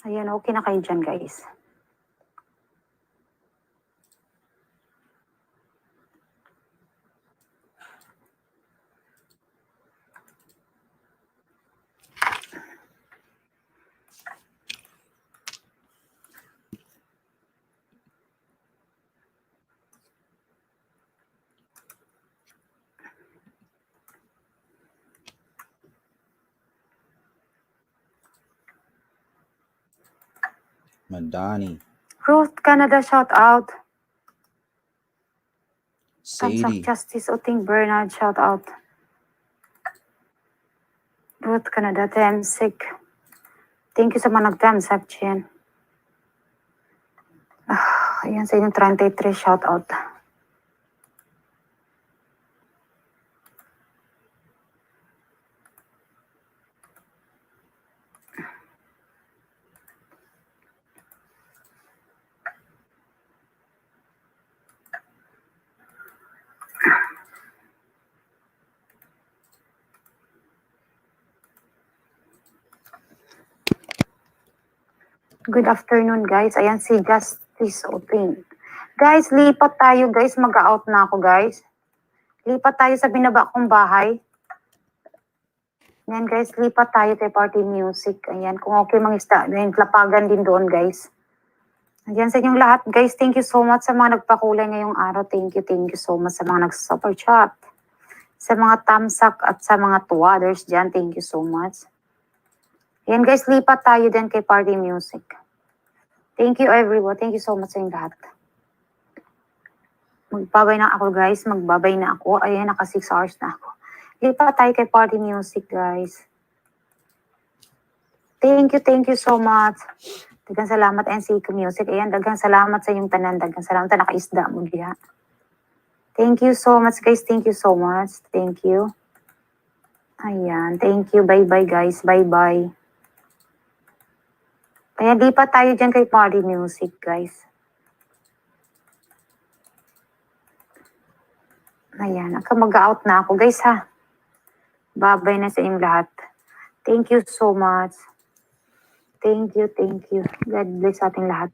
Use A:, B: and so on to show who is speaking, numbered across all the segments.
A: Ayan, okay na kayo dyan, guys.
B: Madani.
A: Ruth Canada, shout out. Thumbs up,
B: Sadie.
A: Justice Oting Bernard, shout out. Ruth Canada, Temsik. Thank you sa mga nag-thumbs up, Chen. Ayan sa inyong 33, shout out. Good afternoon, guys. Ayan si Justice Oting. Guys, lipat tayo, guys. Mag-out na ako, guys. Lipat tayo sa binaba kong bahay. Ayan, guys. Lipat tayo kay Party Music. Ayan, kung okay mangisda. Ayan, lapagan din doon, guys. Ayan sa inyong lahat, guys. Thank you so much sa mga nagpakulay ngayong araw. Thank you so much sa mga nag-super chat. Sa mga thumbs up at sa mga tuwaders dyan. Thank you so much. Ayan, guys. Lipat tayo din kay Party Music. Thank you, everyone. Thank you so much sa inyong lahat. Magbabay na ako, guys. Magbabay na ako. Ayan, naka 6 hours na ako. Lipat tayo kay Party Music, guys. Thank you so much. Dagang salamat, NCQ Music. Ayan, dagang salamat sa inyong tanan. Dagang salamat na nakaisda mo diha. Thank you so much, guys. Thank you so much. Thank you. Ayan, thank you. Bye-bye, guys. Bye-bye. Ayan, lipat tayo dyan kay Party Music, guys. Ayan, mag-out na ako, guys, ha. Babay na sa inyong lahat. Thank you so much. Thank you. God bless sa ating lahat.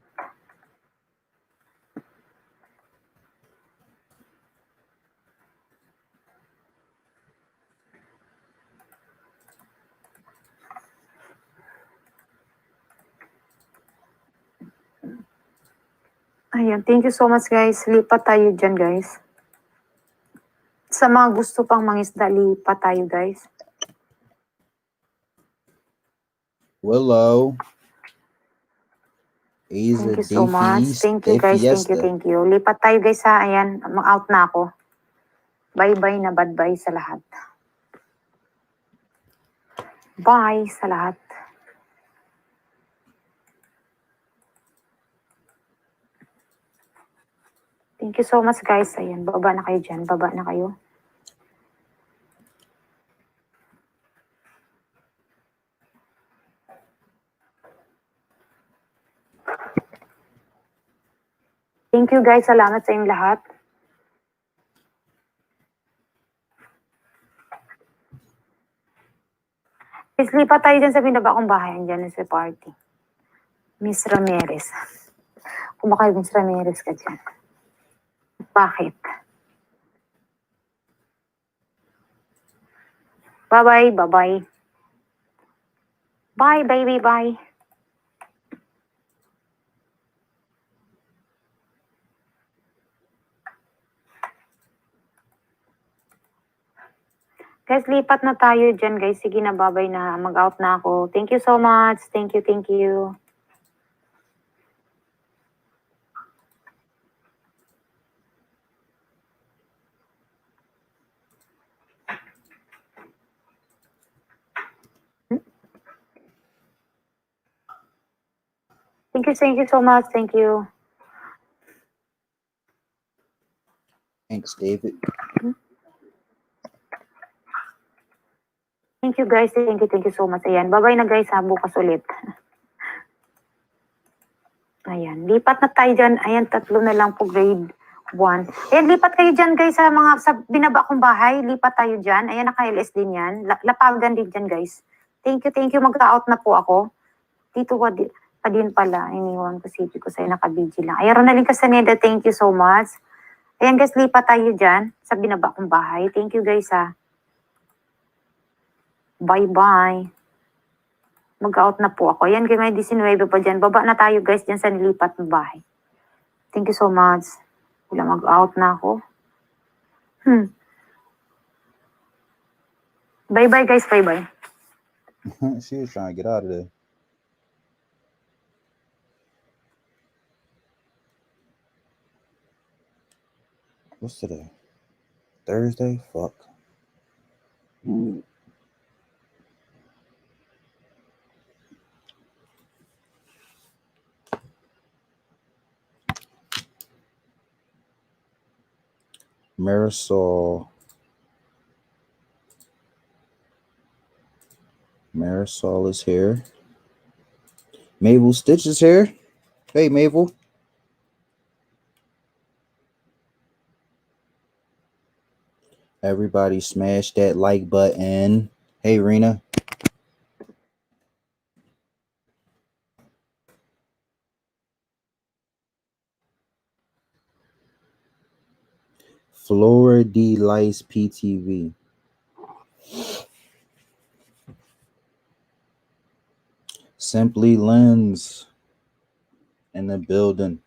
A: Ayan, thank you so much, guys. Lipat tayo dyan, guys. Sa mga gusto pang mangisda, lipat tayo, guys.
B: Willow.
A: Thank you so much. Thank you, guys. Thank you. Lipat tayo, guys, ha. Ayan, mag-out na ako. Bye-bye na bye sa lahat. Bye sa lahat. Thank you so much, guys. Ayan, baba na kayo dyan. Baba na kayo. Thank you, guys. Salamat sa inyong lahat. Please, lipat tayo dyan sa binaba kong bahay. Andyan na sa party. Miss Ramirez. Kumakayo, Miss Ramirez ka dyan. Bakit? Bye-bye. Bye, baby. Bye. Guys, lipat na tayo dyan, guys. Sige na, babay na. Mag-out na ako. Thank you so much. Thank you. Thank you so much. Thank you.
B: Thanks, David.
A: Thank you, guys. Thank you so much. Ayan, bye-bye na, guys. Ha, bukas ulit. Ayan, lipat na tayo dyan. Ayan, 3 na lang po, grade 1. Ayan, lipat kayo dyan, guys, sa binaba kong bahay. Lipat tayo dyan. Ayan, naka-LS din yan. Lapagan din dyan, guys. Thank you. Mag-out na po ako. din pala, iniwan ko CP ko sa'yo, naka-BG lang. Ay, Ronaldin Castaneda, thank you so much. Ayan guys, lipat tayo dyan sa binaba kong bahay. Thank you guys ha. Bye-bye. Mag-out na po ako. Ayan, may 19 pa dyan. Baba na tayo guys dyan sa nilipat ng bahay. Thank you so much. Wala, mag-out na ako. Bye-bye guys, bye-bye.
B: She was trying to get out of there. What's today? Thursday? Fuck. Marisol is here. Mabel Stitch is here. Hey, Mabel. Everybody smash that like button. Hey, Rena. Flora D. Lice PTV. Simply Lens in the building.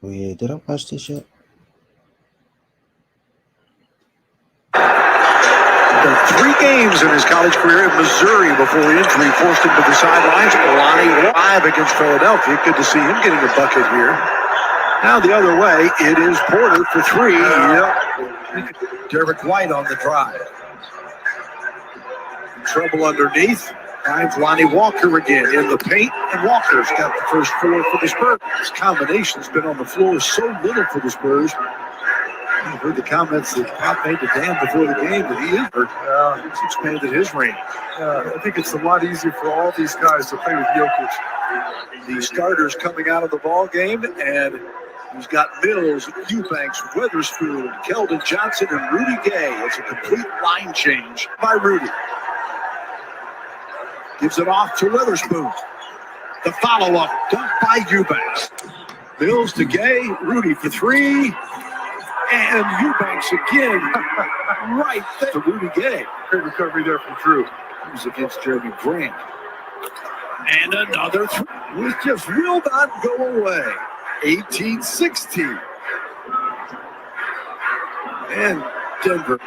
B: Oh yeah, did I watch this yet?
C: Three games in his college career in Missouri before injury forced him to the sidelines. Lonnie live against Philadelphia. Good to see him getting a bucket here. Now the other way, it is Porter for three. Yep. Derek White on the drive. Trouble underneath. Finds Lonnie Walker again in the paint, and Walker's got the first four for the Spurs. His combination's been on the floor so little for the Spurs. You heard the comments that Pop made to Dan before the game that he is hurt. He's expanded his range.
D: I think it's a lot easier for all these guys to play with Jokic.
C: The starters coming out of the ball game, and he's got Mills, Eubanks, Weatherspoon, Keldon Johnson, and Rudy Gay. It's a complete line change by Rudy. Gives it off to Weatherspoon. The follow-up dunk by Eubanks. Mills to Gay, Rudy for three. And Eubanks again, right there to Rudy Gay.
D: Great recovery there from Drew.
C: He was against Jeremy Grant. And another three, which just will not go away. 18-16. And Denver.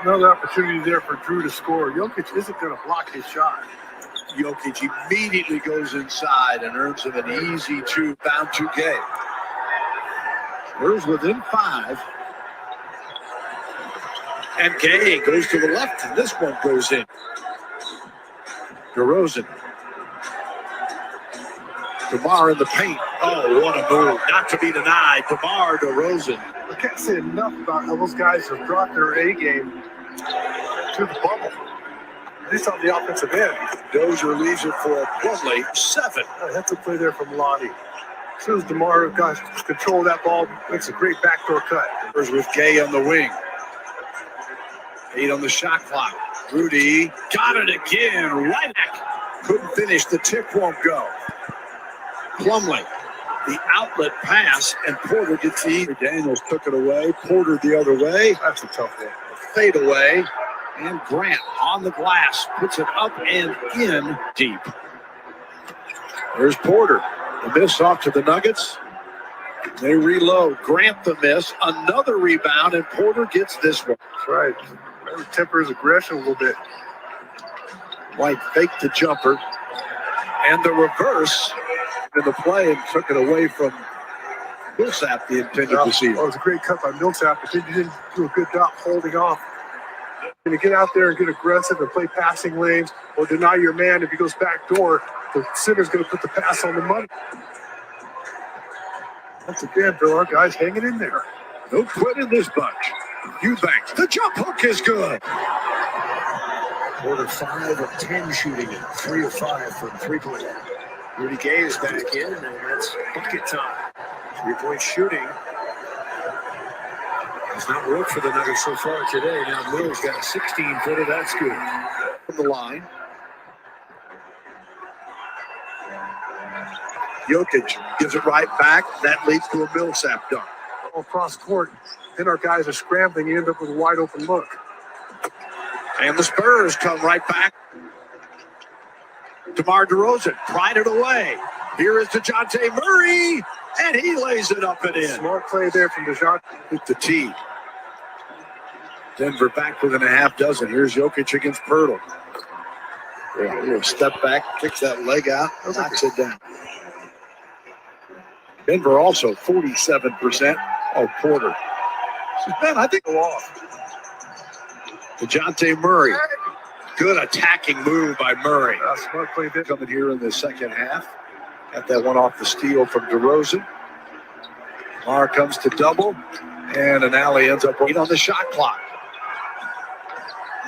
D: Another opportunity there for Drew to score. Jokic isn't going to block his shot.
C: Jokic immediately goes inside and earns him an easy two, down to Gay. Spurs within five. And Gay goes to the left, and this one goes in. DeRozan. DeMar in the paint. Oh, what a move. Not to be denied. DeMar DeRozan.
D: I can't say enough about how those guys have brought their A game to the bubble. At least on the offensive end.
C: Dozier leaves it for Plumlee. 7.
D: That's a play there from Lonnie. As soon as DeMar got control of that ball, makes a great backdoor cut.
C: With Gay on the wing. 8 on the shot clock. Rudy got it again. Right back. Couldn't finish. The tip won't go. Plumlee. The outlet pass, and Porter gets the either. Daniels took it away. Porter the other way.
D: That's a tough one.
C: Fade away. And Grant on the glass. Puts it up and in deep. There's Porter. The miss off to the Nuggets. They reload. Grant the miss. Another rebound, and Porter gets this one.
D: That's right. Temper his aggression a little bit.
C: White faked the jumper. And the reverse in the play and took it away from Millsap, the intended receiver.
D: It was a great cut by Millsap, but he didn't do a good job holding off. Going to get out there and get aggressive and play passing lanes or deny your man. If he goes back door, the center's going to put the pass on the money. Once again, Bill, our guys hanging in there.
C: No quit in this bunch. Eubanks, the jump hook is good. Porter 5 of 10 shooting it, 3 of 5 from three-point. Rudy Gay is back in, and that's bucket time. 3-point shooting has not worked for the Nuggets so far today. Now Mills got a 16-footer. That's good. From the line. Jokic gives it right back. That leads to a Millsap dunk.
D: Across court, then our guys are scrambling. You end up with a wide open look.
C: And the Spurs come right back. DeMar DeRozan pried it away. Here is DeJounte Murray, and he lays it up and in.
D: Smart play there from DeJounte.
C: With the tee. Denver back within a half dozen. Here's Jokic against Pirtle. Yeah, a little step back, kicks that leg out, knocks it down. Denver also 47%. Oh, Porter. Man, I think go off. DeJounte Murray. Good attacking move by Murray.
D: Smart play there.
C: Coming here in the second half. Got that one off the steal from DeRozan. Mar comes to double. And an alley ends up on the shot clock.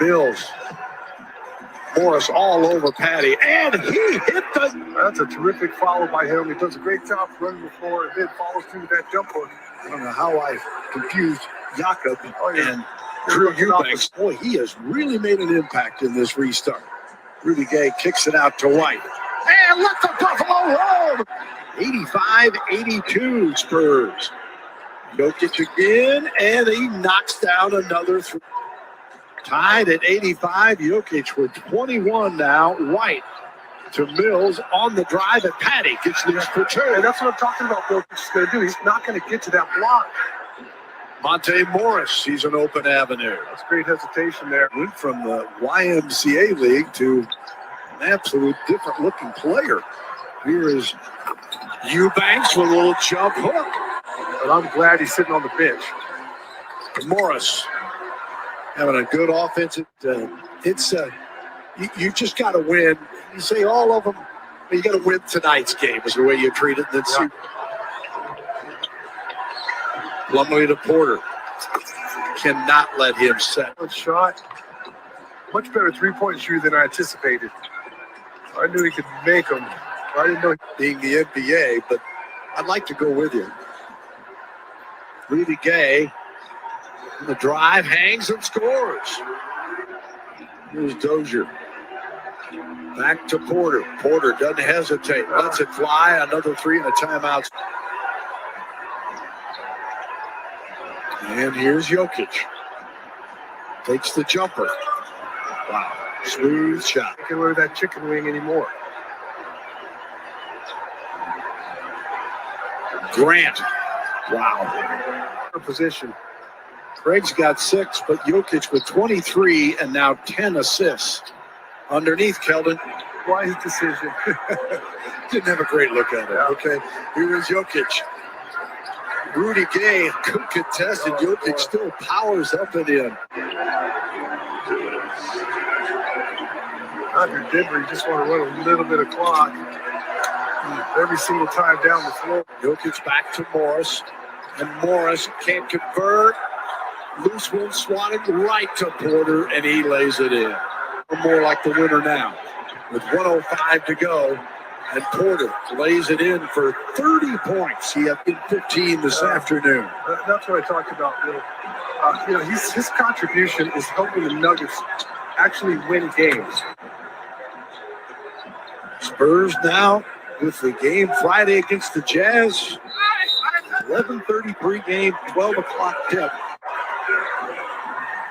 C: Mills. Morris all over Patty. And he hit the...
D: That's a terrific follow by him. He does a great job running the floor and then follows through with that jump hook.
C: I don't know how I confused Jakob and Drew Eubanks. Boy, he has really made an impact in this restart. Rudy Gay kicks it out to White. And let the Buffalo roll! 85-82 Spurs. Jokic again, and he knocks down another three. Tied at 85, Jokic with 21 now. White to Mills on the drive, and Patty gets loose for two.
D: And that's what I'm talking about, Jokic is going to do. He's not going to get to that block.
C: Monte Morris sees an open avenue.
D: That's great hesitation there.
C: Went from the YMCA league to an absolute different looking player. Here is Eubanks with a little jump hook.
D: But I'm glad he's sitting on the bench.
C: Morris having a good offensive. You just got to win. You say all of them, but you got to win tonight's game is the way you treat it. That's Plumlee to Porter. Cannot let him set.
D: Good shot. Much better three-point shooter than I anticipated. I knew he could make them. I didn't know
C: being the NBA, but I'd like to go with you. Rudy Gay, the drive, hangs and scores. Here's Dozier. Back to Porter. Porter doesn't hesitate. Lets it fly. Another three and a timeout. And here's Jokic. Takes the jumper. Wow. Smooth shot.
D: I can't wear that chicken wing anymore.
C: Grant. Wow.
D: Position.
C: Craig's got 6, but Jokic with 23 and now 10 assists. Underneath Keldon.
D: Wise decision.
C: Didn't have a great look at it. Okay. Here is Jokic. Rudy Gay, good contest, and Jokic still powers up and in.
D: Under Denver, you just want to run a little bit of clock every single time down the floor.
C: Jokic back to Morris, and Morris can't convert. Loose one swatted right to Porter, and he lays it in. More like the winner now. With 1:05 to go, and Porter lays it in for 30 points. He had been 15 this afternoon.
D: That's what I talked about, Will. His contribution is helping the Nuggets actually win games.
C: Spurs now with the game Friday against the Jazz. 11:30 pregame, 12 o'clock tip.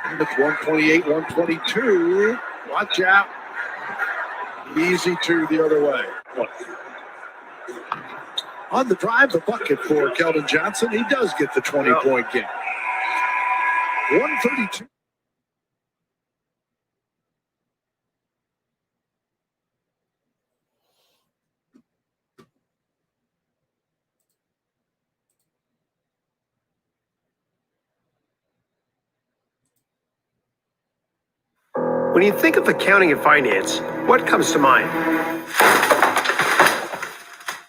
C: And it's 128-122. Watch out. Easy two the other way. On the drive, the bucket for Keldon Johnson. He does get the 20-point game. 132.
E: When you think of accounting and finance, what comes to mind?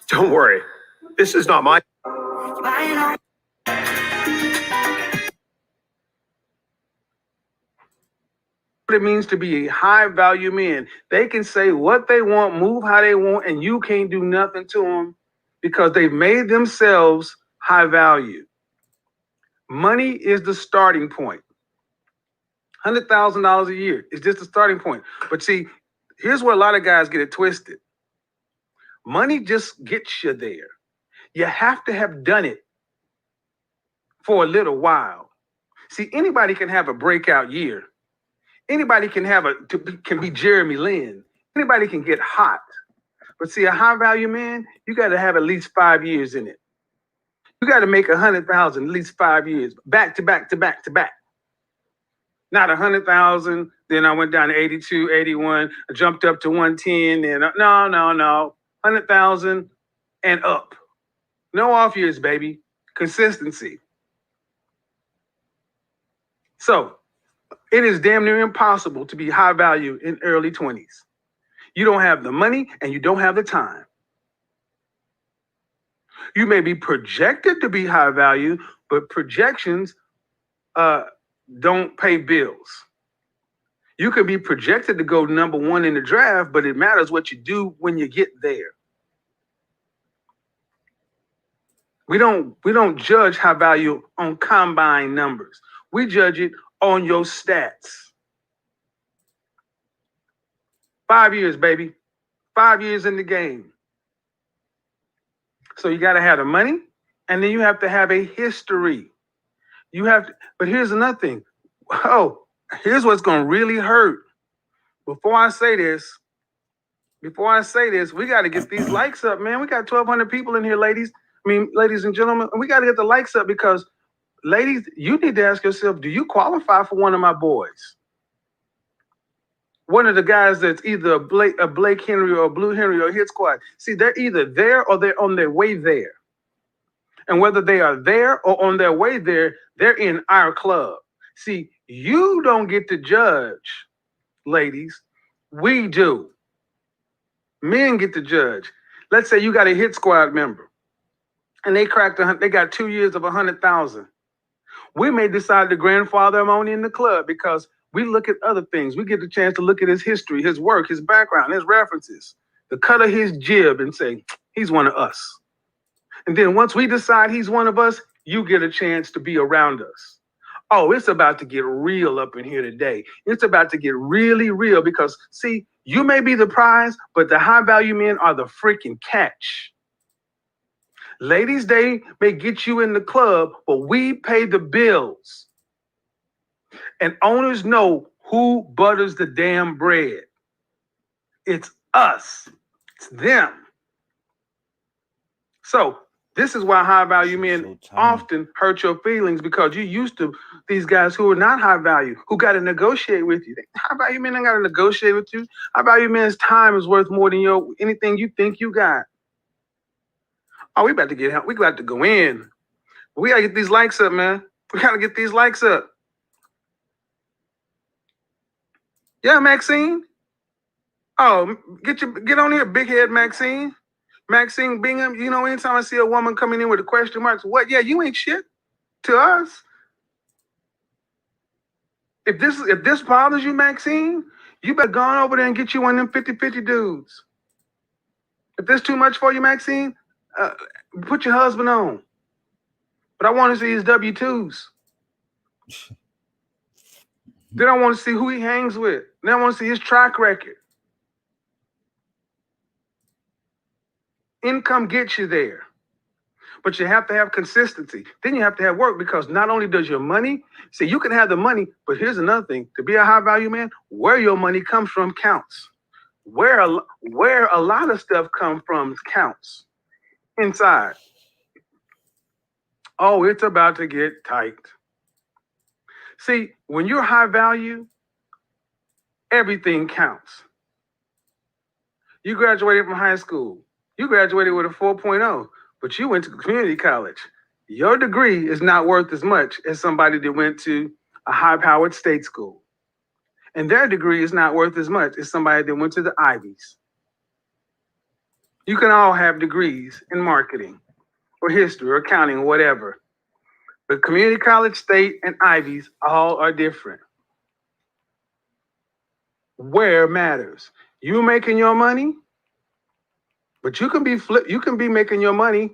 E: Don't worry, this is not my...
F: What it means to be a high value man. They can say what they want, move how they want, and you can't do nothing to them because they've made themselves high value. Money is the starting point. $100,000 a year is just the starting point. But see, here's where a lot of guys get it twisted. Money just gets you there. You have to have done it for a little while. See, anybody can have a breakout year. Anybody can can be Jeremy Lin. Anybody can get hot. But see, a high value man, you got to have at least 5 years in it. You got to make 100,000 at least 5 years, back to back to back to back. Not 100,000. Then I went down to 82, 81. I jumped up to 110. And no, 100,000 and up. No off years, baby. Consistency. So it is damn near impossible to be high value in early 20s. You don't have the money and you don't have the time. You may be projected to be high value, but projections don't pay bills. You can be projected to go number one in the draft, but it matters what you do when you get there. We don't judge high value on combine numbers. We judge it on your stats. 5 years, baby. 5 years in the game. So you got to have the money, and then you have to have a history. But here's another thing. Oh, here's what's going to really hurt. Before I say this, we got to get these likes up, man. We got 1,200 people in here, ladies. Ladies and gentlemen, we got to get the likes up because, ladies, you need to ask yourself, do you qualify for one of my boys? One of the guys that's either a Blake Henry or a Blue Henry or Hit Squad. See, they're either there or they're on their way there. And whether they are there or on their way there, they're in our club. See, you don't get to judge, ladies. We do. Men get to judge. Let's say you got a Hit Squad member and they got 2 years of 100,000. We may decide to grandfather him on in the club because we look at other things. We get the chance to look at his history, his work, his background, his references, the cut of his jib and say, he's one of us. And then once we decide he's one of us, you get a chance to be around us. Oh, it's about to get real up in here today. It's about to get really real because, see, you may be the prize, but the high value men are the freaking catch. Ladies, they may get you in the club, but we pay the bills. And owners know who butters the damn bread. It's us. It's them. So this is why high value men often hurt your feelings because you used to these guys who are not high value, who got to negotiate with you. High value men don't got to negotiate with you. High value men's time is worth more than anything you think you got. Oh, we about to get help. We got to go in. We got to get these likes up, man. We got to get these likes up. Yeah, Maxine. Oh, get on here, big head Maxine. Maxine Bingham, anytime I see a woman coming in with the question marks, what? Yeah, you ain't shit to us. If this bothers you, Maxine, you better go on over there and get you one of them 50-50 dudes. If this too much for you, Maxine, put your husband on. But I want to see his W-2s. Then I want to see who he hangs with. Then I want to see his track record. Income gets you there. But you have to have consistency. Then you have to have work because not only does your money, see, you can have the money, but here's another thing. To be a high value man, where your money comes from counts. Where a lot of stuff comes from counts. Inside. Oh, it's about to get tight. See, when you're high value, everything counts. You graduated from high school. You graduated with a 4.0, but you went to community college. Your degree is not worth as much as somebody that went to a high-powered state school. And their degree is not worth as much as somebody that went to the Ivies. You can all have degrees in marketing or history or accounting or whatever. But community college, state, and Ivies all are different. where matters. You making your money, but you can be making your money,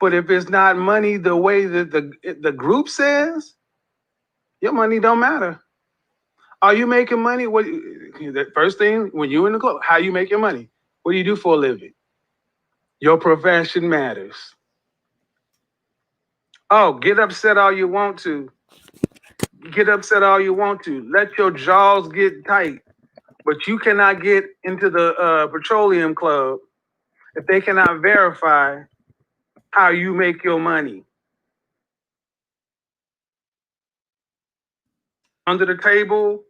F: but if it's not money the way that the group says, your money don't matter. Are you making money? What the first thing when you're in the club, how you make your money? What do you do for a living? Your profession matters. Oh, get upset all you want to. Get upset all you want to. Let your jaws get tight. But you cannot get into the petroleum club if they cannot verify how you make your money. Under the table,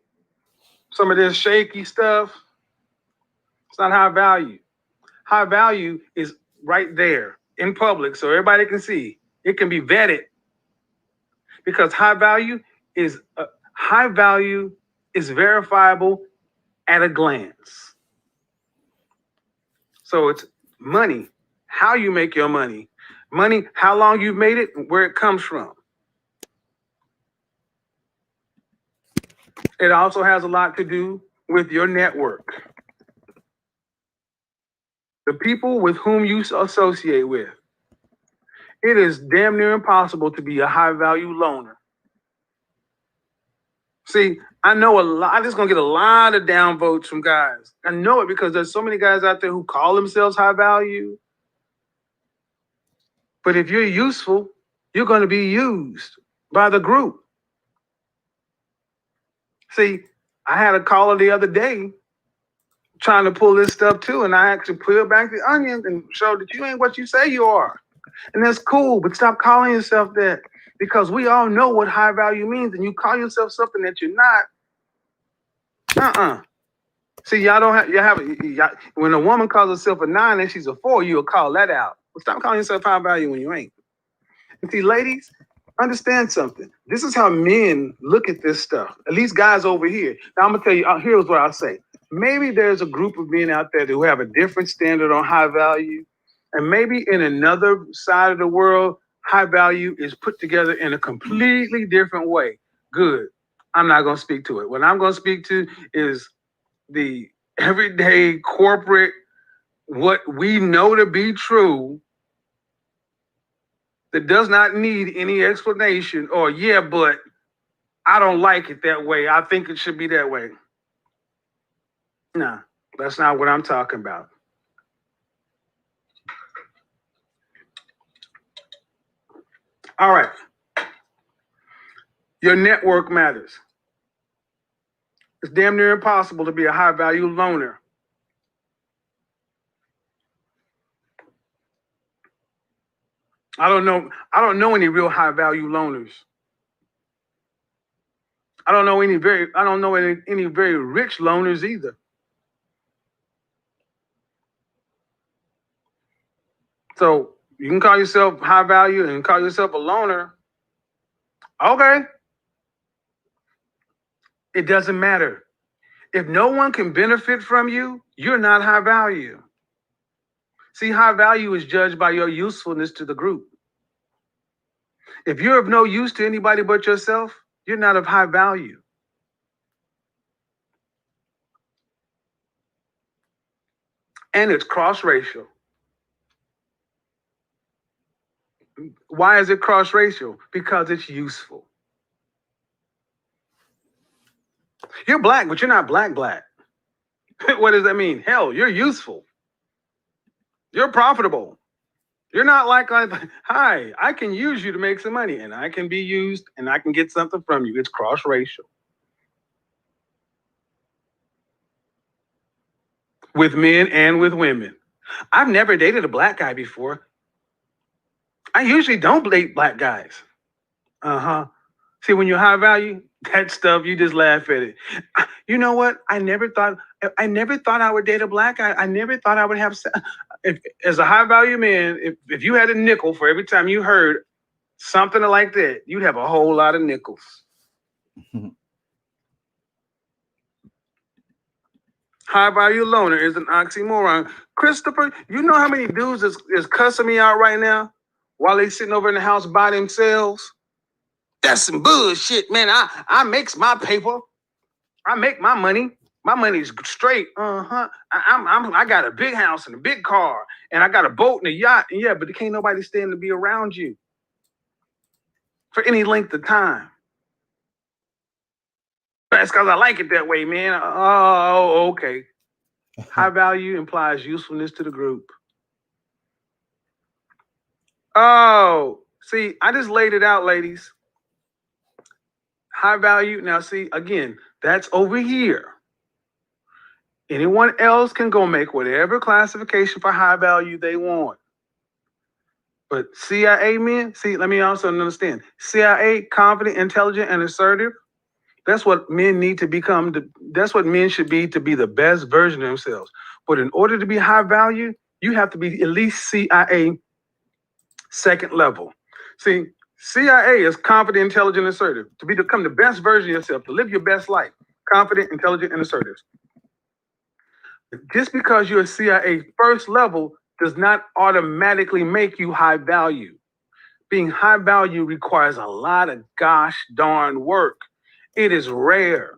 F: some of this shaky stuff, it's not high value. High value is right there in public so everybody can see. It can be vetted because high value is verifiable at a glance. So it's money, how you make your money. Money, how long you've made it, and where it comes from. It also has a lot to do with your network. The people with whom you associate with. It is damn near impossible to be a high-value loner. See, I know a lot. I'm just going to get a lot of downvotes from guys. I know it because there's so many guys out there who call themselves high value. But if you're useful, you're going to be used by the group. See, I had a caller the other day trying to pull this stuff too, and I actually peeled back the onion and showed that you ain't what you say you are. And that's cool, but stop calling yourself that because we all know what high value means, and you call yourself something that you're not. See, when a woman calls herself a 9 and she's a 4, you'll call that out. But stop calling yourself high value when you ain't. And see, ladies, understand something. This is how men look at this stuff, at least guys over here. Now, I'm going to tell you, here's what I'll say. Maybe there's a group of men out there who have a different standard on high value. And maybe in another side of the world, high value is put together in a completely different way. Good. I'm not going to speak to it. What I'm going to speak to is the everyday corporate, what we know to be true, that does not need any explanation or, yeah, but I don't like it that way. I think it should be that way. No, that's not what I'm talking about. All right. Your network matters. It's damn near impossible to be a high value loner. I don't know any real high value loners. I don't know any very rich loners either. So you can call yourself high value and call yourself a loner. Okay. It doesn't matter. If no one can benefit from you, you're not high value. See, high value is judged by your usefulness to the group. If you're of no use to anybody but yourself, you're not of high value. And it's cross-racial. Why is it cross-racial? Because it's useful. You're black, but you're not black. What does that mean? Hell, you're useful. You're profitable. You're not like, hi, I can use you to make some money, and I can be used, and I can get something from you. It's cross-racial. With men and with women. I've never dated a black guy before. I usually don't date black guys. See, when you're high value, that stuff, you just laugh at it. You know what? I never thought I would date a black guy. I never thought I would have. As a high value man, if you had a nickel for every time you heard something like that, you'd have a whole lot of nickels. High value loner is an oxymoron. Christopher, you know how many dudes is cussing me out right now while they sitting over in the house by themselves? That's some bullshit, man. I makes my paper. I make my money. My money's straight. I got a big house and a big car, and I got a boat and a yacht. And yeah, but there can't nobody stand to be around you for any length of time. That's because I like it that way, man. Oh, okay. High value implies usefulness to the group. Oh, see, I just laid it out, ladies. High value. Now, see, again, that's over here. Anyone else can go make whatever classification for high value they want. But CIA men, see, let me also understand. CIA, confident, intelligent, and assertive. That's what men need to become. That's what men should be to be the best version of themselves. But in order to be high value, you have to be at least CIA second level. See, CIA is confident, intelligent, assertive. To become the best version of yourself, to live your best life. Confident, intelligent, and assertive. Just because you're a CIA first level does not automatically make you high value. Being high value requires a lot of gosh darn work. It is rare.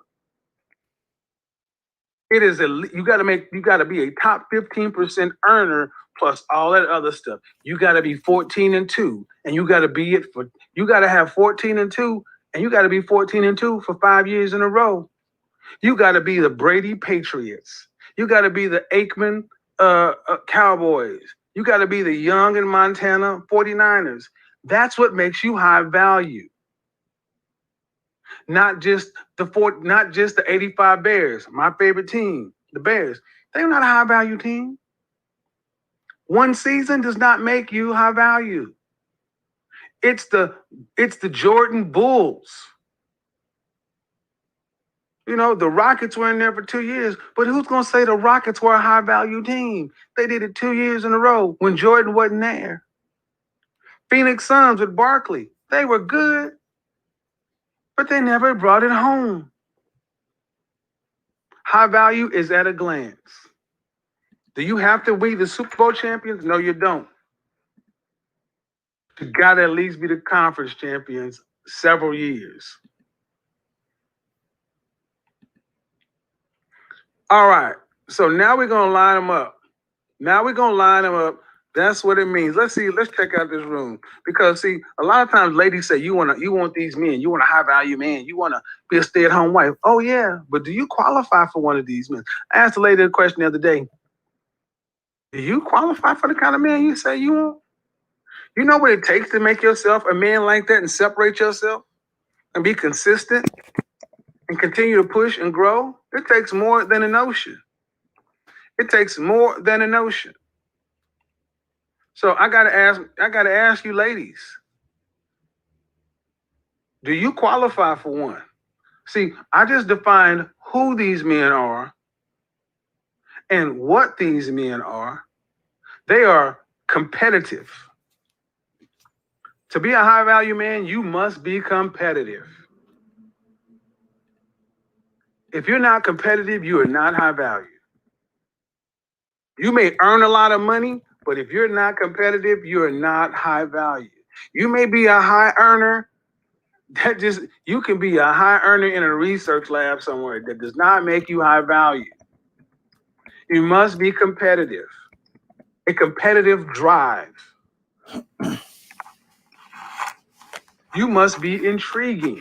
F: It is you got to be a top 15% earner plus all that other stuff. You got to be 14-2, and you got to have 14-2, and you got to be 14-2 for 5 years in a row. You got to be the Brady Patriots. You got to be the Aikman Cowboys. You got to be the Young and Montana 49ers. That's what makes you high value. Not just the 85 Bears, my favorite team, the Bears. They're not a high value team. One season does not make you high value. It's the Jordan Bulls. You know, the Rockets were in there for 2 years, but who's going to say the Rockets were a high-value team? They did it 2 years in a row when Jordan wasn't there. Phoenix Suns with Barkley, they were good, but they never brought it home. High value is at a glance. Do you have to be the Super Bowl champions? No, you don't. You got to at least be the conference champions several years. All right, so now we're going to line them up. That's what it means. Let's check out this room. Because, see, a lot of times ladies say, you want these men. You want a high-value man. You want to be a stay-at-home wife. Oh, yeah, but do you qualify for one of these men? I asked a lady a question the other day. Do you qualify for the kind of man you say you want? You know what it takes to make yourself a man like that and separate yourself and be consistent and continue to push and grow? It takes more than a notion. So I gotta ask you ladies, do you qualify for one? See, I just defined who these men are and what these men are. They are competitive. To be a high value man, you must be competitive. If you're not competitive, you are not high value. You may earn a lot of money, but if you're not competitive, you are not high value. You may be a high earner. You can be a high earner in a research lab somewhere. That does not make you high value. You must be competitive. A competitive drive. You must be intriguing.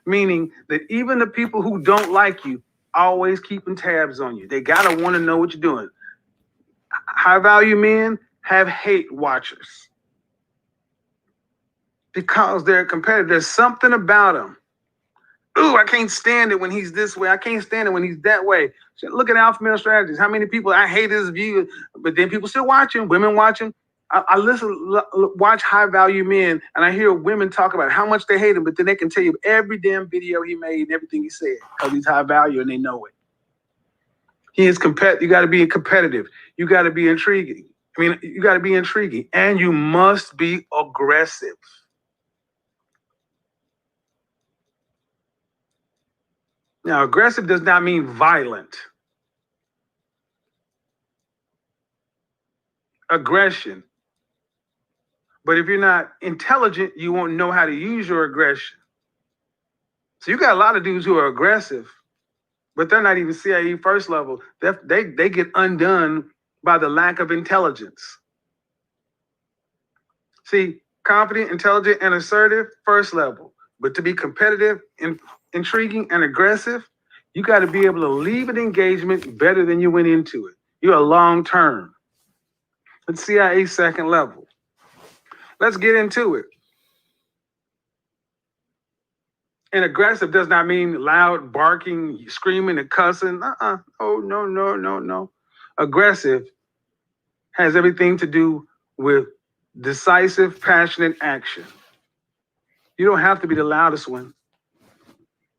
F: Meaning that even the people who don't like you always keeping tabs on you. They gotta want to know what you're doing. High value men have hate watchers because they're competitive. There's something about them. Ooh, I can't stand it when he's this way. I can't stand it when he's that way. So look at Alpha Male Strategies. How many people, I hate his view, but then people still watching, women watching. I watch high value men, and I hear women talk about how much they hate him, but then they can tell you every damn video he made and everything he said because he's high value and they know it. He is competitive. You got to be competitive. You got to be intriguing. You got to be intriguing, and you must be aggressive. Now, aggressive does not mean violent. Aggression. But if you're not intelligent, you won't know how to use your aggression. So you got a lot of dudes who are aggressive, but they're not even CIE first level. They get undone by the lack of intelligence. See, confident, intelligent, and assertive, first level. But to be competitive, intriguing, and aggressive, you got to be able to leave an engagement better than you went into it. You're a long term. It's CIA second level. Let's get into it. And aggressive does not mean loud barking, screaming, and cussing. Oh, no. Aggressive has everything to do with decisive, passionate action. You don't have to be the loudest one.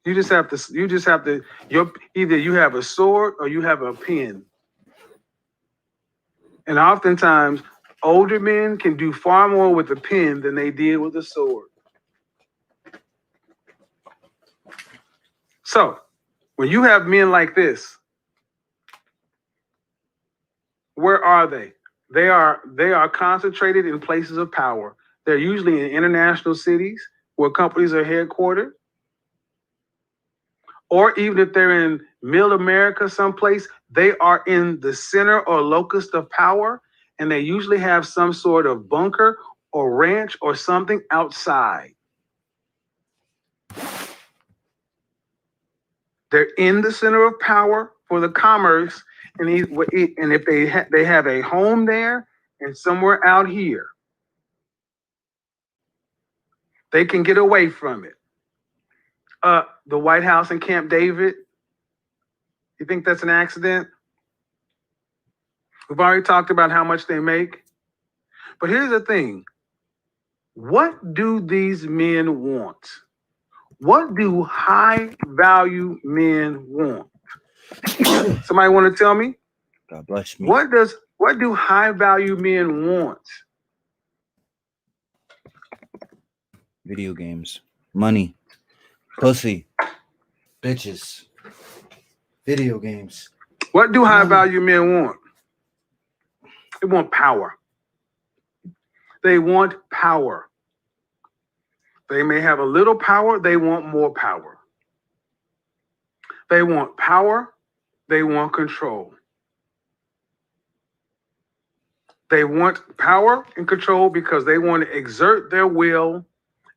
F: You just have to, either you have a sword or you have a pen. And oftentimes, older men can do far more with a pen than they did with a sword. So, when you have men like this, where are they? They are concentrated in places of power. They're usually in international cities where companies are headquartered. Or even if they're in middle America someplace, they are in the center or locus of power, and they usually have some sort of bunker or ranch or something outside. They're in the center of power for the commerce, and if they have a home there and somewhere out here, they can get away from it. The White House in Camp David, you think that's an accident? We've already talked about how much they make. But here's the thing. What do these men want? What do high value men want? Somebody want to tell me?
B: God bless me.
F: What do high value men want?
B: Video games, money, pussy, bitches, video games.
F: What do high value men want? They want power. They want power. They may have a little power. They want more power. They want power. They want control. They want power and control because they want to exert their will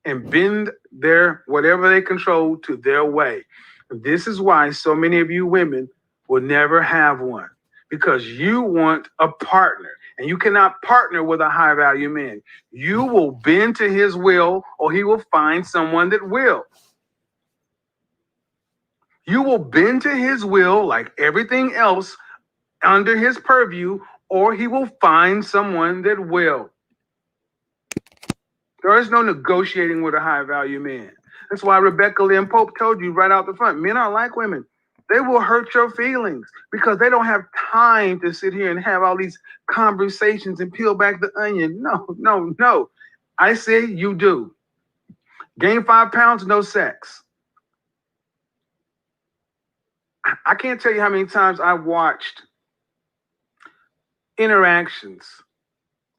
F: and bend their whatever they control to their way. And this is why so many of you women will never have one, because you want a partner, and you cannot partner with a high value man. You will bend to his will, or he will find someone that will. You will bend to his will like everything else under his purview, or he will find someone that will. There is no negotiating with a high value man. That's why Rebecca Lynn Pope told you right out the front, men are like women. They will hurt your feelings because they don't have time to sit here and have all these conversations and peel back the onion. No. I say you do. Gain 5 pounds, no sex. I can't tell you how many times I watched interactions,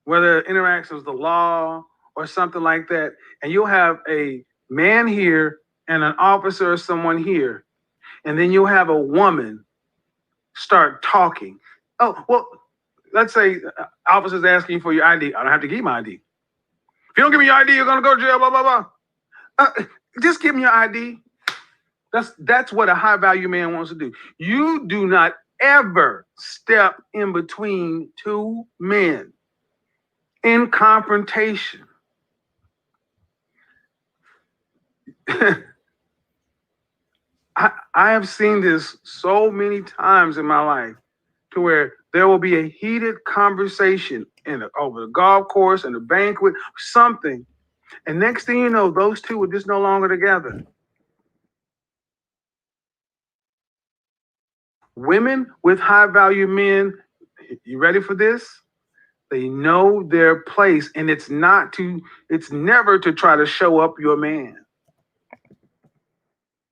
F: whether interactions with the law or something like that, and you'll have a man here and an officer or someone here, and then you'll have a woman start talking. Oh, well, let's say officer's asking you for your ID. I don't have to give you my ID. If you don't give me your ID, you're gonna go to jail, blah, blah, blah. Just give me your ID. That's what a high value man wants to do. You do not ever step in between two men in confrontation. I have seen this so many times in my life, to where there will be a heated conversation over the golf course and a banquet, something, and next thing you know, those two are just no longer together. Women with high value men, you ready for this? They know their place, and it's never to try to show up your man.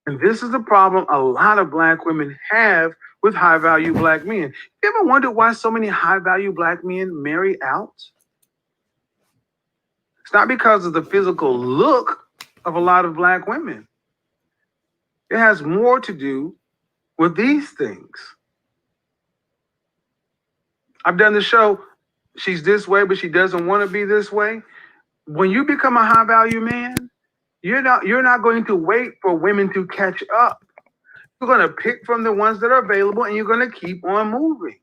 F: And this is the problem a lot of black women have with high value black men. You ever wondered why so many high value black men marry out? It's not because of the physical look of a lot of black women. It has more to do with these things. I've done the show, she's this way, but she doesn't want to be this way. When you become a high value man, you're not going to wait for women to catch up. You're going to pick from the ones that are available and you're going to keep on moving.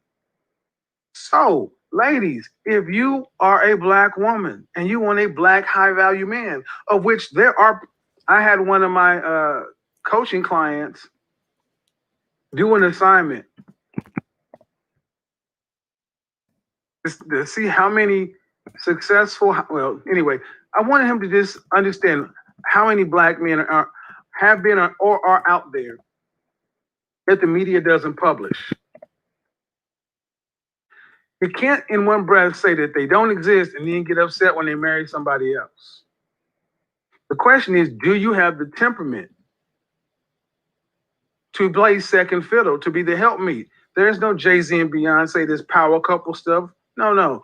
F: So, ladies, if you are a black woman and you want a black high value man, of which there are, I had one of my coaching clients do an assignment to see how many successful, well, anyway, I wanted him to just understand how many black men have been or are out there that the media doesn't publish. You can't in one breath say that they don't exist and then get upset when they marry somebody else. The question is, do you have the temperament to play second fiddle, to be the helpmeet? There's no Jay-Z and Beyonce, this power couple stuff. No.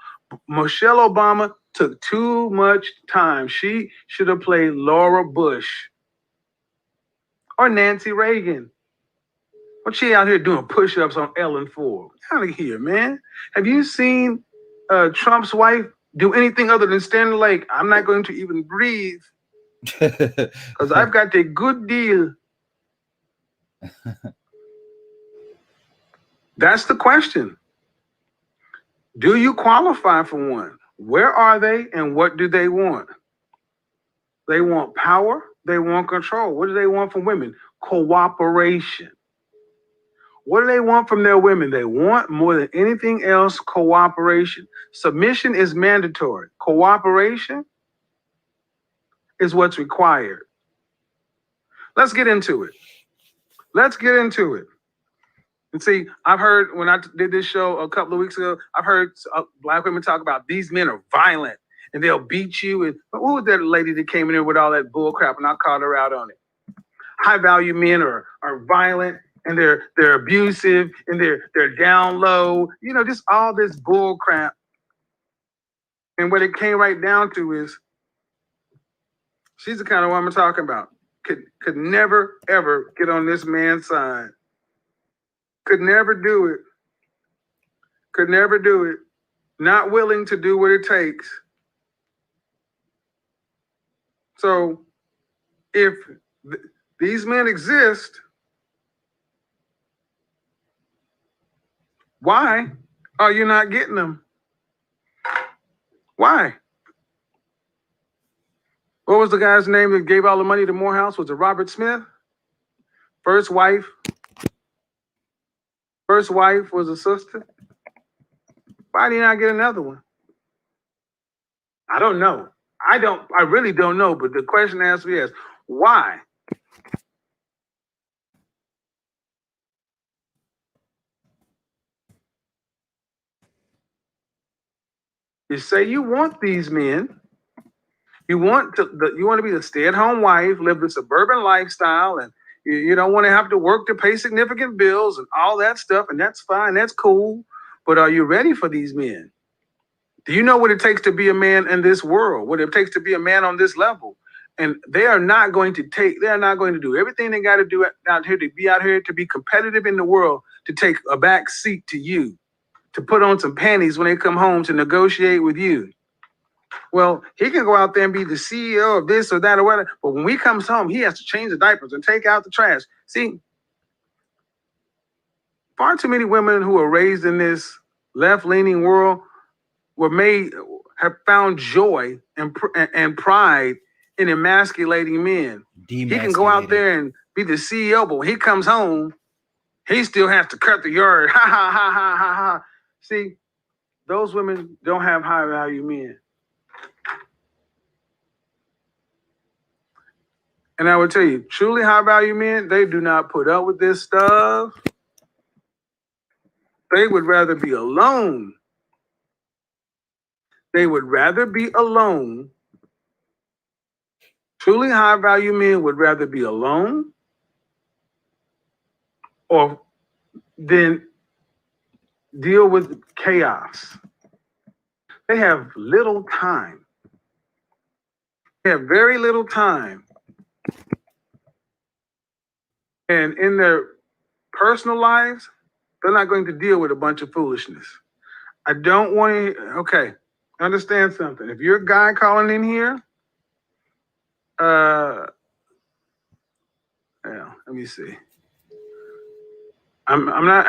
F: Michelle Obama took too much time. She should have played Laura Bush or Nancy Reagan. What's she out here doing push-ups on Ellen Ford? Out of here, man. Have you seen Trump's wife do anything other than stand like, I'm not going to even breathe because I've got a good deal? That's the question. Do you qualify for one? Where are they and what do they want? They want power. They want control. What do they want from women? Cooperation. What do they want from their women? They want more than anything else cooperation. Submission is mandatory. Cooperation is what's required. Let's get into it. And see, I've heard when I did this show a couple of weeks ago, I've heard black women talk about these men are violent and they'll beat you. And who was that lady that came in there with all that bull crap and I called her out on it? High value men are violent and they're abusive and they're down low. You know, just all this bull crap. And what it came right down to is she's the kind of woman I'm talking about. Could never, ever get on this man's side. Could never do it. Not willing to do what it takes. So if these men exist, why are you not getting them? Why? What was the guy's name that gave all the money to Morehouse? Was it Robert Smith? First wife was a sister. Why did he not get another one? I don't know. I really don't know, but the question has to be asked, why? You say you want these men. You want to be the stay-at-home wife, live the suburban lifestyle, and you don't want to have to work to pay significant bills and all that stuff, and that's fine, that's cool. But are you ready for these men? Do you know what it takes to be a man in this world? What it takes to be a man on this level? And they are not going to do everything they got to do out here to be competitive in the world, to take a back seat to you, to put on some panties when they come home to negotiate with you. Well, he can go out there and be the CEO of this or that or whatever, but when he comes home, he has to change the diapers and take out the trash. See, far too many women who are raised in this left-leaning world have found joy and pride in emasculating men. He can go out there and be the CEO, but when he comes home, he still has to cut the yard. Ha ha ha ha ha ha. See, those women don't have high-value men. And I would tell you, truly high-value men, they do not put up with this stuff. They would rather be alone. Truly high-value men would rather be alone or than deal with chaos. They have little time. They have very little time. And in their personal lives, they're not going to deal with a bunch of foolishness. I don't want to. Okay, understand something. If you're a guy calling in here, yeah, let me see. I'm not.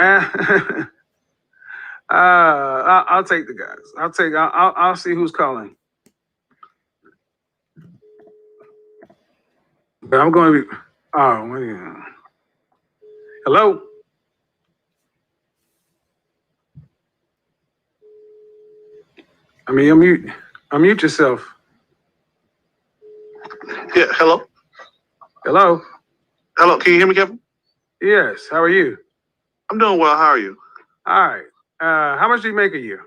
F: I'll take the guys. I'll see who's calling. But I'm going to be. Oh, what are you? Hello. I mean, unmute yourself.
G: Yeah, hello.
F: Hello.
G: Hello, can you hear me, Kevin?
F: Yes. How are you?
G: I'm doing well. How are you?
F: All right. How much do you make a year?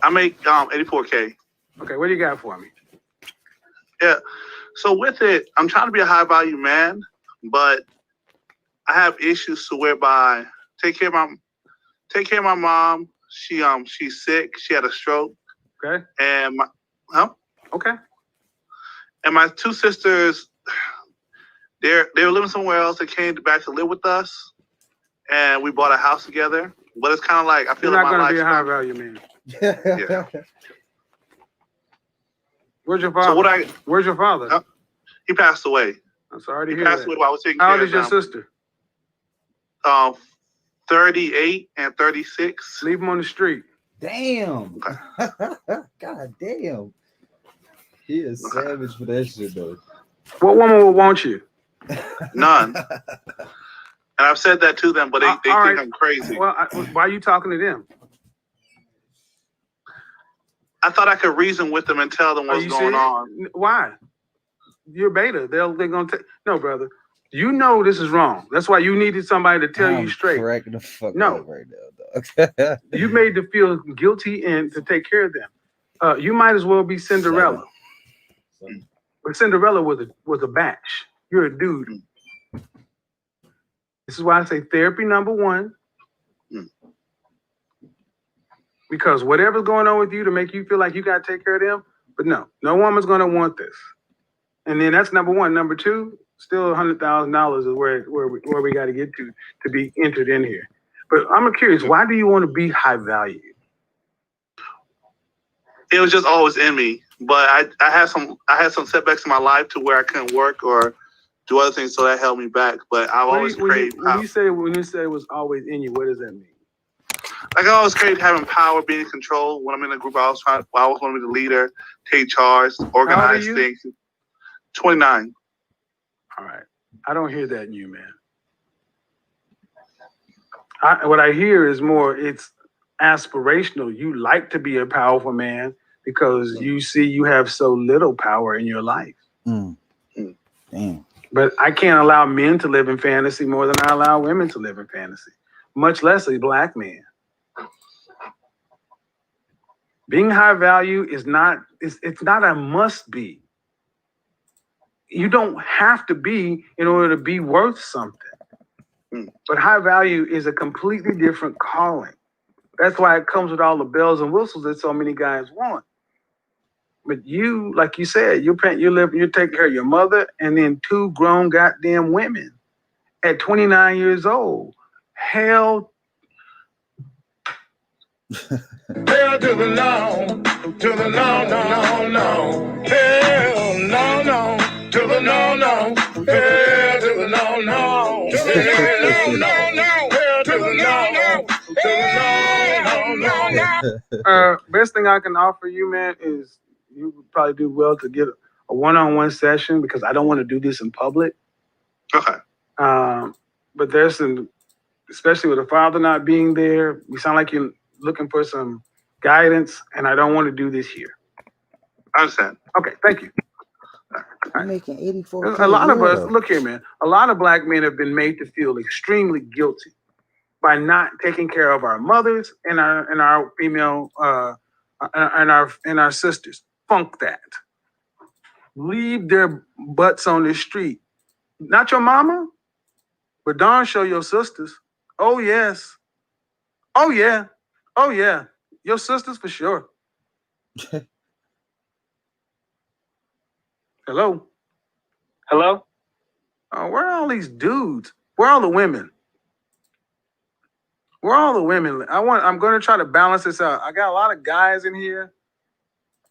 G: I make $84K.
F: Okay. What do you got for me?
G: Yeah. So with it, I'm trying to be a high value man, but I have issues to whereby take care of my mom. She's sick. She had a stroke.
F: Okay.
G: And
F: Okay.
G: and my two sisters, they were living somewhere else. They came back to live with us, and we bought a house together. But it's kind of like I feel
F: You're
G: like
F: not
G: my
F: going to be a high
G: life.
F: value man.
G: Yeah.
F: Where's your father?
G: So
F: Where's your father?
G: he passed away.
F: I'm sorry to
G: He
F: hear
G: passed
F: that.
G: away while I was taking
F: How
G: care
F: old
G: of
F: is your
G: them.
F: sister?
G: 38 and 36.
F: Leave them on the street.
B: Damn. God damn. He is savage for that shit though.
F: What woman would want you?
G: None. And I've said that to them, but they
F: All
G: think
F: right.
G: I'm crazy.
F: Well, why are you talking to them?
G: I thought I could reason with them and tell them what's going on.
F: Why? You're beta. They're gonna take. No, brother. You know this is wrong. That's why you needed somebody to tell you straight.
B: Cracking the fuck
F: No.
B: up right now, dog.
F: You made them feel guilty and to take care of them. You might as well be Cinderella. But Cinderella was a batch. You're a dude. This is why I say therapy number one. Because whatever's going on with you to make you feel like you got to take care of them, but no woman's going to want this. And then that's number one. Number two, still $100,000 is where we got to get to be entered in here. But I'm curious, why do you want to be high value?
G: It was just always in me. But I had some setbacks in my life to where I couldn't work or do other things, so that held me back. But I've always craved.
F: When you say it was always in you, what does that mean?
G: Like I always craved having power, being in control. When I'm in a group, I always want to be the leader, take charge, organize things. 29.
F: All right. I don't hear that in you, man. What I hear is more, it's aspirational. You like to be a powerful man because you see you have so little power in your life.
B: Damn.
F: But I can't allow men to live in fantasy more than I allow women to live in fantasy, much less a black man. Being high value is not, it's not a must be. You don't have to be in order to be worth something. But high value is a completely different calling. That's why it comes with all the bells and whistles that so many guys want. But you, like you said, you're taking care of your mother and then two grown goddamn women at 29 years old. Hell. Hell to the no, to the no, no, no, no. Hell no, no, to the no, no. Hell to the no, no. To the no, no, no. Hell to the no, no. To the no, no, no. Best thing I can offer you, man, is you would probably do well to get a one-on-one session because I don't want to do this in public.
G: Okay.
F: But there's some, especially with the father not being there, you sound like you're looking for some guidance, and I don't want to do this here.
G: I understand.
F: Okay, thank you.
B: I'm making 84K.
F: A lot of us, look here, man. A lot of black men have been made to feel extremely guilty by not taking care of our mothers and our female and our sisters. Funk that. Leave their butts on the street. Not your mama, but darn sure your sisters. Oh yes. Oh yeah. Oh yeah. Your sisters for sure. Hello?
H: Hello?
F: Where are all these dudes? Where are all the women? Where are all the women? I'm going to try to balance this out. I got a lot of guys in here.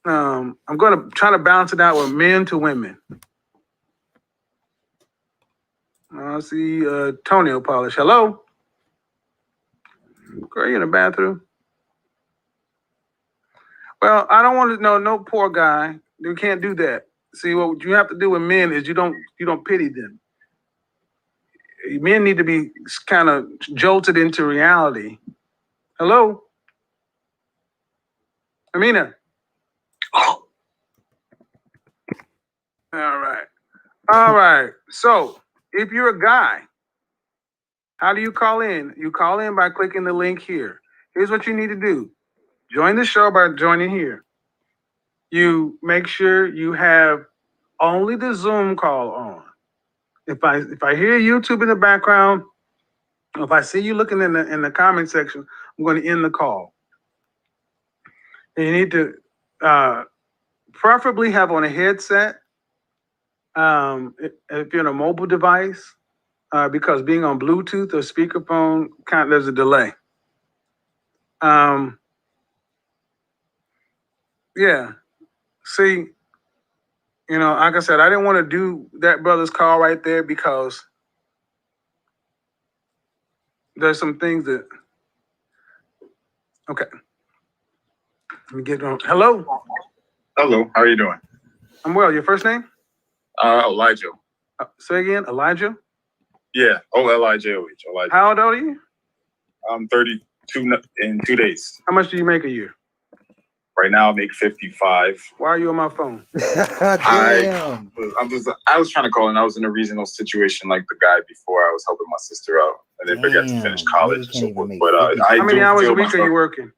F: I'm going to try to balance it out with men to women. I see toenail polish. Hello? Girl, you in the bathroom? Well, I don't want to know no poor guy. You can't do that. See, what you have to do with men is you don't pity them. Men need to be kind of jolted into reality. Hello? Amina? All right. All right. So, if you're a guy, how do you call in? You call in by clicking the link here. Here's what you need to do. Join the show by joining here. You make sure you have only the Zoom call on. If I hear YouTube in the background, if I see you looking in the comment section, I'm going to end the call. And you need to preferably have on a headset. If you're on a mobile device, because being on Bluetooth or speakerphone, there's a delay. Yeah. See, like I said, I didn't want to do that brother's call right there because there's some things that. Okay. Let me get on. Hello.
H: Hello. How are you doing?
F: I'm well. Your first name?
H: Elijah.
F: Say again, Elijah?
H: Yeah. O-L-I-J-O-H. Elijah.
F: How old are you?
H: I'm 32 in 2 days.
F: How much do you make a year?
H: Right now, I make 55.
F: Why are you on my phone?
B: Damn.
H: I was trying to call, and I was in a reasonable situation like the guy before. I was helping my sister out, and then forgot to finish college and so forth. But
F: how many hours a week are you working?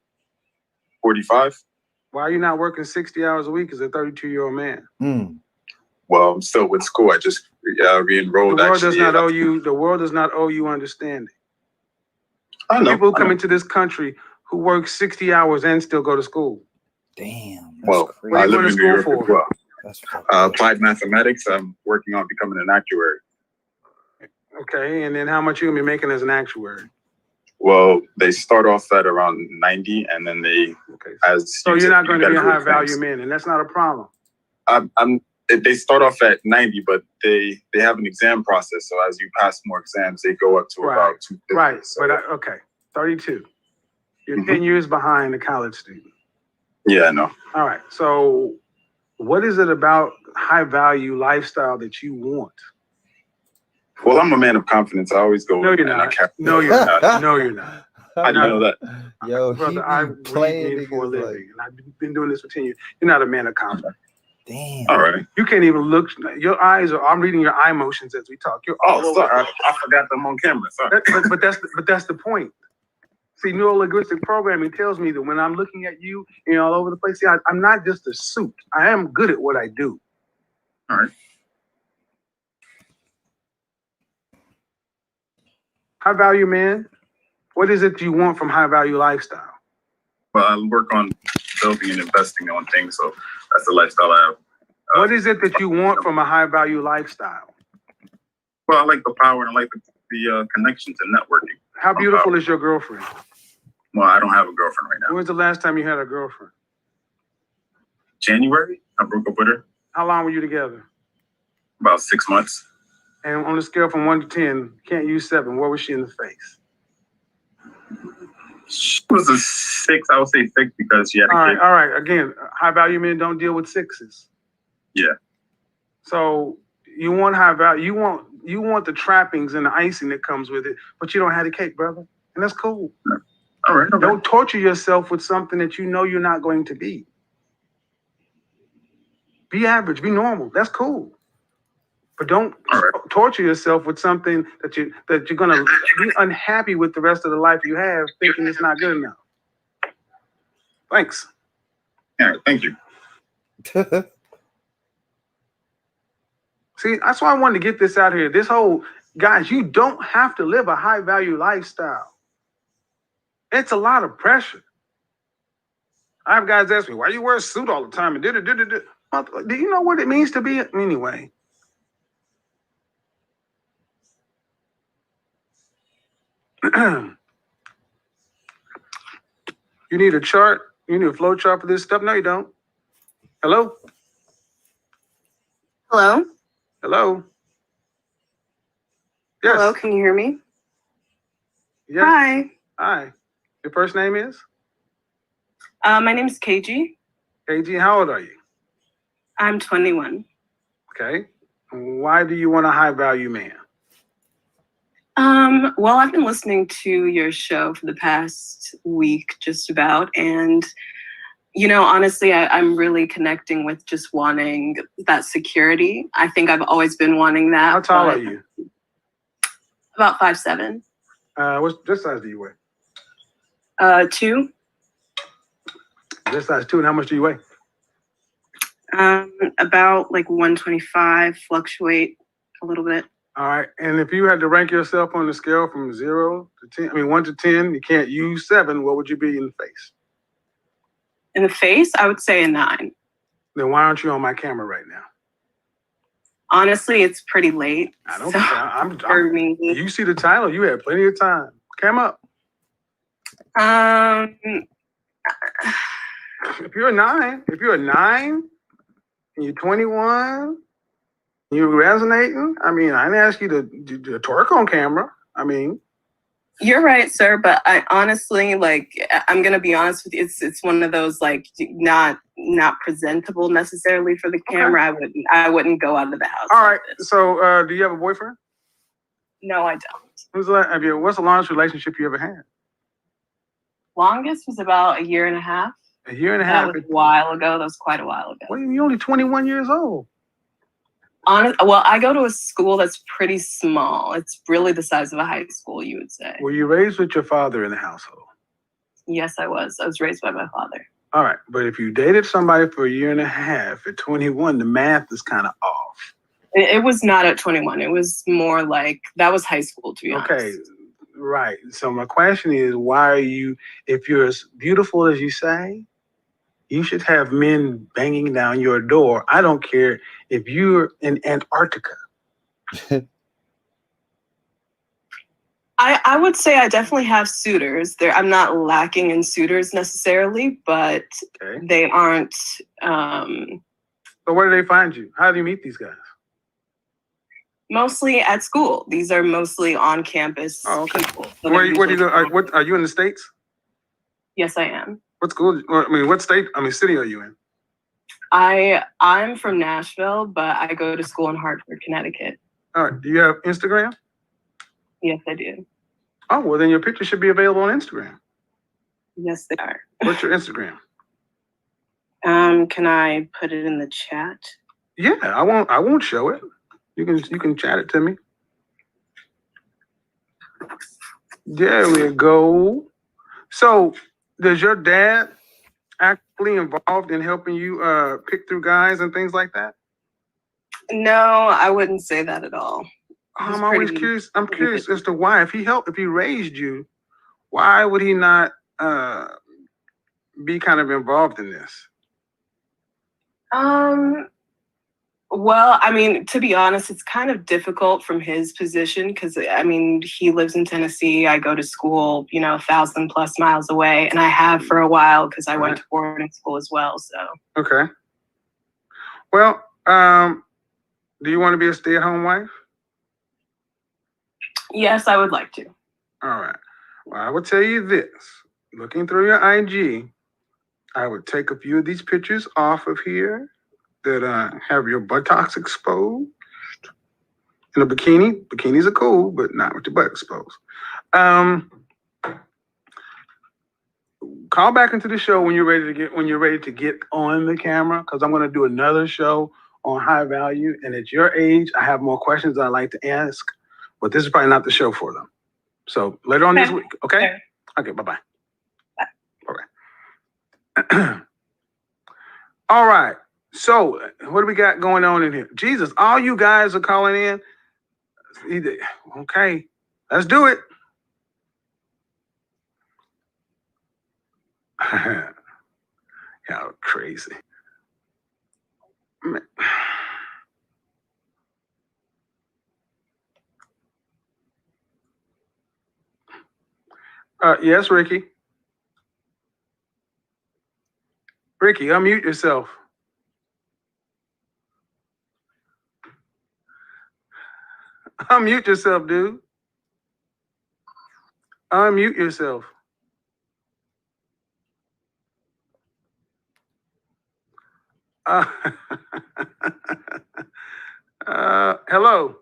H: 45.
F: Why are you not working 60 hours a week as a 32-year-old man?
H: Well, I'm still with school. I just re-enrolled.
F: The world does not owe you. The world does not owe you understanding.
H: I know.
F: People who come into this country who work 60 hours and still go to school.
B: Damn.
H: Well,
B: crazy.
F: What
H: I
F: are you
H: live
F: going
H: in
F: to school
H: New York
F: for?
H: as well. Applied mathematics. I'm working on becoming an actuary.
F: Okay, and then how much you gonna be making as an actuary?
H: Well, they start off at around 90, and then they
F: So you're not going to be a high value man, and that's not a problem.
H: They start off at 90, but they have an exam process. So as you pass more exams, they go up to about 250.
F: Right,
H: So,
F: but 32. You're 10 years behind the college student.
H: yeah, I know.
F: All right, so what is it about high value lifestyle that you want?
H: Well, I'm a man of confidence. I always go.
F: No, you're not. No, you're not. No, you're not.
H: I know that.
B: Yo,
F: Brother, I read for a living, and I've been doing this for 10 years. You're not a man of confidence.
B: Damn.
H: All right.
F: You can't even look. Your eyes are. I'm reading your eye motions as we talk. You're all over.
H: Sorry. I forgot them on camera. Sorry.
F: But that's the point. See, neuro-linguistic programming tells me that when I'm looking at you, all over the place. See, I'm not just a suit. I am good at what I do.
H: All right.
F: High value man. What is it you want from high value lifestyle?
H: Well, I work on building and investing on things, so that's the lifestyle I have.
F: What is it that you want from a high value lifestyle?
H: Well, I like the power and I like the connections and networking.
F: How beautiful is your girlfriend?
H: Well, I don't have a girlfriend right now.
F: When's the last time you had a girlfriend?
H: January, I broke up with her.
F: How long were you together?
H: About 6 months.
F: And on a scale from 1 to 10, can't use 7, where was she in the face?
H: She was a 6. I would say 6 because she had a kid.
F: All right. Again, high value men don't deal with 6s.
H: Yeah.
F: So you want high value. You want the trappings and the icing that comes with it, but you don't have the cake, brother. And that's cool.
H: All right.
F: Don't torture yourself with something that you know you're not going to be. Be average. Be normal. That's cool. But don't torture yourself with something that you're gonna be unhappy with the rest of the life you have, thinking it's not good enough. Thanks.
H: All right, thank you.
F: See, that's why I wanted to get this out here. This whole guys, you don't have to live a high value lifestyle. It's a lot of pressure. I have guys ask me, why you wear a suit all the time? And do you know what it means to be anyway? You need a chart. You need a flow chart for this stuff. No, you don't. Hello?
I: Hello?
F: Hello? Yes.
I: Hello, can you hear me?
F: Yes.
I: Hi.
F: Hi. Your first name is?
I: My name is KG.
F: KG, how old are you?
I: I'm 21.
F: Okay. Why do you want a high value man?
I: Well, I've been listening to your show for the past week, just about, and honestly, I'm really connecting with just wanting that security. I think I've always been wanting that.
F: How tall
I: but
F: are you?
I: About 5'7".
F: What size do you weigh?
I: 2.
F: This size 2, and how much do you weigh?
I: About like 125, fluctuate a little bit.
F: All right. And if you had to rank yourself on the scale from 0 to 10, 1 to 10, you can't use 7, what would you be in the face?
I: In the face, I would say a 9.
F: Then why aren't you on my camera right now?
I: Honestly, it's pretty late.
F: I don't
I: so
F: care. You see the title, you had plenty of time. Come up. If you're a 9, and you're 21, you're resonating. I mean, I didn't ask you to twerk on camera. I mean,
I: you're right, sir. But I honestly, I'm gonna be honest with you. It's one of those not presentable necessarily for the camera. Okay. I wouldn't go out of the house.
F: All right. So, do you have a boyfriend?
I: No, I don't.
F: What's the longest relationship you ever had?
I: Longest was about a year and a half.
F: A year and a half?
I: That was a while ago. That was quite a while ago.
F: Well, you're only 21 years old.
I: Well, I go to a school that's pretty small. It's really the size of a high school, you would say.
F: Were you raised with your father in the household?
I: Yes, I was. I was raised by my father.
F: All right. But if you dated somebody for a year and a half at 21, the math is kind of off.
I: It was not at 21. It was more like that was high school, to be honest.
F: Okay. Right. So my question is, why are you, if you're as beautiful as you say, you should have men banging down your door. I don't care if you're in Antarctica.
I: I would say I definitely have suitors. I'm not lacking in suitors necessarily, but they aren't.
F: So where do they find you? How do you meet these guys?
I: Mostly at school. These are mostly on campus people.
F: Where do you go? Are you in the States?
I: Yes, I am.
F: What school? What state? City are you in?
I: I'm from Nashville, but I go to school in Hartford, Connecticut.
F: All right. Do you have Instagram?
I: Yes, I do.
F: Oh, well, then your picture should be available on Instagram.
I: Yes, they are.
F: What's your Instagram?
I: Can I put it in the chat?
F: Yeah, I won't show it. You can chat it to me. There we go. So, does your dad actively involved in helping you pick through guys and things like that?
I: No, I wouldn't say that at all.
F: I'm always curious. I'm curious as to why. If he raised you, why would he not be kind of involved in this?
I: Well, to be honest, it's kind of difficult from his position because, he lives in Tennessee. I go to school, 1,000+ miles away, and I have for a while because I went to boarding school as well. So. Okay.
F: Well, do you want to be a stay-at-home wife?
I: Yes, I would like to.
F: All right. Well, I would tell you this. Looking through your IG, I would take a few of these pictures off of here that have your buttocks exposed in a bikini. Bikinis are cool, but not with your butt exposed. Call back into the show when you're ready to get on the camera, because I'm going to do another show on high value. And at your age, I have more questions I'd like to ask, but this is probably not the show for them. So later on this week, okay? Okay, bye-bye. Bye. Okay. All right. So, what do we got going on in here? Jesus, all you guys are calling in. Okay, let's do it. Y'all crazy. Man. Yes, Ricky. Ricky, unmute yourself. Unmute yourself, dude. Unmute yourself. Hello.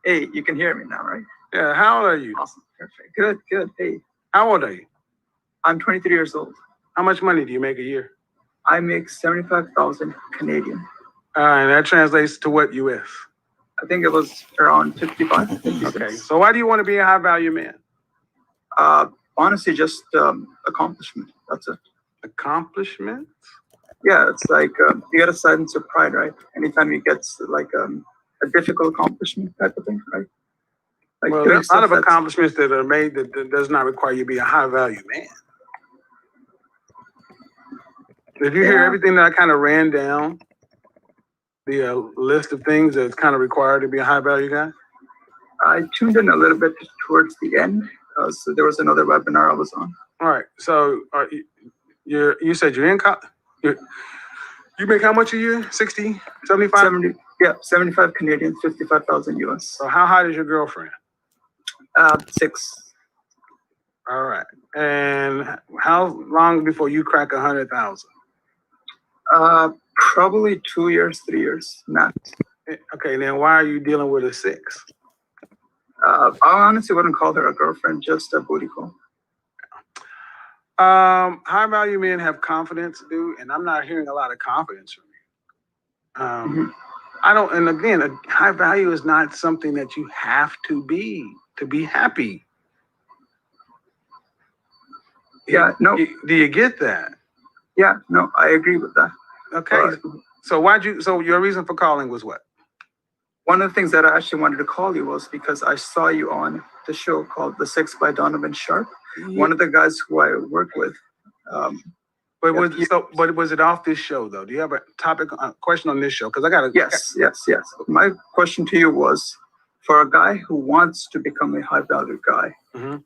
J: Hey, you can hear me now, right?
F: Yeah, how old are you?
J: Awesome, perfect, good. Hey,
F: How old are you?
J: I'm 23 years old.
F: How much money do you make a year?
J: I make 75,000 Canadian.
F: And that translates to what US?
J: I think it was around 55. 56.
F: Okay, so why do you want to be a high value man?
J: Honestly, just accomplishment. That's it.
F: Accomplishment?
J: Yeah, it's like you gotta silence your pride, right? Anytime you get like a difficult accomplishment type of thing, right? Like
F: Well,
J: doing
F: there's a lot
J: stuff
F: of
J: that's-
F: accomplishments that are made that does not require you to be a high value man. Did you hear
J: Yeah.
F: everything that I kind of ran down? The list of things that's kind of required to be a high value guy?
J: I tuned in a little bit towards the end. So there was another webinar I was on.
F: All right. So you said you're in you make how much a year? 60, 75?
J: 70, yeah, 75 Canadian, 55,000 US.
F: So how hot is your girlfriend?
J: 6.
F: All right. And how long before you crack 100,000?
J: Probably 2 years, 3 years, max.
F: Okay, then why are you dealing with a 6?
J: I honestly wouldn't call her a girlfriend, just a booty call.
F: High value men have confidence, dude, and I'm not hearing a lot of confidence from you. I don't, and again, a high value is not something that you have to be happy.
J: Yeah, no.
F: Do you get that?
J: Yeah, no, I agree with that.
F: Okay. So your reason for calling was what?
J: One of the things that I actually wanted to call you was because I saw you on the show called The Six by Donovan Sharp.
F: Yeah.
J: One of the guys who I work with.
F: But was it off this show though? Do you have a question on this show? Because I got a
J: Yes. My question to you was, for a guy who wants to become a high value guy,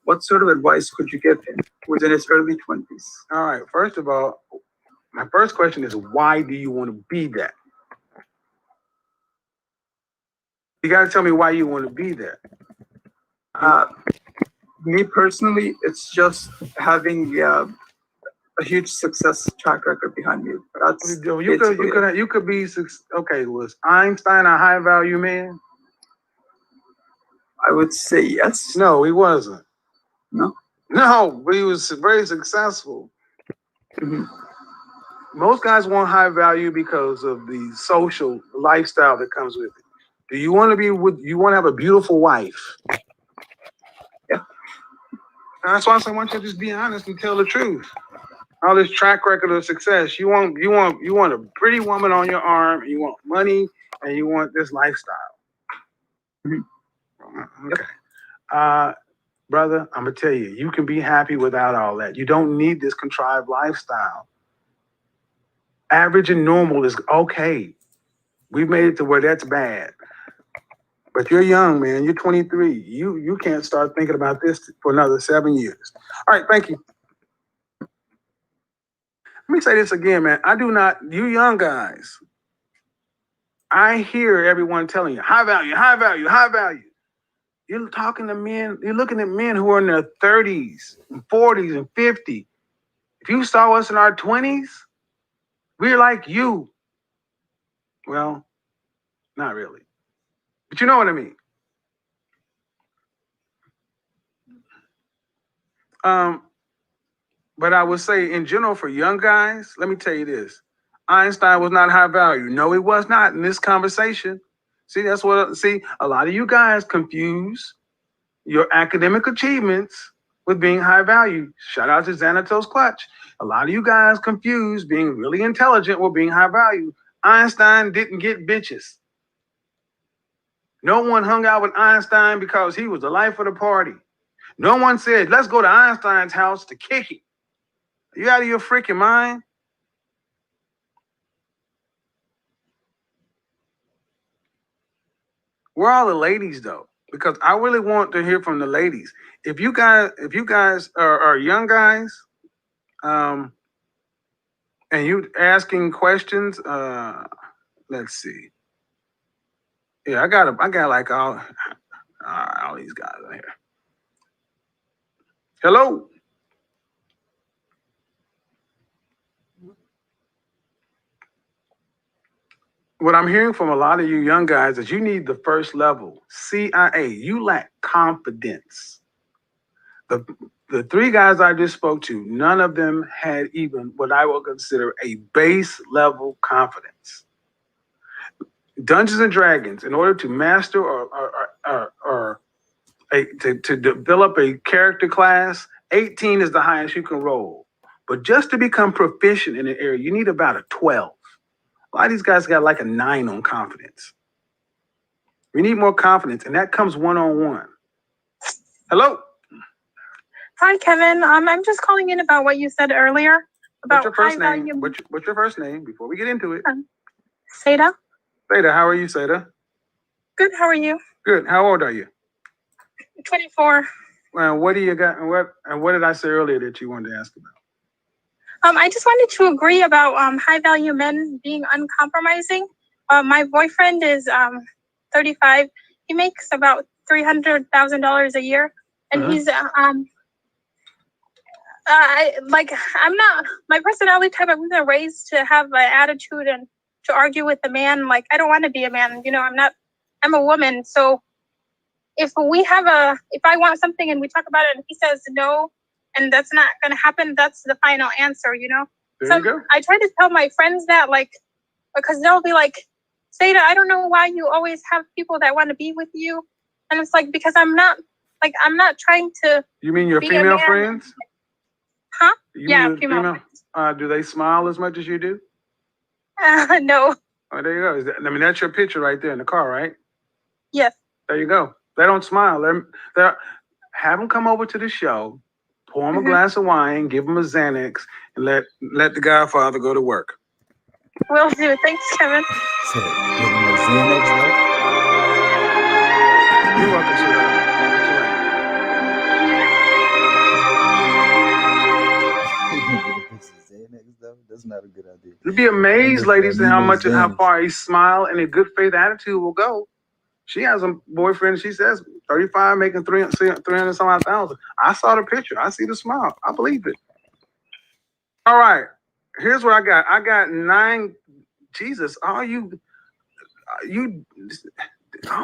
J: what sort of advice could you give him who's in his early 20s?
F: All right. First of all, my first question is, why do you want to be that? You got to tell me why you want to be that.
J: Me personally, it's just having a huge success track record behind me. That's
F: you could be okay. Was Einstein a high value man?
J: I would say yes.
F: No, he wasn't.
J: No,
F: but he was very successful. Most guys want high value because of the social lifestyle that comes with it. Do you want to you want to have a beautiful wife?
J: Yeah.
F: And that's why I want you to just be honest and tell the truth. All this track record of success, you want a pretty woman on your arm, and you want money, and you want this lifestyle. Okay. Brother, I'm gonna tell you, you can be happy without all that. You don't need this contrived lifestyle. Average and normal is okay. We've made it to where that's bad. But you're young, man. You're 23. You can't start thinking about this for another 7 years. All right, thank you. Let me say this again, man. You young guys, I hear everyone telling you, high value, high value, high value. You're talking to men, you're looking at men who are in their 30s and 40s and 50. If you saw us in our 20s, we're like you. Well, not really. But you know what I mean. But I would say in general for young guys, let me tell you this. Einstein was not high value. No, he was not in this conversation. See, a lot of you guys confuse your academic achievements with being high value. Shout out to Xanatos Clutch. A lot of you guys confuse being really intelligent with being high value. Einstein didn't get bitches. No one hung out with Einstein because he was the life of the party. No one said, let's go to Einstein's house to kick it. Are you out of your freaking mind? Where are all the ladies though? Because I really want to hear from the ladies. If you guys are young guys, and And you asking questions. Let's see. Yeah, I got like all these guys in here. Hello. What I'm hearing from a lot of you young guys is you need the first level, CIA. You lack confidence. The three guys I just spoke to, none of them had even what I would consider a base level confidence. Dungeons and Dragons, in order to master to develop a character class, 18 is the highest you can roll. But just to become proficient in an area, you need about a 12. A lot of these guys got like a 9 on confidence. We need more confidence, and that comes one-on-one. Hello.
K: Hi, Kevin. I'm just calling in about what you said earlier about
F: What's your first
K: high
F: name?
K: value.
F: What's your first name before we get into it?
K: Seda.
F: Seda, how are you, Seda?
K: Good. How are you?
F: Good. How old are you?
K: 24.
F: What do you got? What did I say earlier that you wanted to ask about?
K: I just wanted to agree about high value men being uncompromising. My boyfriend is 35. He makes about $300,000 a year, and he's I'm not my personality type. I wasn't raised to have an attitude and to argue with a man. Like, I don't want to be a man. You know, I'm a woman. So if I want something and we talk about it and he says no, and that's not going to happen, that's the final answer, you know?
F: There you go.
K: I try to tell my friends that, like, because they'll be like, Seda, I don't know why you always have people that want to be with you. And it's like, because I'm not trying to.
F: You mean your
K: be a
F: female
K: man.
F: friends?
K: Huh?
F: You
K: Yeah,
F: mean
K: female.
F: Do they smile as much as you do?
K: No.
F: Oh, there you go. That's your picture right there in the car, right?
K: Yes.
F: There you go. They don't smile. Have them come over to the show, pour them a glass of wine, give them a Xanax, and let the Godfather go to work.
K: Will do. Thanks, Kevin.
B: So, give him a Xanax,
F: You're welcome, sweetheart.
B: That's not a good idea.
F: You'd be amazed, ladies, at how far a smile and a good faith attitude will go. She has a boyfriend, she says 35, making 300 some odd thousand. I saw the picture. I see the smile. I believe it. All right. Here's what I got. I got 9. Jesus, all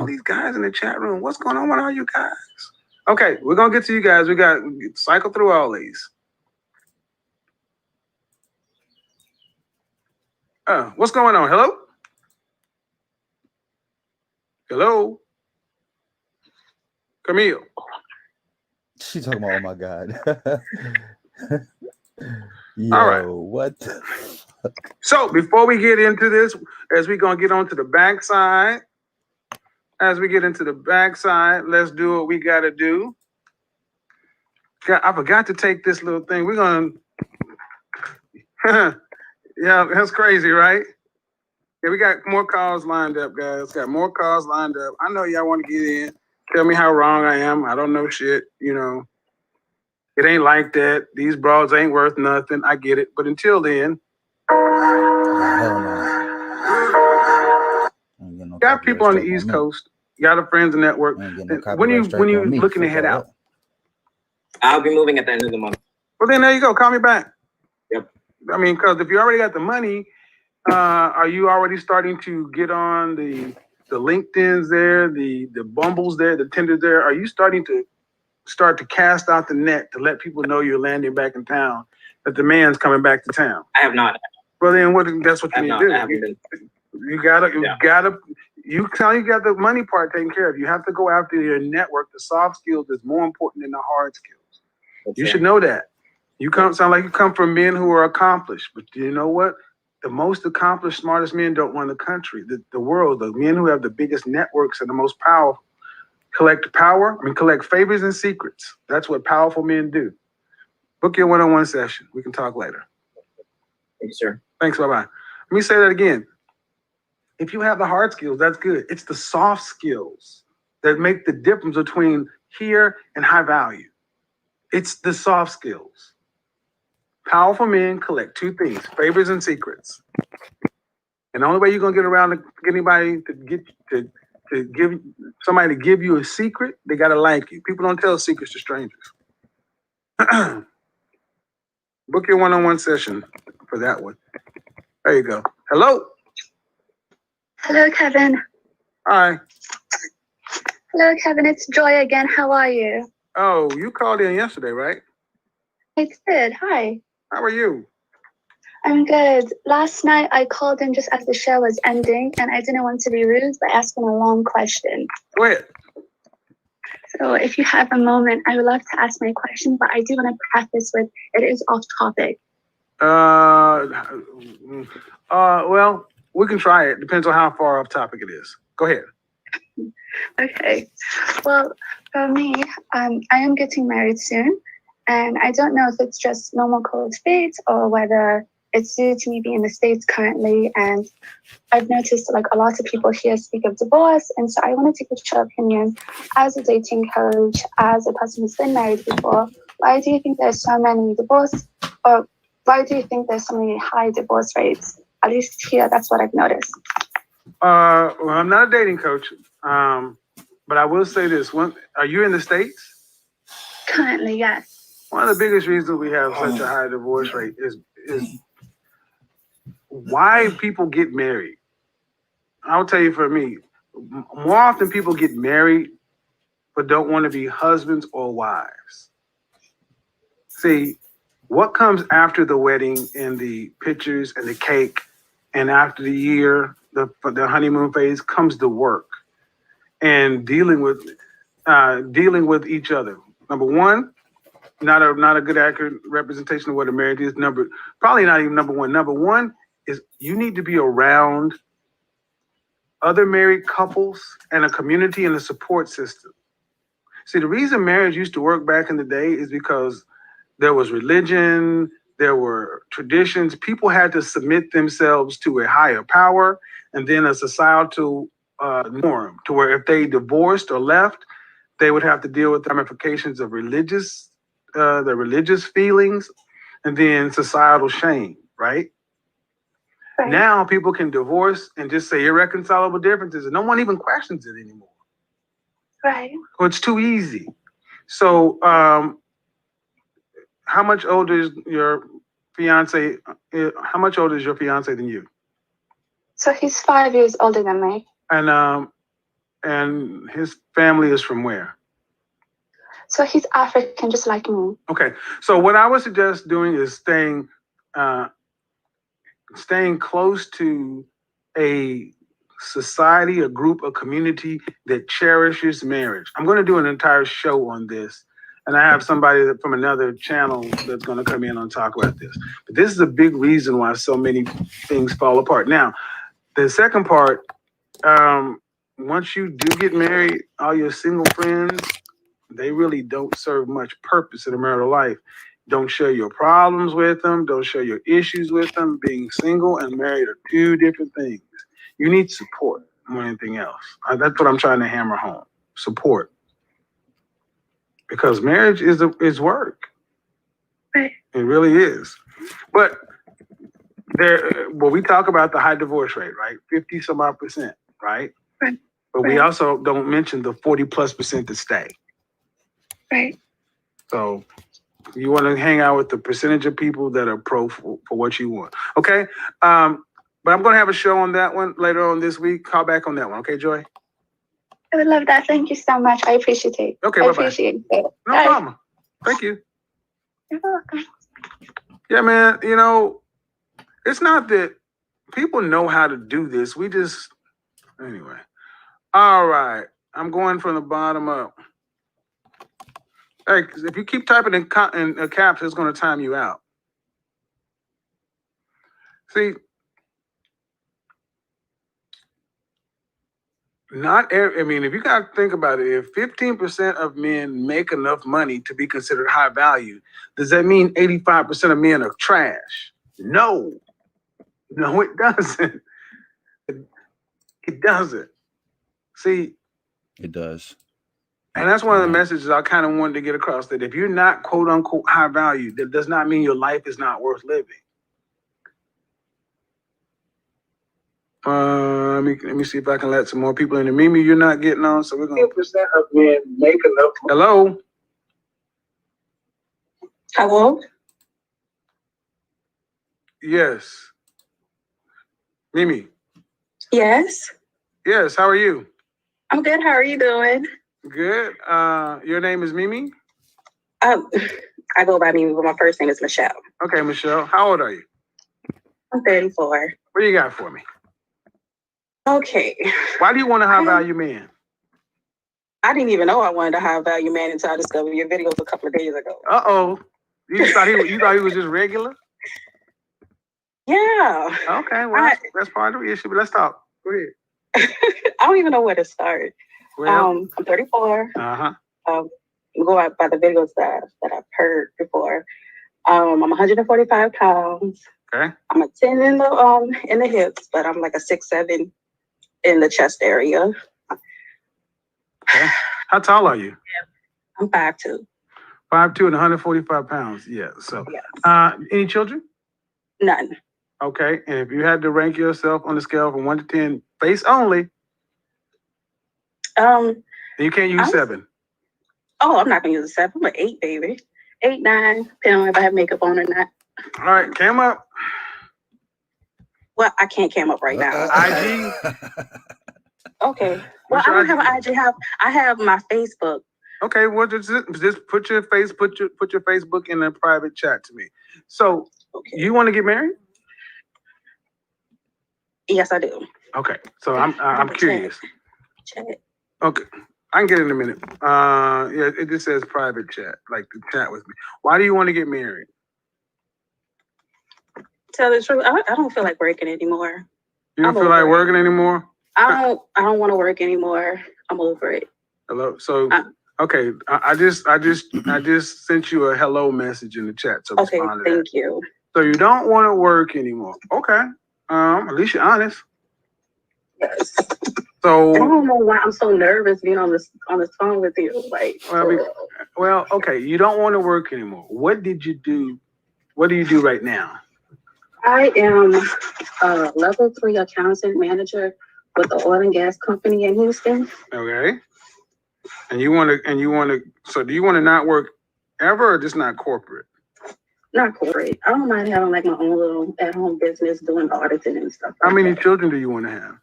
F: these guys in the chat room. What's going on with all you guys? Okay, we're gonna get to you guys. We got cycle through all these. What's going on? Hello? Hello? Camille.
B: She talking about, oh my God.
F: All right.
B: What the fuck?
F: So before we get into this, as we're gonna get onto the backside, let's do what we gotta do. I forgot to take this little thing. We're gonna yeah, that's crazy, right? Yeah, we got more calls lined up, guys. Got more calls lined up. I know y'all want to get in. Tell me how wrong I am. I don't know shit, you know. It ain't like that. These broads ain't worth nothing. I get it. But until then, got people on the East Coast. Got a friends network. When you looking to head out?
L: I'll be moving at the end of the month.
F: Well, then there you go. Call me back.
L: Yep.
F: I mean, because if you already got the money, are you already starting to get on the LinkedIn's there, the Bumbles there, the Tinders there? Are you starting to cast out the net to let people know you're landing back in town, that the man's coming back to town?
L: I have not.
F: Well, then that's what you need to do.
L: I haven't been.
F: You got the money part taken care of. You have to go after your network. The soft skills is more important than the hard skills. You should know that. You sound like you come from men who are accomplished, but you know what? The most accomplished, smartest men don't run the country, the world. The men who have the biggest networks and the most powerful collect favors and secrets. That's what powerful men do. Book your one-on-one session. We can talk later.
L: Thank you, sir.
F: Thanks. Bye-bye. Let me say that again. If you have the hard skills, that's good. It's the soft skills that make the difference between here and high value. It's the soft skills. Powerful men collect two things: favors and secrets. And the only way you're gonna get around to get anybody to give somebody to give you a secret, they gotta like you. People don't tell secrets to strangers. Book your one-on-one session for that one. There you go. Hello.
M: Hello, Kevin.
F: Hi.
M: Hello, Kevin. It's Joy again. How are you?
F: Oh, you called in yesterday, right?
M: I did. Hi.
F: How are you?
M: I'm good. Last night I called in just as the show was ending, and I didn't want to be rude by asking a long question.
F: Go ahead.
M: So if you have a moment, I would love to ask my question, but I do want to preface with it is off topic.
F: Well, we can try it. Depends on how far off topic it is. Go ahead.
M: Okay. Well, for me, I am getting married soon, and I don't know if it's just normal cold fate or whether it's due to me being in the States currently. And I've noticed like a lot of people here speak of divorce, and so I wanted to get your opinion as a dating coach, as a person who's been married before. Why do you think there's so many divorce, or why do you think there's so many high divorce rates? At least here, that's what I've noticed.
F: Well, I'm not a dating coach, but I will say this: are you in the States?
M: Currently, yes.
F: One of the biggest reasons we have such a high divorce rate is why people get married. I'll tell you, for me, more often people get married but don't want to be husbands or wives. See, what comes after the wedding and the pictures and the cake, and after the year, the honeymoon phase, comes the work and dealing with each other. Number one, not a good accurate representation of what a marriage is. Probably not even number one. Number one is you need to be around other married couples and a community and a support system. See, the reason marriage used to work back in the day is because there was religion, there were traditions. People had to submit themselves to a higher power, and then a societal norm to where if they divorced or left, they would have to deal with the ramifications of the religious feelings, and then societal shame, right? Now people can divorce and just say irreconcilable differences, and no one even questions it anymore.
M: Right.
F: Well, it's too easy. So, how much older is your fiance? How much older is your fiance than you?
M: So he's 5 years older than me.
F: And his family is from where?
M: So he's African, just like me.
F: Okay. So what I would suggest doing is staying close to a society, a group, a community that cherishes marriage. I'm going to do an entire show on this, and I have somebody from another channel that's going to come in and talk about this. But this is a big reason why so many things fall apart. Now, the second part, once you do get married, all your single friends, they really don't serve much purpose in a marital life. Don't share your problems with them. Don't share your issues with them. Being single and married are two different things. You need support more than anything else. That's what I'm trying to hammer home. Support. Because marriage is work.
M: Right.
F: It really is. But we talk about the high divorce rate, right? 50 some odd percent, right?
M: Right.
F: But we also don't mention the 40+% that stay.
M: Right.
F: So you want to hang out with the percentage of people that are pro for what you want. Okay. But I'm going to have a show on that one later on this week. Call back on that one. Okay, Joy?
M: I would love that. Thank you so much. I appreciate it.
F: Okay,
M: I
F: bye-bye.
M: appreciate it.
F: No
M: Bye.
F: problem. Thank you.
M: You're welcome.
F: Yeah, man, it's not that people know how to do this. Anyway. All right. I'm going from the bottom up. Hey, if you keep typing in caps, it's going to time you out. See, if you got to think about it, if 15% of men make enough money to be considered high value, does that mean 85% of men are trash? No, it doesn't. It doesn't. See,
B: It does.
F: And that's one of the messages I kind of wanted to get across, that if you're not quote unquote high value, that does not mean your life is not worth living. Let me see if I can let some more people in. Mimi, you're not getting on, so we're gonna.
J: 50% of men make enough.
F: Hello.
N: Hello?
F: Yes. Mimi.
N: Yes.
F: Yes. How are you?
N: I'm good. How are you doing?
F: Good. Your name is Mimi?
N: I go by Mimi, but my first name is Michelle.
F: Okay, Michelle. How old are you?
N: I'm 34.
F: What do you got for me?
N: Okay.
F: Why do you want a high value man?
N: I didn't even know I wanted a high value man until I discovered your videos a couple of days ago.
F: Uh-oh. You thought he was just regular?
N: Yeah.
F: Okay, well, that's part of the issue, but let's talk. Go ahead.
N: I don't even know where to start.
F: Well,
N: I'm 34.
F: Uh-huh.
N: Go out by the videos that I've heard before. I'm 145 pounds.
F: Okay.
N: I'm a 10 in the hips, but I'm like a 6'7" in the chest area.
F: Okay. How tall are you?
N: I'm 5'2".
F: 5'2" and 145 pounds. Yeah. So,
N: yes.
F: Any children?
N: None.
F: Okay. And if you had to rank yourself on the scale from 1 to 10, face only. You can't use 7.
N: Oh, I'm not gonna use a 7. I'm an 8, baby. 8, 9, depending on if I have makeup on or not.
F: All right, cam up.
N: Well, I can't cam up right now.
F: IG.
N: Okay. Well, I don't have an IG. I have my Facebook.
F: Okay. Well, just put your Facebook in a private chat to me. So, you want to get married?
N: Yes, I do.
F: Okay. So I'm curious.
N: Chat.
F: Okay. I can get it in a minute. Yeah, it just says private chat, like to chat with me. Why do you want to get married?
N: Tell the truth, I don't feel like working anymore.
F: You don't feel like working anymore?
N: I don't want to work anymore. I'm over it.
F: Hello. So okay, I just sent you a hello message in the chat. So
N: okay,
F: respond to that.
N: thank you.
F: So you don't want to work anymore. Okay. At least you're honest.
N: Yes.
F: So
N: I don't know why I'm so nervous being on this phone with you. Like,
F: well, okay, you don't want to work anymore. What did you do? What do you do right now?
N: I am a level 3 accountant manager with the oil and gas company in Houston.
F: Okay. And you want to, so do you want to not work ever or just not corporate?
N: Not corporate. I don't mind having like my own little at-home business doing auditing and stuff.
F: How many children do you want to have?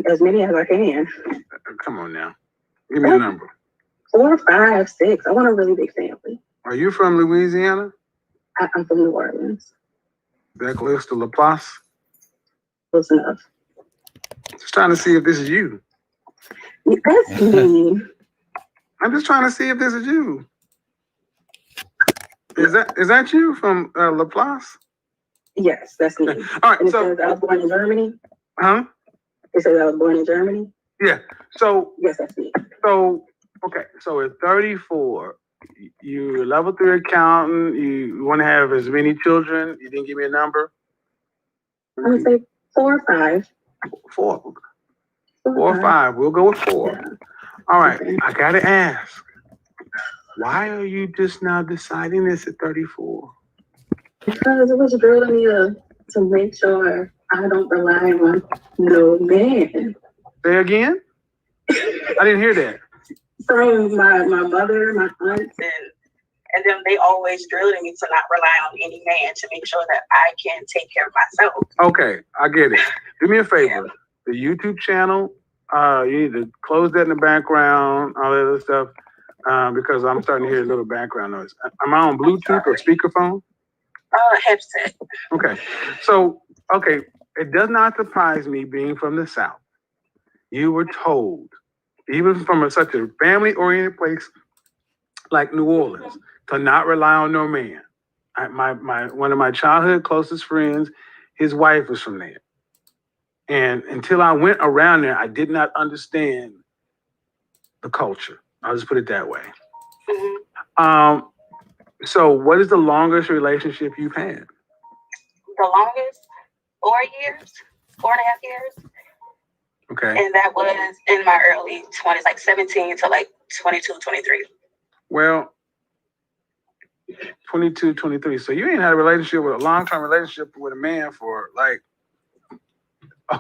N: As many as I can.
F: Come on now. Give me a number.
N: 4, 5, 6. I want a really big family.
F: Are you from Louisiana?
N: I'm from New Orleans.
F: That close to LaPlace?
N: Close enough.
F: Just trying to see if this is you.
N: That's me.
F: I'm just trying to see if this is you. Is that you from LaPlace?
N: Yes, that's me.
F: All right,
N: and it
F: so
N: says I was born in Germany.
F: Huh?
N: It says I was born in Germany.
F: Yeah. So
N: yes, that's me.
F: So okay. So at 34, you're a level 3 accountant. You want to have as many children. You didn't give me a number.
N: I'm gonna say 4 or 5.
F: 4. 4 or 5. We'll go with 4. Yeah. All right. Okay. I gotta ask. Why are you just now deciding this at 34?
N: Because it was drilled in me to make sure I don't rely on no man.
F: Say again? I didn't hear that.
N: From my mother, my aunts, and then they always drilled in me to not rely on any man to make sure that I can take care of myself.
F: Okay, I get it. Do me a favor. Yeah. The YouTube channel, you need to close that in the background, all that other stuff, because I'm starting to hear a little background noise. Am I on Bluetooth or speakerphone?
N: Headset.
F: Okay. So, okay, it does not surprise me being from the South. You were told, even from such a family-oriented place like New Orleans, to not rely on no man. One of my childhood closest friends, his wife was from there. And until I went around there, I did not understand the culture. I'll just put it that way. Mm-hmm. So what is the longest relationship you've had?
N: The longest? 4 years? 4.5 years?
F: Okay.
N: And that was in my early 20s, like 17 to like 22, 23.
F: Well, 22, 23. So you ain't had a long-term relationship with a man for like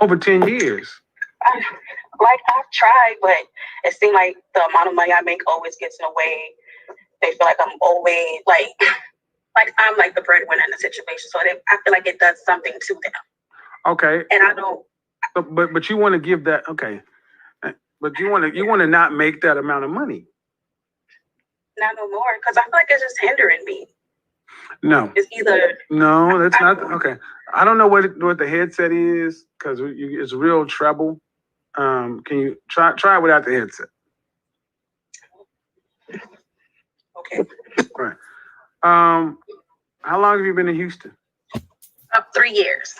F: over 10 years.
N: I've tried, but it seemed like the amount of money I make always gets in the way. They feel like I'm always like I'm like the breadwinner in the situation. So I feel like it does something to them.
F: Okay.
N: And I don't.
F: But you want to give that, okay. But you want to not make that amount of money.
N: Not no more, because I feel like it's just hindering me.
F: No.
N: It's either.
F: No, that's not, okay. I don't know what the headset is, because it's real treble. Can you try without the headset?
N: Okay.
F: Right. How long have you been in Houston?
N: 3 years.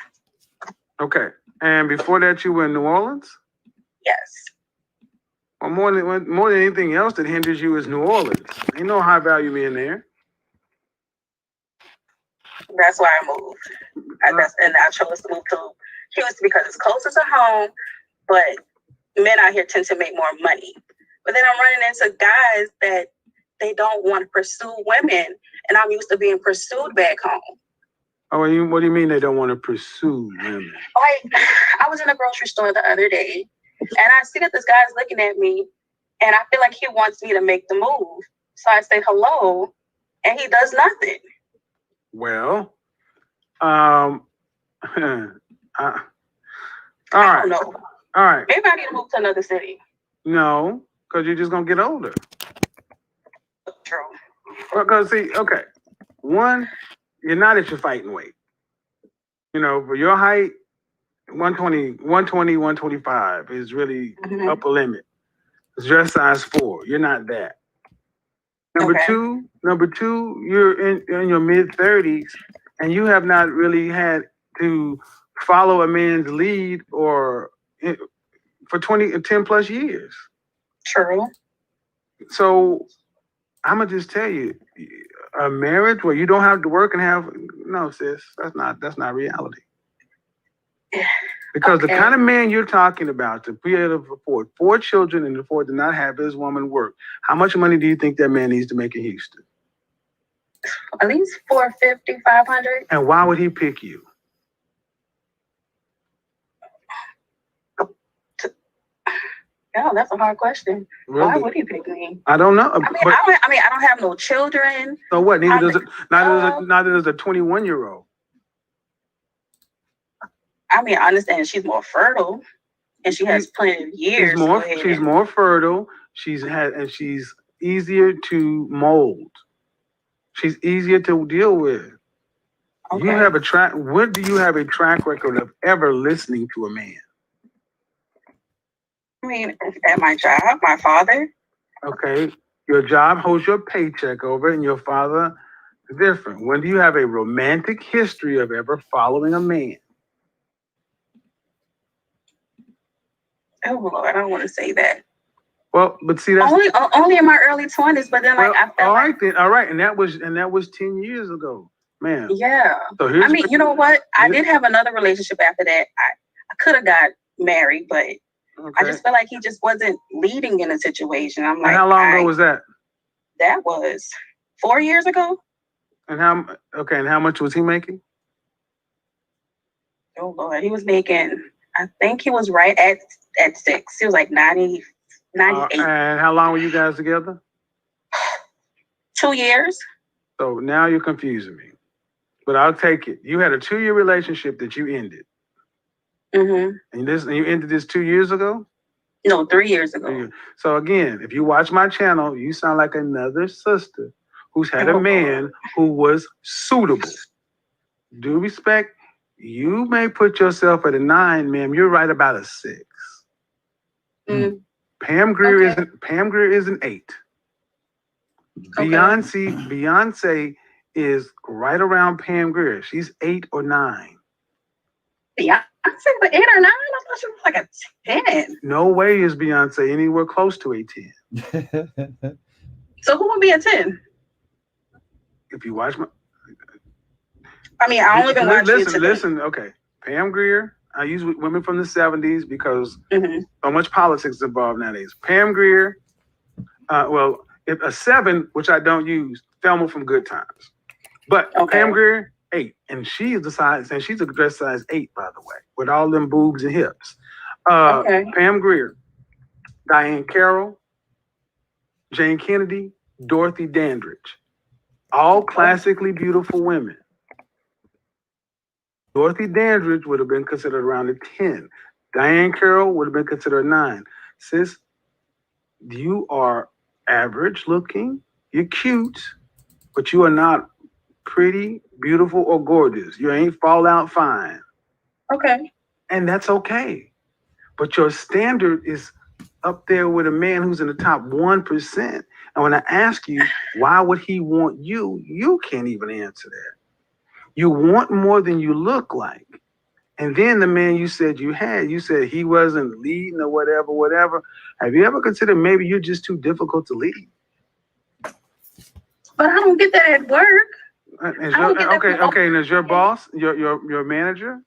F: Okay. And before that, you were in New Orleans?
N: Yes.
F: Well, more than anything else that hinders you is New Orleans. Ain't no high value men there.
N: That's why I moved. And I chose to move to Houston because it's closer to home, but men out here tend to make more money. But then I'm running into guys that they don't want to pursue women, and I'm used to being pursued back home.
F: Oh, what do you mean they don't want to pursue women?
N: Like, I was in a grocery store the other day, and I see that this guy's looking at me, and I feel like he wants me to make the move. So I say hello, and he does nothing.
F: Well, all right.
N: I don't know.
F: All right.
N: Maybe I need to move to another city.
F: No, because you're just going to get older.
N: True.
F: Because, see, okay. One, you're not at your fighting weight. You know, for your height, 120, 125 is really upper limit. It's dress size 4. You're not that. Number two, you're in your mid-30s, and you have not really had to follow a man's lead for 10 plus years.
N: True.
F: So I'm gonna just tell you, a marriage where you don't have to work and no, sis, that's not reality. Because the kind of man you're talking about, to be able to afford 4 children and afford to not have his woman work, how much money do you think that man needs to make in Houston?
N: At least $450, $500.
F: And why would he pick you?
N: Yeah, that's a hard question.
F: Really?
N: Why would he pick me?
F: I don't know.
N: I don't have no children.
F: So what? Neither does a 21-year-old.
N: I mean, I understand she's more fertile, and she has plenty of years.
F: She's more fertile. She's easier to mold. She's easier to deal with. Okay. When do you have a track record of ever listening to a man?
N: I mean, at my job, my father.
F: Okay, your job holds your paycheck over, and your father is different. When do you have a romantic history of ever following a man?
N: Oh Lord, I don't want to say that.
F: Well, but see, that's
N: only in my early 20s. But then, I felt
F: all right, and that was 10 years ago, man.
N: Yeah.
F: So
N: you know what? I did have another relationship after that. I could have got married, but I just felt like he just wasn't leading in a situation. I'm like,
F: and how long ago was that?
N: That was 4 years ago.
F: And how much was he making?
N: Oh Lord, he was making. I think he was right at 6. He was like 98.
F: And how long were you guys together?
N: 2 years.
F: So now you're confusing me. But I'll take it. You had a 2-year relationship that you ended.
N: Mm-hmm.
F: And you ended this 2 years ago?
N: No, 3 years ago.
F: So again, if you watch my channel, you sound like another sister who's had a man who was suitable. Due respect, you may put yourself at a 9, ma'am. You're right about a 6.
N: Mm.
F: Pam Grier is an 8. Beyonce is right around Pam Grier. She's 8 or 9.
N: Beyonce was 8 or 9? I thought she was like a 10.
F: No way is Beyonce anywhere close to a
N: 10. So who would be a 10?
F: If you watch my...
N: I mean, I only been watching
F: Listen, okay. Pam Grier, I use women from the 70s because
N: Mhm.
F: so much politics is involved nowadays. Pam Grier, if a 7, which I don't use, Thelma from Good Times. But Pam Grier, 8. And she is the size, and she's a dress size 8, by the way, with all them boobs and hips. Pam Grier, Diane Carroll, Jane Kennedy, Dorothy Dandridge. All classically beautiful women. Dorothy Dandridge would have been considered around a 10. Diane Carroll would have been considered a 9. Sis, you are average looking. You're cute, but you are not pretty, beautiful, or gorgeous. You ain't fall out fine.
N: Okay.
F: And that's okay. But your standard is up there with a man who's in the top 1%. And when I ask you, why would he want you? You can't even answer that. You want more than you look like. And then the man you said you said he wasn't leading or whatever. Have you ever considered maybe you're just too difficult to lead?
N: But I don't get that at work.
F: Okay. And is your boss, your manager,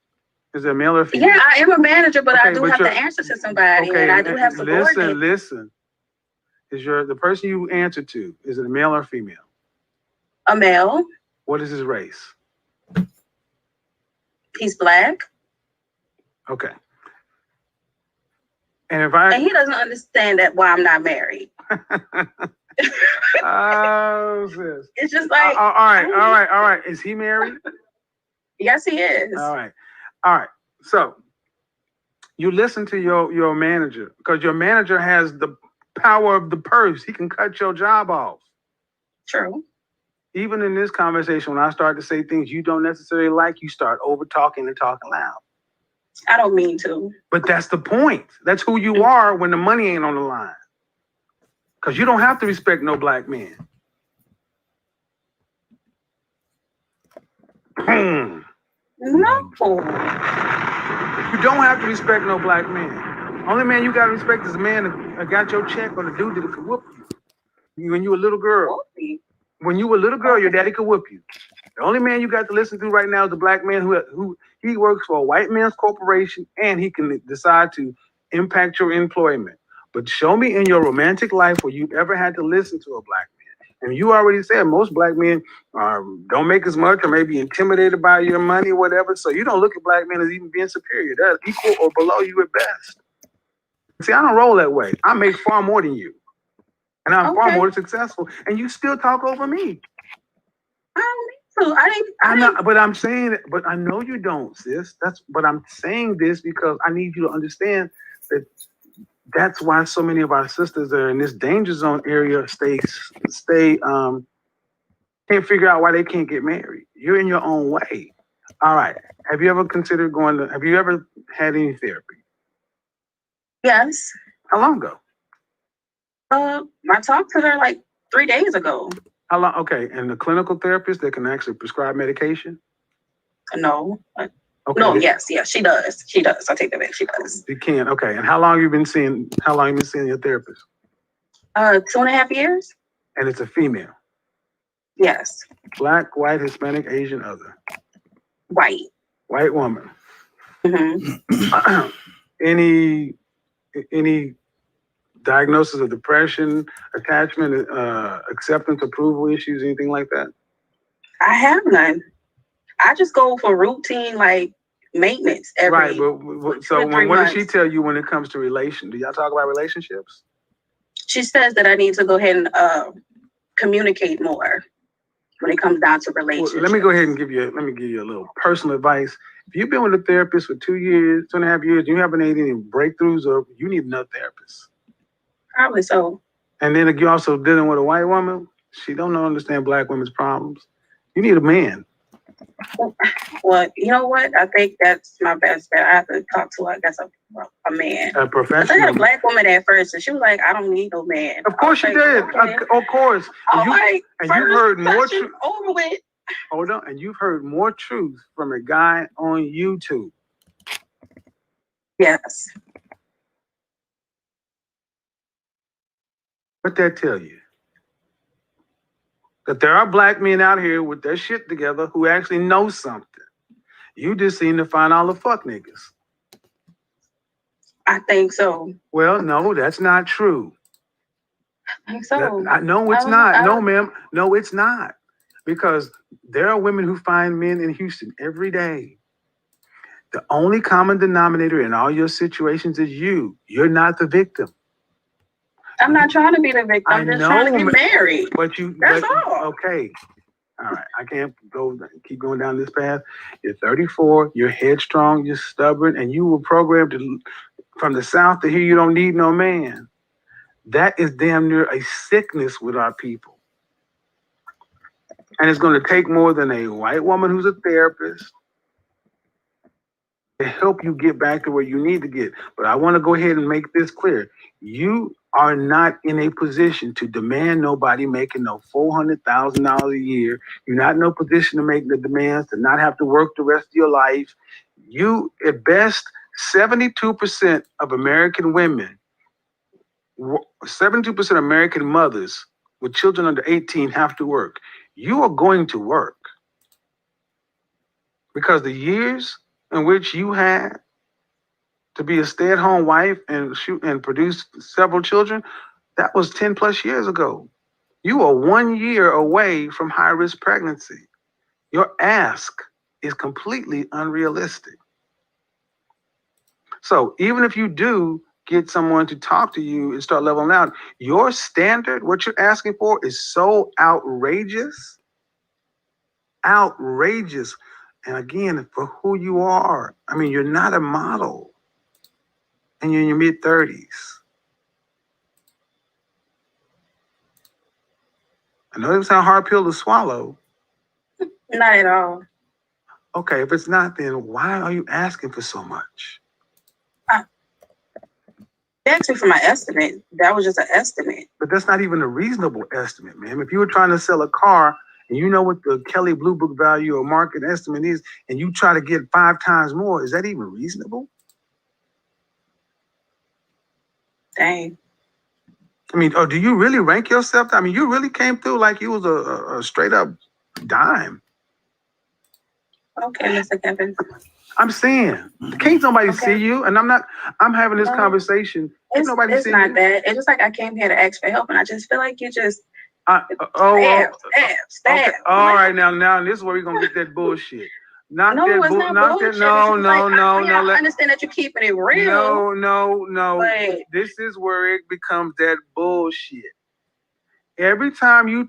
F: is it male or female?
N: Yeah, I am a manager, but I
F: Okay,
N: do
F: but
N: have to
F: you're-
N: answer to somebody, and I do have subordinates.
F: Listen. Is the person you answer to, is it a male or female?
N: A male.
F: What is his race?
N: He's black,
F: Okay. And if I
N: and he doesn't understand that why I'm not married.
F: oh, sis.
N: It's just like
F: all right. Is he married?
N: Yes, he is.
F: All right. So you listen to your manager, because your manager has the power of the purse. He can cut your job off.
N: True.
F: Even in this conversation, when I start to say things you don't necessarily like, you start over talking and talking loud.
N: I don't mean to.
F: But that's the point. That's who you are when the money ain't on the line. Because you don't have to respect no black man.
N: No.
F: You don't have to respect no black man. Only man you got to respect is the man that got your check, or the dude that could whoop you. When you were a little girl. When you were a little girl, your daddy could whoop you. The only man you got to listen to right now is the black man who he works for a white man's corporation, and he can decide to impact your employment. But show me in your romantic life where you've ever had to listen to a black man. And you already said most black men don't make as much or may be intimidated by your money or whatever. So you don't look at black men as even being superior. They're equal or below you at best. See, I don't roll that way. I make far more than you. And I'm far more successful. And you still talk over me.
N: I don't mean to.
F: But I'm saying it, but I know you don't, sis. But I'm saying this because I need you to understand that that's why so many of our sisters that are in this danger zone area can't figure out why they can't get married. You're in your own way. All right. Have you ever considered have you ever had any therapy?
N: Yes.
F: How long ago?
N: I talked to her like 3 days ago.
F: How long? Okay. And the clinical therapist that can actually prescribe medication?
N: No.
F: Okay.
N: No, yes, she does. She does. I take that back. She does.
F: You can. Okay. And how long you been seeing your therapist?
N: 2.5 years.
F: And it's a female?
N: Yes.
F: Black, white, Hispanic, Asian, other?
N: White.
F: White woman.
N: Mm-hmm.
F: Any diagnosis of depression, attachment, acceptance, approval issues, anything like that?
N: I have none. I just go for routine, like maintenance every.
F: Right, but so what does she tell you when it comes to relation? Do y'all talk about relationships?
N: She says that I need to go ahead and communicate more when it comes down to relationships.
F: Well, let me go ahead and give you a little personal advice. If you've been with a therapist for 2 years, 2.5 years, you haven't had any breakthroughs, or you need another therapist.
N: Probably so.
F: And then you're also dealing with a white woman. She don't understand black women's problems. You need a man.
N: Well, you know what? I think that's my best bet. I have to talk to, I guess, a man.
F: A professional.
N: I had a black woman at first, and she was like, "I don't need no man."
F: Of course she did.
N: Okay.
F: Of course. And you've heard more truth.
N: Over with.
F: Hold on. And you've heard more truth from a guy on YouTube.
N: Yes.
F: What that tell you? That there are black men out here with their shit together who actually know something. You just seem to find all the fuck niggas.
N: I think so.
F: Well, no, that's not true.
N: I think so.
F: No, it's not. No, ma'am. No, it's not. Because there are women who find men in Houston every day. The only common denominator in all your situations is you. You're not the victim.
N: I'm not trying to be the victim. I'm just trying to get married. That's all.
F: Okay. All right. I can't keep going down this path. You're 34. You're headstrong. You're stubborn. And you were programmed from the South to hear you don't need no man. That is damn near a sickness with our people. And it's going to take more than a white woman who's a therapist to help you get back to where you need to get. But I want to go ahead and make this clear. You are not in a position to demand nobody making no $400,000 a year. You're not in no position to make the demands, to not have to work the rest of your life. You, at best, 72% of American women, 72% of American mothers with children under 18 have to work. You are going to work because the years in which you had to be a stay-at-home wife and produce several children, that was 10 plus years ago. You are 1 year away from high-risk pregnancy. Your ask is completely unrealistic. So even if you do get someone to talk to you and start leveling out, your standard, what you're asking for, is so outrageous. Outrageous. And again, for who you are, I mean, you're not a model. And you're in your mid-30s. I know it's a hard pill to swallow.
N: Not at all.
F: Okay, if it's not, then why are you asking for so much?
N: Actually, for my estimate, that was just an estimate.
F: But that's not even a reasonable estimate, ma'am. If you were trying to sell a car and you know what the Kelley Blue Book value or market estimate is, and you try to get 5 times more, is that even reasonable?
N: Dang.
F: I mean, do you really rank yourself? I mean, you really came through like you was a straight up dime.
N: Okay, Mr. Kevin.
F: I'm saying, can't nobody see you? And I'm having this conversation. Can't nobody
N: it's
F: see
N: not
F: you?
N: that. It's just like I came here to ask for help, and I just feel like you just
F: stab.
N: Okay.
F: All right, now this is where we're gonna get that bullshit.
N: No, it's not bullshit. I understand that you're keeping it real.
F: No.
N: But
F: this is where it becomes that bullshit. Every time you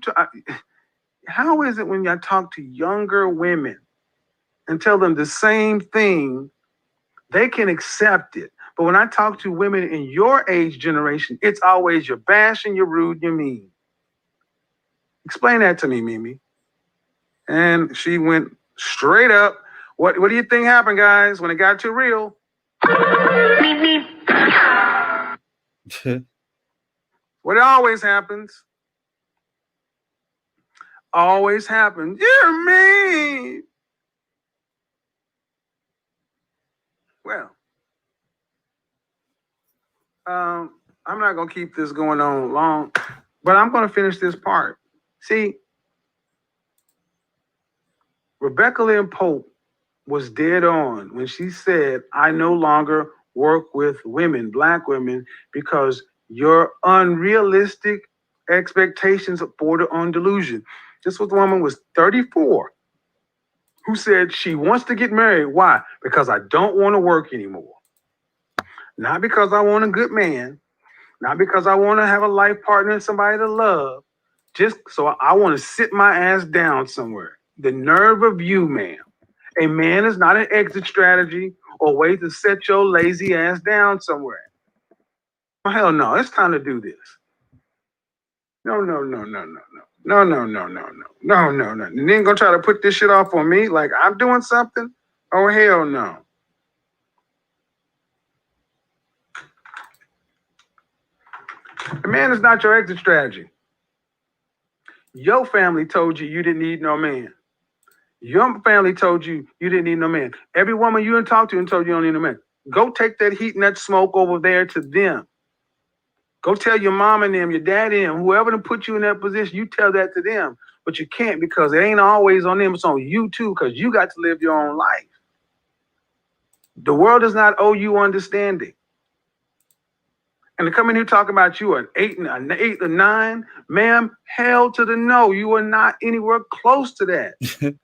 F: how is it when I talk to younger women and tell them the same thing, they can accept it. But when I talk to women in your age generation, it's always you're bashing, you're rude, you're mean. Explain that to me, Mimi. And she went straight up. What do you think happened, guys, when it got too real? What always happens. Always happens. You're mean. Well, I'm not going to keep this going on long, but I'm going to finish this part. See, Rebecca Lynn Pope was dead on when she said, I no longer work with women, Black women, because your unrealistic expectations border on delusion. This was the woman was 34 who said she wants to get married. Why? Because I don't want to work anymore. Not because I want a good man, not because I want to have a life partner and somebody to love, just so I want to sit my ass down somewhere. The nerve of you, ma'am. A man is not an exit strategy or way to set your lazy ass down somewhere. Oh, hell no, it's time to do this. No. And then gonna try to put this shit off on me like I'm doing something? Oh, hell no. A man is not your exit strategy. Your family told you didn't need no man. Your family told you didn't need no man. Every woman you didn't talk to and told you don't need no man. Go take that heat and that smoke over there to them. Go tell your mom and them, your daddy and them, whoever to put you in that position, you tell that to them. But you can't because it ain't always on them. It's on you too because you got to live your own life. The world does not owe you understanding. And to come in here talking about you an 8 or 9, ma'am, hell to the no. You are not anywhere close to that.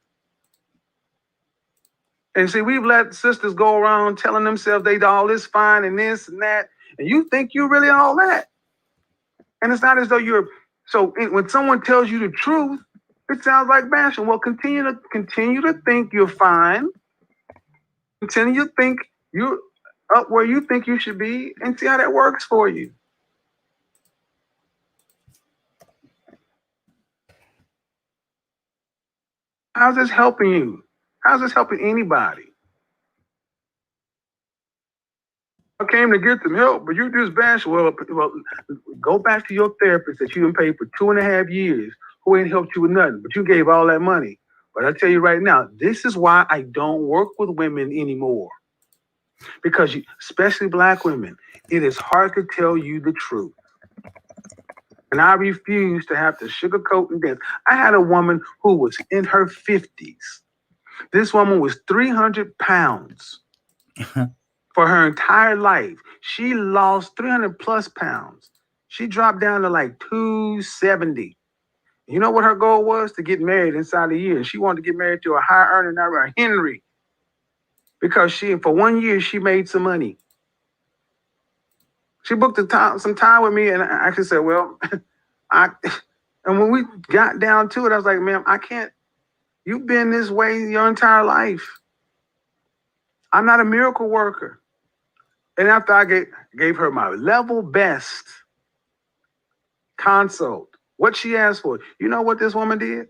F: And see, we've let sisters go around telling themselves they all this fine and this and that, and you think you really all that. And it's not as though you're. So when someone tells you the truth, it sounds like bashing. Well, continue to think you're fine. Continue to think you're up where you think you should be, and see how that works for you. How's this helping you? How's this helping anybody? I came to get some help, but you just bash. Well, go back to your therapist that you done paid for 2.5 years, who ain't helped you with nothing, but you gave all that money. But I tell you right now, this is why I don't work with women anymore. Because especially black women, it is hard to tell you the truth. And I refuse to have to sugarcoat and dance. I had a woman who was in her 50s. This woman was 300 pounds for her entire life. She lost 300 plus pounds. She dropped down to like 270. You know what her goal was? To get married inside a year. She wanted to get married to a high earner, not a Henry. Because for 1 year, she made some money. She booked some time with me, and I actually said, well, and when we got down to it, I was like, ma'am, I can't. You've been this way your entire life. I'm not a miracle worker. And after I gave her my level best consult, what she asked for, you know what this woman did?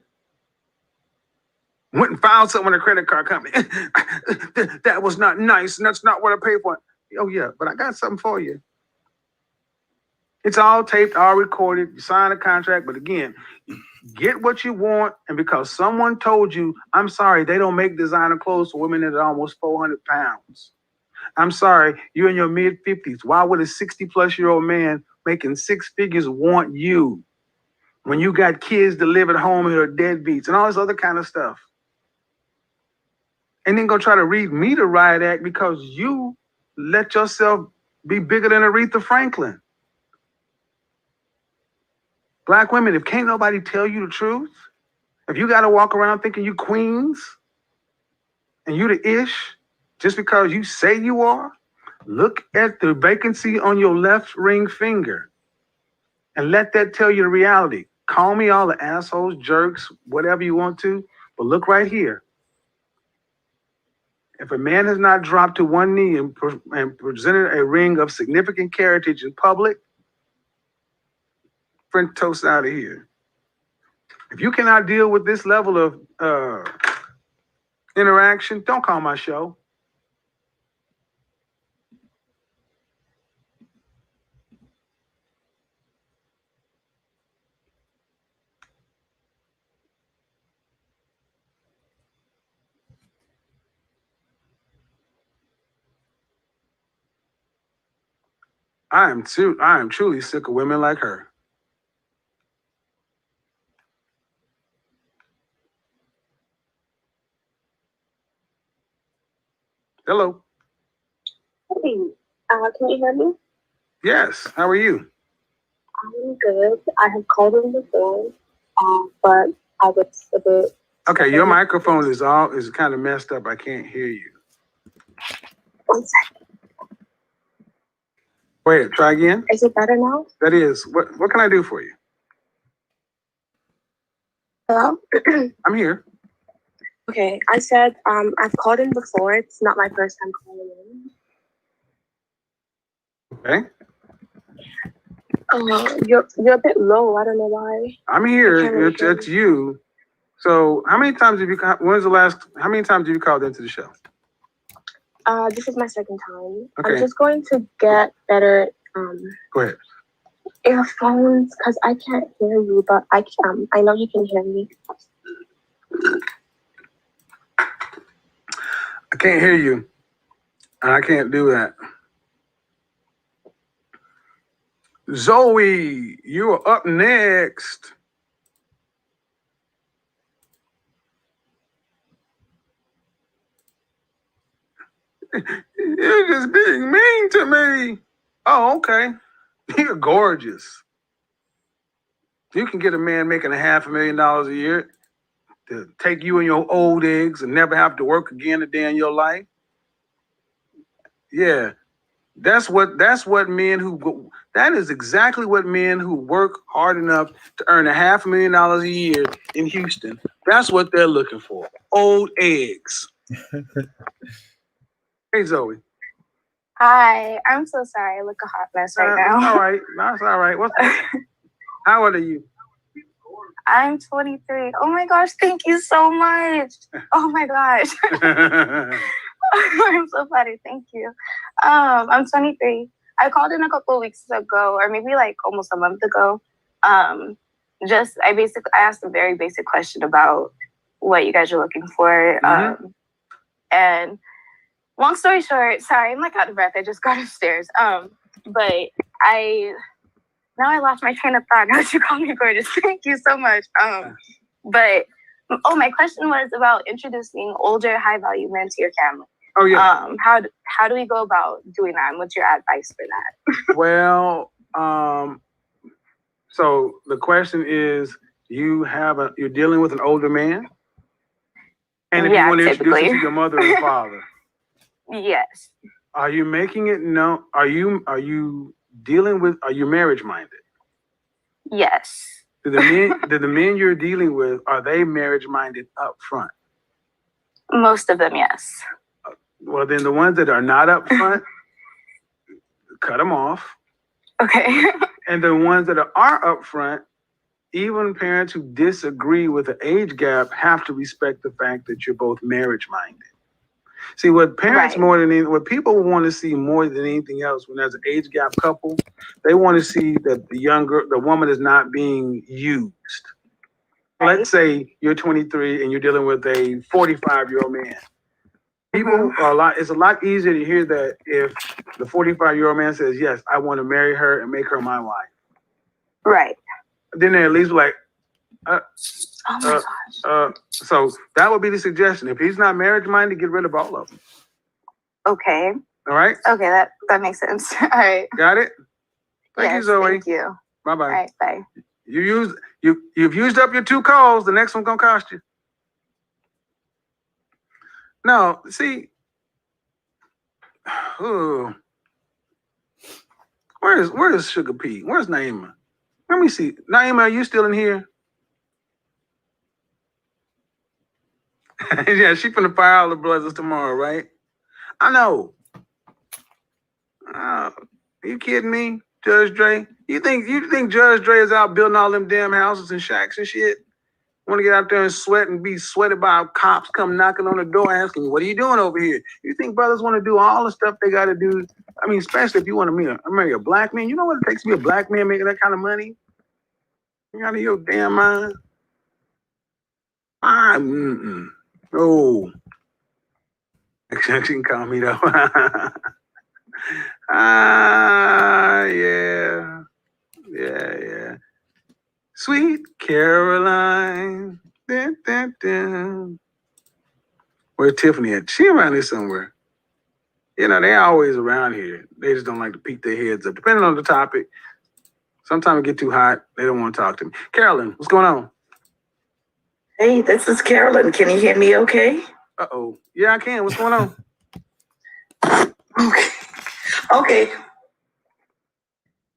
F: Went and filed something with a credit card company. That was not nice, and that's not what I paid for. Oh, yeah, but I got something for you. It's all taped, all recorded. You sign a contract, but again, get what you want, and because someone told you, I'm sorry, they don't make designer clothes for women that are almost 400 pounds. I'm sorry, you're in your mid-50s. Why would a 60-plus-year-old man making 6 figures want you when you got kids to live at home and are deadbeats and all this other kind of stuff? And then go try to read me the riot act because you let yourself be bigger than Aretha Franklin. Black women, if can't nobody tell you the truth, if you got to walk around thinking you queens and you the ish just because you say you are, look at the vacancy on your left ring finger and let that tell you the reality. Call me all the assholes, jerks, whatever you want to, but look right here. If a man has not dropped to one knee and presented a ring of significant heritage in public, French toast out of here. If you cannot deal with this level of interaction, don't call my show. I am truly sick of women like her. Hello.
O: Hey, can you hear me?
F: Yes. How are you?
O: I'm good. I have called in before, but I was a bit.
F: Okay, your microphone is kind of messed up. I can't hear you.
O: 1 second.
F: Go ahead. Try again.
O: Is it better now?
F: That is. What can I do for you?
O: Hello?
F: I'm here.
O: Okay, I said I've called in before. It's not my first time calling in.
F: Okay.
O: You're a bit low. I don't know why.
F: I'm here. It's you. So how many times have you? How many times have you called into the show?
O: This is my second time.
F: Okay.
O: I'm just going to get better
F: Go ahead.
O: earphones because I can't hear you, but I know you can hear me.
F: I can't hear you. I can't do that. Zoe, you are up next. You're just being mean to me. Oh, okay. You're gorgeous. You can get a man making $500,000 a year to take you and your old eggs and never have to work again a day in your life. Yeah, that is exactly what men who work hard enough to earn $500,000 a year in Houston. That's what they're looking for. Old eggs. Hey, Zoe.
P: Hi, I'm so sorry. I look a hot mess right now.
F: That's all right. That's all right. How old are you?
P: I'm 23. Oh my gosh, thank you so much. Oh my gosh. I'm so flattered. Thank you. I'm 23. I called in a couple of weeks ago, or maybe like almost a month ago. I asked a very basic question about what you guys are looking for. And long story short, sorry, I'm like out of breath. I just got upstairs. But now I lost my train of thought. Now that you call me gorgeous, thank you so much. My question was about introducing older, high-value men to your family.
F: Oh yeah.
P: How do we go about doing that? And what's your advice for that?
F: Well, so the question is, you're dealing with an older man, and if you want to introduce him to your mother and father.
P: Yes.
F: Are you making it known? Are you marriage minded?
P: Yes.
F: Do the men you're dealing with, are they marriage minded up front?
P: Most of them, yes.
F: Well, then the ones that are not up front, cut them off.
P: Okay.
F: And the ones that are up front, even parents who disagree with the age gap have to respect the fact that you're both marriage minded. See, what parents what people want to see more than anything else when there's an age gap couple, they want to see that the woman is not being used. Right. Let's say you're 23 and you're dealing with a 45-year-old man. It's a lot easier to hear that if the 45-year-old man says, yes, I want to marry her and make her my wife.
P: Right.
F: Then they're at least like, so that would be the suggestion. If he's not marriage minded, get rid of all of them.
P: Okay.
F: All right.
P: Okay, that makes sense. All right.
F: Got it? Thank you, Zoe.
P: Thank you.
F: Bye-bye.
P: All right, bye.
F: You've used up your 2 calls. The next one's gonna cost you. No, see. Oh. Where's Sugar P? Where's Naima? Let me see. Naima, are you still in here? Yeah, she finna fire all the brothers tomorrow, right? I know. Are you kidding me, Judge Dre? You think Judge Dre is out building all them damn houses and shacks and shit? Want to get out there and sweat and be sweated by cops come knocking on the door asking, what are you doing over here? You think brothers want to do all the stuff they got to do? I mean, especially if you want to marry a black man. You know what it takes to be a black man making that kind of money? You out of your damn mind? Oh. She can call me though. Yeah. Sweet Caroline. Dun, dun, dun. Where's Tiffany at? She around here somewhere. You know, they always around here. They just don't like to peek their heads up. Depending on the topic. Sometimes it get too hot. They don't want to talk to me. Carolyn, what's going on?
Q: Hey, this is Carolyn. Can you hear me okay?
F: Uh-oh. Yeah, I can. What's going on?
Q: Okay.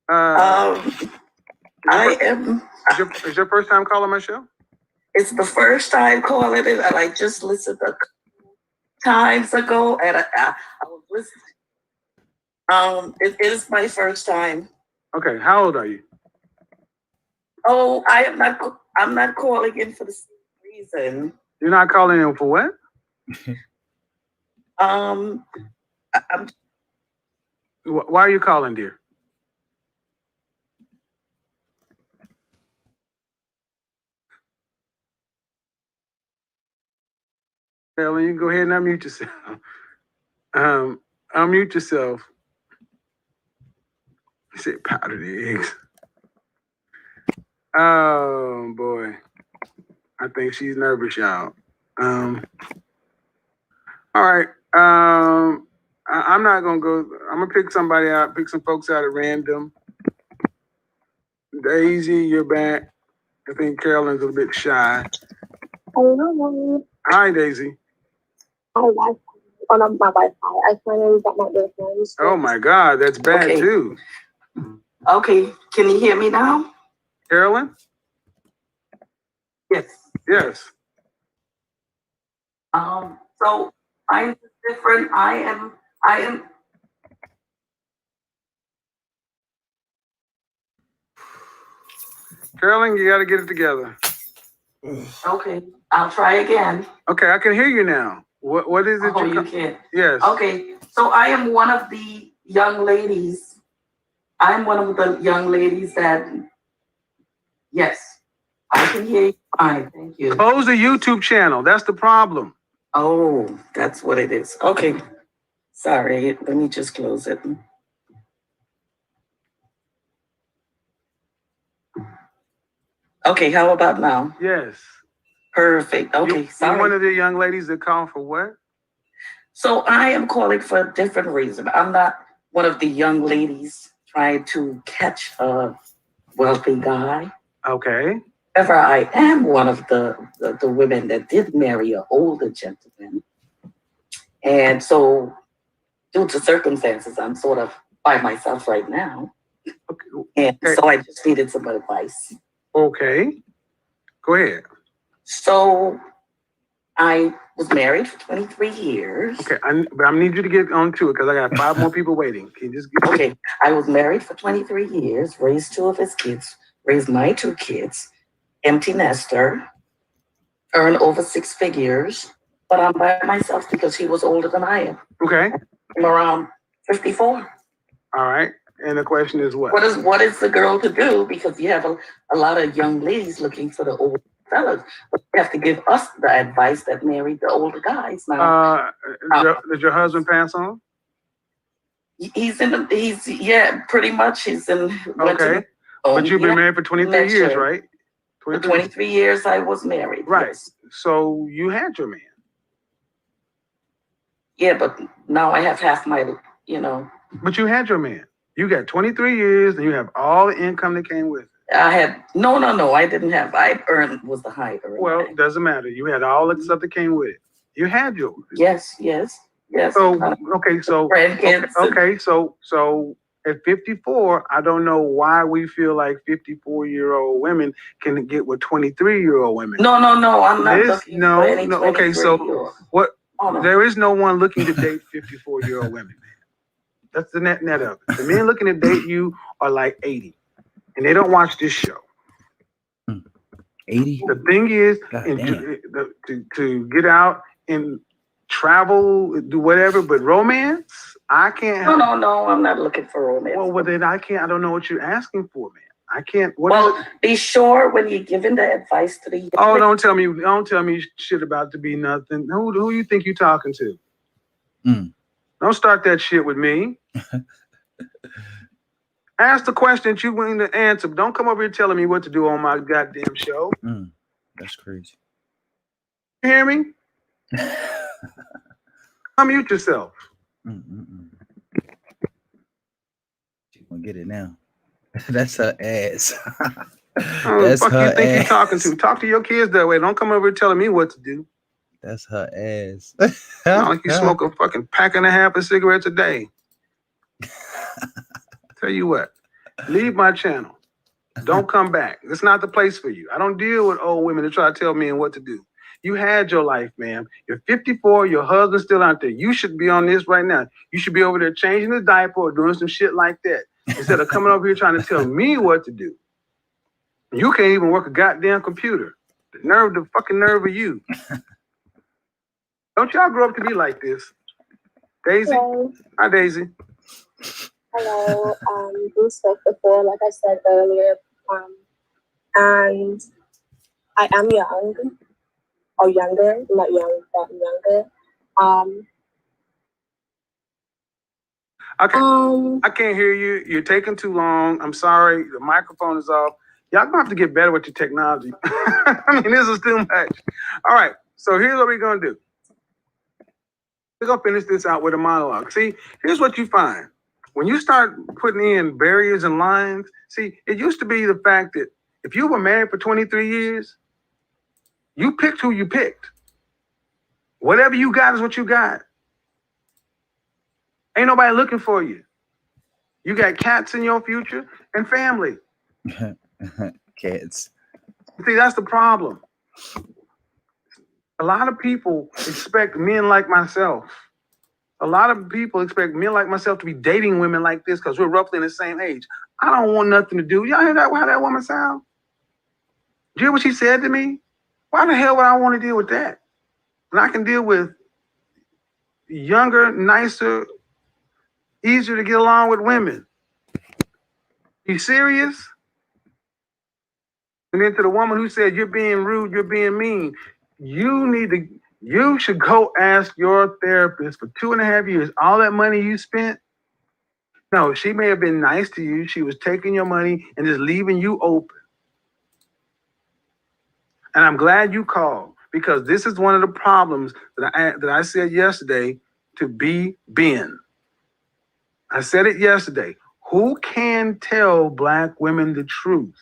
Q: I am.
F: Is your first time calling my show?
Q: It's the first time calling it, and I just listened a times ago, and I was listening. It is my first time.
F: Okay, how old are you?
Q: Oh, I'm not calling in for the same reason.
F: You're not calling in for what? Why are you calling, dear? Carolyn, you can go ahead and unmute yourself. Unmute yourself. You said powdered eggs. Oh boy. I think she's nervous, y'all. All right. I'm not gonna go. I'm gonna pick somebody out, pick some folks out at random. Daisy, you're back. I think Carolyn's a bit shy.
O: Hello.
F: Hi, Daisy.
O: My Wi-Fi. Oh, not my Wi-Fi. I finally got my earphones.
F: Oh my God, that's bad
Q: Okay.
F: too.
Q: Okay, can you hear me now?
F: Carolyn?
Q: Yes.
F: Yes.
Q: So mine is different. I am.
F: Carolyn, you got to get it together.
Q: Okay, I'll try again.
F: Okay, I can hear you now. What is it?
Q: Oh, you can't.
F: Yes.
Q: Okay, so I am one of the young ladies. I'm one of the young ladies that. Yes, I can hear you fine. Thank you.
F: Close the YouTube channel. That's the problem.
Q: Oh, that's what it is. Okay. Sorry, let me just close it. Okay, how about now?
F: Yes.
Q: Perfect. Okay, sorry.
F: You're one of the young ladies that call for what?
Q: So I am calling for a different reason. I'm not one of the young ladies trying to catch a wealthy guy.
F: Okay.
Q: However, I am one of the women that did marry an older gentleman. And so due to circumstances, I'm sort of by myself right now. And so I just needed some advice.
F: Okay. Go ahead.
Q: So I was married for 23 years.
F: Okay, but I need you to get on to it because I got 5 more people waiting. Can you just get
Q: Okay, I was married for 23 years, raised 2 of his kids, raised my 2 kids, empty nester, earned over 6 figures, but I'm by myself because he was older than I am.
F: Okay.
Q: I'm around 54.
F: All right. And the question is what?
Q: What is the girl to do? Because you have a lot of young ladies looking for the old fellas, but you have to give us the advice that married the older guys now.
F: Did your husband pass on?
Q: He's pretty much. He's in.
F: Okay. But you've been married for 23 years, right?
Q: For 23 years I was married.
F: Right.
Q: Yes.
F: So you had your man.
Q: Yeah, but now I have half my,
F: But you had your man. You got 23 years and you have all the income that came with it.
Q: I had, no, I didn't have, I earned was the high earner.
F: Well, it doesn't matter. You had all the stuff that came with it. You had yours.
Q: Yes.
F: So, okay, so,
Q: grandkids.
F: Okay, so at 54, I don't know why we feel like 54-year-old women can get with 23-year-old women.
Q: No, I'm not looking for any
F: okay, so
Q: 23-year-old.
F: what?
Q: Oh, no.
F: There is no one looking to date 54-year-old women. That's the net of it. The men looking to date you are like 80, and they don't watch this show.
B: 80?
F: The thing is, to get out and travel, do whatever, but romance, I can't.
Q: No, I'm not looking for romance.
F: Well, then I can't. I don't know what you're asking for, man. I can't.
Q: Be sure when you're giving the advice to the.
F: Oh, don't tell me shit about to be nothing. Who you think you're talking to? Don't start that shit with me. Ask the question that you willing to answer. Don't come over here telling me what to do on my goddamn show.
B: That's crazy.
F: You hear me? Unmute yourself.
B: She gonna get it now. That's her ass.
F: That's fuck her you think ass. You're talking to? Talk to your kids that way. Don't come over here telling me what to do.
B: That's her ass.
F: Not like you smoke a fucking pack and a half of cigarettes a day. Tell you what, leave my channel. Don't come back. It's not the place for you. I don't deal with old women that try to tell me what to do. You had your life, ma'am. You're 54. Your husband's still out there. You should be on this right now. You should be over there changing the diaper or doing some shit like that instead of coming over here trying to tell me what to do. You can't even work a goddamn computer. The fucking nerve of you. Don't y'all grow up to be like this? Daisy?
O: Hello.
F: Hi, Daisy.
O: Hello. We spoke before, like I said earlier, and I am young, or younger, not young, but younger.
F: I can't hear you. You're taking too long. I'm sorry. The microphone is off. Y'all gonna have to get better with your technology. I mean, this is too much. All right. So here's what we're gonna do. We're gonna finish this out with a monologue. See, here's what you find. when you start putting in barriers and lines, see, it used to be the fact that if you were married for 23 years, you picked who you picked. Whatever you got is what you got. Ain't nobody looking for you. You got cats in your future and family.
B: Kids.
F: See, that's the problem. A lot of people expect men like myself. A lot of people expect men like myself to be dating women like this because we're roughly in the same age. I don't want nothing to do. Y'all hear that? How that woman sound? Did you hear what she said to me? Why the hell would I want to deal with that? And I can deal with younger, nicer, easier to get along with women. You serious? And then to the woman who said, you're being rude, you're being mean, you should go ask your therapist for 2.5 years. All that money you spent, no, she may have been nice to you. She was taking your money and just leaving you open. And I'm glad you called, because this is one of the problems that I said yesterday to be Ben. I said it yesterday. Who can tell Black women the truth?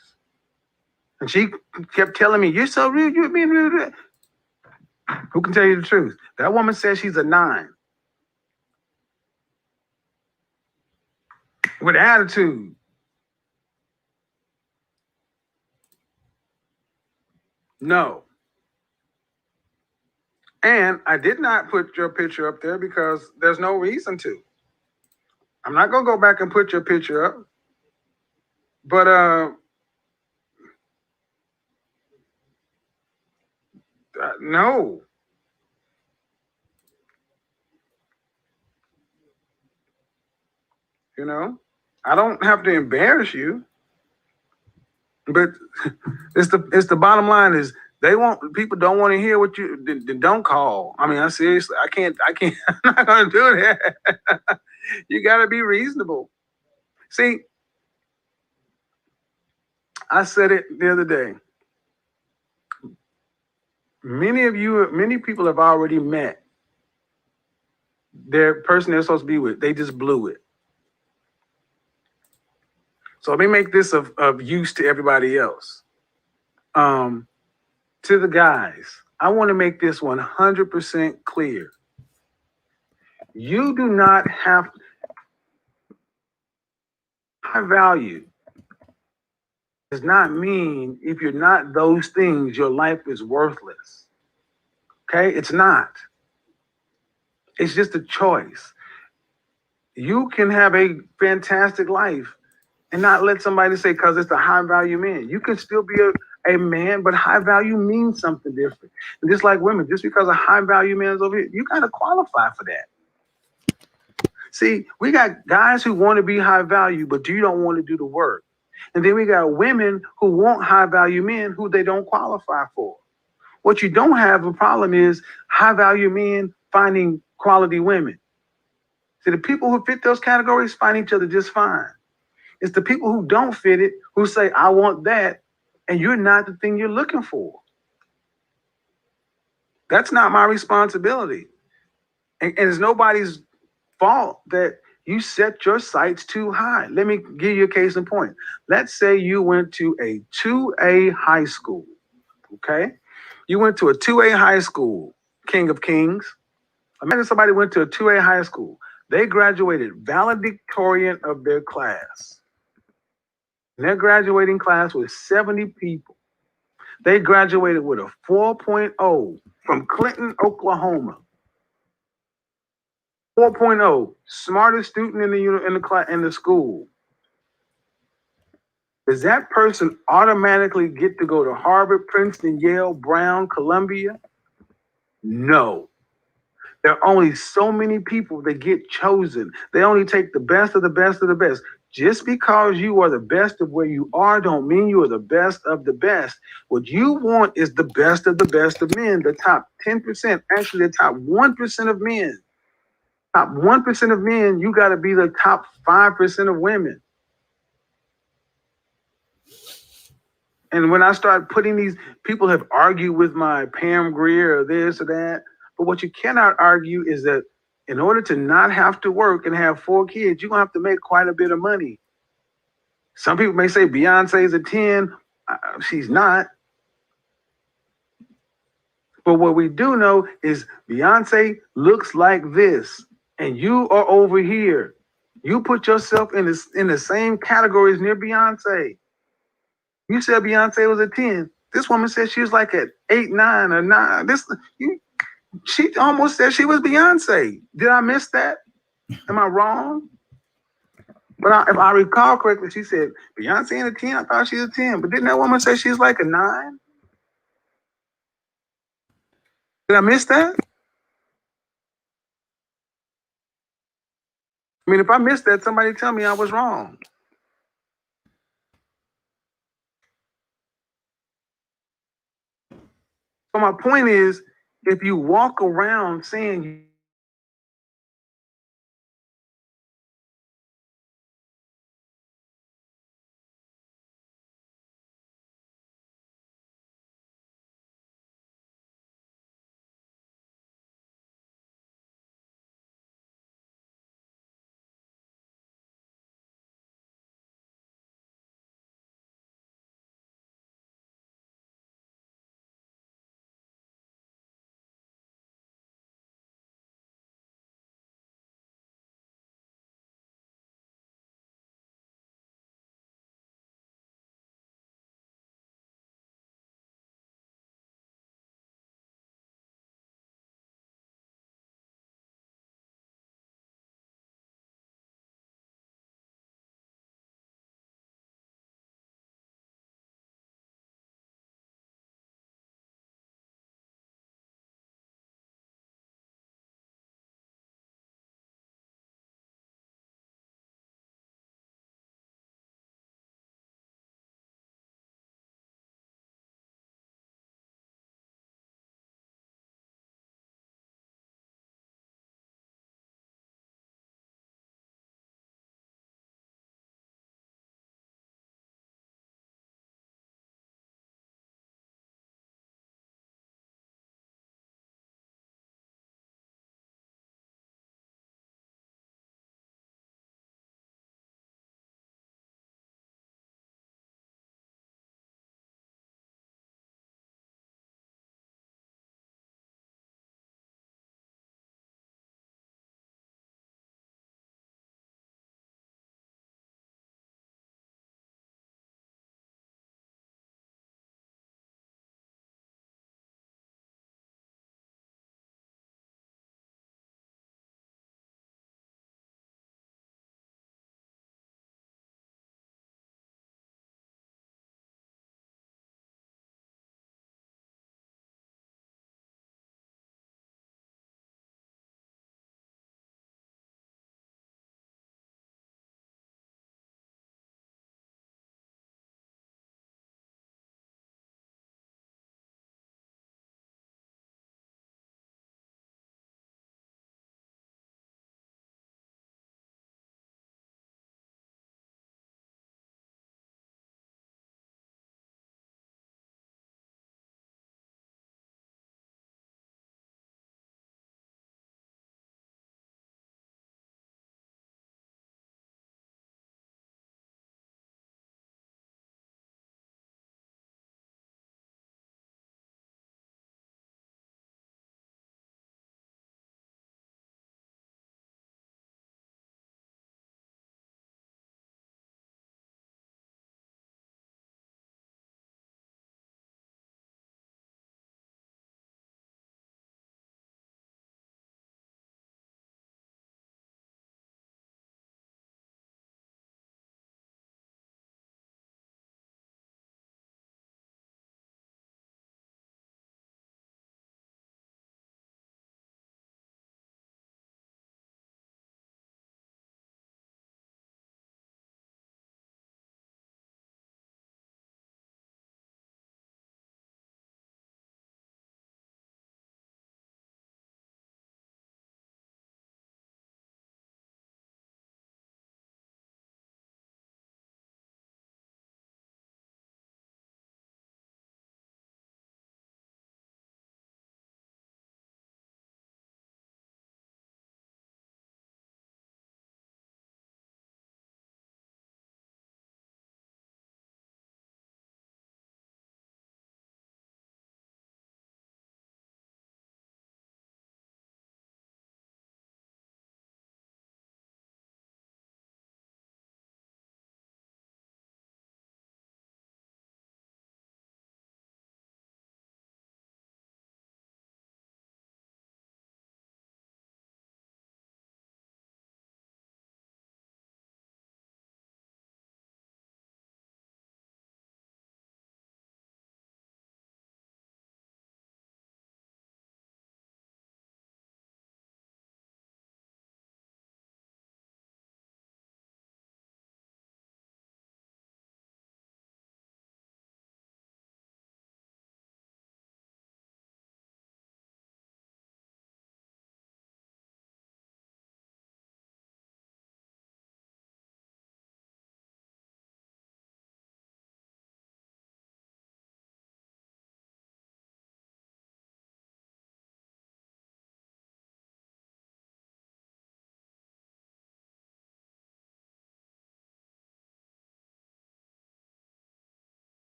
F: And she kept telling me, you're so rude, you're being rude. Who can tell you the truth? That woman says she's a 9. With attitude. No. And I did not put your picture up there because there's no reason to. I'm not going to go back and put your picture up. But no. You know, I don't have to embarrass you. But it's the bottom line is people don't want to hear what you don't call. I mean, I seriously, I can't, I'm not gonna do that. You gotta be reasonable. See, I said it the other day. Many people have already met their person they're supposed to be with. They just blew it. So let me make this of use to everybody else. To the guys, I want to make this 100% clear. You do not have high value. Does not mean if you're not those things, your life is worthless. Okay? It's not. It's just a choice. You can have a fantastic life and not let somebody say, because it's a high value man. You can still be a man, but high value means something different. And just like women, just because a high value man is over here, you got to qualify for that. See, we got guys who want to be high value, but you don't want to do the work. And then we got women who want high value men who they don't qualify for. What you don't have a problem is high value men finding quality women. See, the people who fit those categories find each other just fine. It's the people who don't fit it who say, I want that, and you're not the thing you're looking for. That's not my responsibility. And it's nobody's fault that you set your sights too high. Let me give you a case in point. Let's say you went to a 2A high school, okay? You went to a 2A high school, King of Kings. Imagine somebody went to a 2A high school. They graduated valedictorian of their class. And their graduating class was 70 people. They graduated with a 4.0 from Clinton, Oklahoma. 4.0, smartest student in the school. Does that person automatically get to go to Harvard, Princeton, Yale, Brown, Columbia? No. There are only so many people that get chosen. They only take the best of the best of the best. Just because you are the best of where you are don't mean you are the best of the best. What you want is the best of men, the top 10%, actually the top 1% of men. Top 1% of men, you got to be the top 5% of women. And when I start putting these, people have argued with my Pam Grier or this or that. But what you cannot argue is that In order to not have to work and have 4 kids, you're gonna have to make quite a bit of money. Some people may say Beyonce's a 10. She's not. But what we do know is Beyonce looks like this, and you are over here. You put yourself in the same category as near Beyonce. You said Beyonce was a 10. This woman said she was like an 8, 9, or 9. She almost said she was Beyonce. Did I miss that? Am I wrong? But if I recall correctly, she said Beyonce ain't a 10. I thought she was a 10. But didn't that woman say she's like a 9? Did I miss that? I mean, if I missed that, somebody tell me I was wrong. So my point is, if you walk around saying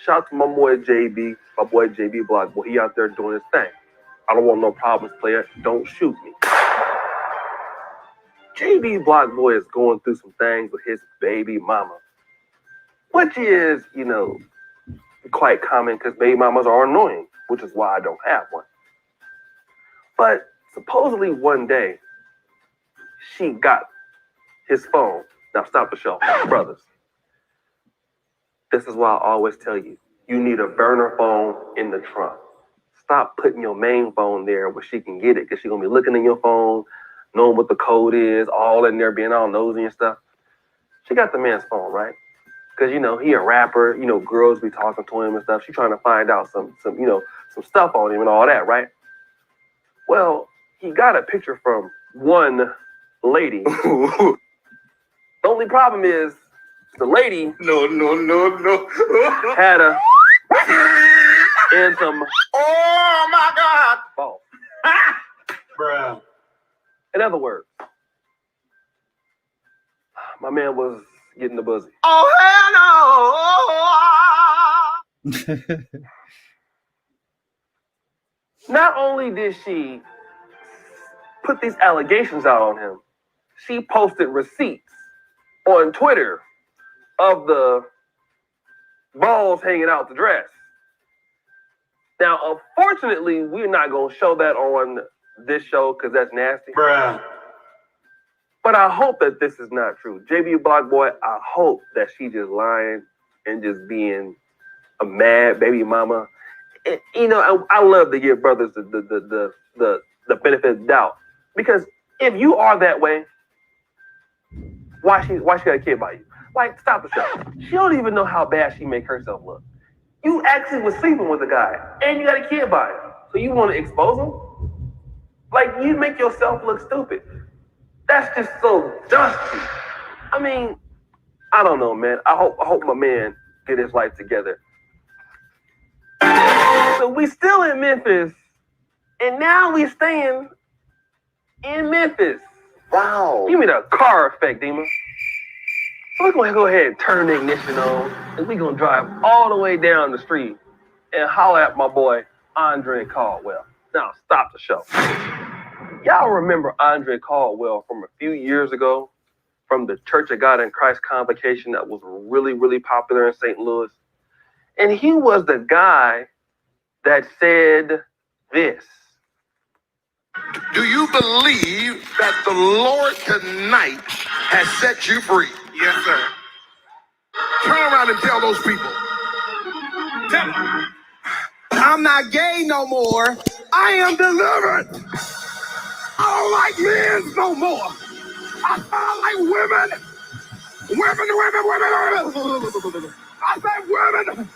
R: Shout out to my boy JB, Block Boy. He out there doing his thing. I don't want no problems, player. Don't shoot me. JB Block Boy is going through some things with his baby mama, which is, you know, quite common because baby mamas are annoying, which is why I don't have one. But supposedly one day, she got his phone. Now stop the show, brothers. This is why I always tell you, you need a burner phone in the trunk. Stop putting your main phone there where she can get it, because she's going to be looking in your phone, knowing what the code is, all in there, being all nosy and stuff. She got the man's phone, right? Because, you know, he a rapper, you know, girls be talking to him and stuff. She's trying to find out some stuff on him and all that, right? Well, he got a picture from one lady. The only problem is the lady had a and some
C: Oh my God!
R: balls.
C: Bruh.
R: In other words, my man was getting the buzzy.
C: Oh hell no!
R: Not only did she put these allegations out on him, she posted receipts on Twitter of the balls hanging out the dress. Now, unfortunately, we're not going to show that on this show because that's nasty.
C: Bruh.
R: But I hope that this is not true. JB Block Boy, I hope that she just lying and just being a mad baby mama. And, you know, I love to give brothers the benefit of the doubt, because if you are that way, why she got a kid by you? Like, stop the show. She don't even know how bad she make herself look. You actually was sleeping with a guy and you got a kid by him, so you want to expose him? Like, you make yourself look stupid. That's just so dusty. I mean, I don't know, man. I hope my man get his life together. So we still in Memphis, and now we staying in Memphis.
C: Wow.
R: Give me the car effect, Dima. So we're gonna go ahead and turn the ignition on, and we're gonna drive all the way down the street and holler at my boy Andre Caldwell. Now stop the show. Y'all remember Andre Caldwell from a few years ago, from the Church of God in Christ convocation that was really, really popular in St. Louis? And he was the guy that said this.
C: Do you believe that the Lord tonight has set you free? Yes, sir. Turn around and tell those people. Tell them. I'm not gay no more. I am delivered. I don't like men no more. I like women. Women. I said women.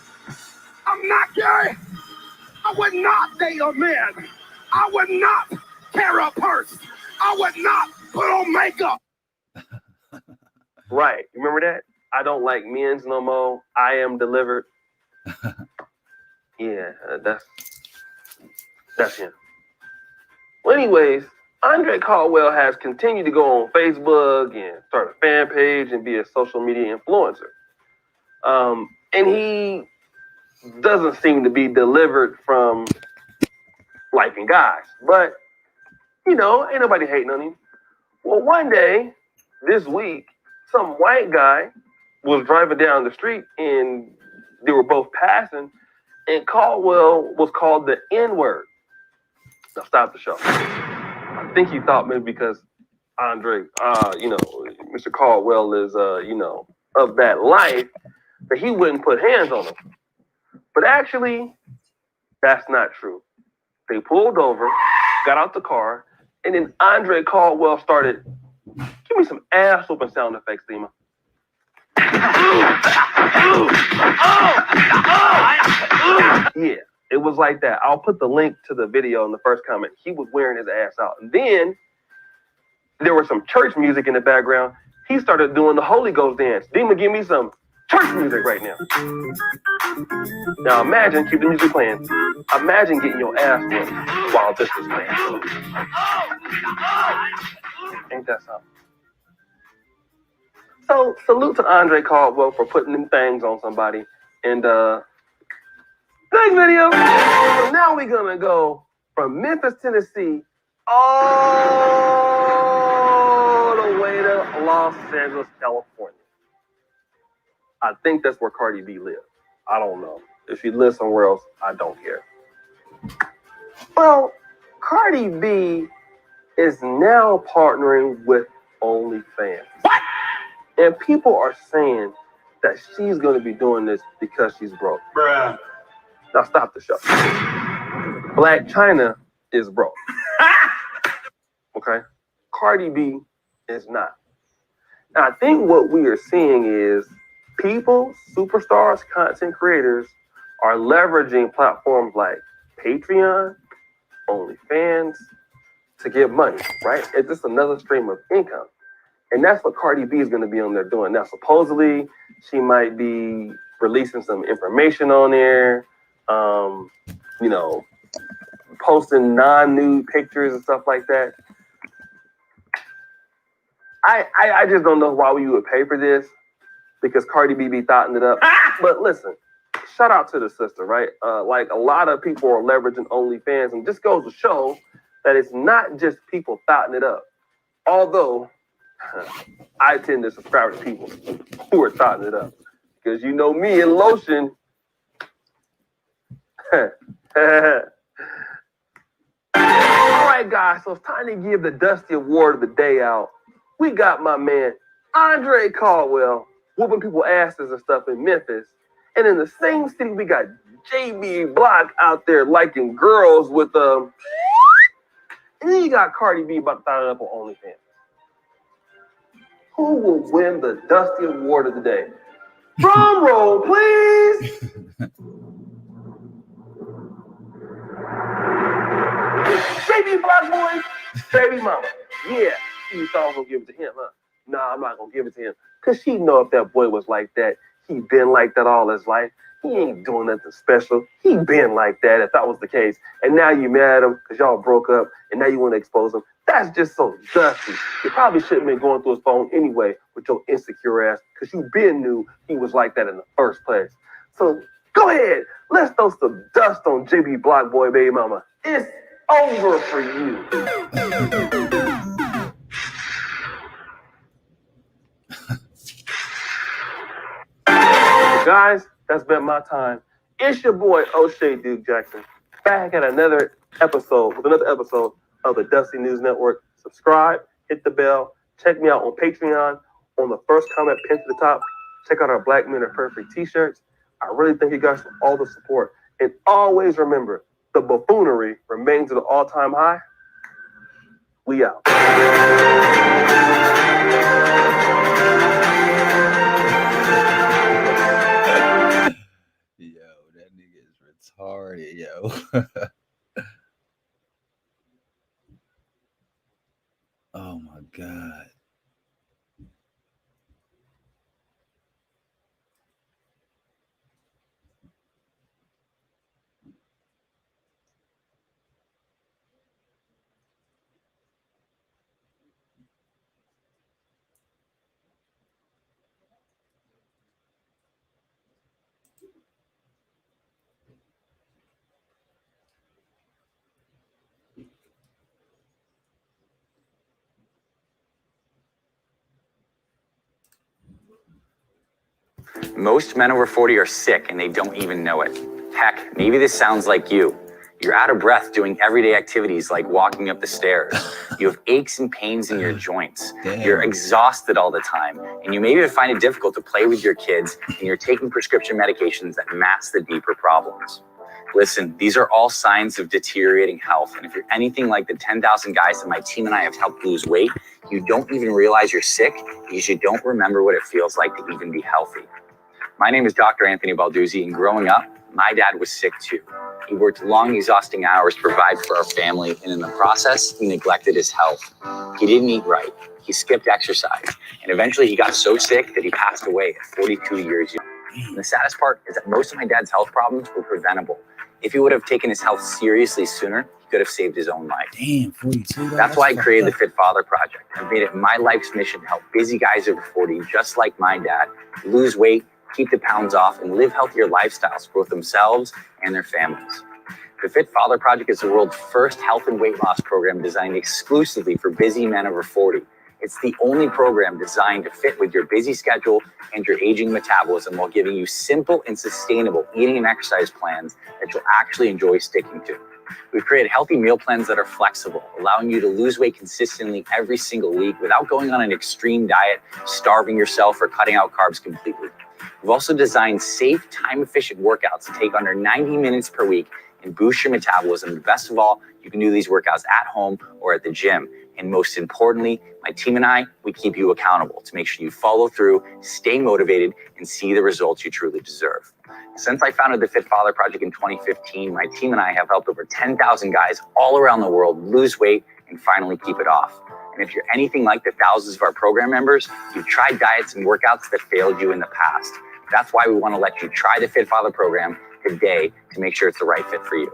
C: I'm not gay. I would not date a man. I would not carry a purse. I would not put on makeup.
R: Right. You remember that? I don't like men's no more. I am delivered. Yeah, that's him. Well, anyways, Andre Caldwell has continued to go on Facebook and start a fan page and be a social media influencer. And he doesn't seem to be delivered from liking guys. But, you know, ain't nobody hating on him. Well, one day, this week, some white guy was driving down the street and they were both passing, and Caldwell was called the N-word. Now stop the show. I think he thought maybe because Andre, Mr. Caldwell is, of that life, that he wouldn't put hands on him. But actually, that's not true. They pulled over, got out the car, and then Andre Caldwell started, give me some ass whooping sound effects, Thema. Yeah, it was like that. I'll put the link to the video in the first comment. He was wearing his ass out. And then there was some church music in the background. He started doing the Holy Ghost dance. Dima, give me some church music right now. Now imagine, keep the music playing. Imagine getting your ass whooped while this was playing. Ain't that something? So salute to Andre Caldwell for putting them things on somebody and Next video. So now we're gonna go from Memphis, Tennessee, all the way to Los Angeles, California. I think that's where Cardi B lives. I don't know. If she lives somewhere else, I don't care. Well, Cardi B is now partnering with OnlyFans. What? And people are saying that she's going to be doing this because she's broke. Bruh. Now stop the show. Black China is broke. Okay? Cardi B is not. Now, I think what we are seeing is people, superstars, content creators are leveraging platforms like Patreon, OnlyFans to get money, right? It's just another stream of income. And that's what Cardi B is going to be on there doing. Now, supposedly, she might be releasing some information on there, you know, posting non-nude pictures and stuff like that. I just don't know why we would pay for this, because Cardi B be thotting it up. But listen, shout out to the sister, right? Like, a lot of people are leveraging OnlyFans, and just goes to show that it's not just people thotting it up. Although, I tend to subscribe to people who are thotting it up. Because you know me and Lotion. All right, guys, so it's time to give the Dusty Award of the day out. We got my man, Andre Caldwell, whooping people asses and stuff in Memphis. And in the same city, we got JB Block out there liking girls with, and then you got Cardi B about to thot it up on OnlyFans. Who will win the Dusty Award of the day? Drum roll, please. JB Block boy, baby mama. Yeah, she thought I was gonna give it to him, huh? Nah, I'm not gonna give it to him. Cause she know if that boy was like that, he been like that all his life. He ain't doing nothing special. He been like that if that was the case. And now you mad at him because y'all broke up and now you want to expose him. That's just so dusty. You probably shouldn't have been going through his phone anyway with your insecure ass, because you been knew he was like that in the first place. So go ahead. Let's throw some dust on JB Block boy, baby mama. It's over for you. Guys, that's been my time. It's your boy O'Shea Duke Jackson, back at another episode of the Dusty News Network. Subscribe, hit the bell, check me out on Patreon. On the first comment pinned to the top, check out our Black Men Are Perfect t-shirts. I really thank you guys for all the support. And always remember, the buffoonery remains at an all-time high. We out.
B: Retarded, yo. Oh my God.
S: Most men over 40 are sick and they don't even know it. Heck, maybe this sounds like you. You're out of breath doing everyday activities like walking up the stairs. You have aches and pains in your joints.
B: Damn.
S: You're exhausted all the time. And you may even find it difficult to play with your kids, and you're taking prescription medications that mask the deeper problems. Listen, these are all signs of deteriorating health. And if you're anything like the 10,000 guys that my team and I have helped lose weight, you don't even realize you're sick because you don't remember what it feels like to even be healthy. My name is Dr. Anthony Balduzzi, and growing up, my dad was sick too. He worked long, exhausting hours to provide for our family, and in the process, he neglected his health. He didn't eat right. He skipped exercise, and eventually he got so sick that he passed away at 42 years young. And the saddest part is that most of my dad's health problems were preventable. If he would have taken his health seriously sooner, he could have saved his own life.
B: Damn, 42.
S: That's why I created the Fit Father Project. I've made it my life's mission to help busy guys over 40, just like my dad, lose weight, keep the pounds off, and live healthier lifestyles for both themselves and their families. The Fit Father Project is the world's first health and weight loss program designed exclusively for busy men over 40. It's the only program designed to fit with your busy schedule and your aging metabolism while giving you simple and sustainable eating and exercise plans that you'll actually enjoy sticking to. We've created healthy meal plans that are flexible, allowing you to lose weight consistently every single week without going on an extreme diet, starving yourself, or cutting out carbs completely. We've also designed safe, time-efficient workouts to take under 90 minutes per week and boost your metabolism. And best of all, you can do these workouts at home or at the gym. And most importantly, my team and I, we keep you accountable to make sure you follow through, stay motivated, and see the results you truly deserve. Since I founded the Fit Father Project in 2015, my team and I have helped over 10,000 guys all around the world lose weight and finally keep it off. And if you're anything like the thousands of our program members, you've tried diets and workouts that failed you in the past. That's why we want to let you try the Fit Father program today to make sure it's the right fit for you.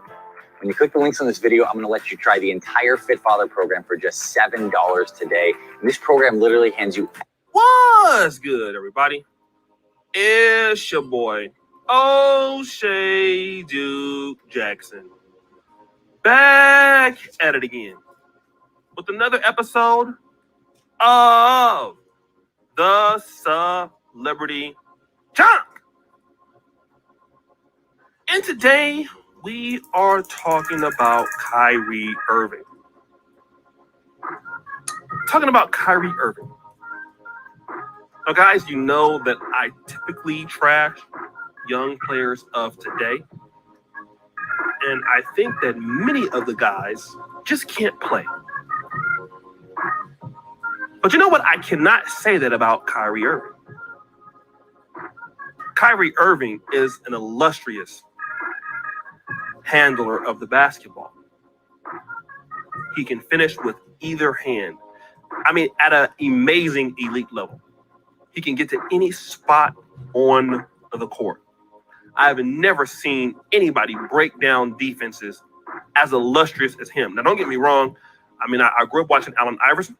S: When you click the links on this video, I'm going to let you try the entire Fit Father program for just $7 today. And this program literally hands you...
R: What's good, everybody? It's your boy, O'Shea Duke Jackson. Back at it again with another episode of The Celebrity Chunk. And today, we are talking about Kyrie Irving. Now, guys, you know that I typically trash young players of today. And I think that many of the guys just can't play. But you know what? I cannot say that about Kyrie Irving. Kyrie Irving is an illustrious handler of the basketball. He can finish with either hand. I mean, at an amazing elite level. He can get to any spot on the court. I have never seen anybody break down defenses as illustrious as him. Now, don't get me wrong. I mean, I grew up watching Allen Iverson.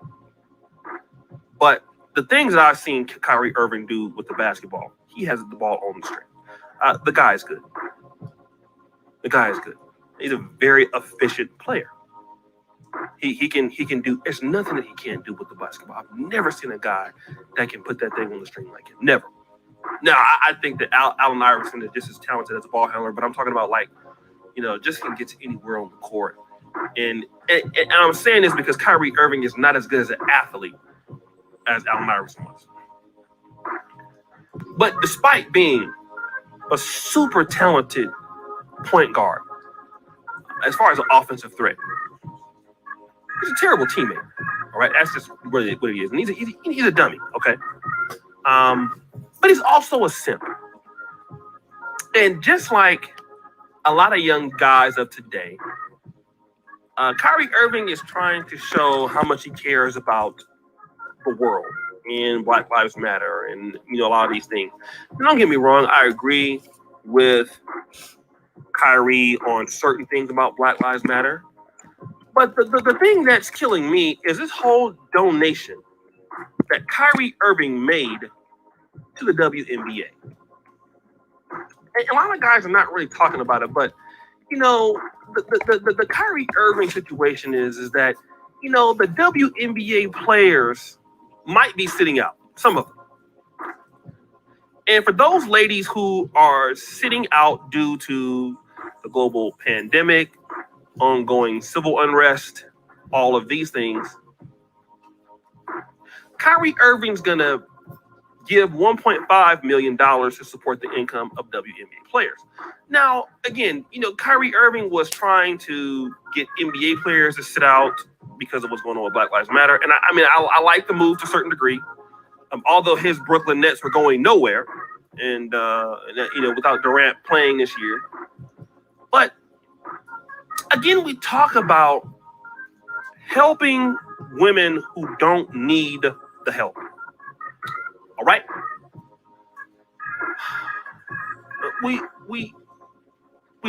R: But the things that I've seen Kyrie Irving do with the basketball, he has the ball on the string. The guy is good. The guy is good. He's a very efficient player. He can do. There's nothing that he can't do with the basketball. I've never seen a guy that can put that thing on the string like him. Never. Now, I think that Allen Iverson is just as talented as a ball handler, but I'm talking about just can get to anywhere on the court. And I'm saying this because Kyrie Irving is not as good as an athlete as Allen Iverson was. But despite being a super talented point guard, as far as an offensive threat, he's a terrible teammate. All right, that's just what he is, and he's a dummy. Okay, but he's also a simp. And just like a lot of young guys of today, Kyrie Irving is trying to show how much he cares about the world and Black Lives Matter and a lot of these things. And don't get me wrong, I agree with Kyrie on certain things about Black Lives Matter. But the thing that's killing me is this whole donation that Kyrie Irving made to the WNBA. And a lot of guys are not really talking about it, but the Kyrie Irving situation is that the WNBA players might be sitting out, some of them. And for those ladies who are sitting out due to the global pandemic, ongoing civil unrest, all of these things, Kyrie Irving's gonna give $1.5 million to support the income of WNBA players. Now, again, Kyrie Irving was trying to get NBA players to sit out because of what's going on with Black Lives Matter. And I like the move to a certain degree. Although his Brooklyn Nets were going nowhere and without Durant playing this year. But again, we talk about helping women who don't need the help. All right? We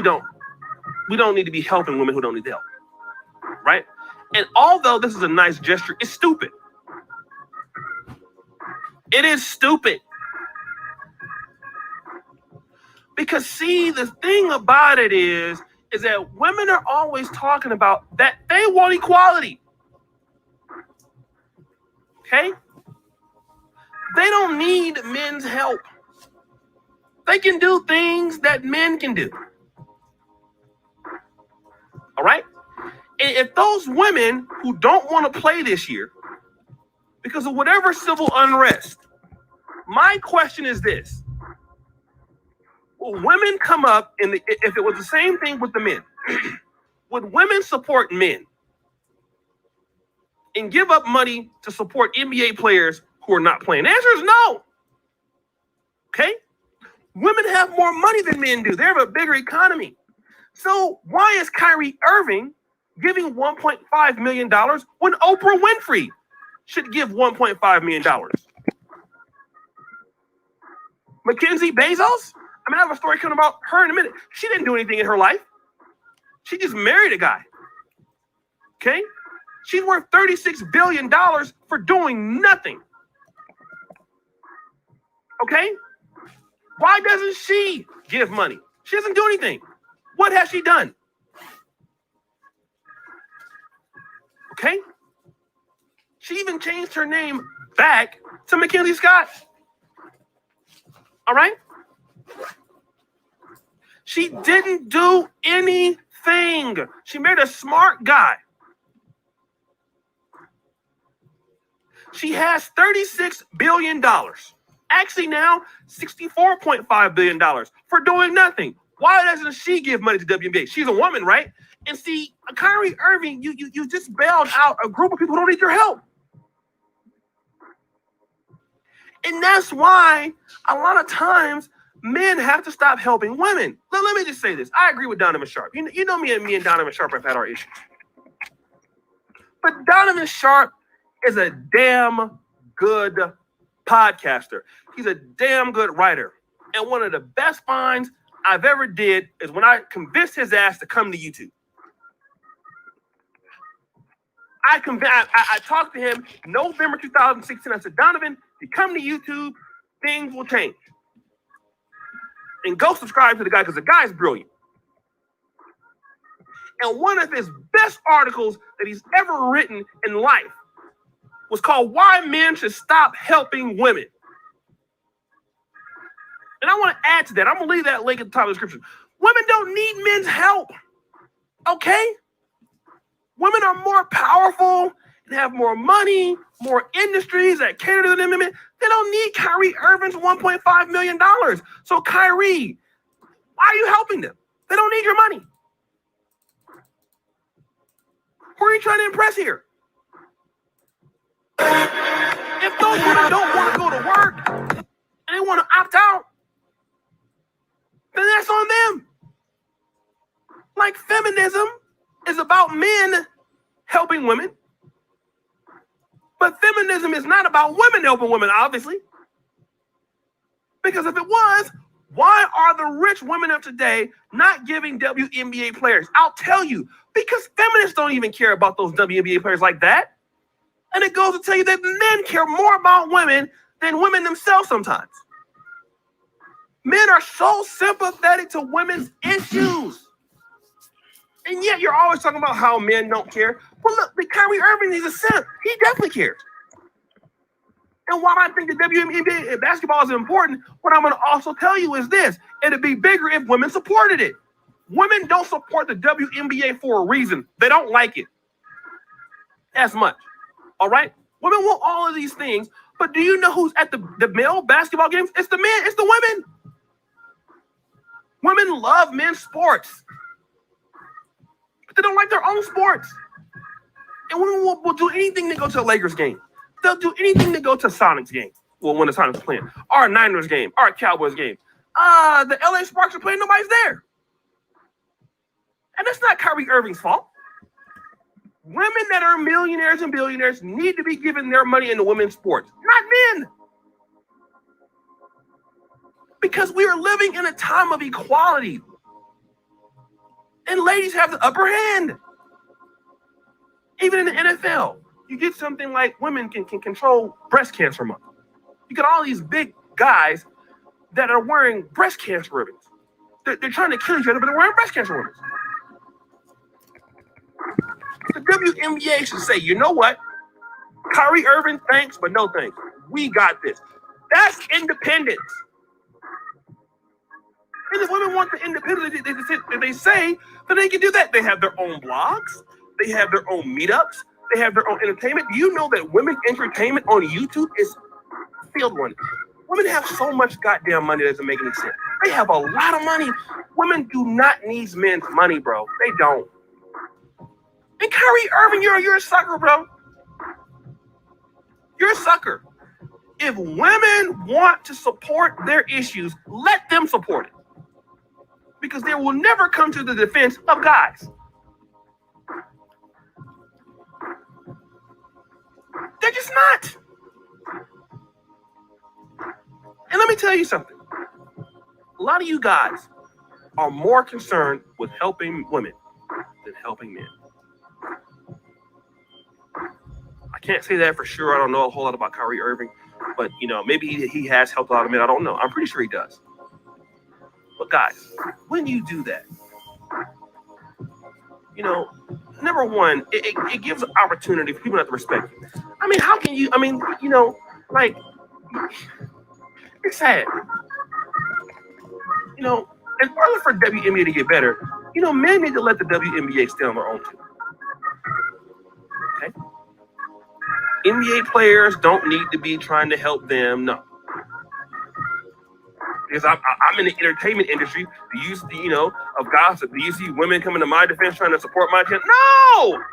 R: don't need to be helping women who don't need the help. Right? And although this is a nice gesture, it's stupid. It is stupid. Because see, the thing about it is that women are always talking about that they want equality. Okay? They don't need men's help. They can do things that men can do. All right? And if those women who don't want to play this year because of whatever civil unrest, my question is this. Will women come up if it was the same thing with the men, would women support men and give up money to support NBA players who are not playing? The answer is no. Okay? Women have more money than men do. They have a bigger economy. So why is Kyrie Irving giving $1.5 million when Oprah Winfrey should give $1.5 million? Mackenzie Bezos? I mean, I have a story coming about her in a minute. She didn't do anything in her life. She just married a guy. Okay? She's worth $36 billion for doing nothing. Okay? Why doesn't she give money? She doesn't do anything. What has she done? Okay? She even changed her name back to Mackenzie Scott. All right? She didn't do anything. She married a smart guy. She has $36 billion. Actually now, $64.5 billion for doing nothing. Why doesn't she give money to WNBA? She's a woman, right? And see, Kyrie Irving, you just bailed out a group of people who don't need your help. And that's why a lot of times men have to stop helping women. Let me just say this. I agree with Donovan Sharp. You know me and Donovan Sharp have had our issues. But Donovan Sharp is a damn good podcaster. He's a damn good writer. And one of the best finds I've ever did is when I convinced his ass to come to YouTube. I talked to him November 2016. I said, Donovan, if you come to YouTube, things will change. And go subscribe to the guy because the guy's brilliant. And one of his best articles that he's ever written in life was called Why Men Should Stop Helping Women. And I want to add to that. I'm going to leave that link at the top of the description. Women don't need men's help. Okay? Women are more powerful and have more money, more industries that cater to them. They don't need Kyrie Irving's $1.5 million. So Kyrie, why are you helping them? They don't need your money. Who are you trying to impress here? If those women don't want to go to work and they want to opt out, then that's on them. Like feminism is about men helping women. But feminism is not about women helping women, obviously. Because if it was, why are the rich women of today not giving WNBA players? I'll tell you, because feminists don't even care about those WNBA players like that. And it goes to tell you that men care more about women than women themselves sometimes. Men are so sympathetic to women's issues. And yet you're always talking about how men don't care. Well, look, Kyrie Irving is a simp. He definitely cares. And while I think the WNBA basketball is important, what I'm going to also tell you is this. It'd be bigger if women supported it. Women don't support the WNBA for a reason. They don't like it as much. All right? Women want all of these things, but do you know who's at the male basketball games? It's the men. It's the women. Women love men's sports. But they don't like their own sports. And women will do anything to go to a Lakers game. They'll do anything to go to a Sonics game. Well, when the Sonics are playing. Or a Niners game. Or a Cowboys game. The LA Sparks are playing. Nobody's there. And that's not Kyrie Irving's fault. Women that are millionaires and billionaires need to be given their money into women's sports, not men. Because we are living in a time of equality. And ladies have the upper hand. Even in the NFL, you get something like women can control breast cancer month. You got all these big guys that are wearing breast cancer ribbons. They're trying to kill each other, but they're wearing breast cancer warnings. The WNBA should say, you know what? Kyrie Irving, thanks, but no thanks. We got this. That's independence. And if women want the independence, they say that they can do that. They have their own blogs. They have their own meetups. They have their own entertainment. Do you know that women's entertainment on YouTube is field one? Women have so much goddamn money that doesn't make any sense. They have a lot of money. Women do not need men's money, bro. They don't. And Kyrie Irving, you're a sucker, bro. You're a sucker. If women want to support their issues, let them support it. Because they will never come to the defense of guys. They're just not. And let me tell you something. A lot of you guys are more concerned with helping women than helping men. I can't say that for sure. I don't know a whole lot about Kyrie Irving, but maybe he has helped a lot of men. I don't know. I'm pretty sure he does. But guys, when you do that, number one, it gives an opportunity for people not to respect you. I mean, how can you? I mean, it's sad. In order for WNBA to get better, men need to let the WNBA stand on their own too. Okay? NBA players don't need to be trying to help them, no. Because I'm in the entertainment industry. Do you see, of gossip? Do you see women coming to my defense trying to support my team? No!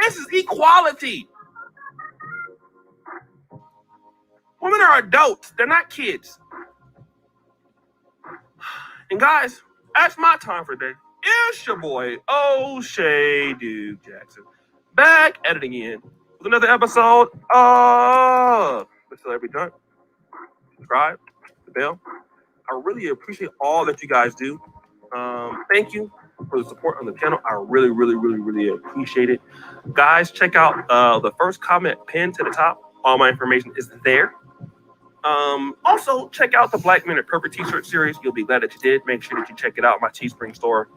R: This is equality. Women are adults. They're not kids. And guys, that's my time for today. It's your boy, O'Shea Duke Jackson. Back at it again with another episode of The Celebrity Dunk. Subscribe, the bell. I really appreciate all that you guys do. Thank you for the support on the channel. I really, really, really, really appreciate it. Guys, check out the first comment pinned to the top. All my information is there. Also, check out the Black Men Are Perfect t-shirt series. You'll be glad that you did. Make sure that you check it out, my Teespring store.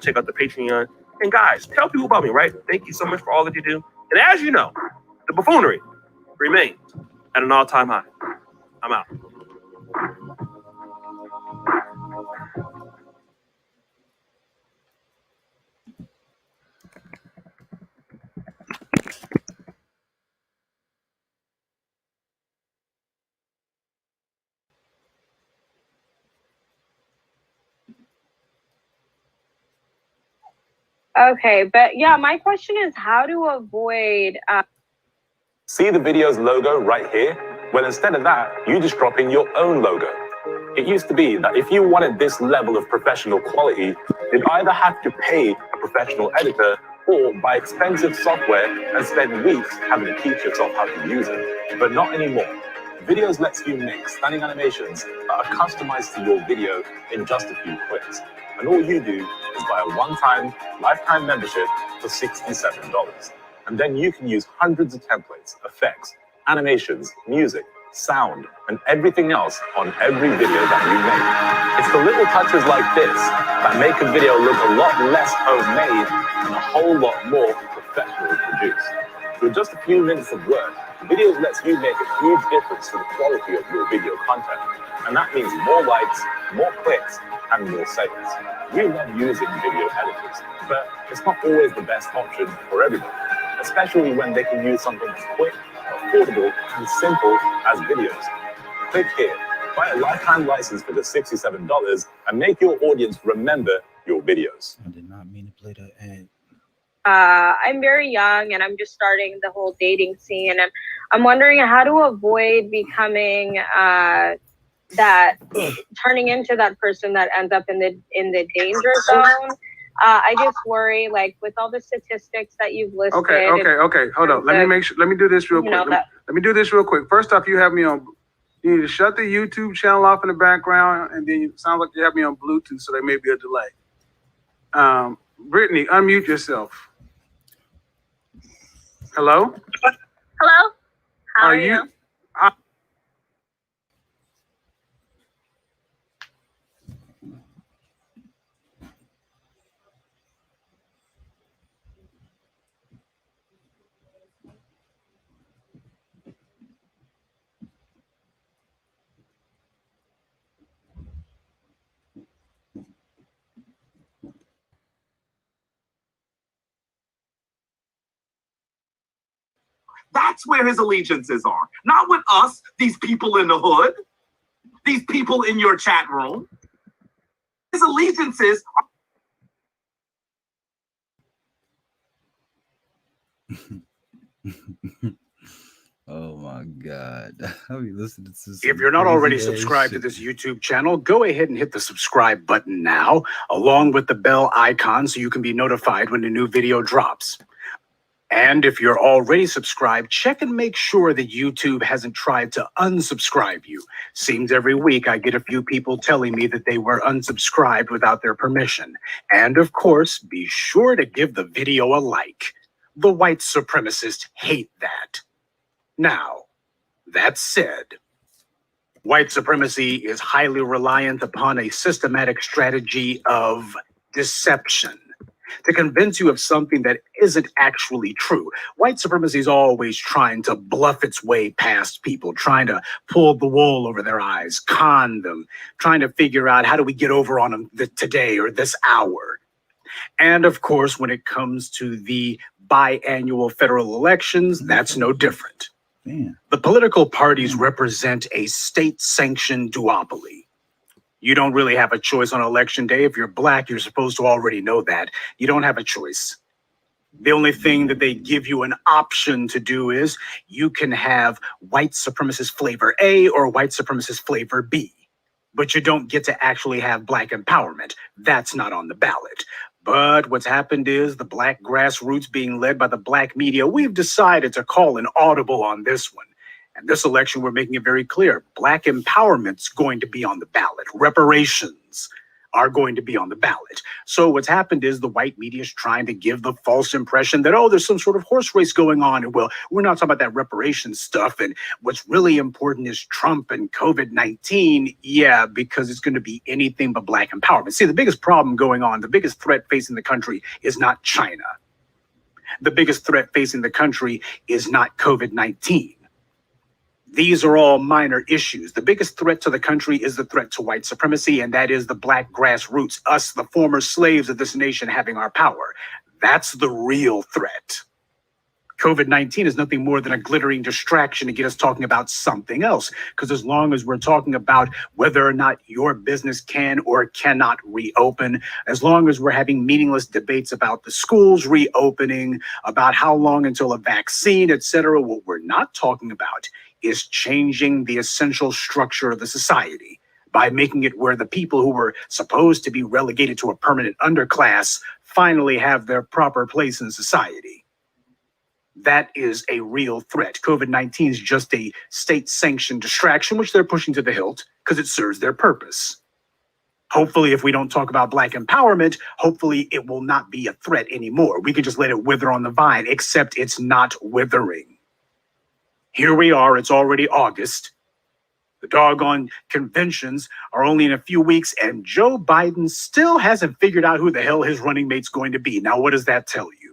R: Check out the Patreon. And guys, tell people about me, right? Thank you so much for all that you do. And as you know, the buffoonery remains at an all-time high. I'm out.
T: Okay, but yeah, my question is how to avoid.
U: See the video's logo right here? Well, instead of that, you just drop in your own logo. It used to be that if you wanted this level of professional quality, you'd either have to pay a professional editor or buy expensive software and spend weeks having to teach yourself how to use it. But not anymore. Videos lets you make stunning animations that are customized to your video in just a few clicks. And all you do is buy a one-time, lifetime membership for $67. And then you can use hundreds of templates, effects, animations, music, sound, and everything else on every video that you make. It's the little touches like this that make a video look a lot less homemade and a whole lot more professionally produced. With just a few minutes of work, Videos lets you make a huge difference to the quality of your video content. And that means more likes, more clicks, and more sales. We love using video editors, but it's not always the best option for everyone, especially when they can use something as quick, affordable, and simple as videos. Click here, buy a lifetime license for just $67, and make your audience remember your videos.
B: I did not mean to play that ad.
T: I'm very young and I'm just starting the whole dating scene, and I'm wondering how to avoid becoming turning into that person that ends up in the danger zone. I just worry, like, with all the statistics that you've listed.
F: Okay. Hold on. Let me do this real quick. Let me do this real quick. First off, you have me on. You need to shut the YouTube channel off in the background, and then it sounds like you have me on Bluetooth, so there may be a delay. Brittany, unmute yourself. Hello?
K: Hello? How are
F: you?
A: That's where his allegiances are. Not with us, these people in the hood, these people in your chat room. His allegiances are
B: Oh my God. I be listening to some
V: If you're not already
B: crazy ass
V: subscribed to
B: shit.
V: this YouTube channel, go ahead and hit the subscribe button now, along with the bell icon so you can be notified when a new video drops. And if you're already subscribed, check and make sure that YouTube hasn't tried to unsubscribe you. Seems every week I get a few people telling me that they were unsubscribed without their permission. And of course, be sure to give the video a like. The white supremacists hate that. Now, that said, white supremacy is highly reliant upon a systematic strategy of deception to convince you of something that isn't actually true. White supremacy is always trying to bluff its way past people, trying to pull the wool over their eyes, con them, trying to figure out how do we get over on them today or this hour. And of course, when it comes to the biannual federal elections, that's no different.
B: Man.
V: The political parties represent a state-sanctioned duopoly. You don't really have a choice on election day. If you're black, you're supposed to already know that. You don't have a choice. The only thing that they give you an option to do is you can have white supremacist flavor A or white supremacist flavor B. But you don't get to actually have black empowerment. That's not on the ballot. But what's happened is the black grassroots being led by the black media, we've decided to call an audible on this one. And this election, we're making it very clear. Black empowerment's going to be on the ballot. Reparations are going to be on the ballot. So what's happened is the white media is trying to give the false impression that, oh, there's some sort of horse race going on. And well, we're not talking about that reparations stuff. And what's really important is Trump and COVID-19. Yeah, because it's going to be anything but black empowerment. See, the biggest problem going on, the biggest threat facing the country is not China. The biggest threat facing the country is not COVID-19. These are all minor issues. The biggest threat to the country is the threat to white supremacy, and that is the black grassroots, us, the former slaves of this nation, having our power. That's the real threat. COVID-19 is nothing more than a glittering distraction to get us talking about something else. Because as long as we're talking about whether or not your business can or cannot reopen, as long as we're having meaningless debates about the schools reopening, about how long until a vaccine, etc., what we're not talking about is changing the essential structure of the society by making it where the people who were supposed to be relegated to a permanent underclass finally have their proper place in society. That is a real threat. COVID-19 is just a state-sanctioned distraction, which they're pushing to the hilt because it serves their purpose. Hopefully, if we don't talk about black empowerment, hopefully it will not be a threat anymore. We can just let it wither on the vine, except it's not withering. Here we are, it's already August. The doggone conventions are only in a few weeks, and Joe Biden still hasn't figured out who the hell his running mate's going to be. Now, what does that tell you?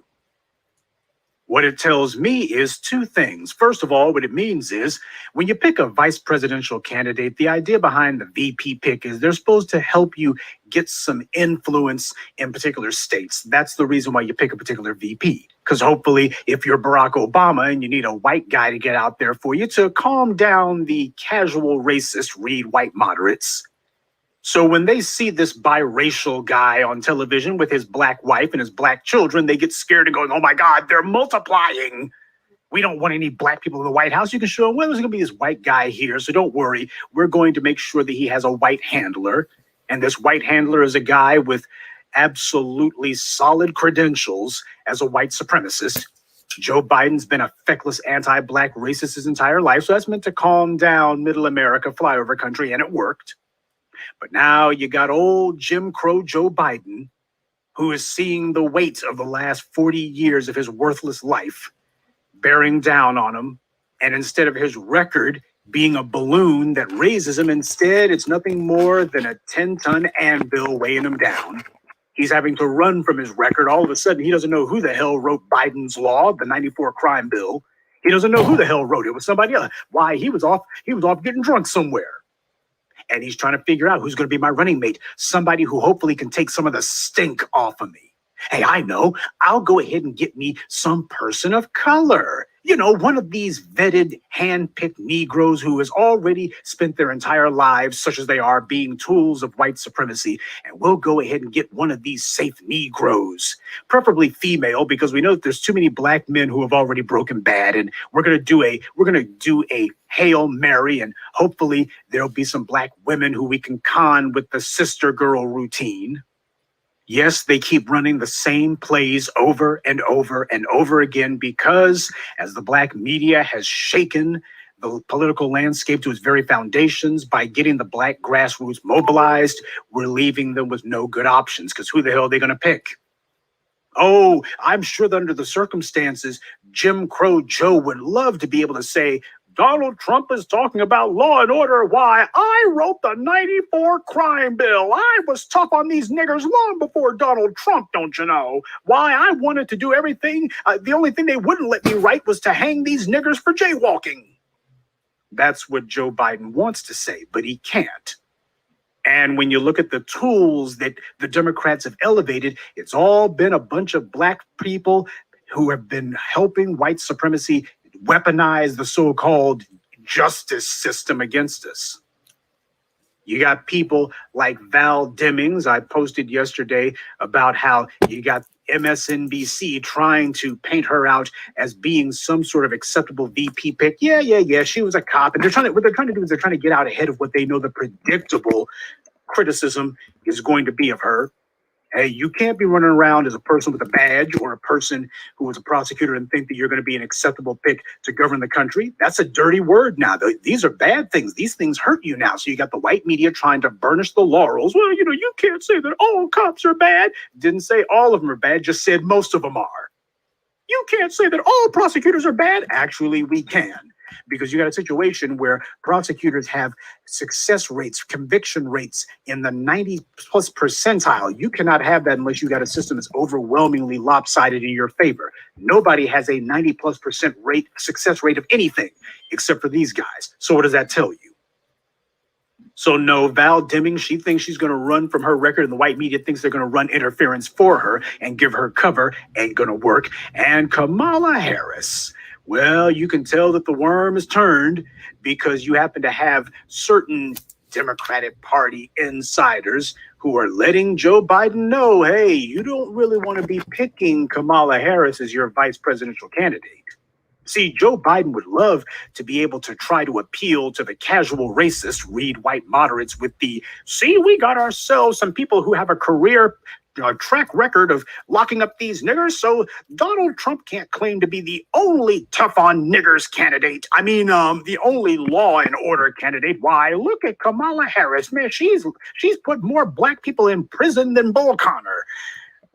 V: What it tells me is two things. First of all, what it means is when you pick a vice presidential candidate, the idea behind the VP pick is they're supposed to help you get some influence in particular states. That's the reason why you pick a particular VP. Because hopefully, if you're Barack Obama and you need a white guy to get out there for you to calm down the casual racist, read white moderates. So when they see this biracial guy on television with his black wife and his black children, they get scared and go, oh my God, they're multiplying. We don't want any black people in the White House. You can show them, well, there's going to be this white guy here. So don't worry. We're going to make sure that he has a white handler. And this white handler is a guy with absolutely solid credentials as a white supremacist. Joe Biden's been a feckless anti-black racist his entire life. So that's meant to calm down middle America, flyover country, and it worked. But now you got old Jim Crow Joe Biden, who is seeing the weight of the last 40 years of his worthless life bearing down on him. And instead of his record being a balloon that raises him, instead, it's nothing more than a 10-ton anvil weighing him down. He's having to run from his record. All of a sudden, he doesn't know who the hell wrote Biden's law, the 94 crime bill. He doesn't know who the hell wrote it. It was somebody else. Why? He was off getting drunk somewhere. And he's trying to figure out who's going to be my running mate. Somebody who hopefully can take some of the stink off of me. Hey, I know. I'll go ahead and get me some person of color. You know, one of these vetted, hand-picked Negroes who has already spent their entire lives, such as they are, being tools of white supremacy. And we'll go ahead and get one of these safe Negroes, preferably female, because we know that there's too many black men who have already broken bad. And we're gonna do a Hail Mary, and hopefully there'll be some black women who we can con with the sister girl routine. Yes, they keep running the same plays over and over and over again because as the black media has shaken the political landscape to its very foundations by getting the black grassroots mobilized, we're leaving them with no good options because who the hell are they going to pick? Oh, I'm sure that under the circumstances, Jim Crow Joe would love to be able to say, Donald Trump is talking about law and order. Why? I wrote the 94 crime bill. I was tough on these niggers long before Donald Trump, don't you know? Why? I wanted to do everything. The only thing they wouldn't let me write was to hang these niggers for jaywalking. That's what Joe Biden wants to say, but he can't. And when you look at the tools that the Democrats have elevated, it's all been a bunch of black people who have been helping white supremacy weaponize the so-called justice system against us. You got people like Val Demings. I posted yesterday about how you got MSNBC trying to paint her out as being some sort of acceptable VP pick. Yeah, she was a cop. And what they're trying to do is they're trying to get out ahead of what they know the predictable criticism is going to be of her. Hey, you can't be running around as a person with a badge or a person who was a prosecutor and think that you're going to be an acceptable pick to govern the country. That's a dirty word now. These are bad things. These things hurt you now. So you got the white media trying to burnish the laurels. Well, you know, you can't say that all cops are bad. Didn't say all of them are bad, just said most of them are. You can't say that all prosecutors are bad. Actually, we can. Because you got a situation where prosecutors have success rates, conviction rates in the 90+ percentile. You cannot have that unless you got a system that's overwhelmingly lopsided in your favor. Nobody has a 90+% success rate of anything except for these guys. So what does that tell you? So no, Val Demings, she thinks she's going to run from her record, and the white media thinks they're going to run interference for her and give her cover. Ain't going to work. And Kamala Harris, well, you can tell that the worm is turned because you happen to have certain Democratic Party insiders who are letting Joe Biden know, hey, you don't really want to be picking Kamala Harris as your vice presidential candidate. See, Joe Biden would love to be able to try to appeal to the casual racist, read white moderates with the, see, we got ourselves some people who have a career track record of locking up these niggers, so Donald Trump can't claim to be the only tough on niggers candidate. I mean, the only law and order candidate. Why, look at Kamala Harris. Man, she's put more black people in prison than Bull Connor.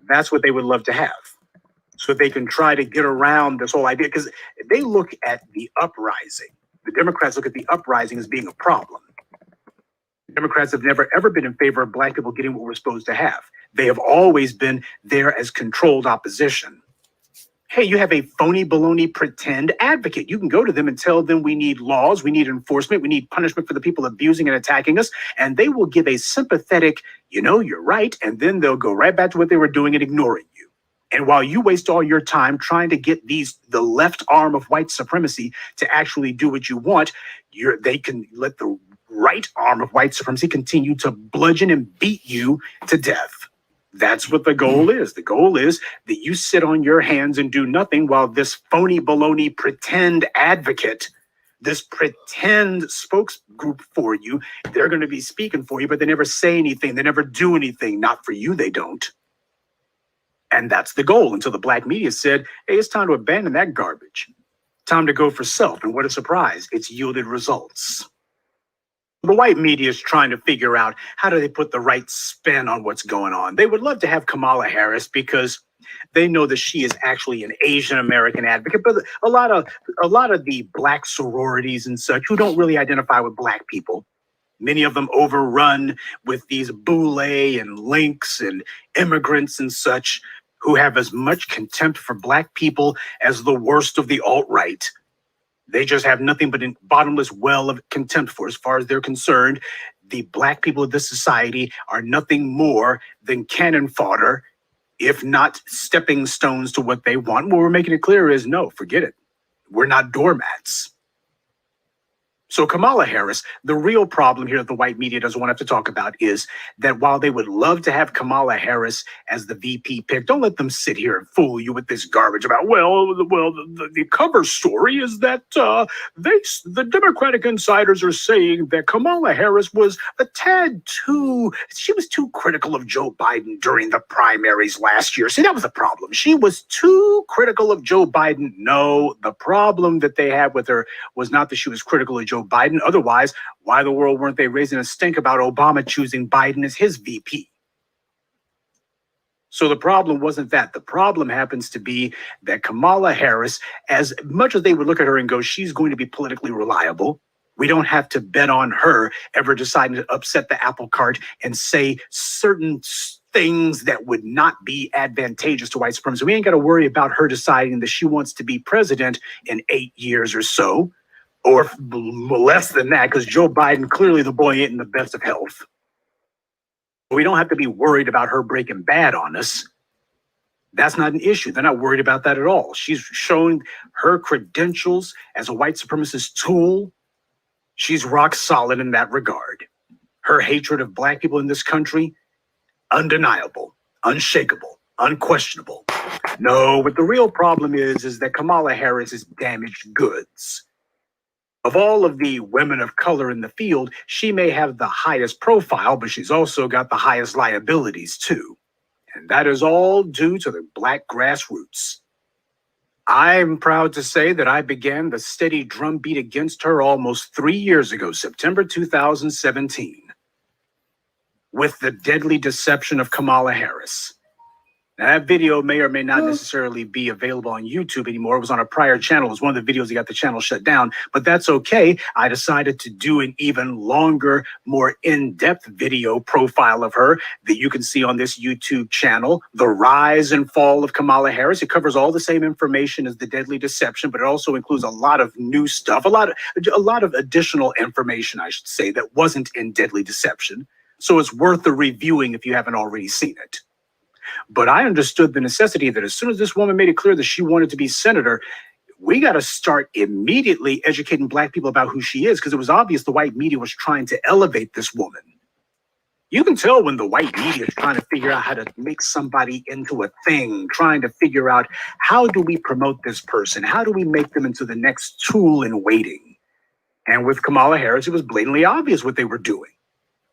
V: That's what they would love to have. So they can try to get around this whole idea, because they look at the uprising. The Democrats look at the uprising as being a problem. Democrats have never, ever been in favor of black people getting what we're supposed to have. They have always been there as controlled opposition. Hey, you have a phony baloney pretend advocate. You can go to them and tell them we need laws, we need enforcement, we need punishment for the people abusing and attacking us, and they will give a sympathetic, you know, you're right, and then they'll go right back to what they were doing and ignoring you. And while you waste all your time trying to get the left arm of white supremacy to actually do what you want, they can let the right arm of white supremacy continue to bludgeon and beat you to death. That's what the goal is. The goal is that you sit on your hands and do nothing while this phony baloney pretend advocate, this pretend spokes group for you, they're going to be speaking for you, but they never say anything. They never do anything. Not for you, they don't. And that's the goal until the black media said, hey, it's time to abandon that garbage. Time to go for self. And what a surprise, it's yielded results. The white media is trying to figure out how do they put the right spin on what's going on. They would love to have Kamala Harris because they know that she is actually an Asian American advocate, but a lot of the black sororities and such who don't really identify with black people, many of them overrun with these boule and links and immigrants and such who have as much contempt for black people as the worst of the alt-right. They just have nothing but a bottomless well of contempt for, as far as they're concerned. The black people of this society are nothing more than cannon fodder, if not stepping stones to what they want. What we're making it clear is no, forget it. We're not doormats. So Kamala Harris, the real problem here that the white media doesn't want to have to talk about is that while they would love to have Kamala Harris as the VP pick, don't let them sit here and fool you with this garbage about, the cover story is that the Democratic insiders are saying that Kamala Harris was she was too critical of Joe Biden during the primaries last year. See, that was the problem. She was too critical of Joe Biden. No, the problem that they had with her was not that she was critical of Joe Biden. Otherwise, why in the world weren't they raising a stink about Obama choosing Biden as his VP? So the problem wasn't that. The problem happens to be that Kamala Harris, as much as they would look at her and go, she's going to be politically reliable, we don't have to bet on her ever deciding to upset the apple cart and say certain things that would not be advantageous to white supremacy. We ain't got to worry about her deciding that she wants to be president in 8 years or so, or less than that, because Joe Biden, clearly the boy ain't in the best of health. We don't have to be worried about her breaking bad on us. That's not an issue. They're not worried about that at all. She's shown her credentials as a white supremacist tool. She's rock solid in that regard. Her hatred of black people in this country, undeniable, unshakable, unquestionable. No, what the real problem is that Kamala Harris is damaged goods. Of all of the women of color in the field, she may have the highest profile, but she's also got the highest liabilities too. And that is all due to the black grassroots. I'm proud to say that I began the steady drumbeat against her almost 3 years ago, September 2017, with the deadly deception of Kamala Harris. Now, that video may or may not necessarily be available on YouTube anymore. It was on a prior channel. It was one of the videos that got the channel shut down, but that's okay. I decided to do an even longer, more in-depth video profile of her that you can see on this YouTube channel, The Rise and Fall of Kamala Harris. It covers all the same information as the deadly deception, but it also includes a lot of new stuff, a lot of additional information, I should say, that wasn't in deadly deception. So it's worth the reviewing if you haven't already seen it. But I understood the necessity that as soon as this woman made it clear that she wanted to be senator, we got to start immediately educating black people about who she is, because it was obvious the white media was trying to elevate this woman. You can tell when the white media is trying to figure out how to make somebody into a thing, trying to figure out how do we promote this person? How do we make them into the next tool in waiting? And with Kamala Harris, it was blatantly obvious what they were doing.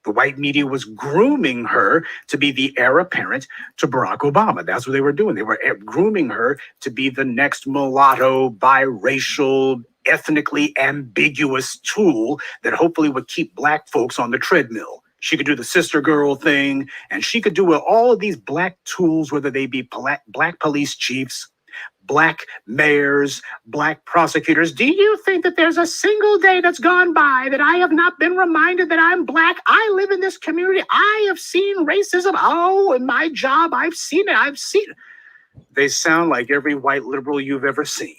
V: The white media was grooming her to be the heir apparent to Barack Obama. That's what they were doing. They were grooming her to be the next mulatto, biracial, ethnically ambiguous tool that hopefully would keep black folks on the treadmill. She could do the sister girl thing, and she could do all of these black tools, whether they be black police chiefs, black mayors, black prosecutors. Do you think that there's a single day that's gone by that I have not been reminded that I'm black? I live in this community. I have seen racism. Oh, in my job, I've seen it. They sound like every white liberal you've ever seen.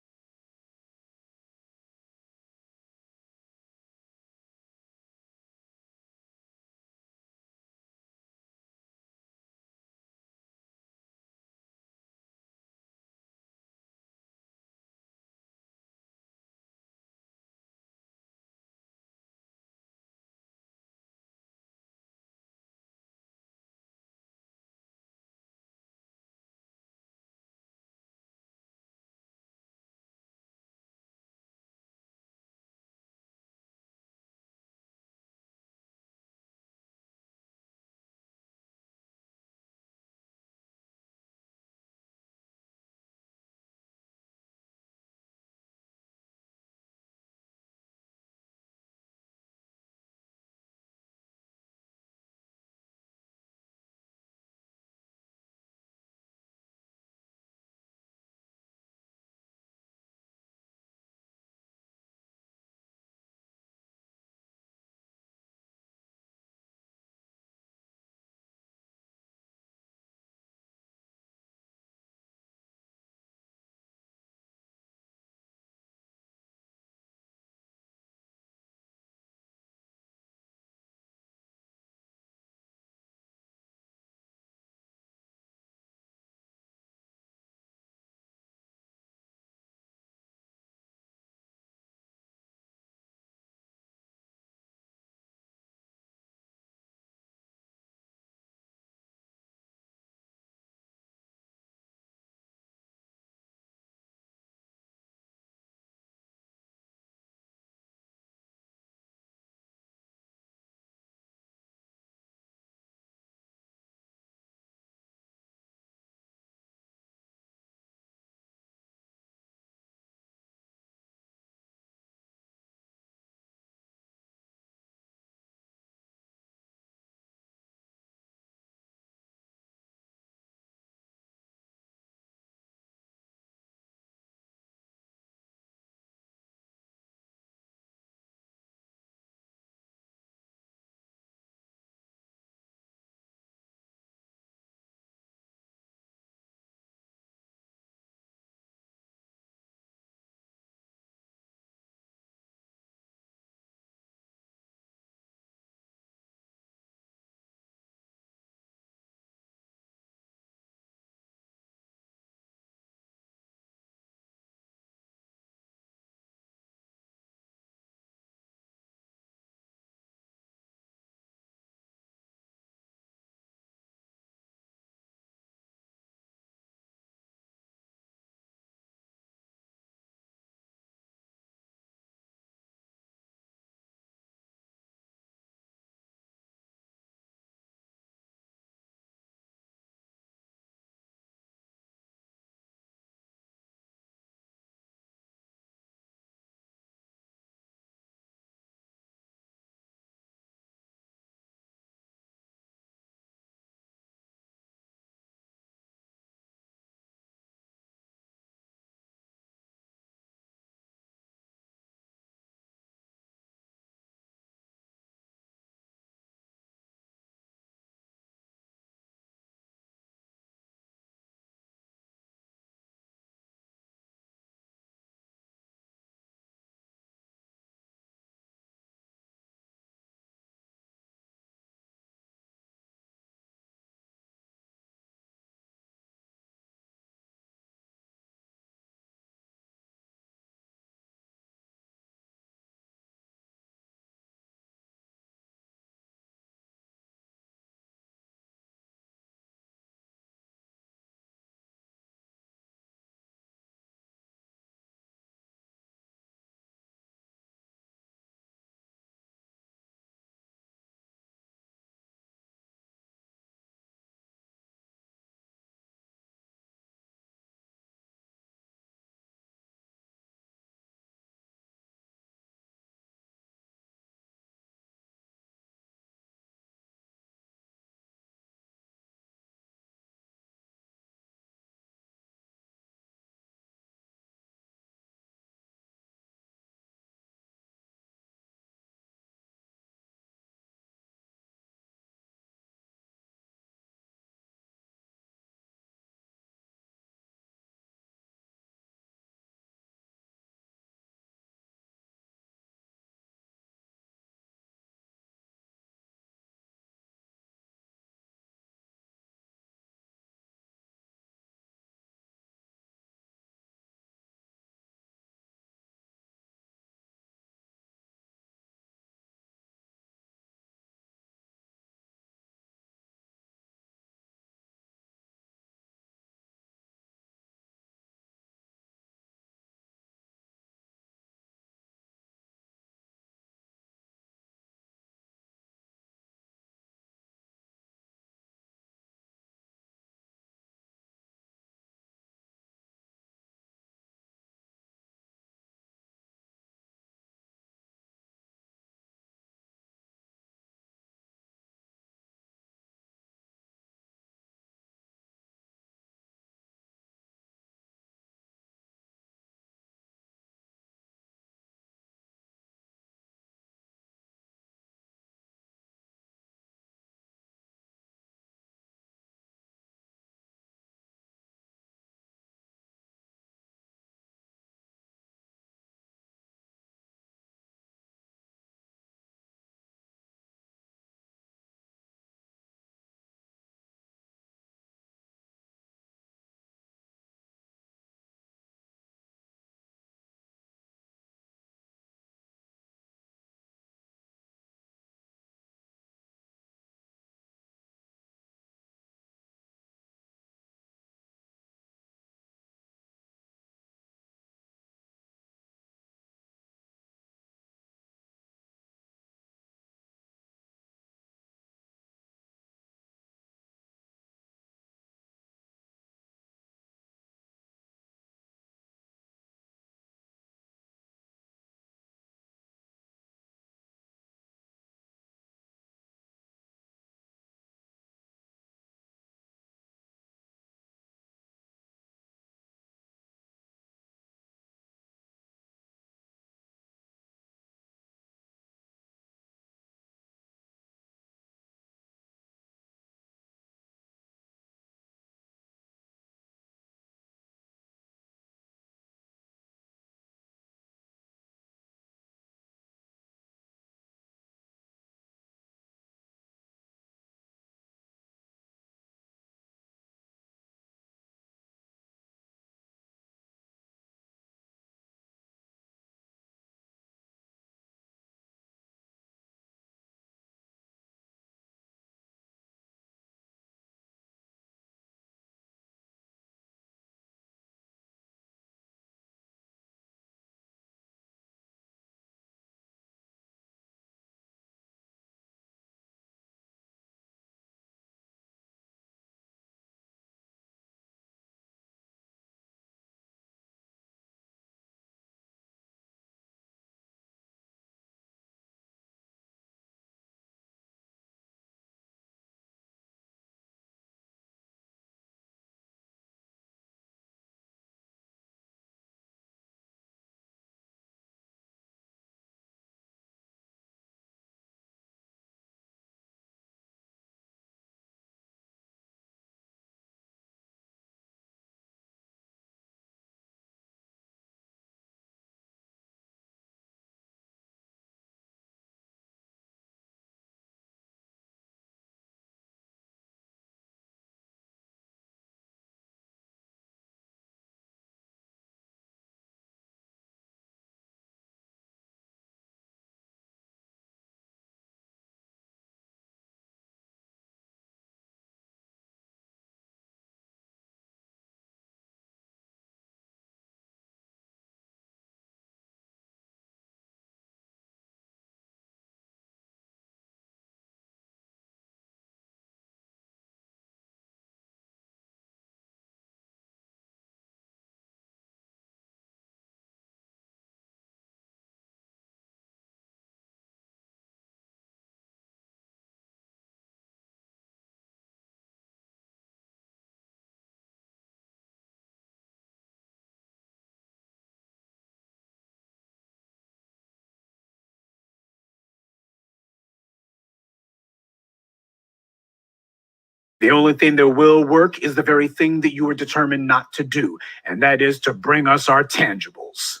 V: The only thing that will work is the very thing that you are determined not to do, and that is to bring us our tangibles.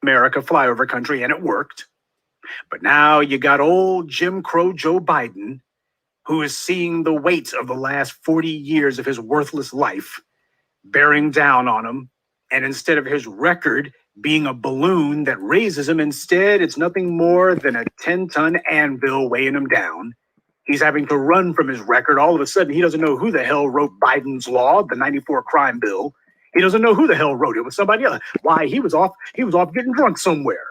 V: America, flyover country, and it worked. But now you got old Jim Crow Joe Biden, who is seeing the weight of the last 40 years of his worthless life bearing down on him. And instead of his record being a balloon that raises him, instead, it's nothing more than a 10-ton anvil weighing him down. He's having to run from his record. All of a sudden, he doesn't know who the hell wrote Biden's law, the 94 crime bill. He doesn't know who the hell wrote it. It was somebody else. Why? He was off getting drunk somewhere.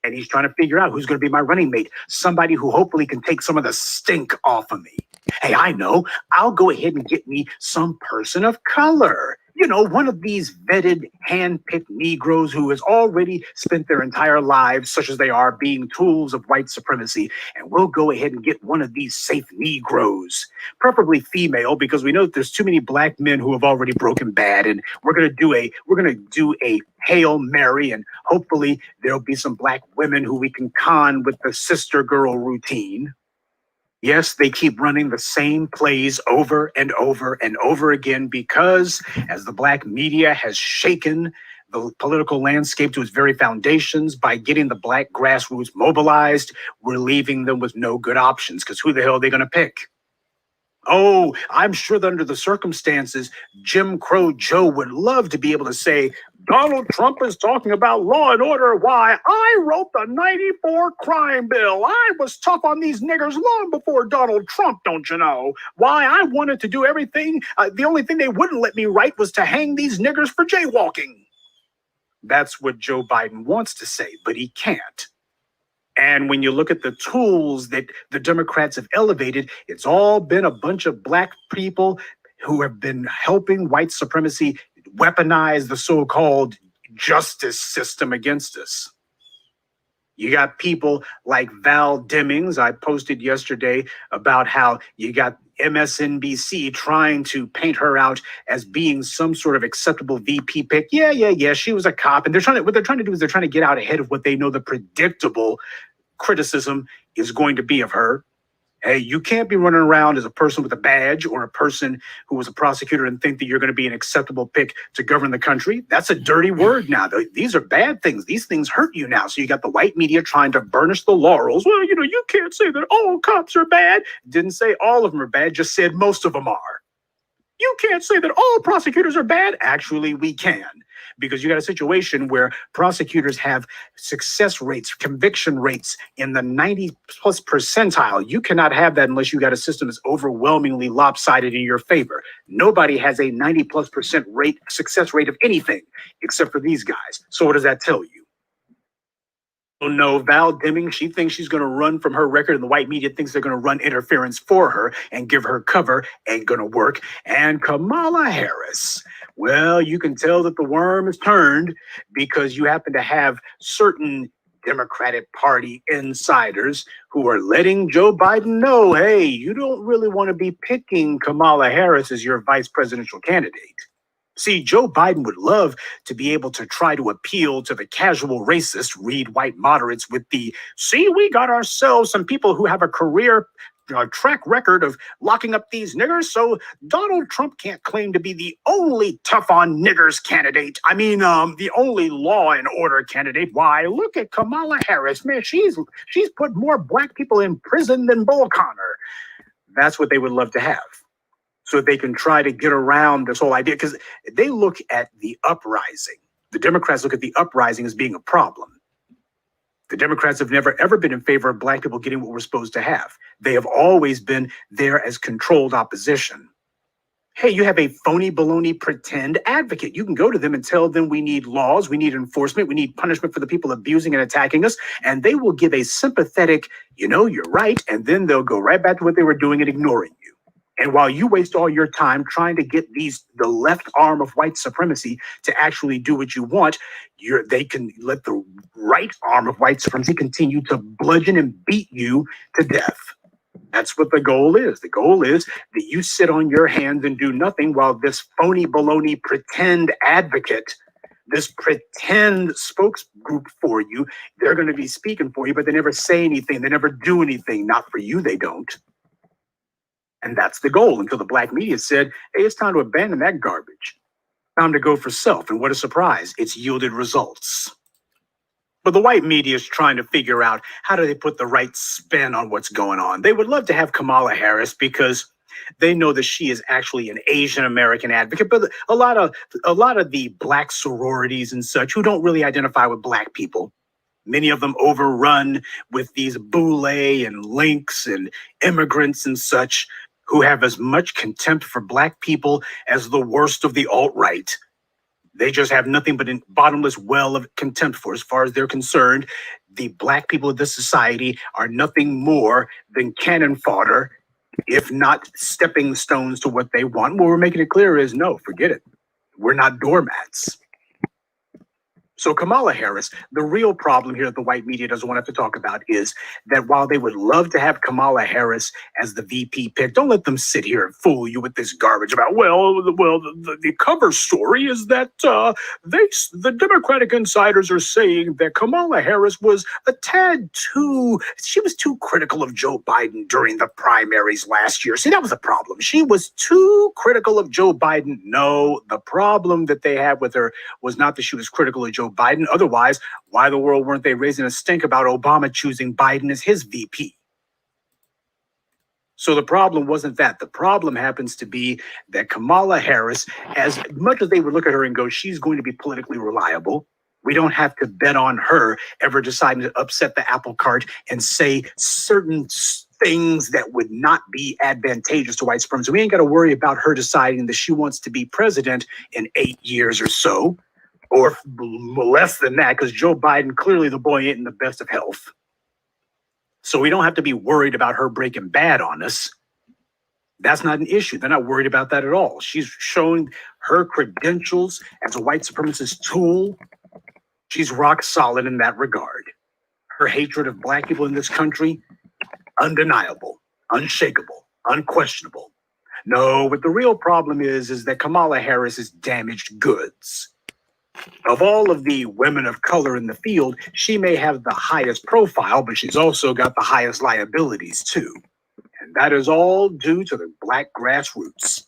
V: And he's trying to figure out who's going to be my running mate. Somebody who hopefully can take some of the stink off of me. Hey, I know. I'll go ahead and get me some person of color. You know, one of these vetted, hand-picked Negroes who has already spent their entire lives, such as they are, being tools of white supremacy. And we'll go ahead and get one of these safe Negroes, preferably female, because we know that there's too many black men who have already broken bad. And we're gonna do a Hail Mary, and hopefully there'll be some black women who we can con with the sister girl routine. Yes, they keep running the same plays over and over and over again because as the black media has shaken the political landscape to its very foundations by getting the black grassroots mobilized, we're leaving them with no good options because who the hell are they going to pick? Oh, I'm sure that under the circumstances, Jim Crow Joe would love to be able to say, Donald Trump is talking about law and order. Why, I wrote the 94 crime bill. I was tough on these niggers long before Donald Trump, don't you know? Why, I wanted to do everything. The only thing they wouldn't let me write was to hang these niggers for jaywalking. That's what Joe Biden wants to say, but he can't. And when you look at the tools that the Democrats have elevated, it's all been a bunch of black people who have been helping white supremacy weaponize the so-called justice system against us. You got people like Val Demings. I posted yesterday about how you got MSNBC trying to paint her out as being some sort of acceptable VP pick. Yeah. She was a cop. And what they're trying to do is they're trying to get out ahead of what they know the predictable criticism is going to be of her. Hey, you can't be running around as a person with a badge or a person who was a prosecutor and think that you're going to be an acceptable pick to govern the country. That's a dirty word now. These are bad things. These things hurt you now. So you got the white media trying to burnish the laurels. Well, you can't say that all cops are bad. Didn't say all of them are bad, just said most of them are. You can't say that all prosecutors are bad. Actually, we can. Because you got a situation where prosecutors have success rates, conviction rates in the 90+ percentile. You cannot have that unless you got a system that's overwhelmingly lopsided in your favor. Nobody has a 90+% success rate of anything except for these guys. So what does that tell you? No, Val Deming, she thinks she's going to run from her record, and the white media thinks they're going to run interference for her and give her cover. Ain't going to work. And Kamala Harris, well, you can tell that the worm is turned because you happen to have certain Democratic Party insiders who are letting Joe Biden know, hey, you don't really want to be picking Kamala Harris as your vice presidential candidate. See, Joe Biden would love to be able to try to appeal to the casual racist, read white moderates with the, see, we got ourselves some people who have a career track record of locking up these niggers, so Donald Trump can't claim to be the only tough on niggers candidate. I mean, the only law and order candidate. Why, look at Kamala Harris. Man, she's put more black people in prison than Bull Connor. That's what they would love to have. So they can try to get around this whole idea, because they look at the uprising. The Democrats look at the uprising as being a problem. The Democrats have never, ever been in favor of black people getting what we're supposed to have. They have always been there as controlled opposition. Hey, you have a phony baloney pretend advocate. You can go to them and tell them we need laws, we need enforcement, we need punishment for the people abusing and attacking us, and they will give a sympathetic, you're right, and then they'll go right back to what they were doing and ignoring you. And while you waste all your time trying to get the left arm of white supremacy to actually do what you want, they can let the right arm of white supremacy continue to bludgeon and beat you to death. That's what the goal is. The goal is that you sit on your hands and do nothing while this phony baloney pretend advocate, this pretend spokes group for you, they're going to be speaking for you, but they never say anything. They never do anything. Not for you, they don't. And that's the goal until the black media said, hey, it's time to abandon that garbage. Time to go for self. And what a surprise, it's yielded results. But the white media is trying to figure out how do they put the right spin on what's going on. They would love to have Kamala Harris because they know that she is actually an Asian American advocate. But a lot of the black sororities and such who don't really identify with black people, many of them overrun with these boule and links and immigrants and such who have as much contempt for black people as the worst of the alt-right. They just have nothing but a bottomless well of contempt for, as far as they're concerned. The black people of this society are nothing more than cannon fodder, if not stepping stones to what they want. What we're making it clear is no, forget it. We're not doormats. So Kamala Harris, the real problem here that the white media doesn't want to have to talk about is that while they would love to have Kamala Harris as the VP pick, don't let them sit here and fool you with this garbage about, the cover story is that the Democratic insiders are saying that Kamala Harris was she was too critical of Joe Biden during the primaries last year. See, that was the problem. She was too critical of Joe Biden. No, the problem that they had with her was not that she was critical of Joe Biden. Otherwise, why the world weren't they raising a stink about Obama choosing Biden as his VP? So the problem wasn't that. The problem happens to be that Kamala Harris, as much as they would look at her and go, she's going to be politically reliable, we don't have to bet on her ever deciding to upset the apple cart and say certain things that would not be advantageous to white supremacy. We ain't got to worry about her deciding that she wants to be president in 8 years or so. Or less than that, because Joe Biden, clearly the boy ain't in the best of health. So we don't have to be worried about her breaking bad on us. That's not an issue. They're not worried about that at all. She's showing her credentials as a white supremacist tool. She's rock solid in that regard. Her hatred of black people in this country, undeniable, unshakable, unquestionable. No, what the real problem is that Kamala Harris is damaged goods. Of all of the women of color in the field, she may have the highest profile, but she's also got the highest liabilities too. And that is all due to the black grassroots.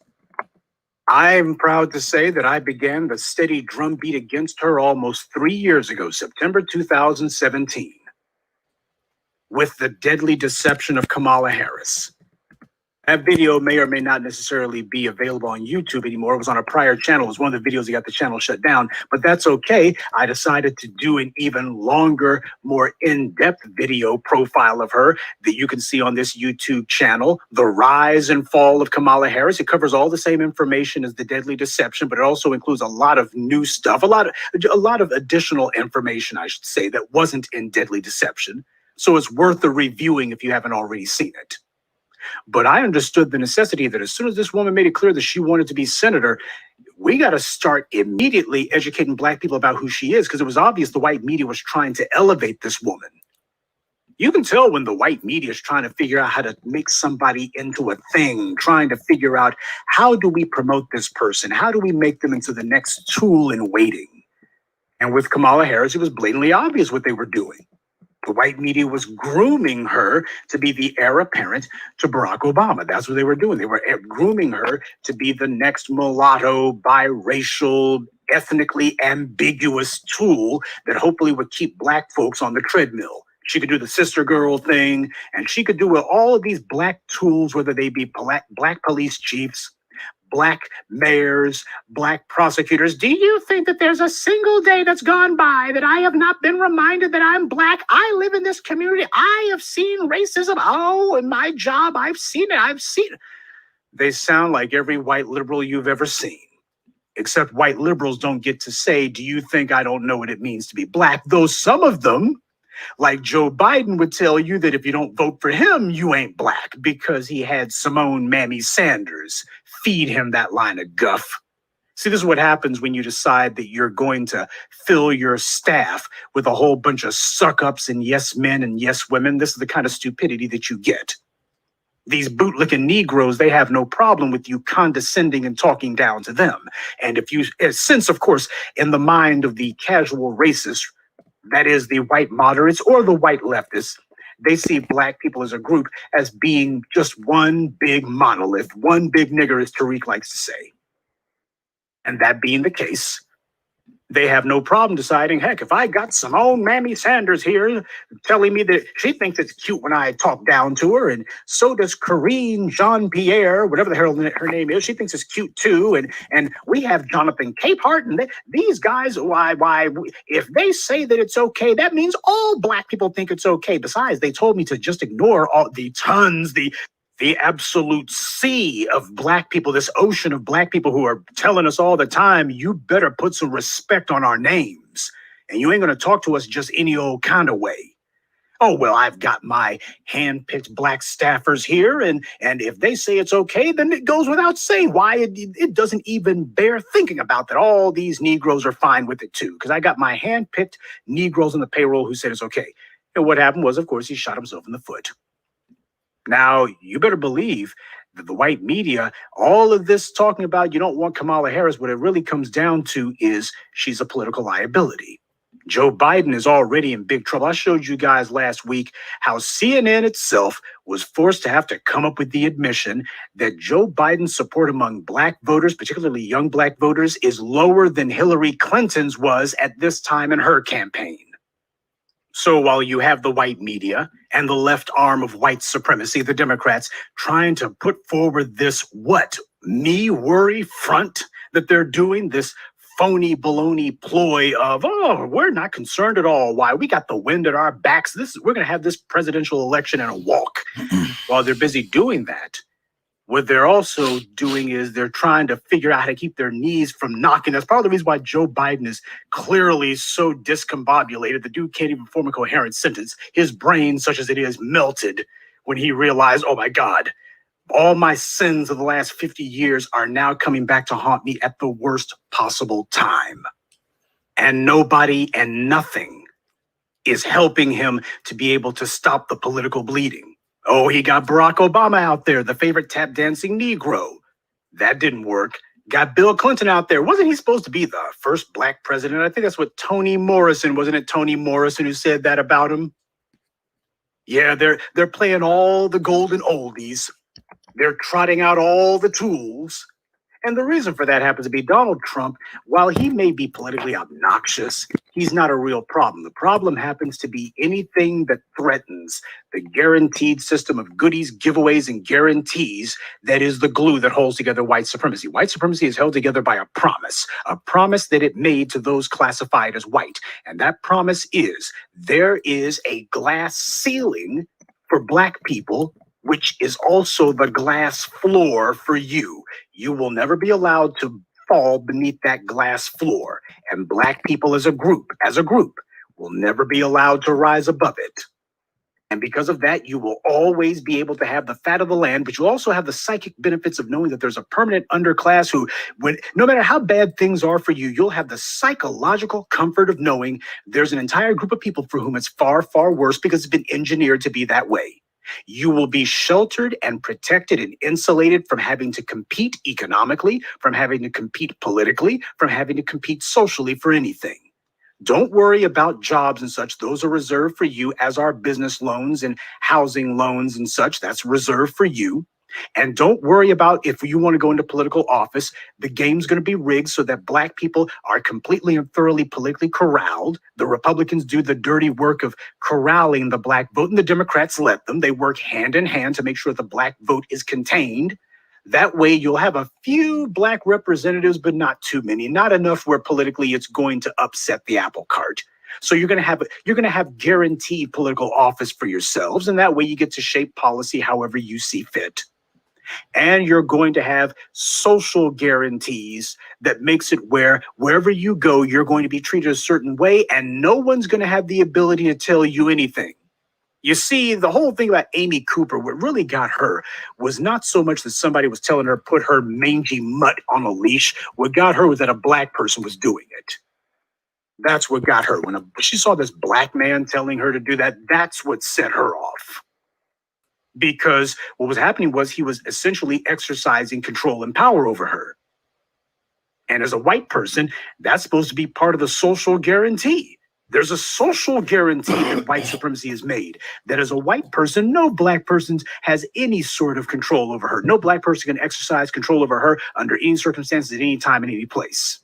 V: I'm proud to say that I began the steady drumbeat against her almost 3 years ago, September 2017, with the deadly deception of Kamala Harris. That video may or may not necessarily be available on YouTube anymore. It was on a prior channel. It was one of the videos that got the channel shut down, but that's okay. I decided to do an even longer, more in-depth video profile of her that you can see on this YouTube channel, The Rise and Fall of Kamala Harris. It covers all the same information as the deadly deception, but it also includes a lot of new stuff, a lot of additional information, I should say, that wasn't in deadly deception. So it's worth the reviewing if you haven't already seen it. But I understood the necessity that as soon as this woman made it clear that she wanted to be senator, we got to start immediately educating black people about who she is, because it was obvious the white media was trying to elevate this woman. You can tell when the white media is trying to figure out how to make somebody into a thing, trying to figure out how do we promote this person? How do we make them into the next tool in waiting? And with Kamala Harris, it was blatantly obvious what they were doing. The white media was grooming her to be the heir apparent to Barack Obama. That's what they were doing. They were grooming her to be the next mulatto, biracial, ethnically ambiguous tool that hopefully would keep black folks on the treadmill. She could do the sister girl thing, and she could do all of these black tools, whether they be black police chiefs, black mayors, black prosecutors. Do you think that there's a single day that's gone by that I have not been reminded that I'm black? I live in this community. I have seen racism. Oh, in my job, I've seen it. They sound like every white liberal you've ever seen. Except white liberals don't get to say, do you think I don't know what it means to be black? Though some of them, like Joe Biden, would tell you that if you don't vote for him, you ain't black, because he had Simone Mammy Sanders feed him that line of guff. See, this is what happens when you decide that you're going to fill your staff with a whole bunch of suck-ups and yes men and yes women. This is the kind of stupidity that you get. These bootlicking Negroes, they have no problem with you condescending and talking down to them. And if you sense, of course, in the mind of the casual racist, that is the white moderates or the white leftists, they see black people as a group as being just one big monolith, one big nigger, as Tariq likes to say. And that being the case, they have no problem deciding, heck, if I got Simone Mammy Sanders here telling me that she thinks it's cute when I talk down to her, and so does Corinne Jean-Pierre, whatever the hell her name is, she thinks it's cute too, and we have Jonathan Capehart, and these guys, if they say that it's okay, that means all black people think it's okay. Besides, they told me to just ignore all the tons, the absolute sea of black people, this ocean of black people who are telling us all the time, you better put some respect on our names. And you ain't going to talk to us just any old kind of way. Oh, well, I've got my hand-picked black staffers here, and if they say it's okay, then it goes without saying why it doesn't even bear thinking about that all these Negroes are fine with it too, because I got my hand-picked Negroes on the payroll who said it's okay. And what happened was, of course, he shot himself in the foot. Now, you better believe that the white media, all of this talking about you don't want Kamala Harris, what it really comes down to is she's a political liability. Joe Biden is already in big trouble. I showed you guys last week how CNN itself was forced to have to come up with the admission that Joe Biden's support among black voters, particularly young black voters, is lower than Hillary Clinton's was at this time in her campaign. So while you have the white media and the left arm of white supremacy, the Democrats, trying to put forward this me worry front that they're doing, this phony baloney ploy of, oh, we're not concerned at all. Why? We got the wind at our backs. We're going to have this presidential election in a walk. While they're busy doing that, what they're also doing is they're trying to figure out how to keep their knees from knocking. That's part of the reason why Joe Biden is clearly so discombobulated. The dude can't even form a coherent sentence. His brain, such as it is, melted when he realized, oh my God, all my sins of the last 50 years are now coming back to haunt me at the worst possible time. And nobody and nothing is helping him to be able to stop the political bleeding. Oh, he got Barack Obama out there, the favorite tap dancing Negro. That didn't work. Got Bill Clinton out there. Wasn't he supposed to be the first black president? I think that's what Toni Morrison, wasn't it Toni Morrison who said that about him? Yeah, they're playing all the golden oldies. They're trotting out all the tools. And the reason for that happens to be Donald Trump, while he may be politically obnoxious, he's not a real problem. The problem happens to be anything that threatens the guaranteed system of goodies, giveaways, and guarantees that is the glue that holds together white supremacy. White supremacy is held together by a promise that it made to those classified as white. And that promise is there is a glass ceiling for black people, which is also the glass floor for you. You will never be allowed to fall beneath that glass floor. And black people as a group, will never be allowed to rise above it. And because of that, you will always be able to have the fat of the land, but you also have the psychic benefits of knowing that there's a permanent underclass who, no matter how bad things are for you, you'll have the psychological comfort of knowing there's an entire group of people for whom it's far, far worse because it's been engineered to be that way. You will be sheltered and protected and insulated from having to compete economically, from having to compete politically, from having to compete socially for anything. Don't worry about jobs and such. Those are reserved for you, as are business loans and housing loans and such. That's reserved for you. And don't worry about if you want to go into political office, the game's going to be rigged so that black people are completely and thoroughly politically corralled. The Republicans do the dirty work of corralling the black vote, and the Democrats let them. They work hand in hand to make sure the black vote is contained. That way you'll have a few black representatives, but not too many, not enough where politically it's going to upset the apple cart. So you're going to have guaranteed political office for yourselves, and that way you get to shape policy however you see fit. And you're going to have social guarantees that makes it where wherever you go, you're going to be treated a certain way, and no one's going to have the ability to tell you anything. You see, the whole thing about Amy Cooper, what really got her was not so much that somebody was telling her to put her mangy mutt on a leash. What got her was that a black person was doing it. That's what got her. When she saw this black man telling her to do that, that's what set her off. Because what was happening was he was essentially exercising control and power over her. And as a white person, that's supposed to be part of the social guarantee. There's a social guarantee that white supremacy is made. That as a white person, no black person has any sort of control over her. No black person can exercise control over her under any circumstances, at any time, in any place.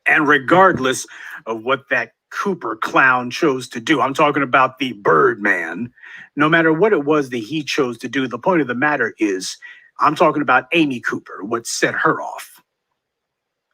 V: And regardless of what that Cooper clown chose to do, I'm talking about the Birdman, no matter what it was that he chose to do, the point of the matter is, I'm talking about Amy Cooper, what set her off.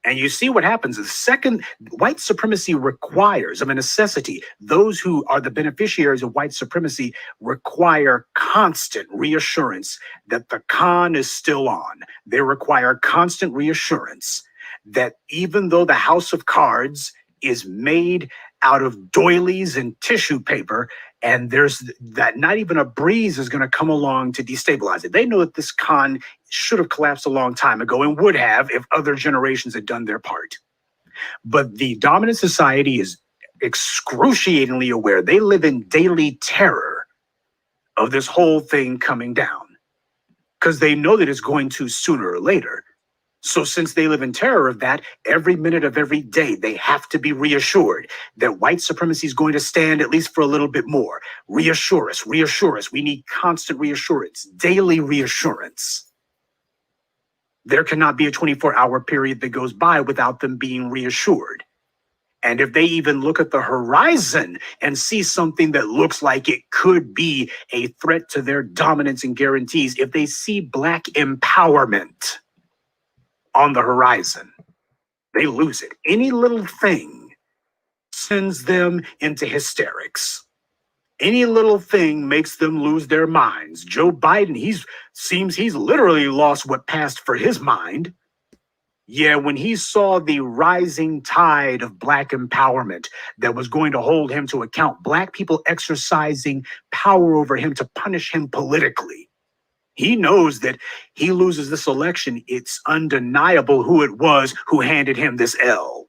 V: And you see what happens. The second, white supremacy requires, of a necessity, those who are the beneficiaries of white supremacy require constant reassurance that the con is still on. They require constant reassurance that even though the house of cards is made out of doilies and tissue paper, and there's that not even a breeze is going to come along to destabilize it. They know that this con should have collapsed a long time ago and would have if other generations had done their part. But the dominant society is excruciatingly aware. They live in daily terror of this whole thing coming down because they know that it's going to sooner or later. So since they live in terror of that, every minute of every day, they have to be reassured that white supremacy is going to stand at least for a little bit more. Reassure us, reassure us. We need constant reassurance, daily reassurance. There cannot be a 24-hour period that goes by without them being reassured. And if they even look at the horizon and see something that looks like it could be a threat to their dominance and guarantees, if they see black empowerment on the horizon, they lose it. Any little thing sends them into hysterics. Any little thing makes them lose their minds. Joe Biden, seems he's literally lost what passed for his mind. Yeah, when he saw the rising tide of black empowerment that was going to hold him to account, black people exercising power over him to punish him politically, he knows that he loses this election. It's undeniable who it was who handed him this L.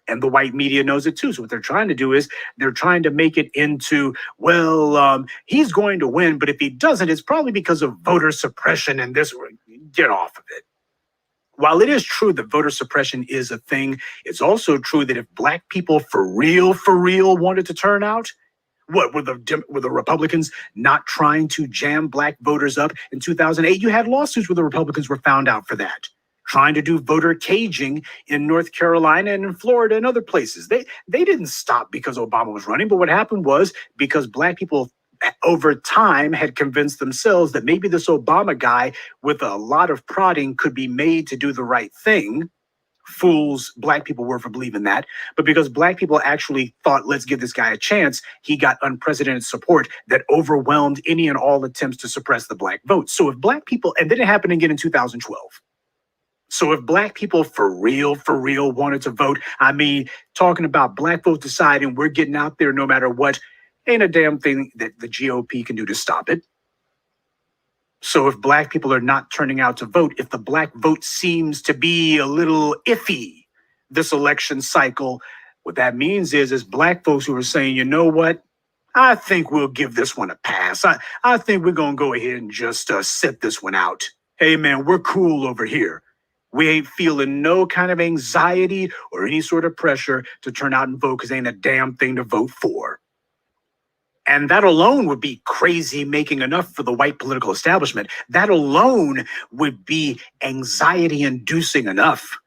V: And the white media knows it too. So what they're trying to do is they're trying to make it into, well, he's going to win, but if he doesn't, it's probably because of voter suppression and this. Get off of it. While it is true that voter suppression is a thing, it's also true that if black people for real wanted to turn out, what were the Republicans not trying to jam black voters up in 2008? You had lawsuits where the Republicans were found out for that, trying to do voter caging in North Carolina and in Florida and other places. They didn't stop because Obama was running, but what happened was because black people over time had convinced themselves that maybe this Obama guy with a lot of prodding could be made to do the right thing. Fools black people were for believing that, but because black people actually thought, let's give this guy a chance, he got unprecedented support that overwhelmed any and all attempts to suppress the black vote. So if black people, and then it happened again in 2012. So if black people for real wanted to vote, I mean, talking about black folks deciding we're getting out there no matter what, ain't a damn thing that the GOP can do to stop it. So if black people are not turning out to vote, if the black vote seems to be a little iffy this election cycle, what that means is black folks who are saying, you know what, I think we'll give this one a pass. I think we're going to go ahead and just sit this one out. Hey, man, we're cool over here. We ain't feeling no kind of anxiety or any sort of pressure to turn out and vote because ain't a damn thing to vote for. And that alone would be crazy making enough for the white political establishment. That alone would be anxiety inducing enough.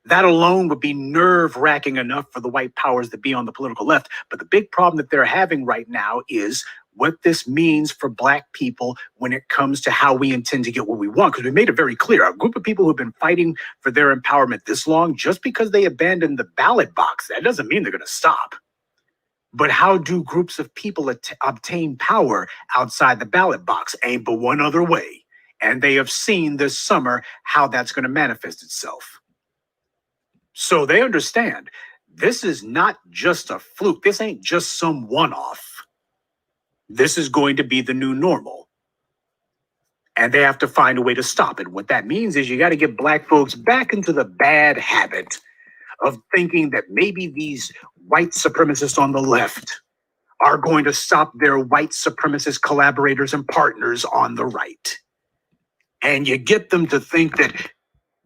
V: That alone would be nerve wracking enough for the white powers that be on the political left. But the big problem that they're having right now is what this means for black people when it comes to how we intend to get what we want. Because we made it very clear, a group of people who've been fighting for their empowerment this long, just because they abandoned the ballot box, that doesn't mean they're going to stop. But how do groups of people obtain power outside the ballot box? Ain't but one other way. And they have seen this summer how that's going to manifest itself. So they understand this is not just a fluke. This ain't just some one-off. This is going to be the new normal. And they have to find a way to stop it. What that means is you got to get black folks back into the bad habit of thinking that maybe these white supremacists on the left are going to stop their white supremacist collaborators and partners on the right. And you get them to think that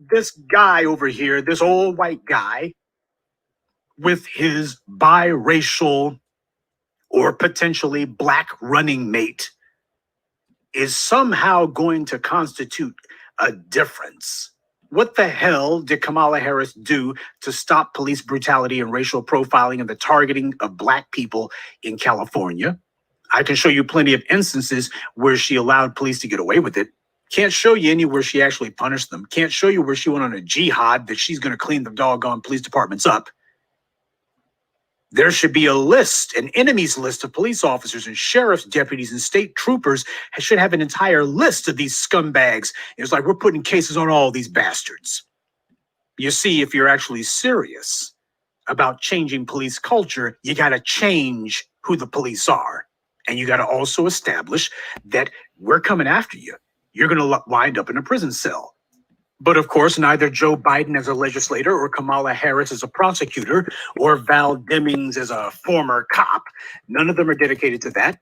V: this guy over here, this old white guy, with his biracial or potentially black running mate is somehow going to constitute a difference. What the hell did Kamala Harris do to stop police brutality and racial profiling and the targeting of black people in California? I can show you plenty of instances where she allowed police to get away with it. Can't show you anywhere she actually punished them. Can't show you where she went on a jihad that she's going to clean the doggone police departments up. There should be a list, an enemies list of police officers and sheriff's deputies and state troopers should have an entire list of these scumbags. It's like we're putting cases on all these bastards. You see, if you're actually serious about changing police culture, you got to change who the police are. And you got to also establish that we're coming after you. You're going to wind up in a prison cell. But of course, neither Joe Biden as a legislator or Kamala Harris as a prosecutor or Val Demings as a former cop, none of them are dedicated to that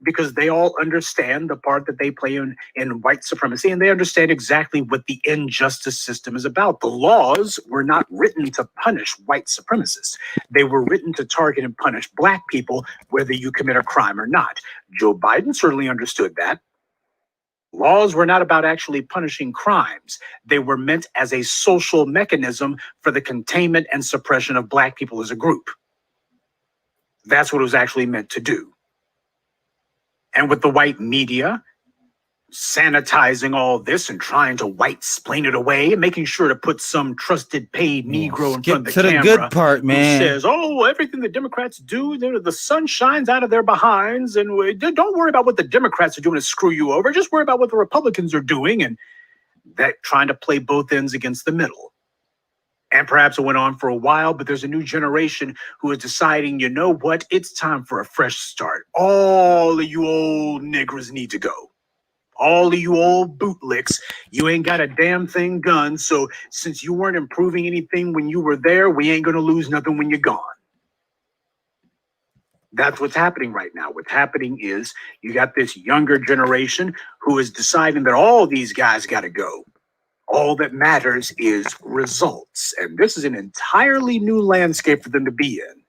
V: because they all understand the part that they play in white supremacy, and they understand exactly what the injustice system is about. The laws were not written to punish white supremacists. They were written to target and punish black people, whether you commit a crime or not. Joe Biden certainly understood that. Laws were not about actually punishing crimes. They were meant as a social mechanism for the containment and suppression of black people as a group. That's what it was actually meant to do. And with the white media sanitizing all this and trying to white-splain it away and making sure to put some trusted paid Negro in front of the camera.
B: To the good part, man.
V: Who says, oh, everything the Democrats do, the sun shines out of their behinds, and don't worry about what the Democrats are doing to screw you over. Just worry about what the Republicans are doing, and that trying to play both ends against the middle. And perhaps it went on for a while, but there's a new generation who is deciding, you know what? It's time for a fresh start. All of you old niggers need to go. All of you old bootlicks, you ain't got a damn thing done. So since you weren't improving anything when you were there, we ain't going to lose nothing when you're gone. That's what's happening right now. What's happening is you got this younger generation who is deciding that all these guys got to go. All that matters is results. And this is an entirely new landscape for them to be in.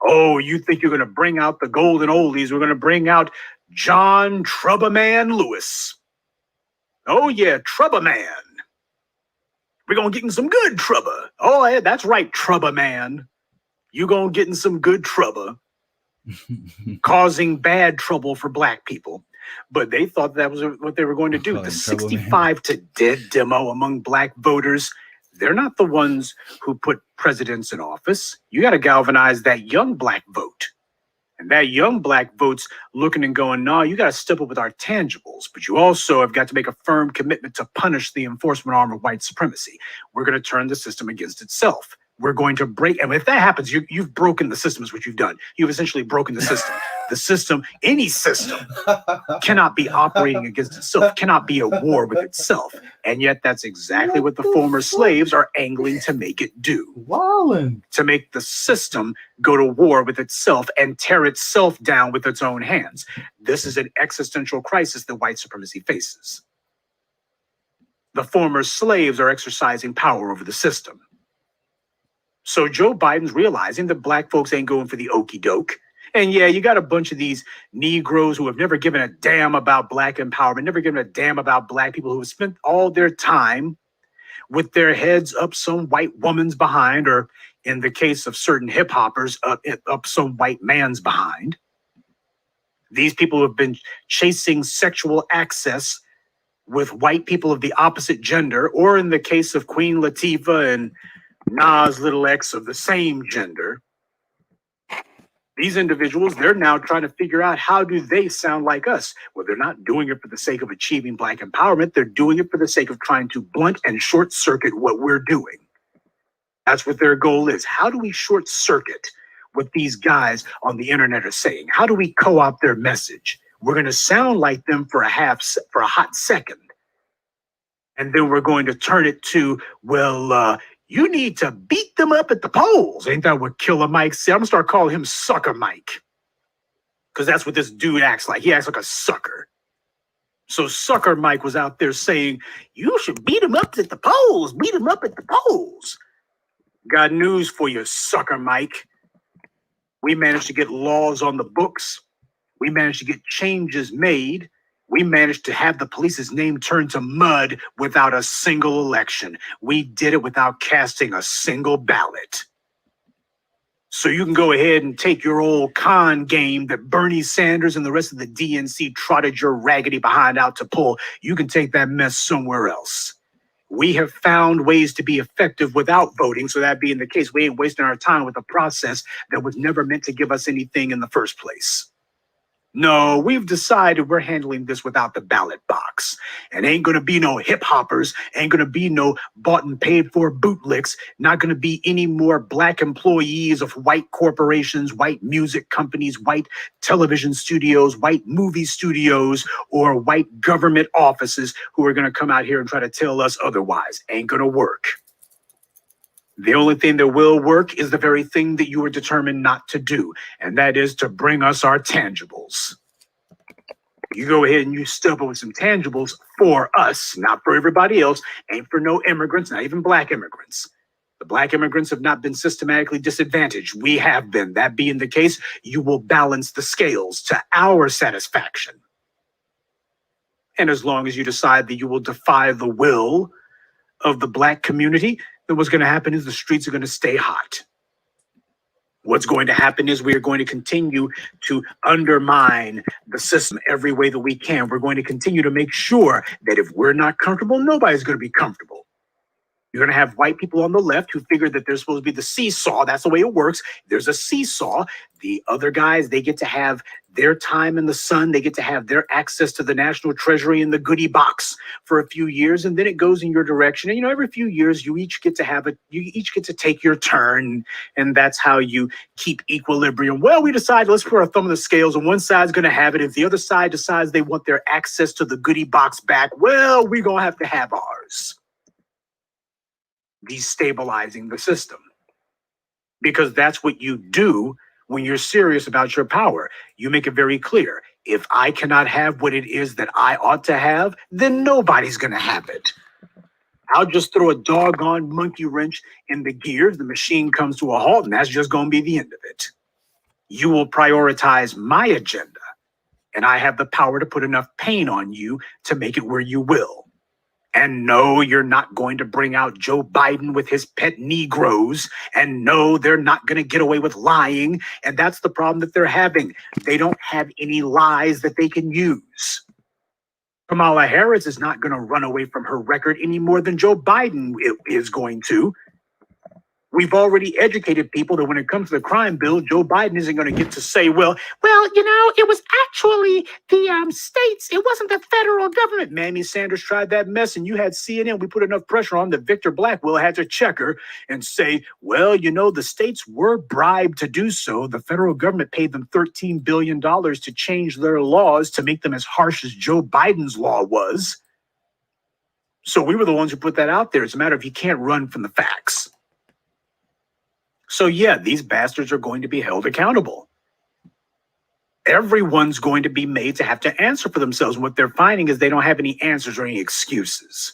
V: Oh, you think you're going to bring out the golden oldies? We're going to bring out John Trouble-Man Lewis. Oh, yeah, Trouble-Man. We're going to get in some good trouble. Oh, yeah, that's right, Trouble-Man. You're going to get in some good trouble. Causing bad trouble for black people. But they thought that was what they were going to do. The 65 to dead demo among black voters, they're not the ones who put presidents in office. You got to galvanize that young black vote. And that young black vote's looking and going, no, you got to step up with our tangibles. But you also have got to make a firm commitment to punish the enforcement arm of white supremacy. We're going to turn the system against itself. We're going to break. And if that happens, you've broken the system is what you've done. You've essentially broken the system. The system, any system, cannot be operating against itself, cannot be at war with itself. And yet that's exactly what the former slaves are angling to make it do.
B: Wallin'.
V: To make the system go to war with itself and tear itself down with its own hands. This is an existential crisis that white supremacy faces. The former slaves are exercising power over the system. So Joe Biden's realizing that black folks ain't going for the okie doke. And yeah, you got a bunch of these Negroes who have never given a damn about black empowerment, never given a damn about black people, who have spent all their time with their heads up some white woman's behind, or in the case of certain hip hoppers, up some white man's behind. These people have been chasing sexual access with white people of the opposite gender, or in the case of Queen Latifah and Nas Little X of the same gender. These individuals, they're now trying to figure out, how do they sound like us? Well, they're not doing it for the sake of achieving black empowerment. They're doing it for the sake of trying to blunt and short circuit what we're doing. That's what their goal is. How do we short circuit what these guys on the internet are saying? How do we co-opt their message? We're going to sound like them for a hot second. And then we're going to turn it to, well, you need to beat them up at the polls. Ain't that what Killer Mike said? I'm going to start calling him Sucker Mike. Because that's what this dude acts like. He acts like a sucker. So Sucker Mike was out there saying, you should beat him up at the polls. Beat him up at the polls. Got news for you, sucker Mike. We managed to get laws on the books. We managed to get changes made. We managed to have the police's name turned to mud without a single election. We did it without casting a single ballot. So you can go ahead and take your old con game that Bernie Sanders and the rest of the DNC trotted your raggedy behind out to pull. You can take that mess somewhere else. We have found ways to be effective without voting. So that being the case, we ain't wasting our time with a process that was never meant to give us anything in the first place. No, we've decided we're handling this without the ballot box. And ain't gonna be no hip hoppers, ain't gonna be no bought and paid for bootlicks, not gonna be any more black employees of white corporations, white music companies, white television studios, white movie studios, or white government offices who are gonna come out here and try to tell us otherwise. Ain't gonna work. The only thing that will work is the very thing that you were determined not to do, and that is to bring us our tangibles. You go ahead and you step up with some tangibles for us, not for everybody else, ain't for no immigrants, not even black immigrants. The black immigrants have not been systematically disadvantaged. We have been. That being the case, you will balance the scales to our satisfaction. And as long as you decide that you will defy the will of the black community, then what's going to happen is the streets are going to stay hot. What's going to happen is we are going to continue to undermine the system every way that we can. We're going to continue to make sure that if we're not comfortable, nobody's going to be comfortable. You're going to have white people on the left who figure that they're supposed to be the seesaw. That's the way it works. There's a seesaw. The other guys, they get to have their time in the sun. They get to have their access to the national treasury in the goodie box for a few years. And then it goes in your direction. And, you know, every few years, you each get to have it. You each get to take your turn. And that's how you keep equilibrium. Well, we decide, let's put our thumb on the scales, and one side's going to have it. If the other side decides they want their access to the goodie box back, well, we're going to have ours. Destabilizing the system, because that's what you do when you're serious about your power. You make it very clear, if I cannot have what it is that I ought to have, then nobody's gonna have it. I'll just throw a doggone monkey wrench in the gears, the machine comes to a halt, and that's just gonna be the end of it. You will prioritize my agenda, and I have the power to put enough pain on you to make it where you will. And no, you're not going to bring out Joe Biden with his pet Negroes. And no, they're not going to get away with lying. And that's the problem that they're having. They don't have any lies that they can use. Kamala Harris is not going to run away from her record any more than Joe Biden is going to. We've already educated people that when it comes to the crime bill, Joe Biden isn't going to get to say, well, you know, it was actually the states. It wasn't the federal government. Mamie Sanders tried that mess, and you had CNN. We put enough pressure on that Victor Blackwell had to check her and say, well, you know, the states were bribed to do so. The federal government paid them $13 billion to change their laws to make them as harsh as Joe Biden's law was. So we were the ones who put that out there. It's a matter of you can't run from the facts. So yeah, these bastards are going to be held accountable. Everyone's going to be made to have to answer for themselves. What they're finding is they don't have any answers or any excuses.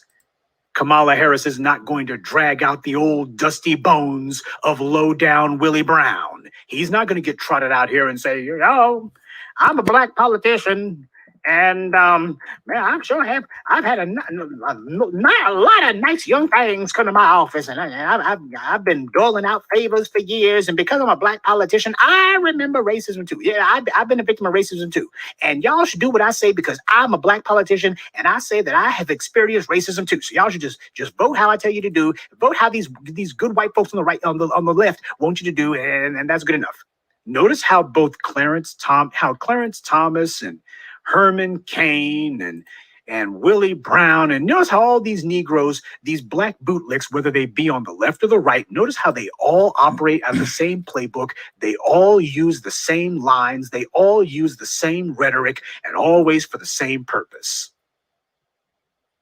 V: Kamala Harris is not going to drag out the old dusty bones of low-down Willie Brown. He's not going to get trotted out here and say, you know, I'm a black politician. And man, I'm sure I've had a lot of nice young things come to my office, and I've been doling out favors for years. And because I'm a black politician, I remember racism too. Yeah, I've been a victim of racism too. And y'all should do what I say because I'm a black politician, and I say that I have experienced racism too. So y'all should just vote how I tell you to do. Vote how these good white folks on the right, on the left want you to do, and that's good enough. Notice how both Clarence Thomas and Herman Cain and Willie Brown, and notice how all these Negroes, these black bootlicks, whether they be on the left or the right, notice how they all operate out of the same playbook. They all use the same lines. They all use the same rhetoric, and always for the same purpose.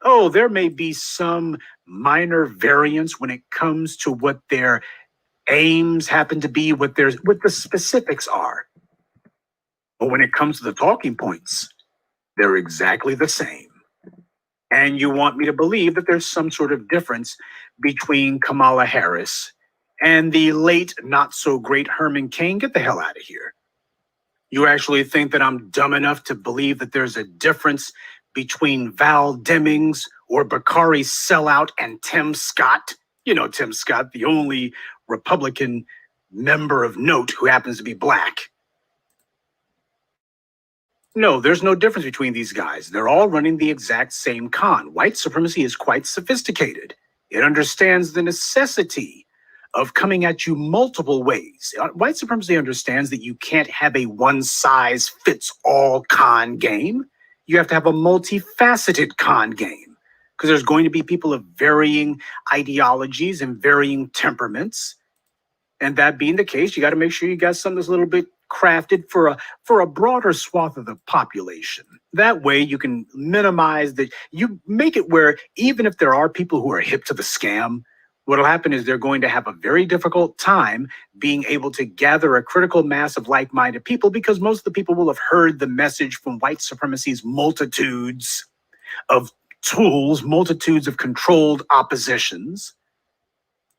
V: Oh, there may be some minor variance when it comes to what their aims happen to be, what the specifics are. But when it comes to the talking points, they're exactly the same. And you want me to believe that there's some sort of difference between Kamala Harris and the late not so great Herman Cain, get the hell out of here. You actually think that I'm dumb enough to believe that there's a difference between Val Demings or Bakari Sellout and Tim Scott? You know Tim Scott, the only Republican member of note who happens to be black. No, there's no difference between these guys. They're all running the exact same con. White supremacy is quite sophisticated. It understands the necessity of coming at you multiple ways. White supremacy understands that you can't have a one-size-fits-all con game. You have to have a multifaceted con game, because there's going to be people of varying ideologies and varying temperaments. And that being the case, you got to make sure you got something that's a little bit crafted for a broader swath of the population. That way you can minimize that. You make it where even if there are people who are hip to the scam, what'll happen is they're going to have a very difficult time being able to gather a critical mass of like-minded people, because most of the people will have heard the message from white supremacy's multitudes of tools, multitudes of controlled oppositions.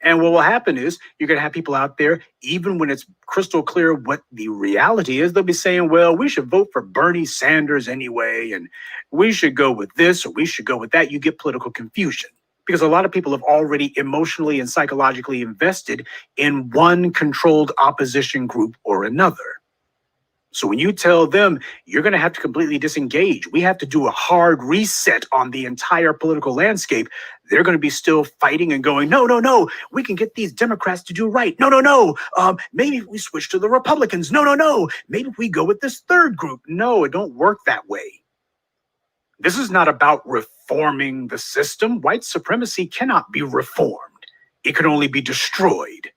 V: And what will happen is you're going to have people out there, even when it's crystal clear what the reality is, they'll be saying, well, we should vote for Bernie Sanders anyway, and we should go with this or we should go with that. You get political confusion because a lot of people have already emotionally and psychologically invested in one controlled opposition group or another. So when you tell them you're going to have to completely disengage, we have to do a hard reset on the entire political landscape, they're going to be still fighting and going, no, no, no, we can get these Democrats to do right. No, no, no. Maybe if we switch to the Republicans. No, no, no. Maybe if we go with this third group. No, it don't work that way. This is not about reforming the system. White supremacy cannot be reformed. It can only be destroyed.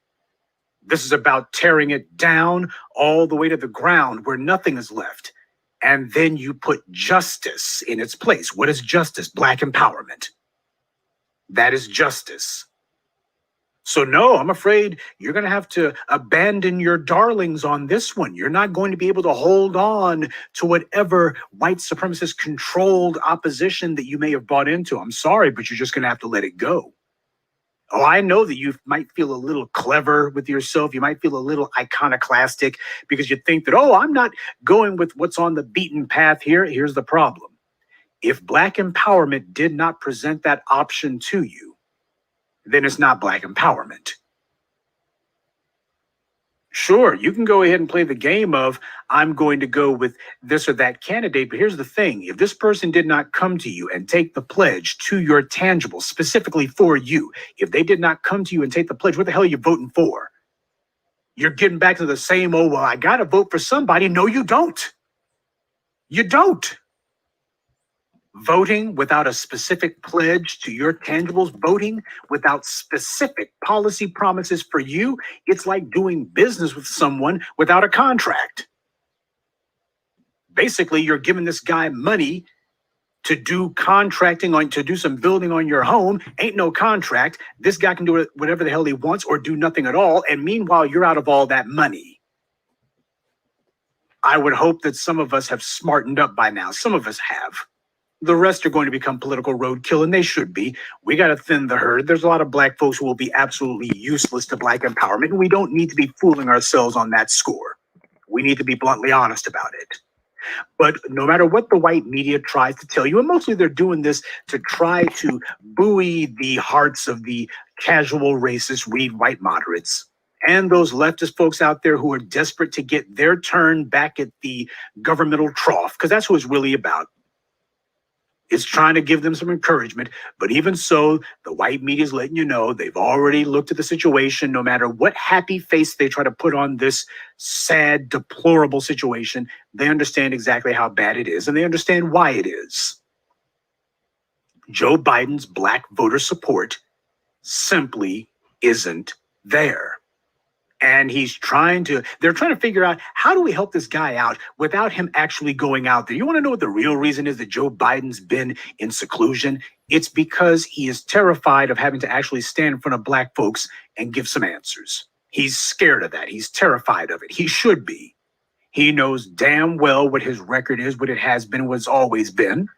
V: This is about tearing it down all the way to the ground where nothing is left. And then you put justice in its place. What is justice? Black empowerment. That is justice. So no, I'm afraid you're going to have to abandon your darlings on this one. You're not going to be able to hold on to whatever white supremacist controlled opposition that you may have bought into. I'm sorry, but you're just going to have to let it go. Oh, I know that you might feel a little clever with yourself. You might feel a little iconoclastic because you think that, oh, I'm not going with what's on the beaten path here. Here's the problem. If Black empowerment did not present that option to you, then it's not Black empowerment. Sure, you can go ahead and play the game of, I'm going to go with this or that candidate, but here's the thing. If this person did not come to you and take the pledge to your tangible, specifically for you, if they did not come to you and take the pledge, what the hell are you voting for? You're getting back to the same, oh, well, I got to vote for somebody. No, you don't. You don't. Voting without a specific pledge to your tangibles, voting without specific policy promises for you, it's like doing business with someone without a contract. Basically, you're giving this guy money to do contracting on, to do some building on your home. Ain't no contract. This guy can do whatever the hell he wants or do nothing at all. And meanwhile, you're out of all that money. I would hope that some of us have smartened up by now. Some of us have. The rest are going to become political roadkill, and they should be. We got to thin the herd. There's a lot of Black folks who will be absolutely useless to Black empowerment, and we don't need to be fooling ourselves on that score. We need to be bluntly honest about it. But no matter what the white media tries to tell you, and mostly they're doing this to try to buoy the hearts of the casual racist, read white moderates, and those leftist folks out there who are desperate to get their turn back at the governmental trough, because that's what it's really about. It's trying to give them some encouragement. But even so, the white media is letting you know they've already looked at the situation. No matter what happy face they try to put on this sad, deplorable situation, they understand exactly how bad it is, and they understand why it is. Joe Biden's Black voter support simply isn't there. And they're trying to figure out, how do we help this guy out without him actually going out there? You want to know what the real reason is that Joe Biden's been in seclusion? It's because he is terrified of having to actually stand in front of Black folks and give some answers. He's scared of that. He's terrified of it. He should be. He knows damn well what his record is, what it has been, what it's always been,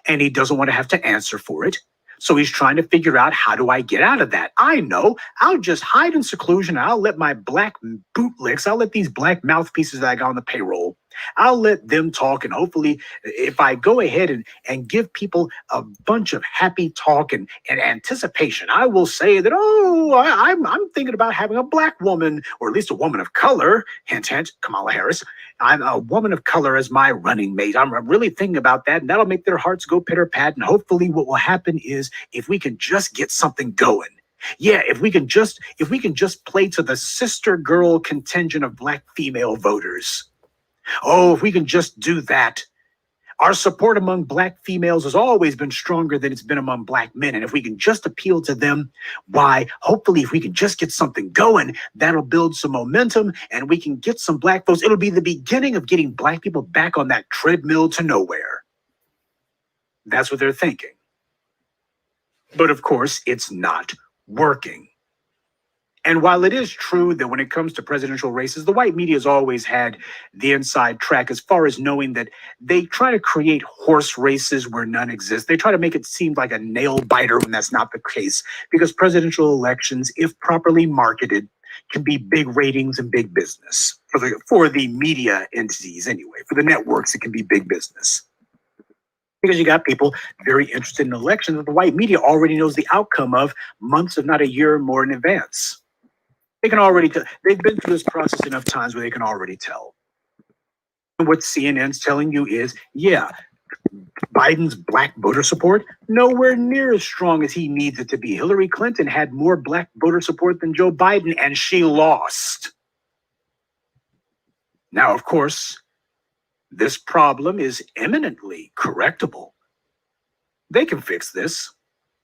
V: and he doesn't want to have to answer for it. So he's trying to figure out, how do I get out of that? I know, I'll just hide in seclusion. I'll let my black bootlicks, I'll let these black mouthpieces that I got on the payroll, I'll let them talk. And hopefully, if I go ahead and give people a bunch of happy talk and anticipation, I will say that, I'm thinking about having a black woman, or at least a woman of color, hint, hint, Kamala Harris. I'm a woman of color as my running mate. I'm really thinking about that, and that'll make their hearts go pitter-pat. And hopefully what will happen is, if we can just get something going. Yeah, if we can just play to the sister girl contingent of black female voters. Oh, if we can just do that. Our support among black females has always been stronger than it's been among black men. And if we can just appeal to them, why, hopefully, if we can just get something going, that'll build some momentum and we can get some black votes. It'll be the beginning of getting black people back on that treadmill to nowhere. That's what they're thinking. But of course, it's not working. And while it is true that when it comes to presidential races, the white media has always had the inside track as far as knowing that they try to create horse races where none exist. They try to make it seem like a nail biter when that's not the case, because presidential elections, if properly marketed, can be big ratings and big business for the media entities anyway. For the networks, it can be big business. Because you got people very interested in elections that the white media already knows the outcome of months, if not a year or more in advance. They can already tell. They've been through this process enough times where they can already tell. And what CNN's telling you is, yeah, Biden's black voter support, nowhere near as strong as he needs it to be. Hillary Clinton had more black voter support than Joe Biden, and she lost. Now, of course, this problem is eminently correctable. They can fix this.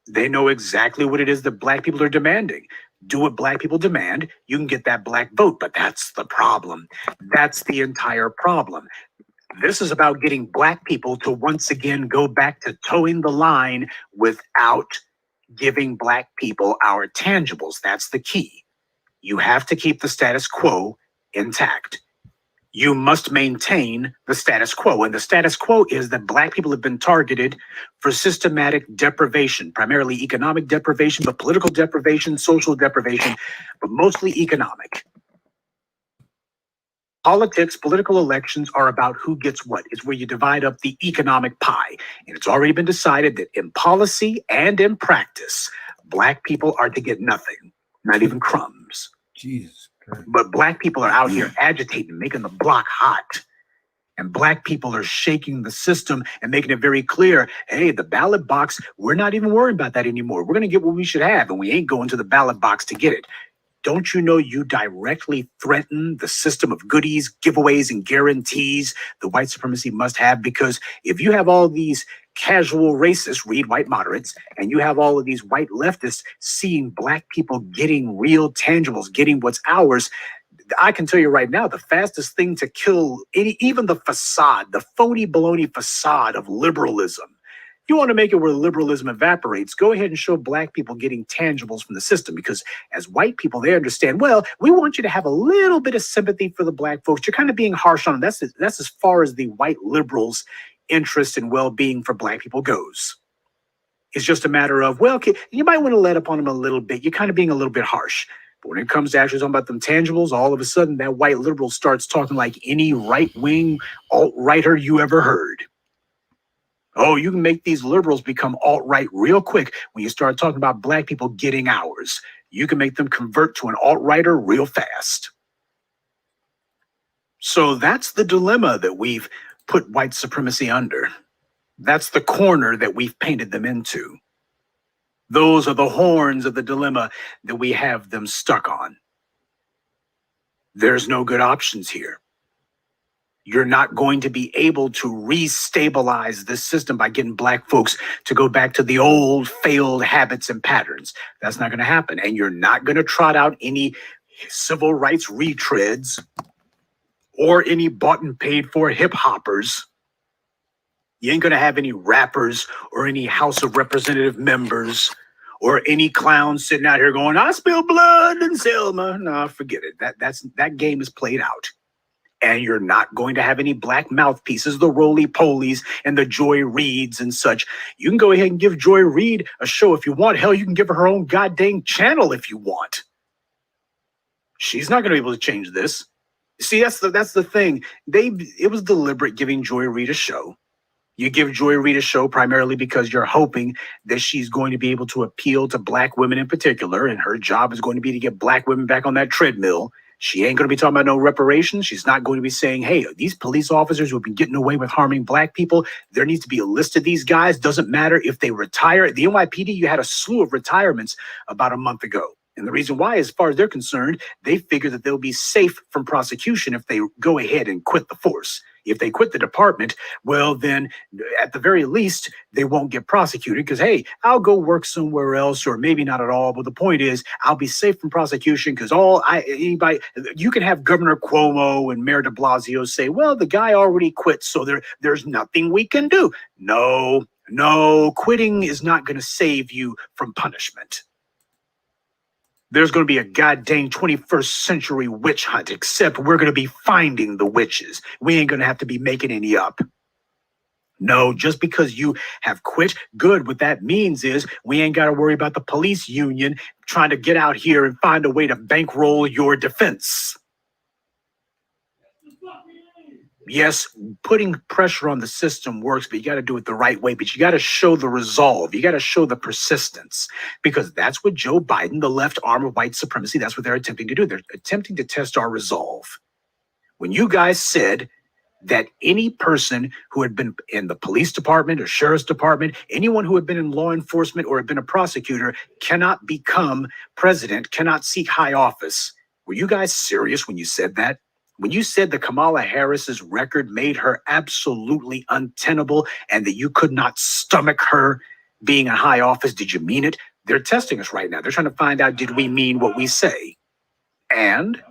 V: They know exactly what it is that black people are demanding. Do what black people demand, you can get that black vote. But that's the problem. That's the entire problem. This is about getting black people to once again go back to towing the line without giving black people our tangibles. That's the key. You have to keep the status quo intact. You must maintain the status quo. And the status quo is that black people have been targeted for systematic deprivation, primarily economic deprivation, but political deprivation, social deprivation, but mostly economic. Politics, political elections are about who gets what. It's where you divide up the economic pie. And it's already been decided that in policy and in practice, black people are to get nothing, not even crumbs.
B: Jesus.
V: But black people are out here agitating, making the block hot. And black people are shaking the system and making it very clear, hey, the ballot box, we're not even worrying about that anymore. We're going to get what we should have, and we ain't going to the ballot box to get it. Don't you know you directly threaten the system of goodies, giveaways, and guarantees the white supremacy must have? Because if you have all these casual racists, read white moderates, and you have all of these white leftists seeing black people getting real tangibles, getting what's ours, I can tell you right now, the fastest thing to kill even the facade, the phony baloney facade of liberalism. You want to make it where liberalism evaporates, go ahead and show black people getting tangibles from the system, because as white people, they understand, well, we want you to have a little bit of sympathy for the black folks. You're kind of being harsh on them. That's as far as the white liberals' interest and well-being for black people goes. It's just a matter of, well, okay, you might want to let up on them a little bit. You're kind of being a little bit harsh. But when it comes to actually talking about them tangibles, all of a sudden that white liberal starts talking like any right-wing alt-righter you ever heard. Oh, you can make these liberals become alt-right real quick when you start talking about black people getting ours. You can make them convert to an alt-righter real fast. So that's the dilemma that we've put white supremacy under. That's the corner that we've painted them into. Those are the horns of the dilemma that we have them stuck on. There's no good options here. You're not going to be able to restabilize this system by getting black folks to go back to the old failed habits and patterns. That's not going to happen. And you're not going to trot out any civil rights retreads or any bought and paid for hip hoppers. You ain't going to have any rappers or any House of Representative members or any clowns sitting out here going, I spill blood in Selma. No, forget it. That game is played out. And you're not going to have any black mouthpieces, the roly-polies and the Joy Reids and such. You can go ahead and give Joy Reid a show if you want. Hell, you can give her own goddamn channel if you want. She's not going to be able to change this. See, that's the thing. It was deliberate giving Joy Reid a show. You give Joy Reid a show primarily because you're hoping that she's going to be able to appeal to black women in particular, and her job is going to be to get black women back on that treadmill. She ain't going to be talking about no reparations. She's not going to be saying, hey, these police officers who have been getting away with harming black people, there needs to be a list of these guys. Doesn't matter if they retire. At the NYPD, you had a slew of retirements about a month ago. And the reason why, as far as they're concerned, they figure that they'll be safe from prosecution if they go ahead and quit the force. If they quit the department, well, then at the very least, they won't get prosecuted because, hey, I'll go work somewhere else, or maybe not at all. But the point is, I'll be safe from prosecution because you can have Governor Cuomo and Mayor de Blasio say, well, the guy already quit, so there's nothing we can do. No, quitting is not going to save you from punishment. There's going to be a goddamn 21st century witch hunt, except we're going to be finding the witches. We ain't going to have to be making any up. No, just because you have quit, good. What that means is we ain't got to worry about the police union trying to get out here and find a way to bankroll your defense. Yes, putting pressure on the system works, but you got to do it the right way. But you got to show the resolve. You got to show the persistence, because that's what Joe Biden, the left arm of white supremacy, that's what they're attempting to do. They're attempting to test our resolve. When you guys said that any person who had been in the police department or sheriff's department, anyone who had been in law enforcement or had been a prosecutor cannot become president, cannot seek high office. Were you guys serious when you said that? When you said that Kamala Harris's record made her absolutely untenable and that you could not stomach her being in high office, did you mean it? They're testing us right now. They're trying to find out, did we mean what we say? And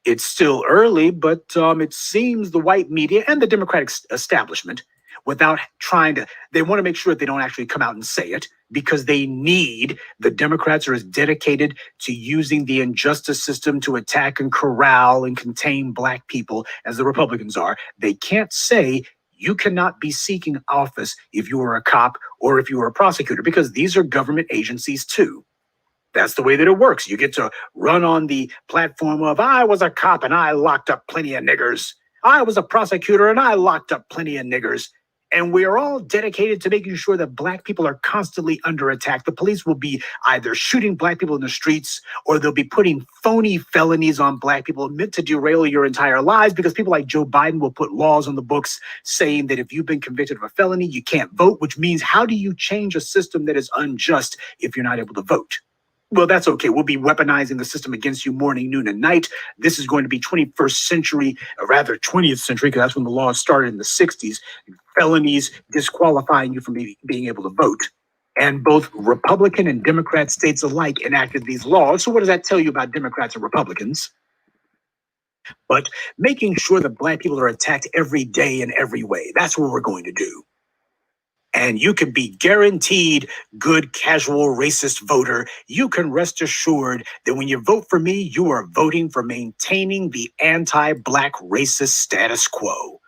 V: it's still early, but it seems the white media and the Democratic establishment, without trying to, they want to make sure that they don't actually come out and say it, because they need, the Democrats are as dedicated to using the injustice system to attack and corral and contain black people as the Republicans are. They can't say you cannot be seeking office if you are a cop or if you are a prosecutor, because these are government agencies too. That's the way that it works. You get to run on the platform of, I was a cop and I locked up plenty of niggers. I was a prosecutor and I locked up plenty of niggers. And we are all dedicated to making sure that black people are constantly under attack. The police will be either shooting black people in the streets, or they'll be putting phony felonies on black people meant to derail your entire lives, because people like Joe Biden will put laws on the books saying that if you've been convicted of a felony, you can't vote, which means how do you change a system that is unjust if you're not able to vote? Well, that's okay. We'll be weaponizing the system against you morning, noon, and night. This is going to be 21st century, or rather 20th century, because that's when the law started in the 60s. Felonies disqualifying you from being able to vote. And both Republican and Democrat states alike enacted these laws. So what does that tell you about Democrats and Republicans? But making sure that black people are attacked every day in every way, that's what we're going to do. And you can be guaranteed, good, casual, racist voter, you can rest assured that when you vote for me, you are voting for maintaining the anti-black racist status quo.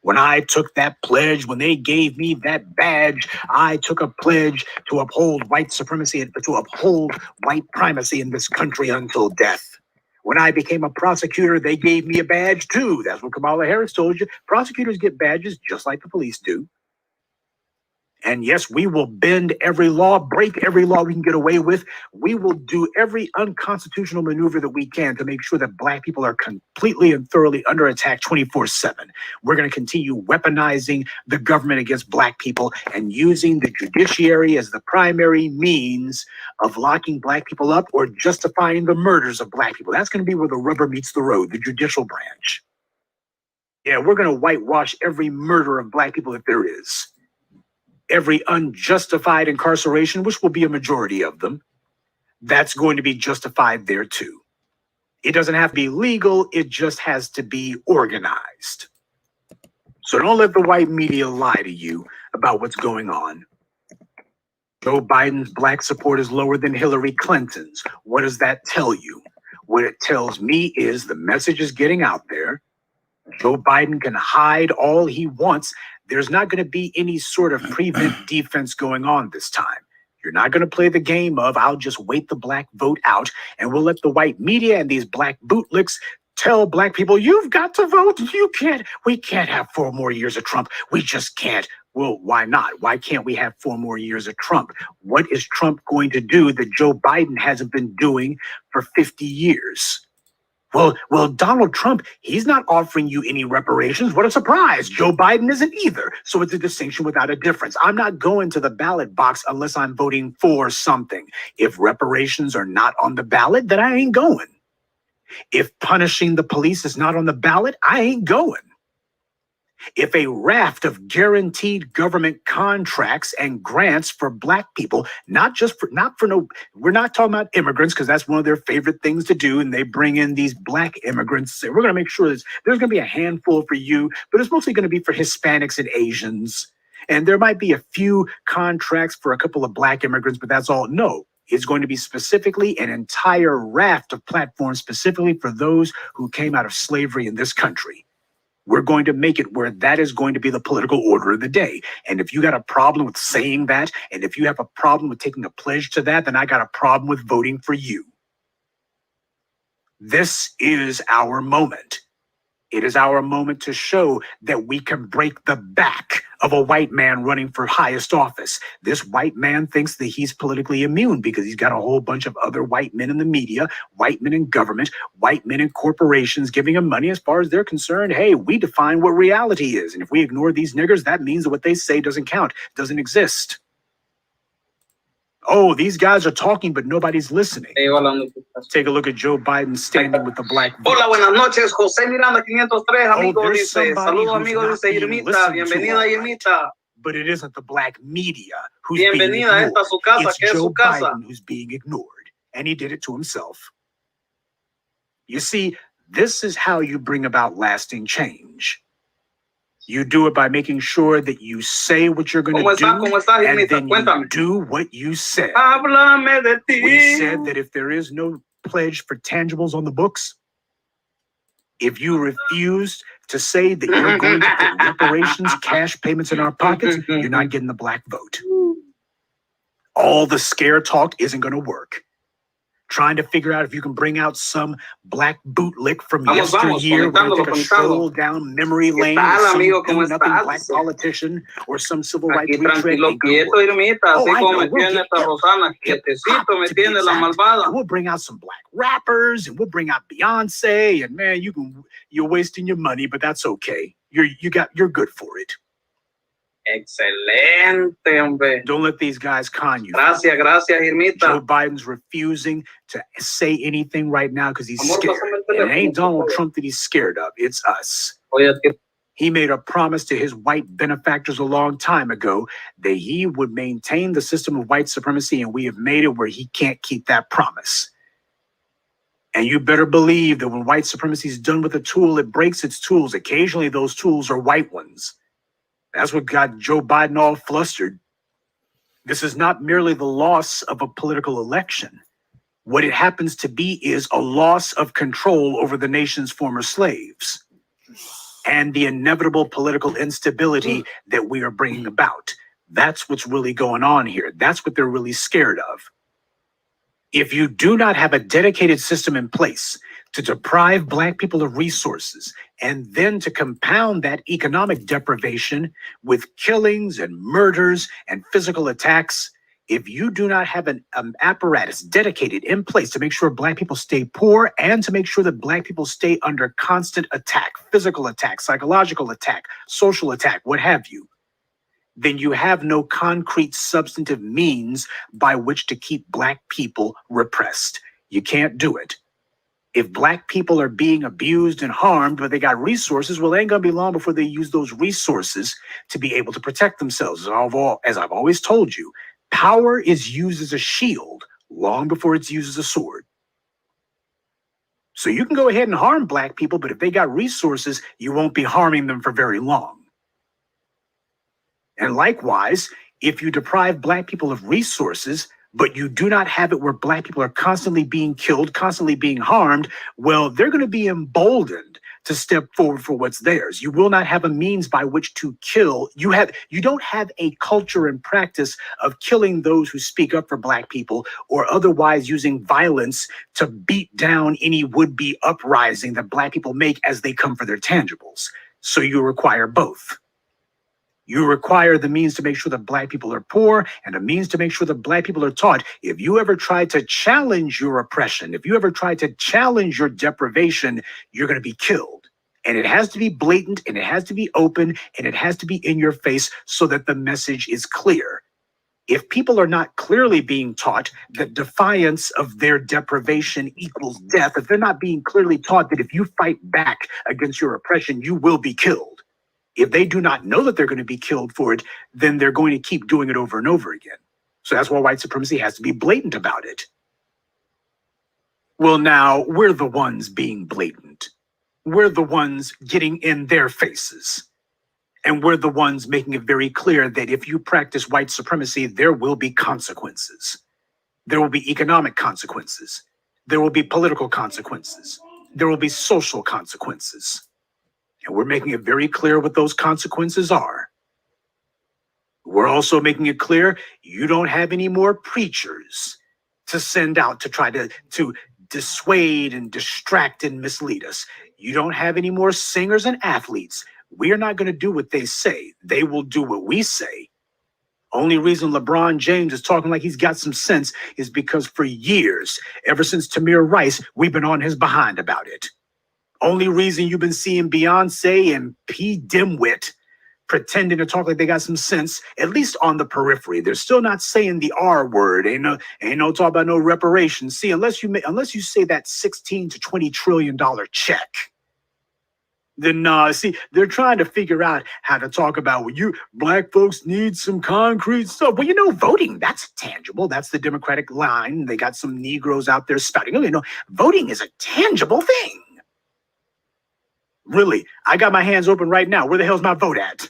V: When I took that pledge, when they gave me that badge, I took a pledge to uphold white supremacy and to uphold white primacy in this country until death. When I became a prosecutor, they gave me a badge too. That's what Kamala Harris told you. Prosecutors get badges just like the police do. And yes, we will bend every law, break every law we can get away with. We will do every unconstitutional maneuver that we can to make sure that black people are completely and thoroughly under attack 24/7. We're going to continue weaponizing the government against black people and using the judiciary as the primary means of locking black people up or justifying the murders of black people. That's going to be where the rubber meets the road, the judicial branch. Yeah, we're going to whitewash every murder of black people if there is. Every unjustified incarceration, which will be a majority of them, that's going to be justified there too. It doesn't have to be legal, it just has to be organized. So don't let the white media lie to you about what's going on. Joe Biden's black support is lower than Hillary Clinton's. What does that tell you? What it tells me is the message is getting out there. Joe Biden can hide all he wants. There's not going to be any sort of prevent defense going on this time. You're not going to play the game of, I'll just wait the black vote out and we'll let the white media and these black bootlicks tell black people, you've got to vote. We can't have 4 more years of Trump. We just can't. Well, why not? Why can't we have 4 more years of Trump? What is Trump going to do that Joe Biden hasn't been doing for 50 years? Well, Donald Trump, he's not offering you any reparations. What a surprise. Joe Biden isn't either. So it's a distinction without a difference. I'm not going to the ballot box unless I'm voting for something. If reparations are not on the ballot, then I ain't going. If punishing the police is not on the ballot, I ain't going. If a raft of guaranteed government contracts and grants for black people, we're not talking about immigrants because that's one of their favorite things to do. And they bring in these black immigrants. We're going to make sure there's going to be a handful for you, but it's mostly going to be for Hispanics and Asians. And there might be a few contracts for a couple of black immigrants, but that's all. No, it's going to be specifically an entire raft of platforms specifically for those who came out of slavery in this country. We're going to make it where that is going to be the political order of the day. And if you got a problem with saying that, and if you have a problem with taking a pledge to that, then I got a problem with voting for you. This is our moment. It is our moment to show that we can break the back of a white man running for highest office. This white man thinks that he's politically immune because he's got a whole bunch of other white men in the media, white men in government, white men in corporations giving him money. As far as they're concerned, hey, we define what reality is. And if we ignore these niggers, that means that what they say doesn't count, doesn't exist. Oh, these guys are talking, but nobody's listening. Take a look at Joe Biden standing with the black vote.
D: Hola, buenas noches. José Miranda 503, amigo,
V: there's
D: dice.
V: somebody
D: Saludos,
V: who's
D: amigo,
V: not
D: dice
V: being
D: Irmita.
V: listened to
D: Bienvenida,
V: all right.
D: Irmita.
V: But it isn't the black media who's being
D: Bienvenida a
V: ignored.
D: esta su casa,
V: It's
D: que es
V: Joe
D: su casa.
V: Biden who's being ignored, and he did it to himself. You see, this is how you bring about lasting change. You do it by making sure that you say what you're going to do,
D: ¿Cómo estás,
V: and
D: Irmita?
V: then
D: Cuéntame.
V: you do what you said.
D: Háblame de ti.
V: We said that if there is no pledge for tangibles on the books, if you refuse to say that you're going to put reparations, cash payments in our pockets, you're not getting the black vote. All the scare talk isn't going to work. Trying to figure out if you can bring out some black bootlick from yesteryear. We're going to take a stroll down memory lane.
D: tal,
V: With some
D: amigo? ¿Cómo
V: do-nothing
D: estás?
V: black politician or some civil rights
D: Aquí
V: retread.
D: tranquilo,
V: ain't gonna
D: quieto,
V: work.
D: Irmita.
V: Oh,
D: Así
V: I
D: como
V: know.
D: me
V: We'll
D: tiene
V: get
D: esta Rosana, quietecito, me
V: to be
D: tiene la
V: exact.
D: malvada.
V: And we'll bring out some black rappers and we'll bring out Beyonce. And man, you're wasting your money, but that's okay. You're good for it.
D: Excelente, hombre.
V: Don't let these guys con you.
D: Gracias, Irmita.
V: Joe Biden's refusing to say anything right now because he's
D: Amor,
V: scared.
D: pásame el
V: And it ain't
D: teléfono,
V: Donald
D: por favor.
V: Trump that he's scared of. It's us.
D: Oye,
V: He made a promise to his white benefactors a long time ago that he would maintain the system of white supremacy, and we have made it where he can't keep that promise. And you better believe that when white supremacy is done with a tool, it breaks its tools. Occasionally, those tools are white ones. That's what got Joe Biden all flustered. This is not merely the loss of a political election. What it happens to be is a loss of control over the nation's former slaves and the inevitable political instability that we are bringing about. That's what's really going on here. That's what they're really scared of. If you do not have a dedicated system in place to deprive black people of resources and then to compound that economic deprivation with killings and murders and physical attacks, if you do not have an apparatus dedicated in place to make sure black people stay poor and to make sure that black people stay under constant attack, physical attack, psychological attack, social attack, what have you, then you have no concrete substantive means by which to keep black people repressed. You can't do it. If black people are being abused and harmed, but they got resources, well, it ain't gonna be long before they use those resources to be able to protect themselves. As I've always told you, power is used as a shield long before it's used as a sword. So you can go ahead and harm black people, but if they got resources, you won't be harming them for very long. And likewise, if you deprive black people of resources, but you do not have it where black people are constantly being killed, constantly being harmed, well, they're going to be emboldened to step forward for what's theirs. You will not have a means by which to kill. You don't have a culture and practice of killing those who speak up for Black people or otherwise using violence to beat down any would-be uprising that Black people make as they come for their tangibles. So you require both. You require the means to make sure that Black people are poor and a means to make sure that Black people are taught. If you ever try to challenge your oppression, if you ever try to challenge your deprivation, you're going to be killed. And it has to be blatant, and it has to be open, and it has to be in your face so that the message is clear. If people are not clearly being taught that defiance of their deprivation equals death, if they're not being clearly taught that if you fight back against your oppression, you will be killed. If they do not know that they're going to be killed for it, then they're going to keep doing it over and over again. So that's why white supremacy has to be blatant about it. Well, now we're the ones being blatant. We're the ones getting in their faces. And we're the ones making it very clear that if you practice white supremacy, there will be consequences. There will be economic consequences. There will be political consequences. There will be social consequences. And we're making it very clear what those consequences are. We're also making it clear you don't have any more preachers to send out to try to dissuade and distract and mislead us. You don't have any more singers and athletes. We are not going to do what they say. They will do what we say. Only reason LeBron James is talking like he's got some sense is because for years, ever since Tamir Rice, we've been on his behind about it. Only reason you've been seeing Beyonce and P. Dimwit pretending to talk like they got some sense, at least on the periphery. They're still not saying the R word. Ain't no talk about no reparations. See, unless you say that $16 to $20 trillion check, then see, they're trying to figure out how to talk about Black folks need some concrete stuff. Well, voting, that's tangible. That's the Democratic line. They got some Negroes out there spouting. Voting is a tangible thing. Really, I got my hands open right now. Where the hell's my vote at?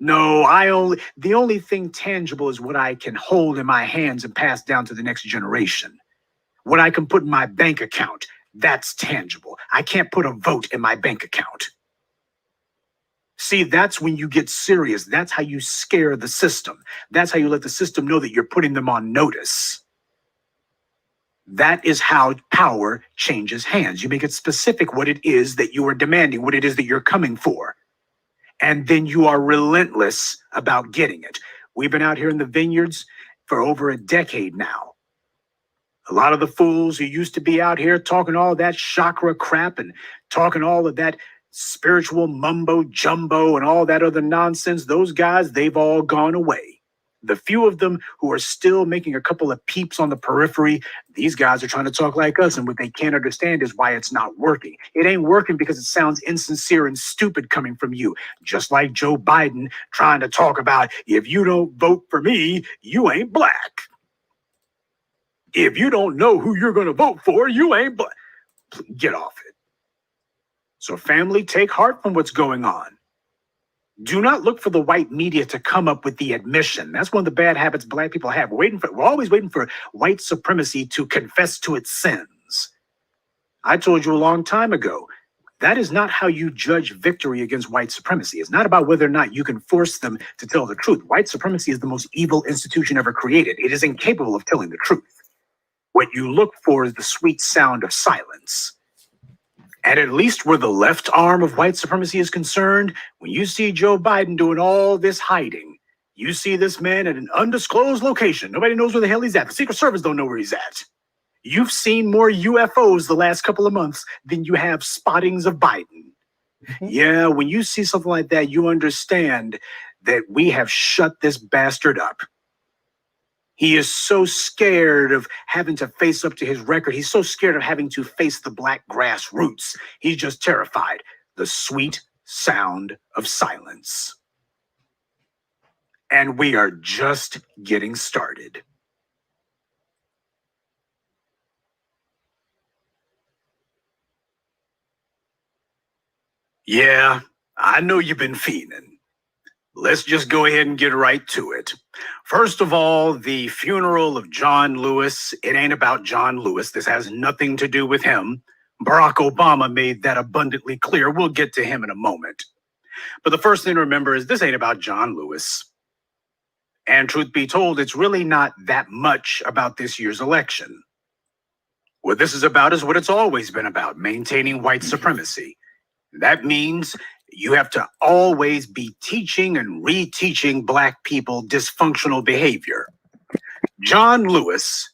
V: No, the only thing tangible is what I can hold in my hands and pass down to the next generation. What I can put in my bank account, that's tangible. I can't put a vote in my bank account. See, that's when you get serious. That's how you scare the system. That's how you let the system know that you're putting them on notice. That is how power changes hands. You make it specific what it is that you are demanding, what it is that you're coming for. And then you are relentless about getting it. We've been out here in the vineyards for over a decade now. A lot of the fools who used to be out here talking all that chakra crap and talking all of that spiritual mumbo jumbo and all that other nonsense, those guys, they've all gone away. The few of them who are still making a couple of peeps on the periphery, these guys are trying to talk like us, and what they can't understand is why it's not working. It ain't working because it sounds insincere and stupid coming from you. Just like Joe Biden trying to talk about, if you don't vote for me, you ain't Black. If you don't know who you're going to vote for, you ain't Black. Get off it. So family, take heart from what's going on. Do not look for the white media to come up with the admission. That's one of the bad habits Black people have. We're always waiting for white supremacy to confess to its sins. I told you a long time ago, that is not how you judge victory against white supremacy. It's not about whether or not you can force them to tell the truth. White supremacy is the most evil institution ever created. It is incapable of telling the truth. What you look for is the sweet sound of silence. And at least where the left arm of white supremacy is concerned, when you see Joe Biden doing all this hiding, you see this man at an undisclosed location. Nobody knows where the hell he's at. The Secret Service don't know where he's at. You've seen more UFOs the last couple of months than you have spottings of Biden. Yeah, when you see something like that, you understand that we have shut this bastard up. He is so scared of having to face up to his record. He's so scared of having to face the Black grassroots. He's just terrified. The sweet sound of silence. And we are just getting started. Yeah, I know you've been fiending. Let's just go ahead and get right to it. First of all, the funeral of John Lewis. It ain't about John Lewis. This has nothing to do with him. Barack Obama made that abundantly clear. We'll get to him in a moment. But the first thing to remember is this ain't about John Lewis. And truth be told, it's really not that much about this year's election. What this is about is what it's always been about, maintaining white supremacy. That means you have to always be teaching and reteaching Black people dysfunctional behavior. John Lewis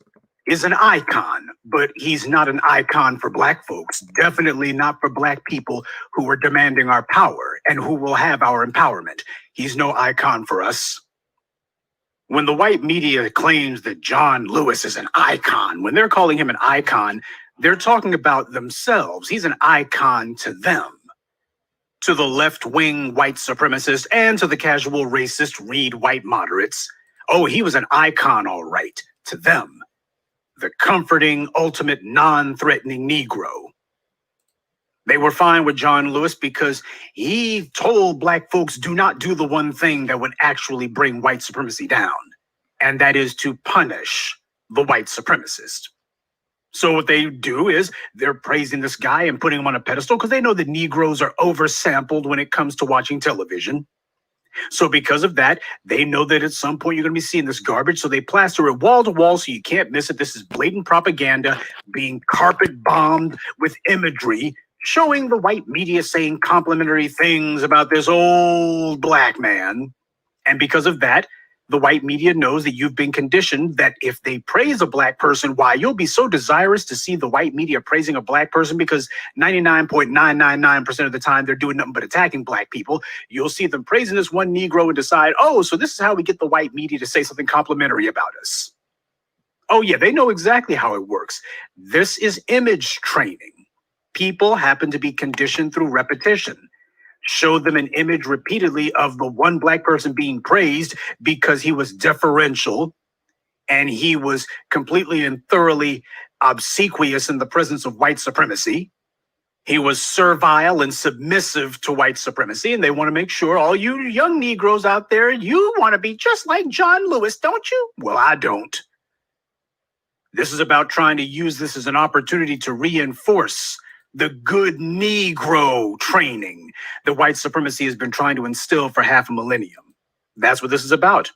V: is an icon, but he's not an icon for Black folks, definitely not for Black people who are demanding our power and who will have our empowerment. He's no icon for us. When the white media claims that John Lewis is an icon, when they're calling him an icon, they're talking about themselves. He's an icon to them. To the left-wing white supremacists and to the casual racist read white moderates. Oh, he was an icon, all right, to them. The comforting, ultimate, non-threatening Negro. They were fine with John Lewis because he told Black folks do not do the one thing that would actually bring white supremacy down, and that is to punish the white supremacist. So what they do is they're praising this guy and putting him on a pedestal because they know that Negroes are oversampled when it comes to watching television. So because of that, they know that at some point you're going to be seeing this garbage. So they plaster it wall to wall so you can't miss it. This is blatant propaganda being carpet bombed with imagery, showing the white media saying complimentary things about this old Black man. And because of that, the white media knows that you've been conditioned that if they praise a Black person, why, you'll be so desirous to see the white media praising a Black person because 99.999% of the time they're doing nothing but attacking Black people. You'll see them praising this one Negro and decide, oh, so this is how we get the white media to say something complimentary about us. Oh yeah, they know exactly how it works. This is image training. People happen to be conditioned through repetition. Show them an image repeatedly of the one Black person being praised because he was deferential and he was completely and thoroughly obsequious in the presence of white supremacy. He was servile and submissive to white supremacy, and they want to make sure all you young Negroes out there, you want to be just like John Lewis, don't you? Well, I don't. This is about trying to use this as an opportunity to reinforce the good Negro training that white supremacy has been trying to instill for half a millennium. That's what this is about.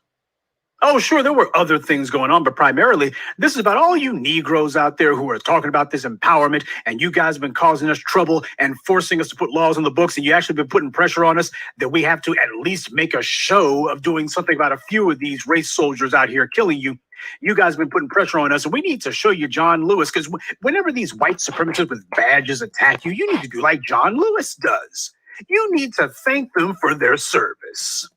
V: Oh, sure, there were other things going on, but primarily, this is about all you Negroes out there who are talking about this empowerment, and you guys have been causing us trouble and forcing us to put laws on the books, and you actually been putting pressure on us that we have to at least make a show of doing something about a few of these race soldiers out here killing you. You guys have been putting pressure on us, and we need to show you John Lewis, because whenever these white supremacists with badges attack you, you need to do like John Lewis does. You need to thank them for their service.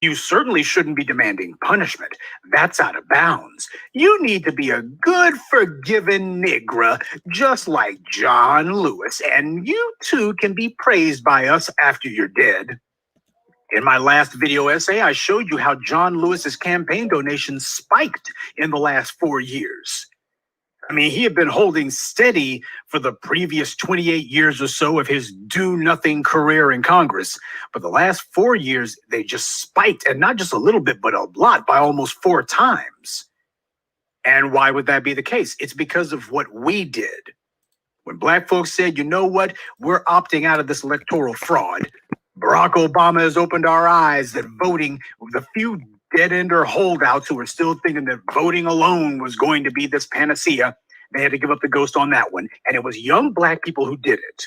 V: You certainly shouldn't be demanding punishment. That's out of bounds. You need to be a good, forgiven Negro, just like John Lewis, and you too can be praised by us after you're dead. In my last video essay, I showed you how John Lewis's campaign donations spiked in the last 4 years. I mean, he had been holding steady for the previous 28 years or so of his do-nothing career in Congress. But the last 4 years, they just spiked, and not just a little bit, but a lot, by almost 4 times. And why would that be the case? It's because of what we did. When Black folks said, you know what, we're opting out of this electoral fraud, Barack Obama has opened our eyes that voting, the few dead-ender holdouts who are still thinking that voting alone was going to be this panacea, they had to give up the ghost on that one. And it was young Black people who did it.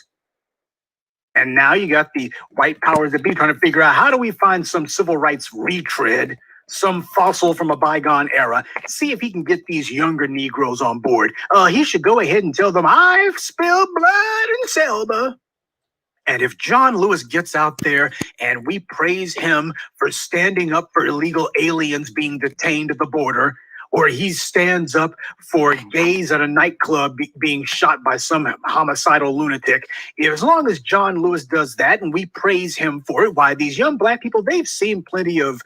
V: And now you got the white powers that be trying to figure out, how do we find some civil rights retread, some fossil from a bygone era, see if he can get these younger Negroes on board. He should go ahead and tell them, I've spilled blood in Selma. And if John Lewis gets out there and we praise him for standing up for illegal aliens being detained at the border, or he stands up for gays at a nightclub being shot by some homicidal lunatic, as long as John Lewis does that and we praise him for it, why, these young Black people, they've seen plenty of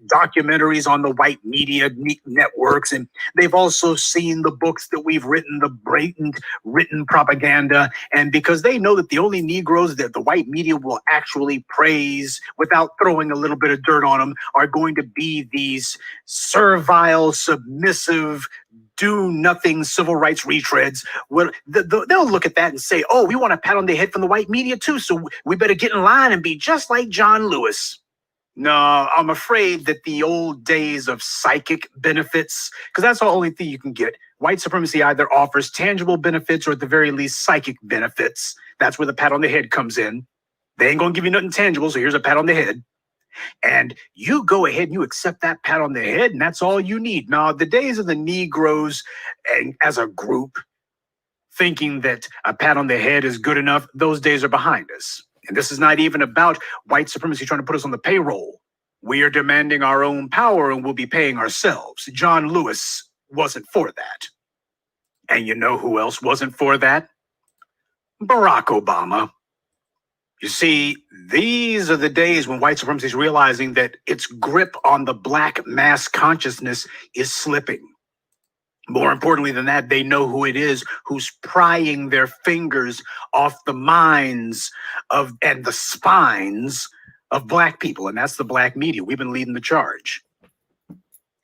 V: documentaries on the white media networks, and they've also seen the books that we've written, the blatant written propaganda, and because they know that the only Negroes that the white media will actually praise without throwing a little bit of dirt on them are going to be these servile, submissive, do-nothing civil rights retreads, well, they'll look at that and say, oh, we want a pat on the head from the white media too, so we better get in line and be just like John Lewis. No, I'm afraid that the old days of psychic benefits, because that's the only thing you can get. White supremacy either offers tangible benefits or at the very least psychic benefits. That's where the pat on the head comes in. They ain't gonna give you nothing tangible, so here's a pat on the head. And you go ahead and you accept that pat on the head, and that's all you need. Now, the days of the Negroes and as a group thinking that a pat on the head is good enough, those days are behind us. And this is not even about white supremacy trying to put us on the payroll. We are demanding our own power and we'll be paying ourselves. John Lewis wasn't for that. And you know who else wasn't for that? Barack Obama. You see, these are the days when white supremacy is realizing that its grip on the black mass consciousness is slipping. More importantly than that, they know who it is who's prying their fingers off the minds of and the spines of black people, and that's the black media. We've been leading the charge.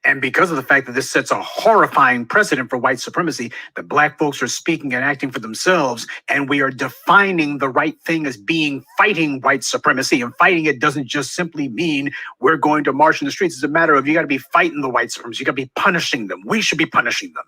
V: And because of the fact that this sets a horrifying precedent for white supremacy, that black folks are speaking and acting for themselves, and we are defining the right thing as being fighting white supremacy. And fighting it doesn't just simply mean we're going to march in the streets. It's a matter of you got to be fighting the white supremacy. You got to be punishing them. We should be punishing them.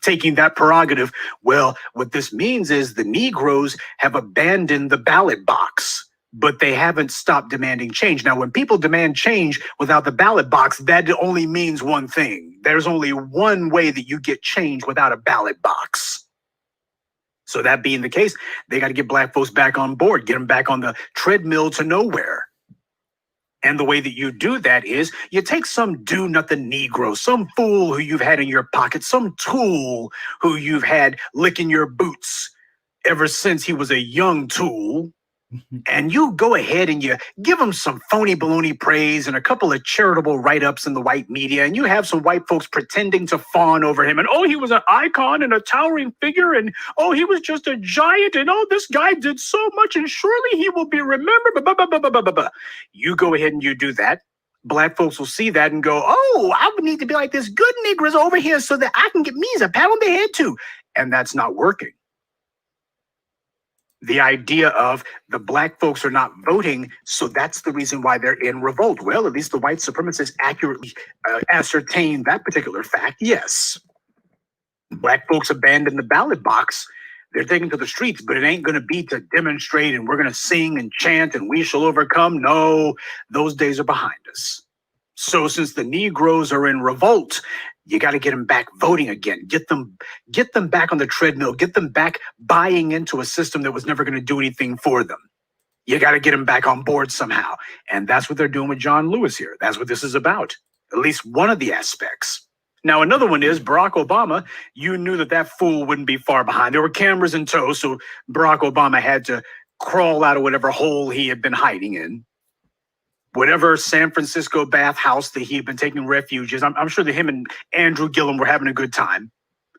V: Taking that prerogative, well, what this means is the Negroes have abandoned the ballot box, but they haven't stopped demanding change. Now, when people demand change without the ballot box, that only means one thing. There's only one way that you get change without a ballot box. So that being the case, they got to get black folks back on board, get them back on the treadmill to nowhere. And the way that you do that is you take some do-nothing Negro, some fool who you've had in your pocket, some tool who you've had licking your boots ever since he was a young tool, and you go ahead and you give him some phony baloney praise and a couple of charitable write-ups in the white media, and you have some white folks pretending to fawn over him, and oh, he was an icon and a towering figure, and oh, he was just a giant, and oh, this guy did so much, and surely he will be remembered. You go ahead and you do that. Black folks will see that and go, oh, I would need to be like this good Negroes over here so that I can get me a pat on the head too. And that's not working. The idea of the black folks are not voting, so that's the reason why they're in revolt. Well, at least the white supremacists accurately ascertain that particular fact. Yes, black folks abandon the ballot box. They're taken to the streets, but it ain't going to be to demonstrate and we're going to sing and chant and we shall overcome. No, those days are behind us. So since the Negroes are in revolt, you got to get them back voting again. Get them back on the treadmill. Get them back buying into a system that was never going to do anything for them. You got to get them back on board somehow. And that's what they're doing with John Lewis here. That's what this is about. At least one of the aspects. Now, another one is Barack Obama. You knew that fool wouldn't be far behind. There were cameras in tow, so Barack Obama had to crawl out of whatever hole he had been hiding in. Whatever San Francisco bathhouse that he had been taking refuge in. I'm sure that him and Andrew Gillum were having a good time,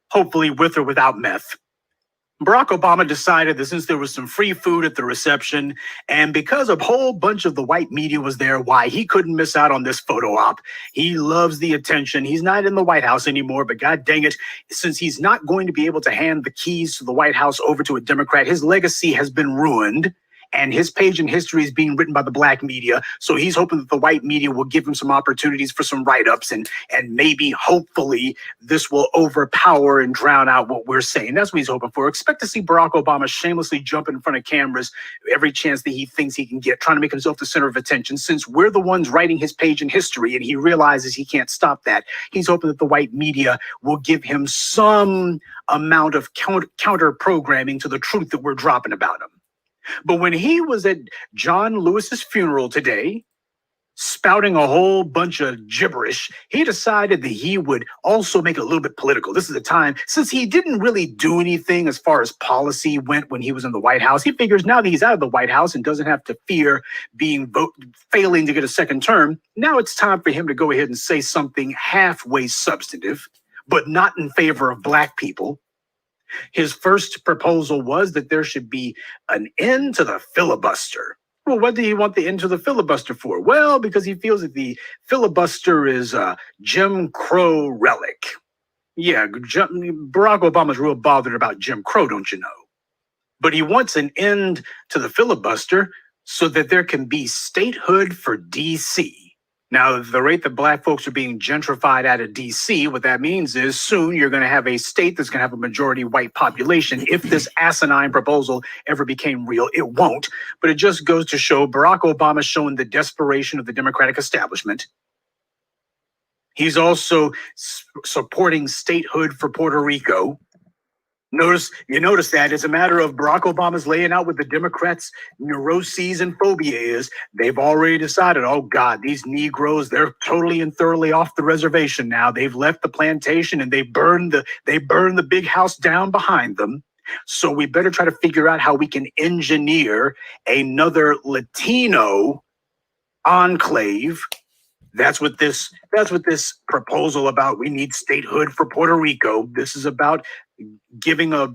V: hopefully with or without meth. Barack Obama decided that since there was some free food at the reception, and because a whole bunch of the white media was there, why he couldn't miss out on this photo op. He loves the attention. He's not in the White House anymore, but God dang it, since he's not going to be able to hand the keys to the White House over to a Democrat, his legacy has been ruined. And his page in history is being written by the black media. So he's hoping that the white media will give him some opportunities for some write-ups and maybe, hopefully, this will overpower and drown out what we're saying. That's what he's hoping for. Expect to see Barack Obama shamelessly jump in front of cameras every chance that he thinks he can get, trying to make himself the center of attention. Since we're the ones writing his page in history and he realizes he can't stop that, he's hoping that the white media will give him some amount of counter programming to the truth that we're dropping about him. But when he was at John Lewis's funeral today, spouting a whole bunch of gibberish, he decided that he would also make it a little bit political. This is the time, since he didn't really do anything as far as policy went when he was in the White House, he figures now that he's out of the White House and doesn't have to fear failing to get a second term, now it's time for him to go ahead and say something halfway substantive, but not in favor of black people. His first proposal was that there should be an end to the filibuster. Well, what did he want the end to the filibuster for? Well, because he feels that the filibuster is a Jim Crow relic. Yeah, Barack Obama's real bothered about Jim Crow, don't you know? But he wants an end to the filibuster so that there can be statehood for DC. Now, the rate that black folks are being gentrified out of DC, what that means is soon you're going to have a state that's going to have a majority white population. If this asinine proposal ever became real, it won't. But it just goes to show Barack Obama showing the desperation of the Democratic establishment. He's also supporting statehood for Puerto Rico. You notice that as a matter of Barack Obama's laying out what the Democrats' neuroses and phobia is. They've already decided, oh God, these Negroes, they're totally and thoroughly off the reservation now. They've left the plantation and they burned the big house down behind them. So we better try to figure out how we can engineer another Latino enclave. That's what this proposal about. We need statehood for Puerto Rico. This is about giving a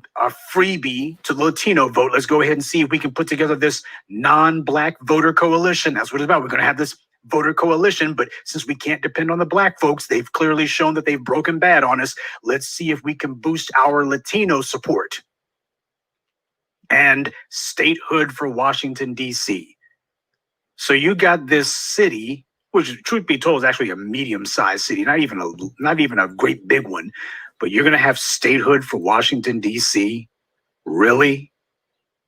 V: freebie to the Latino vote. Let's go ahead and see if we can put together this non-black voter coalition. That's what it's about. We're going to have this voter coalition, but since we can't depend on the black folks, they've clearly shown that they've broken bad on us. Let's see if we can boost our Latino support. And statehood for Washington, D.C. So you got this city, which truth be told is actually a medium-sized city, not even a great big one. But you're going to have statehood for Washington, D.C.? Really?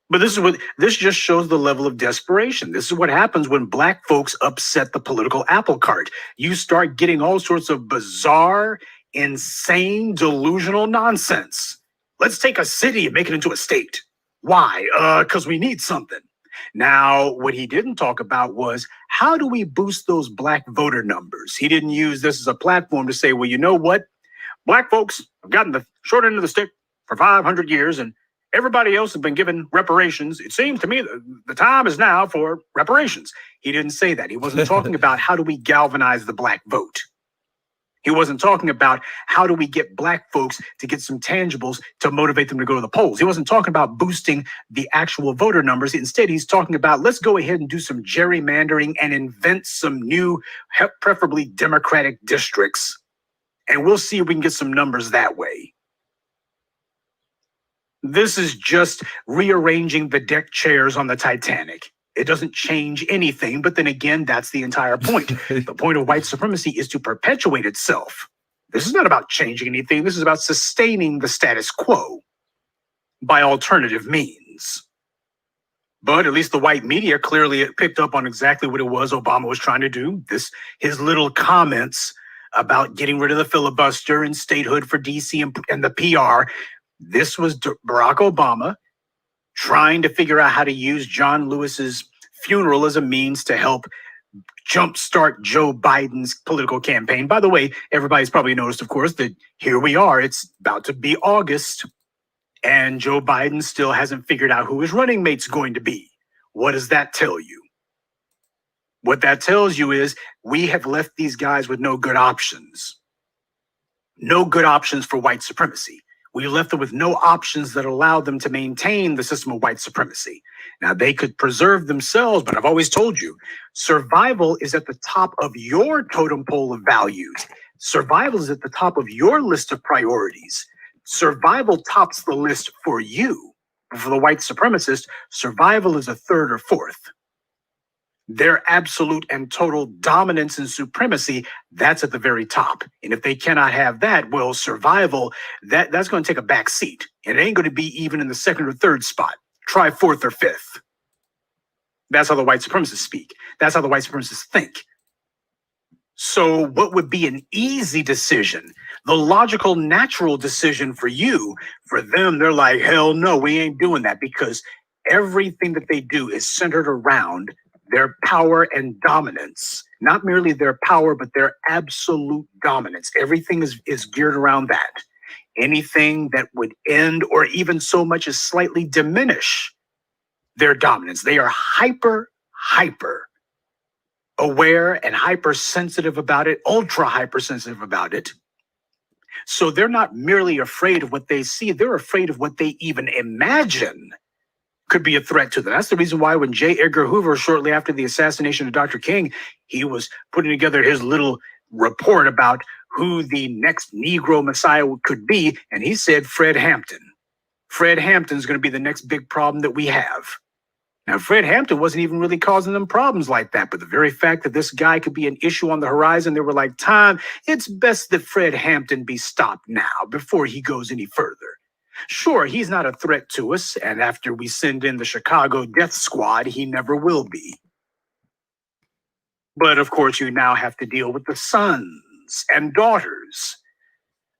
V: But this just shows the level of desperation. This is what happens when black folks upset the political apple cart. You start getting all sorts of bizarre, insane, delusional nonsense. Let's take a city and make it into a state. Why? Because we need something. Now, what he didn't talk about was how do we boost those black voter numbers? He didn't use this as a platform to say, well, you know what? Black folks have gotten the short end of the stick for 500 years, and everybody else has been given reparations. It seems to me that the time is now for reparations. He didn't say that. He wasn't talking about how do we galvanize the black vote. He wasn't talking about how do we get black folks to get some tangibles to motivate them to go to the polls. He wasn't talking about boosting the actual voter numbers. Instead, he's talking about let's go ahead and do some gerrymandering and invent some new, preferably Democratic districts. And we'll see if we can get some numbers that way. This is just rearranging the deck chairs on the Titanic. It doesn't change anything, but then again, that's the entire point. The point of white supremacy is to perpetuate itself. This is not about changing anything. This is about sustaining the status quo by alternative means. But at least the white media clearly picked up on exactly what it was Obama was trying to do. His little comments about getting rid of the filibuster and statehood for DC and the PR. This was Barack Obama trying to figure out how to use John Lewis's funeral as a means to help jumpstart Joe Biden's political campaign. By the way, everybody's probably noticed, of course, that here we are. It's about to be August, and Joe Biden still hasn't figured out who his running mate's going to be. What does that tell you? What that tells you is we have left these guys with no good options. No good options for white supremacy. We left them with no options that allowed them to maintain the system of white supremacy. Now, they could preserve themselves, but I've always told you, survival is at the top of your totem pole of values. Survival is at the top of your list of priorities. Survival tops the list for you. For the white supremacist, survival is a third or fourth. Their absolute and total dominance and supremacy, that's at the very top. And if they cannot have that, well, survival, that's going to take a back seat. And it ain't going to be even in the second or third spot. Try fourth or fifth. That's how the white supremacists speak. That's how the white supremacists think. So what would be an easy decision? The logical, natural decision for you, for them, they're like, hell no, we ain't doing that, because everything that they do is centered around their power and dominance. Not merely their power, but their absolute dominance. Everything is geared around that. Anything that would end or even so much as slightly diminish their dominance. They are hyper aware and hypersensitive about it, ultra hypersensitive about it. So they're not merely afraid of what they see, they're afraid of what they even imagine could be a threat to them. That's the reason why when J. Edgar Hoover, shortly after the assassination of Dr. King, he was putting together his little report about who the next Negro Messiah could be, and he said Fred Hampton. Fred Hampton's going to be the next big problem that we have. Now, Fred Hampton wasn't even really causing them problems like that, but the very fact that this guy could be an issue on the horizon, they were like, Tom, it's best that Fred Hampton be stopped now before he goes any further. Sure, he's not a threat to us, and after we send in the Chicago Death Squad, he never will be. But of course, you now have to deal with the sons and daughters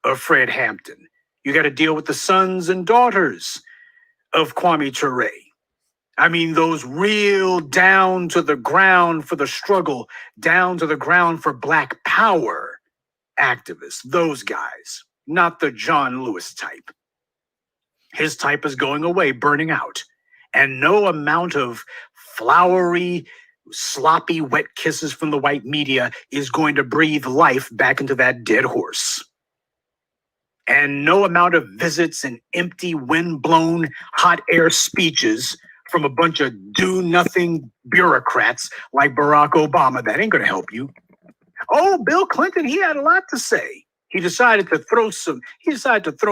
V: of Fred Hampton. You got to deal with the sons and daughters of Kwame Ture. I mean, those real down to the ground for the struggle, down to the ground for Black power activists, those guys, not the John Lewis type. His type is going away, burning out. And no amount of flowery, sloppy, wet kisses from the white media is going to breathe life back into that dead horse. And no amount of visits and empty, wind-blown, hot air speeches from a bunch of do-nothing bureaucrats like Barack Obama, that ain't going to help you. Oh, Bill Clinton, he had a lot to say. He decided to throw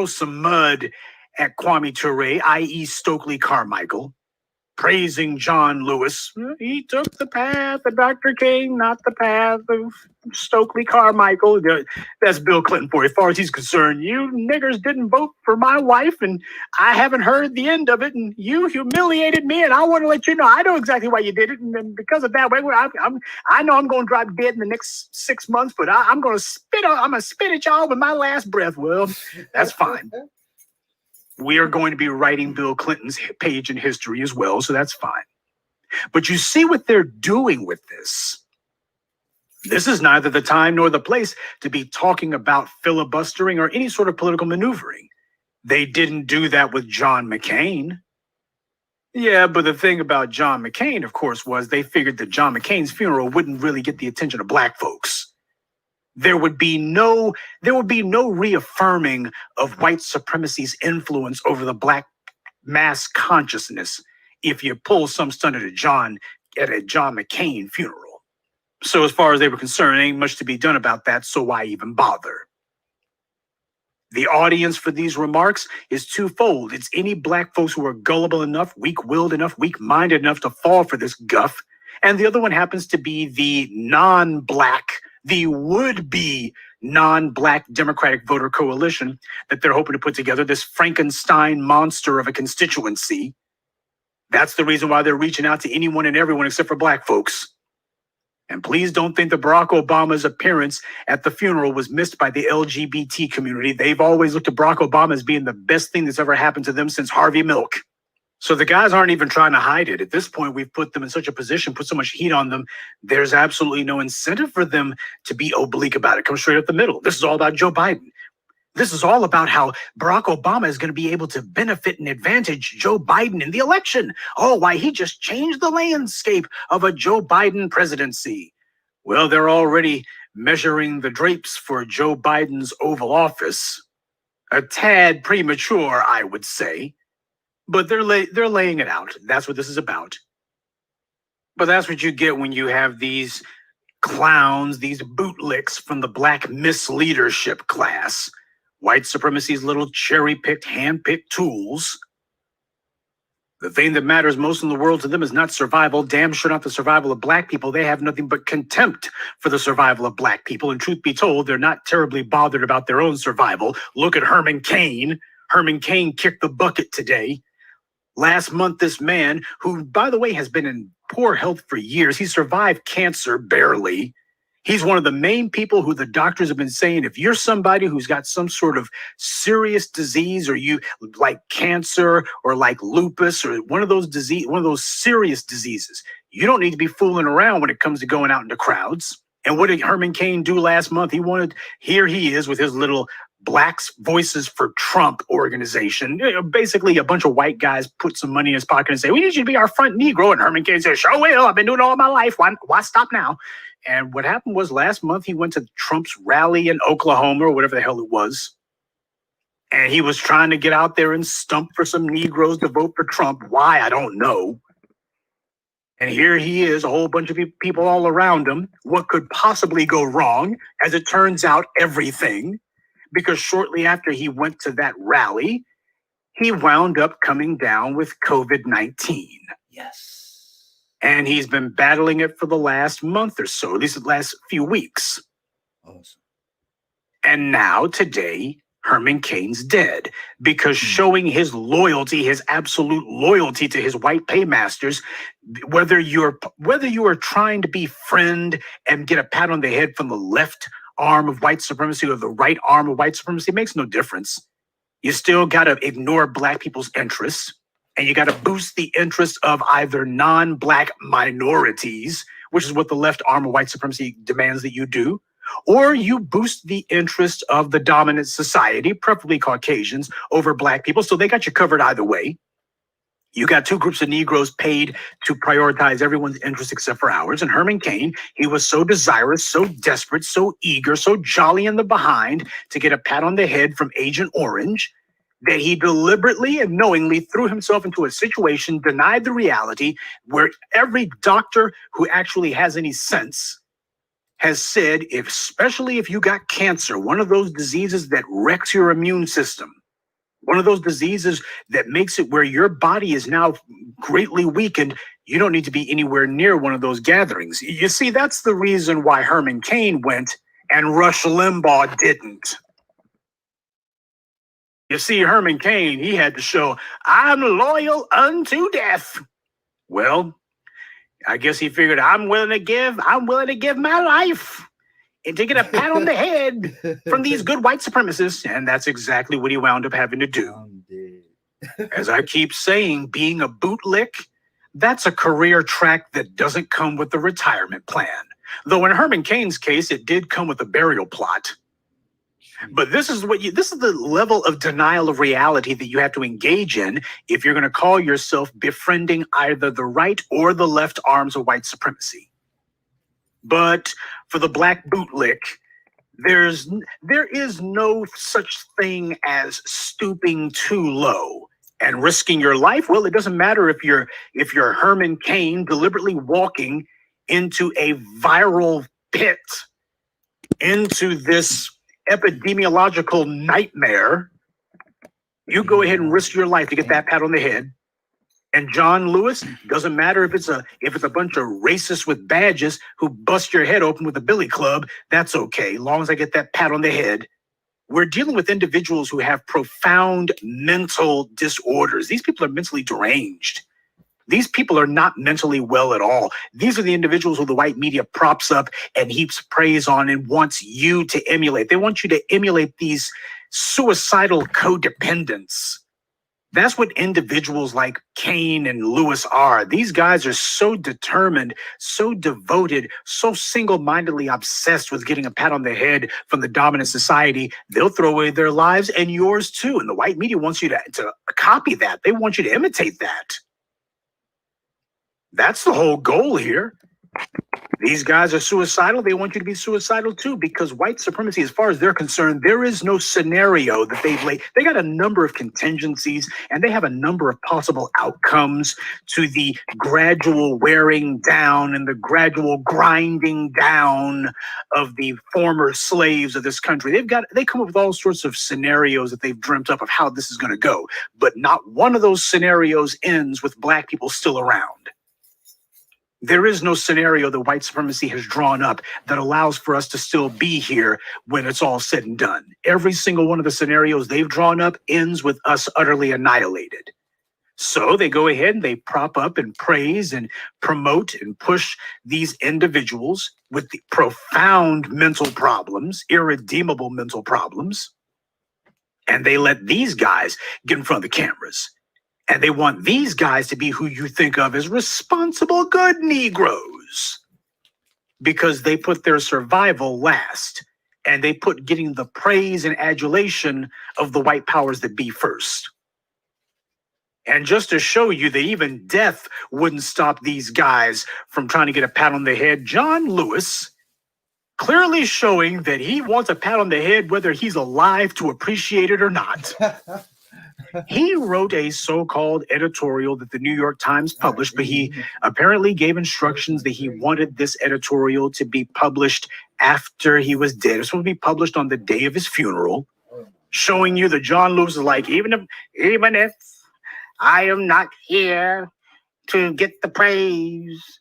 V: some mud at Kwame Ture, i.e. Stokely Carmichael, praising John Lewis. He took the path of Dr. King, not the path of Stokely Carmichael. That's Bill Clinton for you. As far as he's concerned, you niggers didn't vote for my wife, and I haven't heard the end of it, and you humiliated me, and I want to let you know I know exactly why you did it, and because of that, I know I'm going to drop dead in the next 6 months, but I'm going to spit at y'all with my last breath. Well, that's fine. We are going to be writing Bill Clinton's page in history as well, so that's fine. But you see what they're doing with this. This is neither the time nor the place to be talking about filibustering or any sort of political maneuvering. They didn't do that with John McCain. Yeah, but the thing about John McCain, of course, was they figured that John McCain's funeral wouldn't really get the attention of Black folks. There would be no reaffirming of white supremacy's influence over the Black mass consciousness if you pull some stunt at a John McCain funeral. So as far as they were concerned, ain't much to be done about that, so why even bother? The audience for these remarks is twofold. It's any Black folks who are gullible enough, weak-willed enough, weak-minded enough to fall for this guff, and the other one happens to be the non-Black, the would-be non-Black Democratic voter coalition that they're hoping to put together, this Frankenstein monster of a constituency. That's the reason why they're reaching out to anyone and everyone except for Black folks. And please don't think that Barack Obama's appearance at the funeral was missed by the LGBT community. They've always looked at Barack Obama as being the best thing that's ever happened to them since Harvey Milk. So the guys aren't even trying to hide it. At this point, we've put them in such a position, put so much heat on them, there's absolutely no incentive for them to be oblique about it. Come straight up the middle. This is all about Joe Biden. This is all about how Barack Obama is going to be able to benefit and advantage Joe Biden in the election. Oh, why, he just changed the landscape of a Joe Biden presidency. Well, they're already measuring the drapes for Joe Biden's Oval Office. A tad premature, I would say. But they're laying it out. That's what this is about. But that's what you get when you have these clowns, these bootlicks from the Black misleadership class. White supremacy's little cherry-picked, hand-picked tools. The thing that matters most in the world to them is not survival, damn sure not the survival of Black people. They have nothing but contempt for the survival of Black people. And truth be told, they're not terribly bothered about their own survival. Look at Herman Cain. Herman Cain kicked the bucket today. Last month, this man, who, by the way, has been in poor health for years, he survived cancer barely. He's one of the main people who the doctors have been saying, if you're somebody who's got some sort of serious disease, or you like cancer or like lupus or one of those serious diseases, you don't need to be fooling around when it comes to going out into crowds. And what did Herman Cain do last month? Here he is with his little Black Voices for Trump organization. Basically, a bunch of white guys put some money in his pocket and say, we need you to be our front Negro. And Herman Cain says, sure will. I've been doing it all my life. Why stop now? And what happened was last month, he went to Trump's rally in Oklahoma or whatever the hell it was. And he was trying to get out there and stump for some Negroes to vote for Trump. Why? I don't know. And here he is, a whole bunch of people all around him. What could possibly go wrong? As it turns out, everything. Because shortly after he went to that rally, he wound up coming down with COVID-19.
B: Yes.
V: And he's been battling it for the last month or so, at least the last few weeks.
B: Awesome.
V: And now, today, Herman Cain's dead because showing his loyalty, his absolute loyalty to his white paymasters, whether you are trying to befriend and get a pat on the head from the left arm of white supremacy or the right arm of white supremacy, makes no difference. You still got to ignore black people's interests, and you got to boost the interests of either non-black minorities, which is what the left arm of white supremacy demands that you do, or you boost the interest of the dominant society, preferably Caucasians, over black people. So they got you covered either way. You got two groups of Negroes paid to prioritize everyone's interests except for ours. And Herman Cain, he was so desirous, so desperate, so eager, so jolly in the behind to get a pat on the head from Agent Orange that he deliberately and knowingly threw himself into a situation, denied the reality, where every doctor who actually has any sense has said, especially if you got cancer, one of those diseases that wrecks your immune system, one of those diseases that makes it where your body is now greatly weakened, you don't need to be anywhere near one of those gatherings. You see, that's the reason why Herman Cain went and Rush Limbaugh didn't. You see, Herman Cain, he had to show, I'm loyal unto death. Well, I guess he figured I'm willing to give my life and to get a pat on the head from these good white supremacists. And that's exactly what he wound up having to do. As I keep saying, being a bootlick, that's a career track that doesn't come with the retirement plan. Though in Herman Cain's case, it did come with a burial plot. But this is the level of denial of reality that you have to engage in if you're going to call yourself befriending either the right or the left arms of white supremacy. But for the black bootlick, there is no such thing as stooping too low and risking your life. Well, it doesn't matter if you're Herman Cain deliberately walking into a viral pit, into this epidemiological nightmare. You go ahead and risk your life to get that pat on the head. And John Lewis, doesn't matter if it's a bunch of racists with badges who bust your head open with a billy club, that's okay, as long as I get that pat on the head. We're dealing with individuals who have profound mental disorders. These people are mentally deranged. These people are not mentally well at all. These are the individuals who the white media props up and heaps praise on and wants you to emulate. They want you to emulate these suicidal codependents. That's what individuals like Cain and Lewis are. These guys are so determined, so devoted, so single-mindedly obsessed with getting a pat on the head from the dominant society, they'll throw away their lives and yours too. And the white media wants you to copy that. They want you to imitate that. That's the whole goal here. These guys are suicidal. They want you to be suicidal too, because white supremacy, as far as they're concerned, there is no scenario that they've laid. They got a number of contingencies and they have a number of possible outcomes to the gradual wearing down and the gradual grinding down of the former slaves of this country. They come up with all sorts of scenarios that they've dreamt up of how this is going to go, but not one of those scenarios ends with black people still around. There is no scenario that white supremacy has drawn up that allows for us to still be here when it's all said and done. Every single one of the scenarios they've drawn up ends with us utterly annihilated. So they go ahead and they prop up and praise and promote and push these individuals with the profound mental problems, irredeemable mental problems. And they let these guys get in front of the cameras. And they want these guys to be who you think of as responsible, good Negroes, because they put their survival last and they put getting the praise and adulation of the white powers that be first. And just to show you that even death wouldn't stop these guys from trying to get a pat on the head, John Lewis, clearly showing that he wants a pat on the head whether he's alive to appreciate it or not. He wrote a so-called editorial that the New York Times published, but he apparently gave instructions that he wanted this editorial to be published after he was dead. It was supposed to be published on the day of his funeral, showing you that John Lewis is like, even if I am not here to get the praise,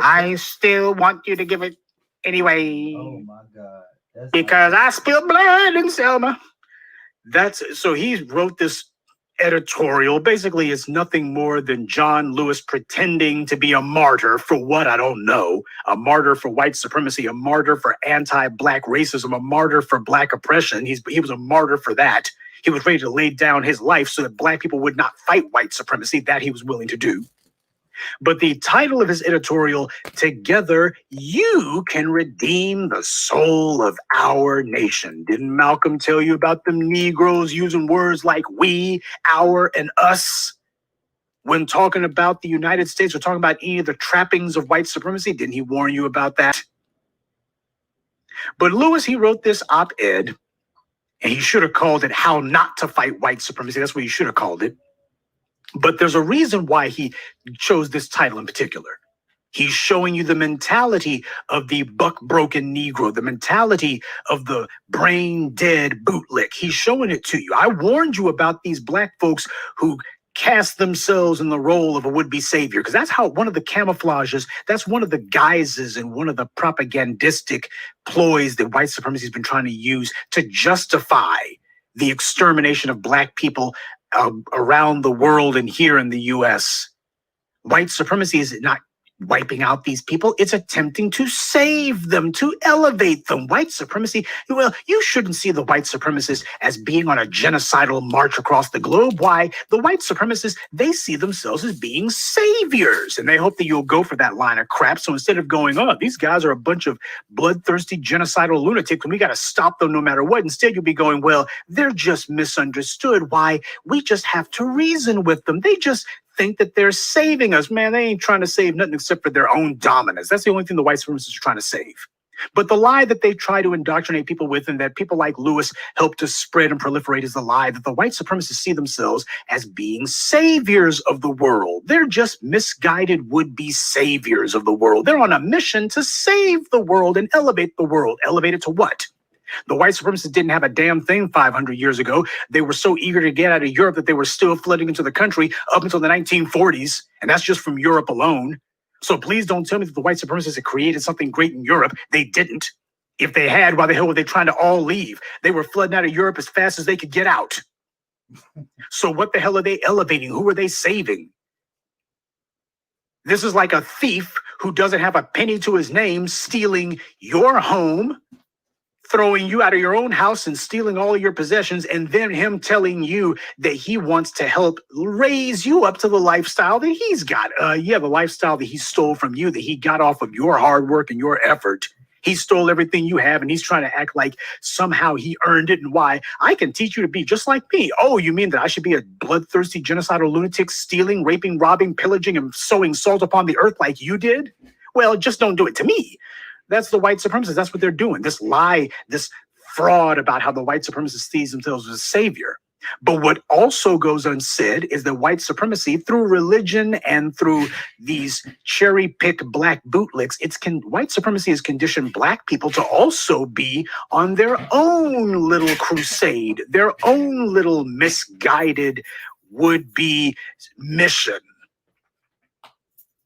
V: I still want you to give it anyway.
B: Oh my God.
V: Because I spilled blood in Selma. So he wrote this editorial. Basically, it's nothing more than John Lewis pretending to be a martyr for what, I don't know. A martyr for white supremacy, a martyr for anti-black racism, a martyr for black oppression. He was a martyr for that. He was ready to lay down his life so that black people would not fight white supremacy. That he was willing to do. But the title of his editorial, Together You Can Redeem the Soul of Our Nation. Didn't Malcolm tell you about them Negroes using words like we, our, and us when talking about the United States or talking about any of the trappings of white supremacy? Didn't he warn you about that? But Lewis, he wrote this op-ed, and he should have called it How Not to Fight White Supremacy. That's what he should have called it. But there's a reason why he chose this title in particular. He's showing you the mentality of the buck-broken Negro, the mentality of the brain-dead bootlick. He's showing it to you. I warned you about these black folks who cast themselves in the role of a would-be savior, because that's how one of the camouflages, that's one of the guises and one of the propagandistic ploys that white supremacy has been trying to use to justify the extermination of black people around the world and here in the U.S. White supremacy is not wiping out these people. It's attempting to save them, to elevate them. White supremacy, well, you shouldn't see the white supremacists as being on a genocidal march across the globe. Why? The white supremacists, they see themselves as being saviors, and they hope that you'll go for that line of crap. So instead of going, oh, these guys are a bunch of bloodthirsty genocidal lunatics and we got to stop them no matter what, instead you'll be going, well, they're just misunderstood. Why? We just have to reason with them. They just think that they're saving us. Man, they ain't trying to save nothing except for their own dominance. That's the only thing the white supremacists are trying to save. But the lie that they try to indoctrinate people with, and that people like Lewis help to spread and proliferate, is the lie that the white supremacists see themselves as being saviors of the world. They're just misguided would-be saviors of the world. They're on a mission to save the world and elevate the world. Elevate it to what? The white supremacists didn't have a damn thing 500 years ago. They were so eager to get out of Europe that they were still flooding into the country up until the 1940s. And that's just from Europe alone. So please don't tell me that the white supremacists had created something great in Europe. They didn't. If they had, why the hell were they trying to all leave? They were flooding out of Europe as fast as they could get out. So what the hell are they elevating? Who are they saving? This is like a thief who doesn't have a penny to his name stealing your home, throwing you out of your own house and stealing all of your possessions, and then him telling you that he wants to help raise you up to the lifestyle that he's got. The lifestyle that he stole from you, that he got off of your hard work and your effort. He stole everything you have, and he's trying to act like somehow he earned it. And why? I can teach you to be just like me. Oh, you mean that I should be a bloodthirsty, genocidal lunatic, stealing, raping, robbing, pillaging, and sowing salt upon the earth like you did? Well, just don't do it to me. That's the white supremacists. That's what they're doing. This lie, this fraud about how the white supremacists see themselves as a savior. But what also goes unsaid is that white supremacy, through religion and through these cherry-picked black bootlicks, white supremacy has conditioned black people to also be on their own little crusade, their own little misguided would-be mission.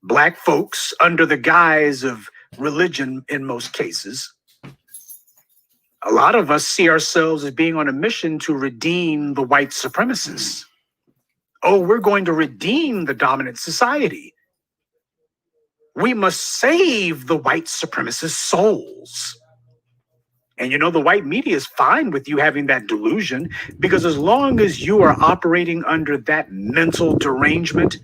V: Black folks, under the guise of religion in most cases, a lot of us see ourselves as being on a mission to redeem the white supremacists. Oh, we're going to redeem the dominant society. We must save the white supremacist souls. And you know, the white media is fine with you having that delusion, because as long as you are operating under that mental derangement,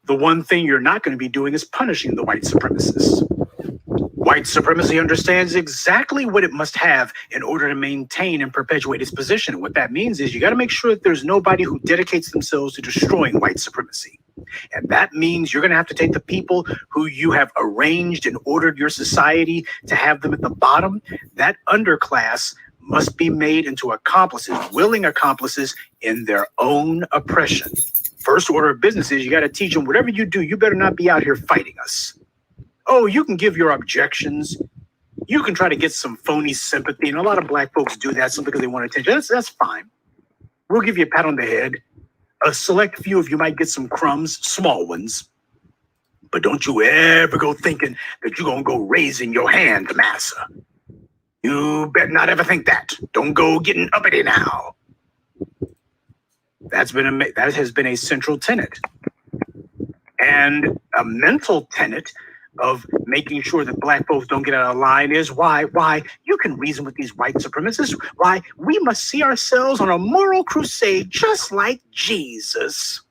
V: the one thing you're not going to be doing is punishing the white supremacists. White supremacy understands exactly what it must have in order to maintain and perpetuate its position. And what that means is you got to make sure that there's nobody who dedicates themselves to destroying white supremacy. And that means you're going to have to take the people who you have arranged and ordered your society to have them at the bottom. That underclass must be made into accomplices, willing accomplices in their own oppression. First order of business is you got to teach them whatever you do, you better not be out here fighting us. Oh, you can give your objections. You can try to get some phony sympathy. And a lot of black folks do that simply because they want attention. That's fine. We'll give you a pat on the head. A select few of you might get some crumbs, small ones. But don't you ever go thinking that you're going to go raising your hand to massa. You better not ever think that. Don't go getting uppity now. That has been a central tenet. And a mental tenet of making sure that black folks don't get out of line is why you can reason with these white supremacists, why we must see ourselves on a moral crusade just like Jesus.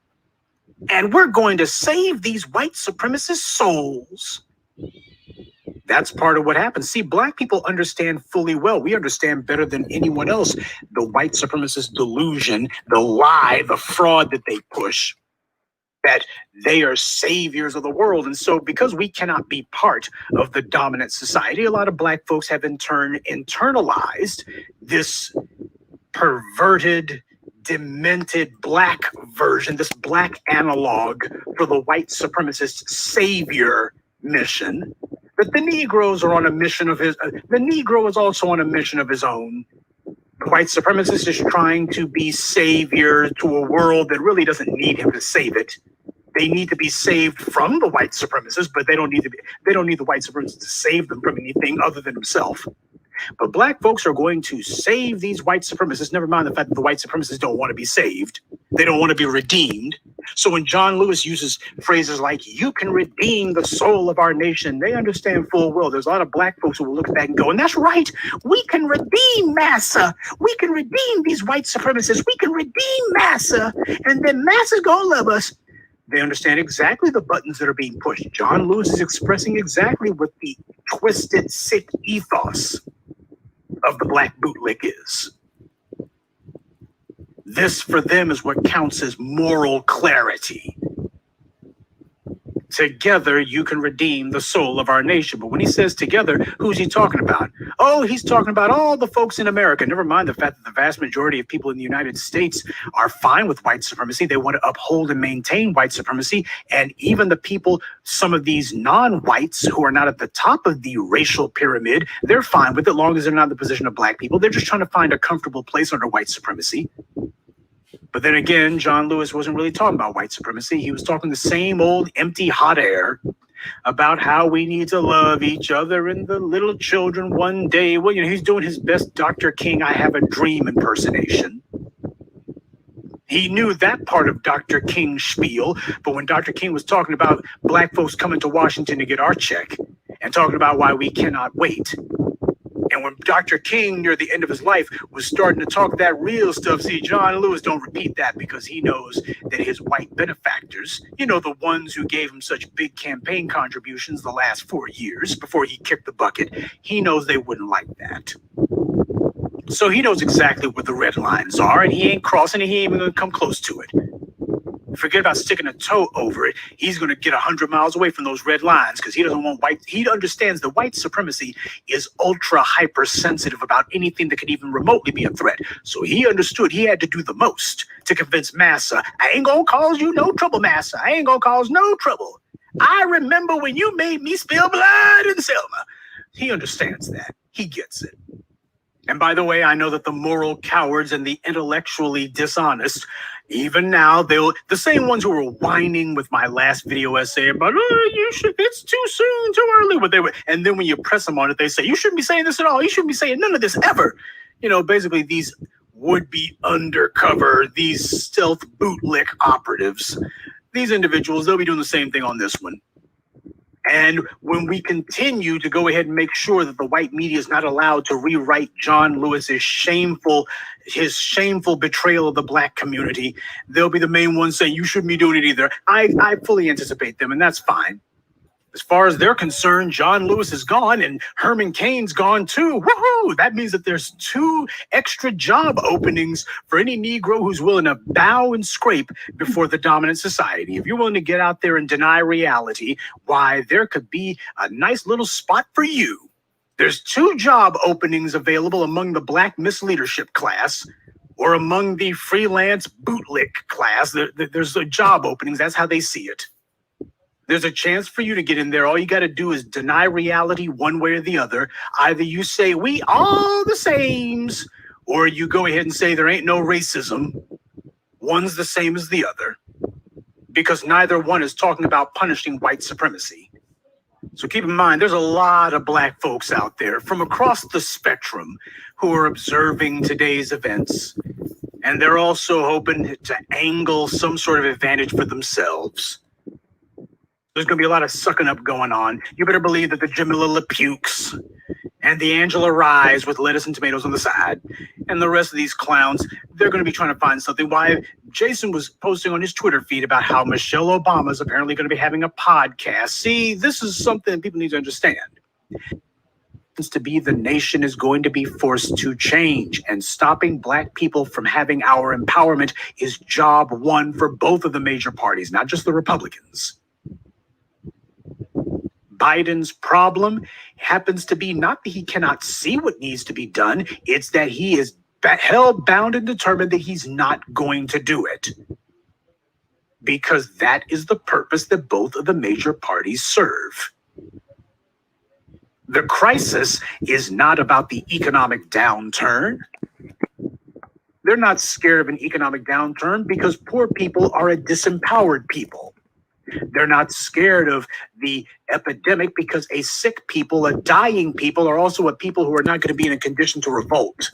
V: And we're going to save these white supremacist souls. That's part of what happens. See, black people understand fully well. We understand better than anyone else the white supremacist delusion, the lie, the fraud that they push, that they are saviors of the world. And so because we cannot be part of the dominant society, a lot of black folks have in turn internalized this perverted, demented black version, this black analog for the white supremacist savior mission. But the Negroes are on a mission of his, the Negro is also on a mission of his own. The white supremacist is trying to be savior to a world that really doesn't need him to save it. They need to be saved from the white supremacists, but they don't need the white supremacists to save them from anything other than himself. But black folks are going to save these white supremacists, never mind the fact that the white supremacists don't want to be saved. They don't want to be redeemed. So when John Lewis uses phrases like, you can redeem the soul of our nation, they understand full well. There's a lot of black folks who will look back and go, and that's right, we can redeem massa. We can redeem these white supremacists. We can redeem massa. And then massa's going to love us. They understand exactly the buttons that are being pushed. John Lewis is expressing exactly what the twisted, sick ethos of the black bootlick is. This for them is what counts as moral clarity. Together, you can redeem the soul of our nation. But when he says together, who's he talking about? Oh, he's talking about all the folks in America. Never mind the fact that the vast majority of people in the United States are fine with white supremacy. They want to uphold and maintain white supremacy. And even the people, some of these non-whites who are not at the top of the racial pyramid, they're fine with it, as long as they're not in the position of black people. They're just trying to find a comfortable place under white supremacy. But then again, John Lewis wasn't really talking about white supremacy. He was talking the same old empty hot air about how we need to love each other and the little children one day. Well, he's doing his best Dr. King, I Have a Dream impersonation. He knew that part of Dr. King's spiel, but when Dr. King was talking about black folks coming to Washington to get our check and talking about why we cannot wait, and when Dr. King, near the end of his life, was starting to talk that real stuff, see, John Lewis don't repeat that because he knows that his white benefactors, the ones who gave him such big campaign contributions the last 4 years before he kicked the bucket, he knows they wouldn't like that. So he knows exactly where the red lines are, and he ain't crossing it. He ain't even going to come close to it. Forget about sticking a toe over it. He's going to get 100 miles away from those red lines because he doesn't want he understands that white supremacy is ultra hypersensitive about anything that could even remotely be a threat. So he understood he had to do the most to convince massa, I ain't going to cause you no trouble, massa. I ain't going to cause no trouble. I remember when you made me spill blood in Selma. He understands that. He gets it. And by the way, I know that the moral cowards and the intellectually dishonest, even now, the same ones who were whining with my last video essay about, it's too soon, too early. And then when you press them on it, they say, you shouldn't be saying this at all. You shouldn't be saying none of this ever. Basically these would-be undercover, these stealth bootlick operatives, these individuals, they'll be doing the same thing on this one. And when we continue to go ahead and make sure that the white media is not allowed to rewrite John Lewis's shameful betrayal of the black community, they'll be the main ones saying you shouldn't be doing it either. I fully anticipate them, and that's fine. As far as they're concerned, John Lewis is gone and Herman Cain's gone too. Woohoo! That means that there's 2 extra job openings for any Negro who's willing to bow and scrape before the dominant society. If you're willing to get out there and deny reality, why, there could be a nice little spot for you There's 2 job openings available among the Black misleadership class or among the freelance bootlick class. There's a job openings. That's how they see it. There's a chance for you to get in there. All you got to do is deny reality one way or the other. Either you say, we all the sames, or you go ahead and say there ain't no racism. One's the same as the other, because neither one is talking about punishing white supremacy. So keep in mind, there's a lot of Black folks out there from across the spectrum who are observing today's events, and they're also hoping to angle some sort of advantage for themselves. There's going to be a lot of sucking up going on. You better believe that the Jamila LaPukes and the Angela Rye's with lettuce and tomatoes on the side and the rest of these clowns, they're going to be trying to find something. Why Jason was posting on his Twitter feed about how Michelle Obama is apparently going to be having a podcast. See, this is something people need to understand. To be the nation is going to be forced to change, and stopping Black people from having our empowerment is job one for both of the major parties, not just the Republicans. Biden's problem happens to be not that he cannot see what needs to be done, it's that he is hell-bound and determined that he's not going to do it. Because that is the purpose that both of the major parties serve. The crisis is not about the economic downturn. They're not scared of an economic downturn because poor people are a disempowered people. They're not scared of the epidemic because a sick people, a dying people, are also a people who are not going to be in a condition to revolt.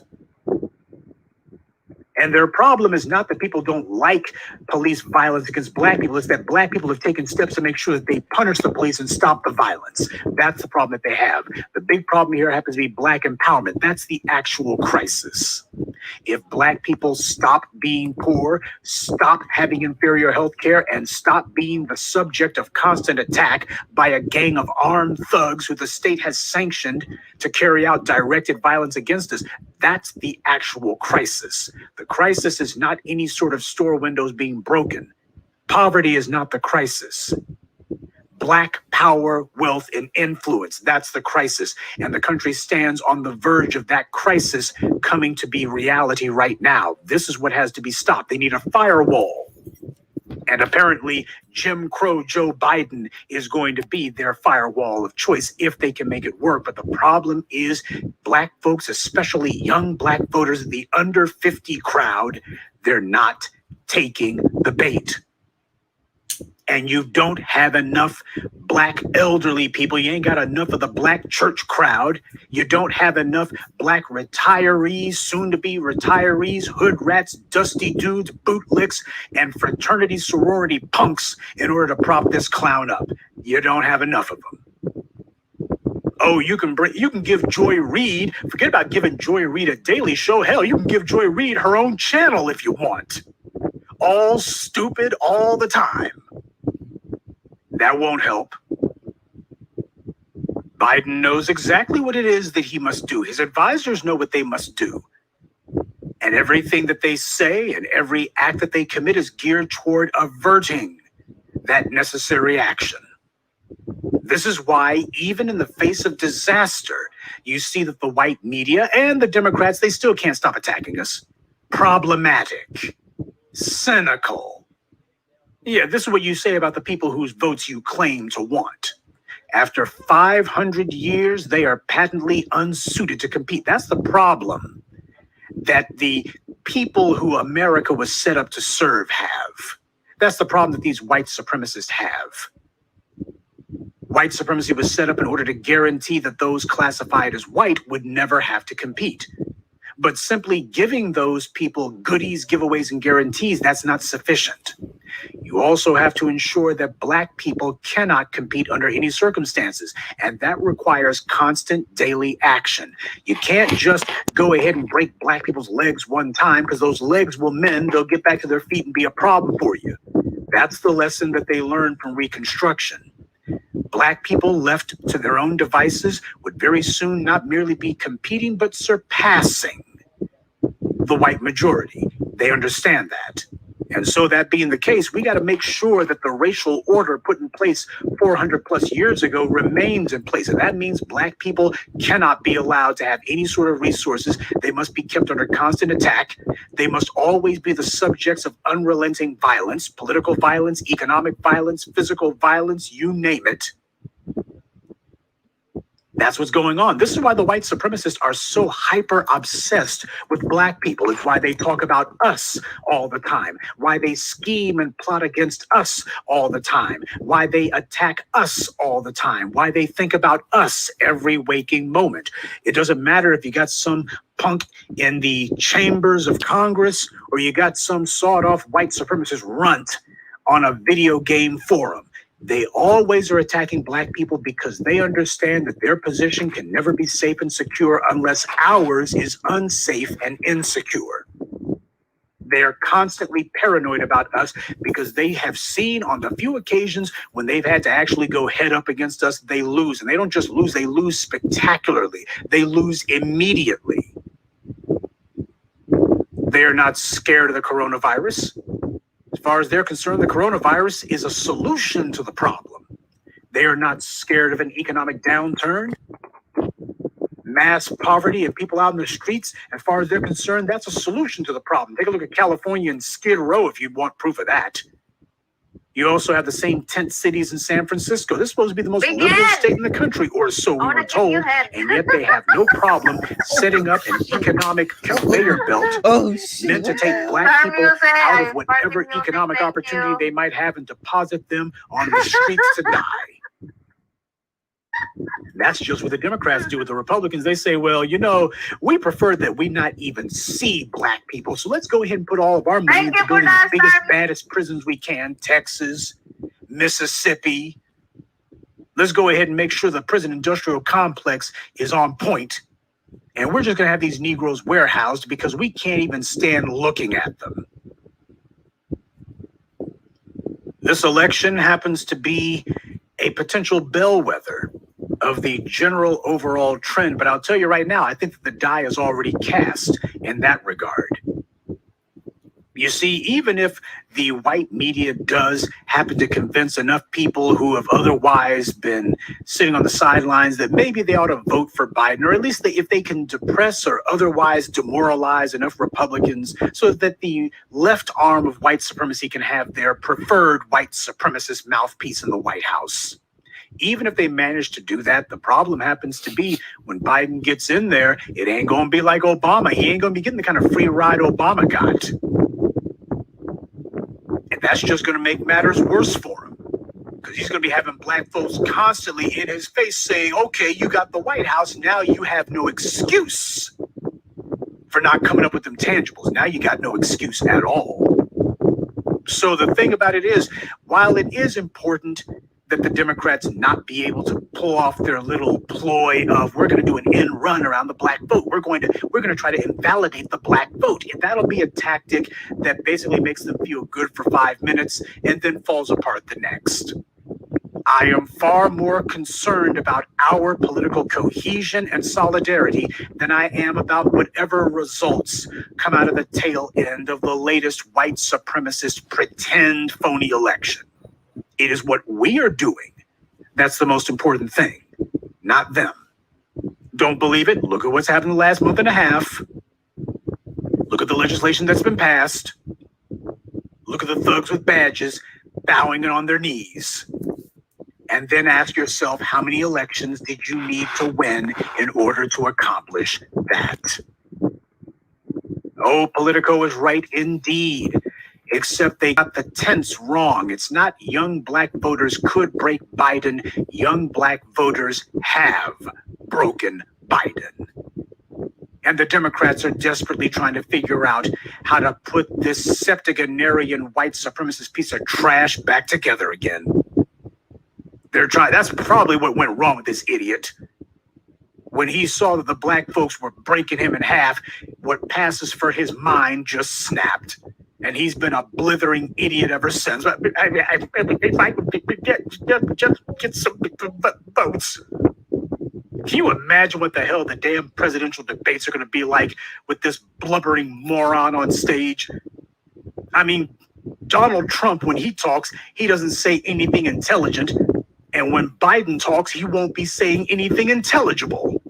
V: And their problem is not that people don't like police violence against Black people. It's that Black people have taken steps to make sure that they punish the police and stop the violence. That's the problem that they have. The big problem here happens to be Black empowerment. That's the actual crisis. If Black people stop being poor, stop having inferior health care, and stop being the subject of constant attack by a gang of armed thugs who the state has sanctioned to carry out directed violence against us, that's the actual crisis. The crisis is not any sort of store windows being broken. Poverty is not the crisis. Black power, wealth, and influence, that's the crisis. And the country stands on the verge of that crisis coming to be reality right now. This is what has to be stopped. They need a firewall. And apparently, Jim Crow Joe Biden is going to be their firewall of choice if they can make it work. But the problem is Black folks, especially young Black voters, the under 50 crowd, they're not taking the bait. And you don't have enough Black elderly people. You ain't got enough of the Black church crowd. You don't have enough Black retirees, soon-to-be retirees, hood rats, dusty dudes, bootlicks, and fraternity sorority punks in order to prop this clown up. You don't have enough of them. Oh, you can give Joy Reid, forget about giving Joy Reid a daily show. Hell, you can give Joy Reid her own channel if you want. All stupid all the time. That won't help. Biden knows exactly what it is that he must do. His advisors know what they must do. And everything that they say and every act that they commit is geared toward averting that necessary action. This is why, even in the face of disaster, you see that the white media and the Democrats, they still can't stop attacking us. Problematic. Cynical. Yeah, this is what you say about the people whose votes you claim to want. After 500 years, they are patently unsuited to compete. That's the problem that the people who America was set up to serve have. That's the problem that these white supremacists have. White supremacy was set up in order to guarantee that those classified as white would never have to compete. But simply giving those people goodies, giveaways, and guarantees, that's not sufficient. You also have to ensure that Black people cannot compete under any circumstances, and that requires constant daily action. You can't just go ahead and break Black people's legs one time, because those legs will mend, they'll get back to their feet and be a problem for you. That's the lesson that they learned from Reconstruction. Black people left to their own devices would very soon not merely be competing, but surpassing the white majority. They understand that. And so that being the case, we got to make sure that the racial order put in place 400 plus years ago remains in place. And that means black people cannot be allowed to have any sort of resources. They must be kept under constant attack. They must always be the subjects of unrelenting violence, political violence, economic violence, physical violence, you name it. That's what's going on. This is why the white supremacists are so hyper obsessed with black people. It's why they talk about us all the time, why they scheme and plot against us all the time, why they attack us all the time, why they think about us every waking moment. It doesn't matter if you got some punk in the chambers of Congress or you got some sawed-off white supremacist runt on a video game forum. They always are attacking black people because they understand that their position can never be safe and secure unless ours is unsafe and insecure. They're constantly paranoid about us because they have seen on the few occasions when they've had to actually go head up against us, they lose. And they don't just lose, they lose spectacularly. They lose immediately. They're not scared of the coronavirus. As far as they're concerned, the coronavirus is a solution to the problem. They are not scared of an economic downturn, mass poverty, and people out in the streets. As far as they're concerned, that's a solution to the problem. Take a look at California and Skid Row if you want proof of that. You also have the same tent cities in San Francisco. This is supposed to be the most liberal state in the country, or so we were told, and yet they have no problem setting up an economic conveyor belt meant to take black people out of whatever economic opportunity they might have and deposit them on the streets to die. That's just what the Democrats do with the Republicans. They say, well, you know, we prefer that we not even see black people. So let's go ahead and put all of our money into building the biggest, baddest prisons we can. Texas, Mississippi. Let's go ahead and make sure the prison industrial complex is on point. And we're just going to have these Negroes warehoused because we can't even stand looking at them. This election happens to be a potential bellwether of the general overall trend. But I'll tell you right now, I think that the die is already cast in that regard. You see, even if the white media does happen to convince enough people who have otherwise been sitting on the sidelines that maybe they ought to vote for Biden, or at least if they can depress or otherwise demoralize enough Republicans so that the left arm of white supremacy can have their preferred white supremacist mouthpiece in the White House. Even if they manage to do that, the problem happens to be when Biden gets in there, it ain't going to be like Obama. He ain't going to be getting the kind of free ride Obama got. And that's just going to make matters worse for him. Because he's going to be having black folks constantly in his face saying, okay, you got the White House. Now you have no excuse for not coming up with them tangibles. Now you got no excuse at all. So the thing about it is, while it is important that the Democrats not be able to pull off their little ploy of we're going to do an end run around the black vote. We're going to try to invalidate the black vote. And that'll be a tactic that basically makes them feel good for 5 minutes and then falls apart the next. I am far more concerned about our political cohesion and solidarity than I am about whatever results come out of the tail end of the latest white supremacist pretend phony election. It is what we are doing that's the most important thing, not them. Don't believe it? Look at what's happened the last month and a half. Look at the legislation that's been passed. Look at the thugs with badges bowing on their knees. And then ask yourself, how many elections did you need to win in order to accomplish that? Oh, Politico is right indeed. Except they got the tense wrong. It's not young black voters could break Biden. Young black voters have broken Biden. And the Democrats are desperately trying to figure out how to put this septuagenarian white supremacist piece of trash back together again. They're trying. That's probably what went wrong with this idiot. When he saw that the black folks were breaking him in half, what passes for his mind just snapped. And he's been a blithering idiot ever since. If I could just get some votes. Can you imagine what the hell the damn presidential debates are going to be like with this blubbering moron on stage? I mean, Donald Trump, when he talks, he doesn't say anything intelligent. And when Biden talks, he won't be saying anything intelligible.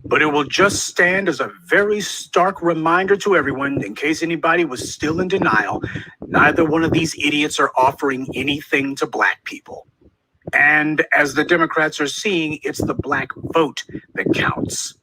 V: But it will just stand as a very stark reminder to everyone, in case anybody was still in denial, neither one of these idiots are offering anything to black people. And as the Democrats are seeing, it's the black vote that counts.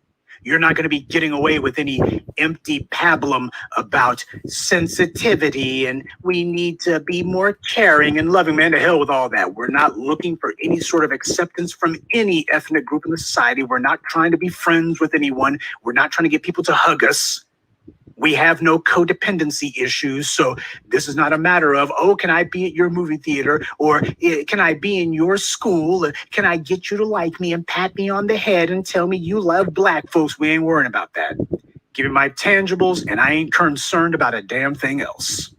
V: You're not going to be getting away with any empty pablum about sensitivity and we need to be more caring and loving. Man, to hell with all that. We're not looking for any sort of acceptance from any ethnic group in the society. We're not trying to be friends with anyone. We're not trying to get people to hug us. We have no codependency issues. So this is not a matter of, oh, can I be at your movie theater? Or can I be in your school? Can I get you to like me and pat me on the head and tell me you love black folks? We ain't worrying about that. Give me my tangibles and I ain't concerned about a damn thing else.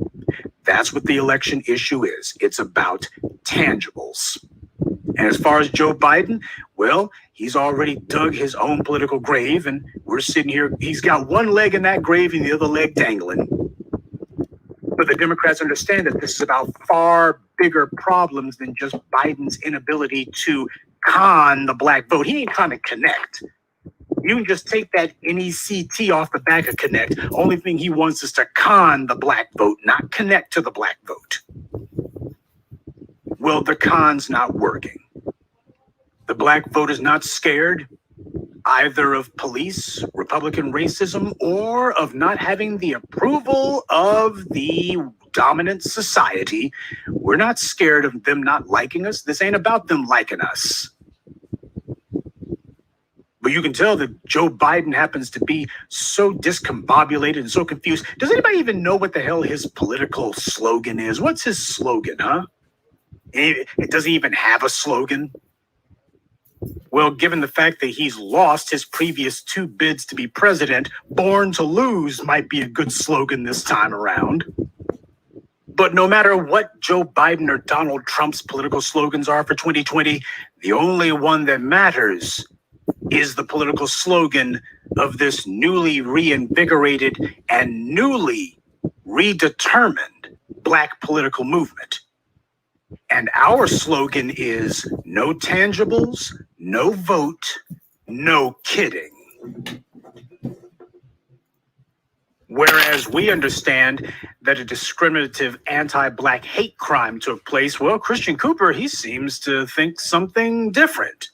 V: That's what the election issue is. It's about tangibles. And as far as Joe Biden, well, he's already dug his own political grave, and we're sitting here. He's got one leg in that grave and the other leg dangling. But the Democrats understand that this is about far bigger problems than just Biden's inability to con the black vote. He ain't trying to connect. You can just take that NECT off the back of Connect. Only thing he wants is to con the black vote, not connect to the black vote. Well, the con's not working. The black vote is not scared either of police, Republican racism, or of not having the approval of the dominant society. We're not scared of them not liking us. This ain't about them liking us. But you can tell that Joe Biden happens to be so discombobulated and so confused. Does anybody even know what the hell his political slogan is? What's his slogan, huh? It doesn't even have a slogan. Well, given the fact that he's lost his previous 2 bids to be president, born to lose might be a good slogan this time around. But no matter what Joe Biden or Donald Trump's political slogans are for 2020, the only one that matters is the political slogan of this newly reinvigorated and newly redetermined black political movement. And our slogan is no tangibles, no vote, no kidding. Whereas we understand that a discriminative anti-black hate crime took place, well, Christian Cooper, he seems to think something different.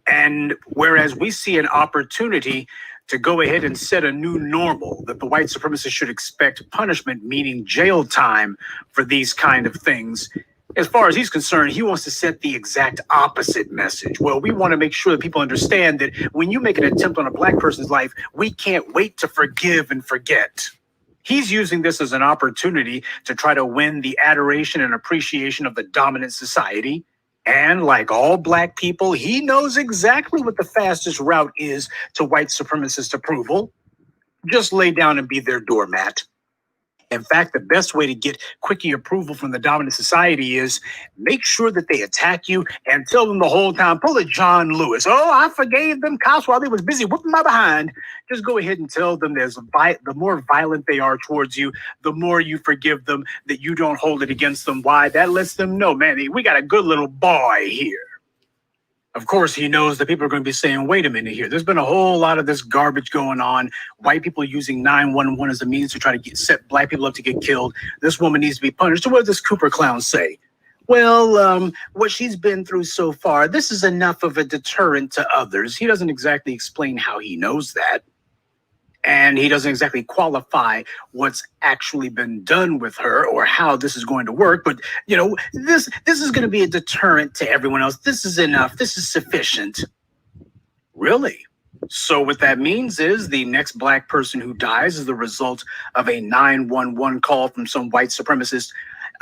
V: And whereas we see an opportunity to go ahead and set a new normal that the white supremacists should expect punishment, meaning jail time for these kind of things, as far as he's concerned, he wants to set the exact opposite message. Well, we want to make sure that people understand that when you make an attempt on a black person's life, we can't wait to forgive and forget. He's using this as an opportunity to try to win the adoration and appreciation of the dominant society. And like all black people, he knows exactly what the fastest route is to white supremacist approval. Just lay down and be their doormat. In fact, the best way to get quickie approval from the dominant society is make sure that they attack you and tell them the whole time, pull a John Lewis. Oh, I forgave them cops while they was busy whooping my behind. Just go ahead and tell them the more violent they are towards you, the more you forgive them, that you don't hold it against them. Why? That lets them know, man, we got a good little boy here. Of course, he knows that people are going to be saying, wait a minute here. There's been a whole lot of this garbage going on. White people using 911 as a means to try to set black people up to get killed. This woman needs to be punished. So what does this Cooper clown say? Well, what she's been through so far, this is enough of a deterrent to others. He doesn't exactly explain how he knows that. And he doesn't exactly qualify what's actually been done with her or how this is going to work. But, you know, this is going to be a deterrent to everyone else. This is enough. This is sufficient. Really? So what that means is the next black person who dies is the result of a 911 call from some white supremacist.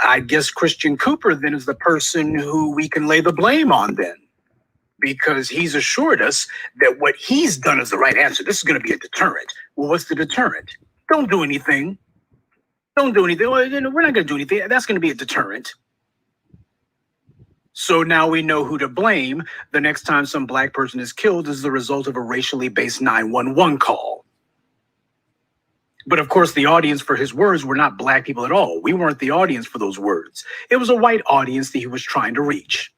V: I guess Christian Cooper then is the person who we can lay the blame on then, because he's assured us that what he's done is the right answer. This is going to be a deterrent. Well, what's the deterrent? Don't do anything. Don't do anything. Well, you know, we're not going to do anything. That's going to be a deterrent. So now we know who to blame the next time some black person is killed as the result of a racially based 911 call. But of course, the audience for his words were not black people at all. We weren't the audience for those words. It was a white audience that he was trying to reach,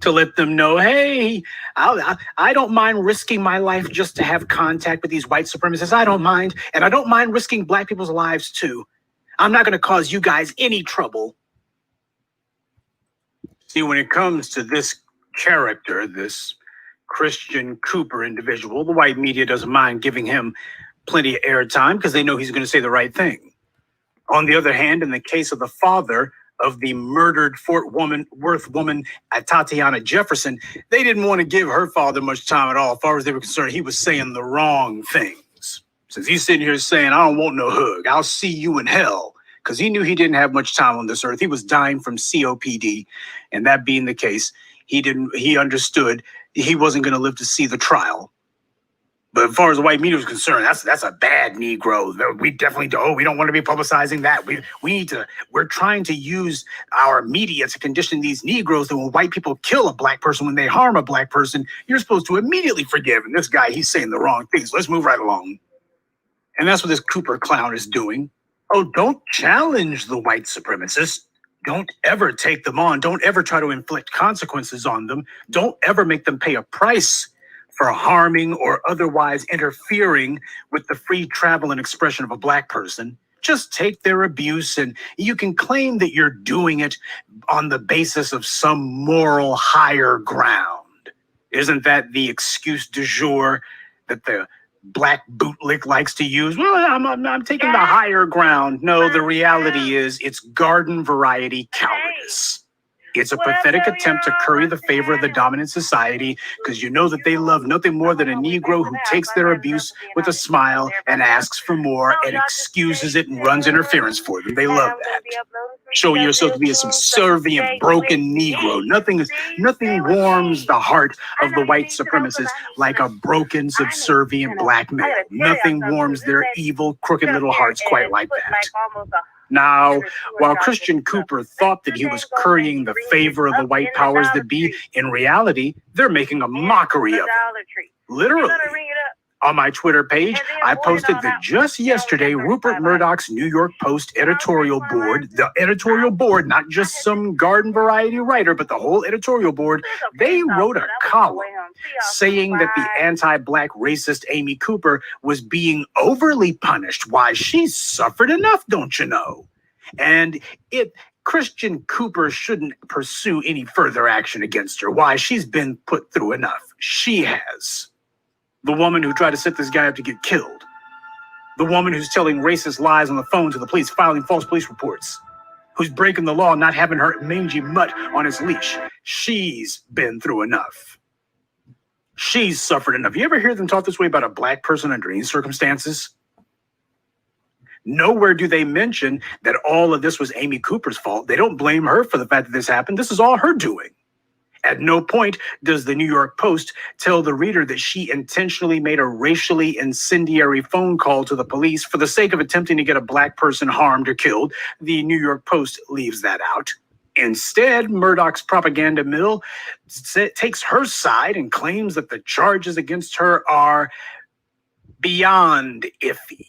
V: to let them know, hey, I don't mind risking my life just to have contact with these white supremacists. I don't mind. And I don't mind risking black people's lives too. I'm not going to cause you guys any trouble. See, when it comes to this character, this Christian Cooper individual, the white media doesn't mind giving him plenty of airtime because they know he's going to say the right thing. On the other hand, in the case of the father of the murdered Fort Worth woman, Tatiana Jefferson, they didn't want to give her father much time at all. As far as they were concerned, he was saying the wrong things. Since he's sitting here saying, I don't want no hug, I'll see you in hell, because he knew he didn't have much time on this earth. He was dying from COPD, and that being the case, he understood he wasn't going to live to see the trial. But as far as the white media was concerned, that's a bad Negro. We definitely don't. We don't want to be publicizing that. We're trying to use our media to condition these Negroes that when white people kill a black person, when they harm a black person, you're supposed to immediately forgive. And this guy, he's saying the wrong things. Let's move right along. And that's what this Cooper clown is doing. Oh, don't challenge the white supremacists. Don't ever take them on. Don't ever try to inflict consequences on them. Don't ever make them pay a price for harming or otherwise interfering with the free travel and expression of a black person. Just take their abuse, and you can claim that you're doing it on the basis of some moral higher ground. Isn't that the excuse du jour that the black bootlick likes to use? Well, I'm taking the higher ground. No, the reality is it's garden variety cowardice. It's a pathetic attempt to curry the favor of the dominant society because you know that they love nothing more than a Negro who takes their abuse with a smile and asks for more and excuses it and runs interference for them. They love that. Showing yourself to be a subservient, broken Negro. Nothing warms the heart of the white supremacists like a broken, subservient black male. Nothing warms their evil, crooked little hearts quite like that. Now, while Christian Cooper thought that he was currying the favor of the white powers that be, in reality, they're making a mockery of it. Literally. On my Twitter page, I posted that just yesterday, Rupert Murdoch's New York Post editorial board, the editorial board, not just some garden variety writer, but the whole editorial board, they wrote a column saying that the anti-black racist Amy Cooper was being overly punished. Why, she's suffered enough, don't you know? And Christian Cooper shouldn't pursue any further action against her. Why, she's been put through enough. She has. The woman who tried to set this guy up to get killed. The woman who's telling racist lies on the phone to the police, filing false police reports. Who's breaking the law, not having her mangy mutt on his leash. She's been through enough. She's suffered enough. You ever hear them talk this way about a black person under any circumstances? Nowhere do they mention that all of this was Amy Cooper's fault. They don't blame her for the fact that this happened. This is all her doing. At no point does the New York Post tell the reader that she intentionally made a racially incendiary phone call to the police for the sake of attempting to get a black person harmed or killed. The New York Post leaves that out. Instead, Murdoch's propaganda mill takes her side and claims that the charges against her are beyond iffy.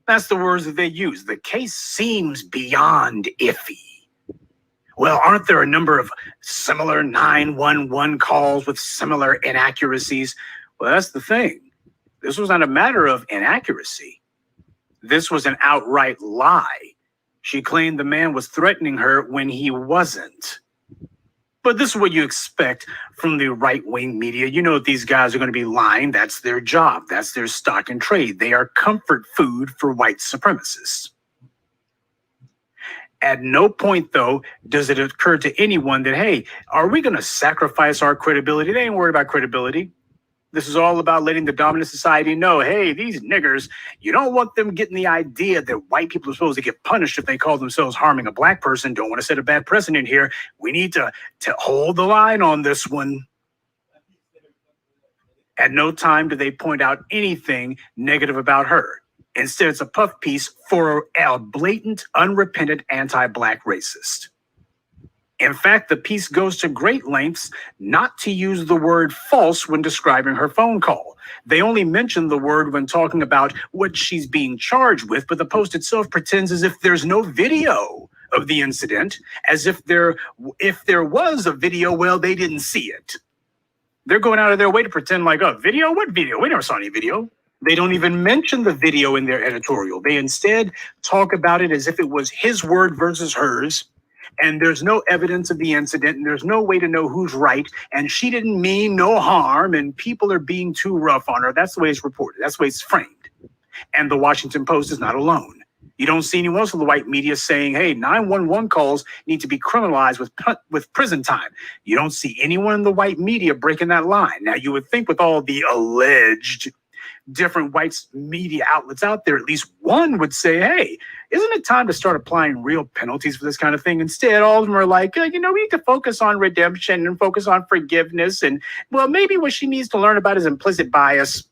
V: That's the words that they use. The case seems beyond iffy. Well, aren't there a number of similar 911 calls with similar inaccuracies? Well, that's the thing. This was not a matter of inaccuracy. This was an outright lie. She claimed the man was threatening her when he wasn't. But this is what you expect from the right-wing media. You know these guys are going to be lying. That's their job. That's their stock and trade. They are comfort food for white supremacists. At no point, though, does it occur to anyone that, hey, are we going to sacrifice our credibility? They ain't worried about credibility. This is all about letting the dominant society know, hey, these niggers, you don't want them getting the idea that white people are supposed to get punished if they call themselves harming a black person. Don't want to set a bad precedent here. We need to hold the line on this one. At no time do they point out anything negative about her. Instead, it's a puff piece for a blatant, unrepentant anti-black racist. In fact, the piece goes to great lengths not to use the word false when describing her phone call. They only mention the word when talking about what she's being charged with, but the post itself pretends as if there's no video of the incident, as if there was a video, well, they didn't see it. They're going out of their way to pretend like, oh, video? What video? We never saw any video. They don't even mention the video in their editorial. They instead talk about it as if it was his word versus hers, and there's no evidence of the incident, and there's no way to know who's right, and she didn't mean no harm, and people are being too rough on her. That's the way it's reported. That's the way it's framed. And the Washington Post is not alone. You don't see anyone else in the white media saying, hey, 911 calls need to be criminalized with prison time. You don't see anyone in the white media breaking that line. Now, you would think with all the alleged different white media outlets out there, at least one would say, hey, isn't it time to start applying real penalties for this kind of thing? Instead, all of them are like, we need to focus on redemption and focus on forgiveness. And, well, maybe what she needs to learn about is implicit bias.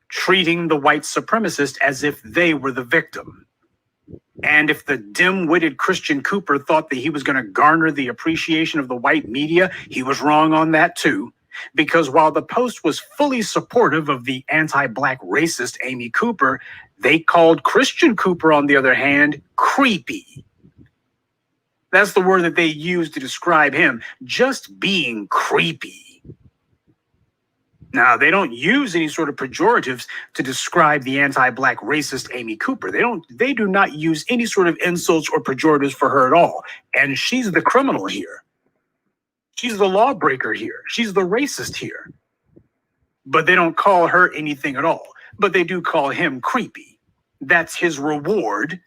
V: Treating the white supremacist as if they were the victim. And if the dim-witted Christian Cooper thought that he was going to garner the appreciation of the white media, he was wrong on that too. Because while the Post was fully supportive of the anti-black racist Amy Cooper, they called Christian Cooper, on the other hand, creepy. That's the word that they used to describe him, just being creepy. Now, they don't use any sort of pejoratives to describe the anti-black racist Amy Cooper. They do not use any sort of insults or pejoratives for her at all. And she's the criminal here. She's the lawbreaker here. She's the racist here. But they don't call her anything at all. But they do call him creepy. That's his reward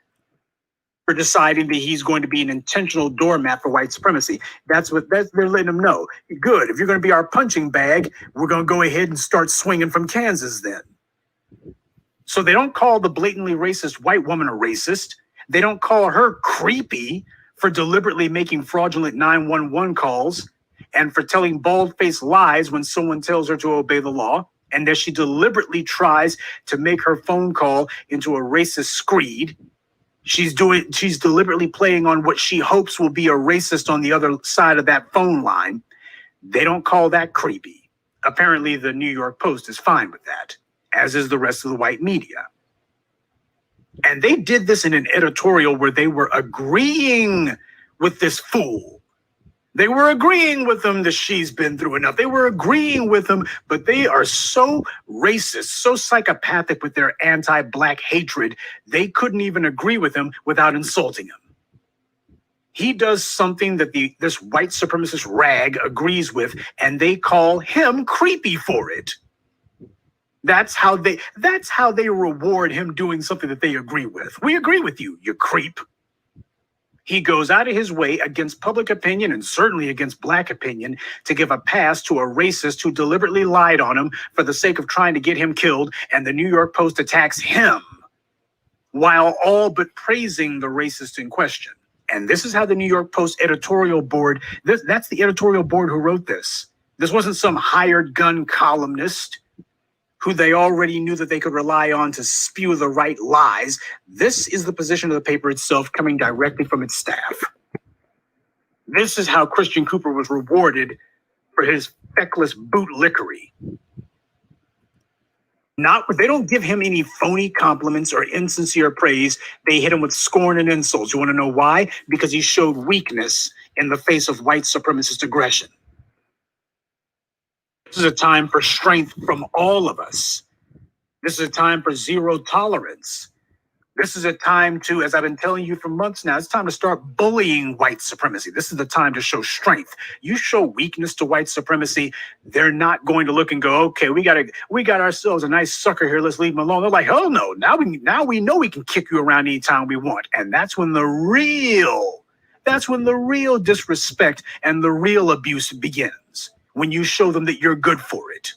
V: for deciding that he's going to be an intentional doormat for white supremacy. That's they're letting him know. Good. If you're going to be our punching bag, we're going to go ahead and start swinging from Kansas then. So they don't call the blatantly racist white woman a racist. They don't call her creepy for deliberately making fraudulent 911 calls and for telling bald-faced lies when someone tells her to obey the law, and that she deliberately tries to make her phone call into a racist screed. She's deliberately playing on what she hopes will be a racist on the other side of that phone line. They don't call that creepy. Apparently, the New York Post is fine with that, as is the rest of the white media. And they did this in an editorial where they were agreeing with this fool. They were agreeing with him that she's been through enough. They were agreeing with him, but they are so racist, so psychopathic with their anti-black hatred, they couldn't even agree with him without insulting him. He does something that this white supremacist rag agrees with, and they call him creepy for it. That's how they reward him doing something that they agree with. We agree with you, you creep. He goes out of his way against public opinion and certainly against black opinion to give a pass to a racist who deliberately lied on him for the sake of trying to get him killed, and the New York Post attacks him while all but praising the racist in question. And this is how the New York Post editorial board, that's the editorial board who wrote this. This wasn't some hired gun columnist who they already knew that they could rely on to spew the right lies. This is the position of the paper itself coming directly from its staff. This is how Christian Cooper was rewarded for his feckless bootlickery. They don't give him any phony compliments or insincere praise. They hit him with scorn and insults. You want to know why? Because he showed weakness in the face of white supremacist aggression. This is a time for strength from all of us. This is a time for zero tolerance. This is a time to, as I've been telling you for months now, it's time to start bullying white supremacy. This is the time to show strength. You show weakness to white supremacy, they're not going to look and go, okay, we got ourselves a nice sucker here, let's leave him alone. They're like, oh no, now we know we can kick you around anytime we want. And that's when the real disrespect and the real abuse begins. When you show them that you're good for it.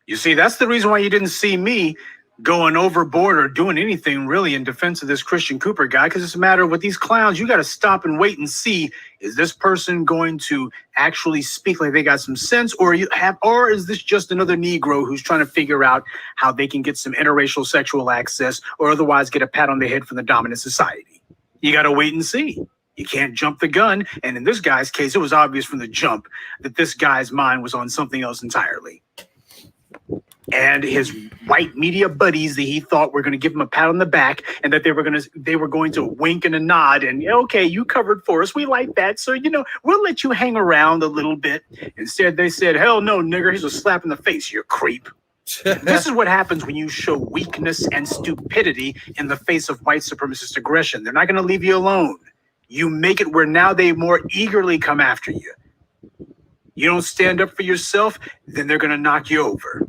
V: You see, that's the reason why you didn't see me going overboard or doing anything really in defense of this Christian Cooper guy, because it's a matter of with these clowns, you got to stop and wait and see, is this person going to actually speak like they got some sense, or is this just another Negro who's trying to figure out how they can get some interracial sexual access or otherwise get a pat on the head from the dominant society? You got to wait and see. You can't jump the gun. And in this guy's case, it was obvious from the jump that this guy's mind was on something else entirely. And his white media buddies that he thought were going to give him a pat on the back and that they were going to wink and a nod and, okay, you covered for us. We like that. So, we'll let you hang around a little bit. Instead, they said, hell no, nigger. Here's a slap in the face, you creep. This is what happens when you show weakness and stupidity in the face of white supremacist aggression. They're not going to leave you alone. You make it where now they more eagerly come after you. You don't stand up for yourself, then they're going to knock you over.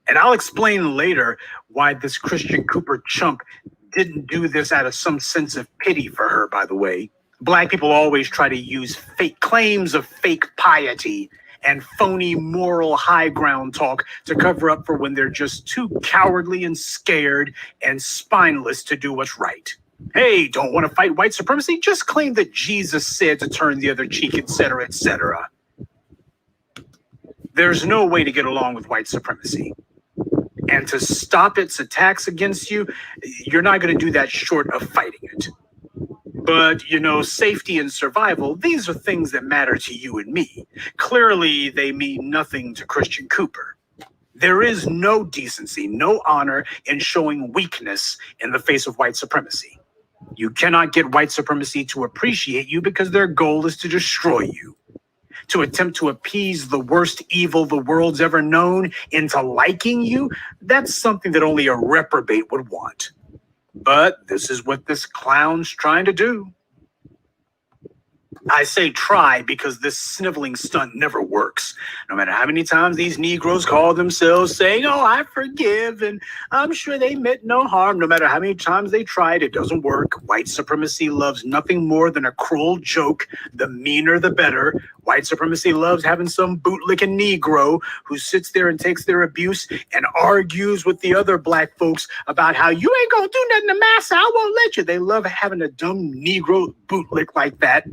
V: And I'll explain later why this Christian Cooper chump didn't do this out of some sense of pity for her, by the way. Black people always try to use fake claims of fake piety and phony moral high ground talk to cover up for when they're just too cowardly and scared and spineless to do what's right. Hey, don't want to fight white supremacy? Just claim that Jesus said to turn the other cheek, etc., etc. There's no way to get along with white supremacy. And to stop its attacks against you, you're not going to do that short of fighting it. But, safety and survival, these are things that matter to you and me. Clearly, they mean nothing to Christian Cooper. There is no decency, no honor in showing weakness in the face of white supremacy. You cannot get white supremacy to appreciate you because their goal is to destroy you. To attempt to appease the worst evil the world's ever known into liking you, that's something that only a reprobate would want. But this is what this clown's trying to do. I say try because this sniveling stunt never works. No matter how many times these Negroes call themselves saying, oh, I forgive, and I'm sure they meant no harm. No matter how many times they tried, it doesn't work. White supremacy loves nothing more than a cruel joke. The meaner, the better. White supremacy loves having some bootlicking Negro who sits there and takes their abuse and argues with the other black folks about how you ain't gonna do nothing to massa, I won't let you. They love having a dumb Negro bootlick like that.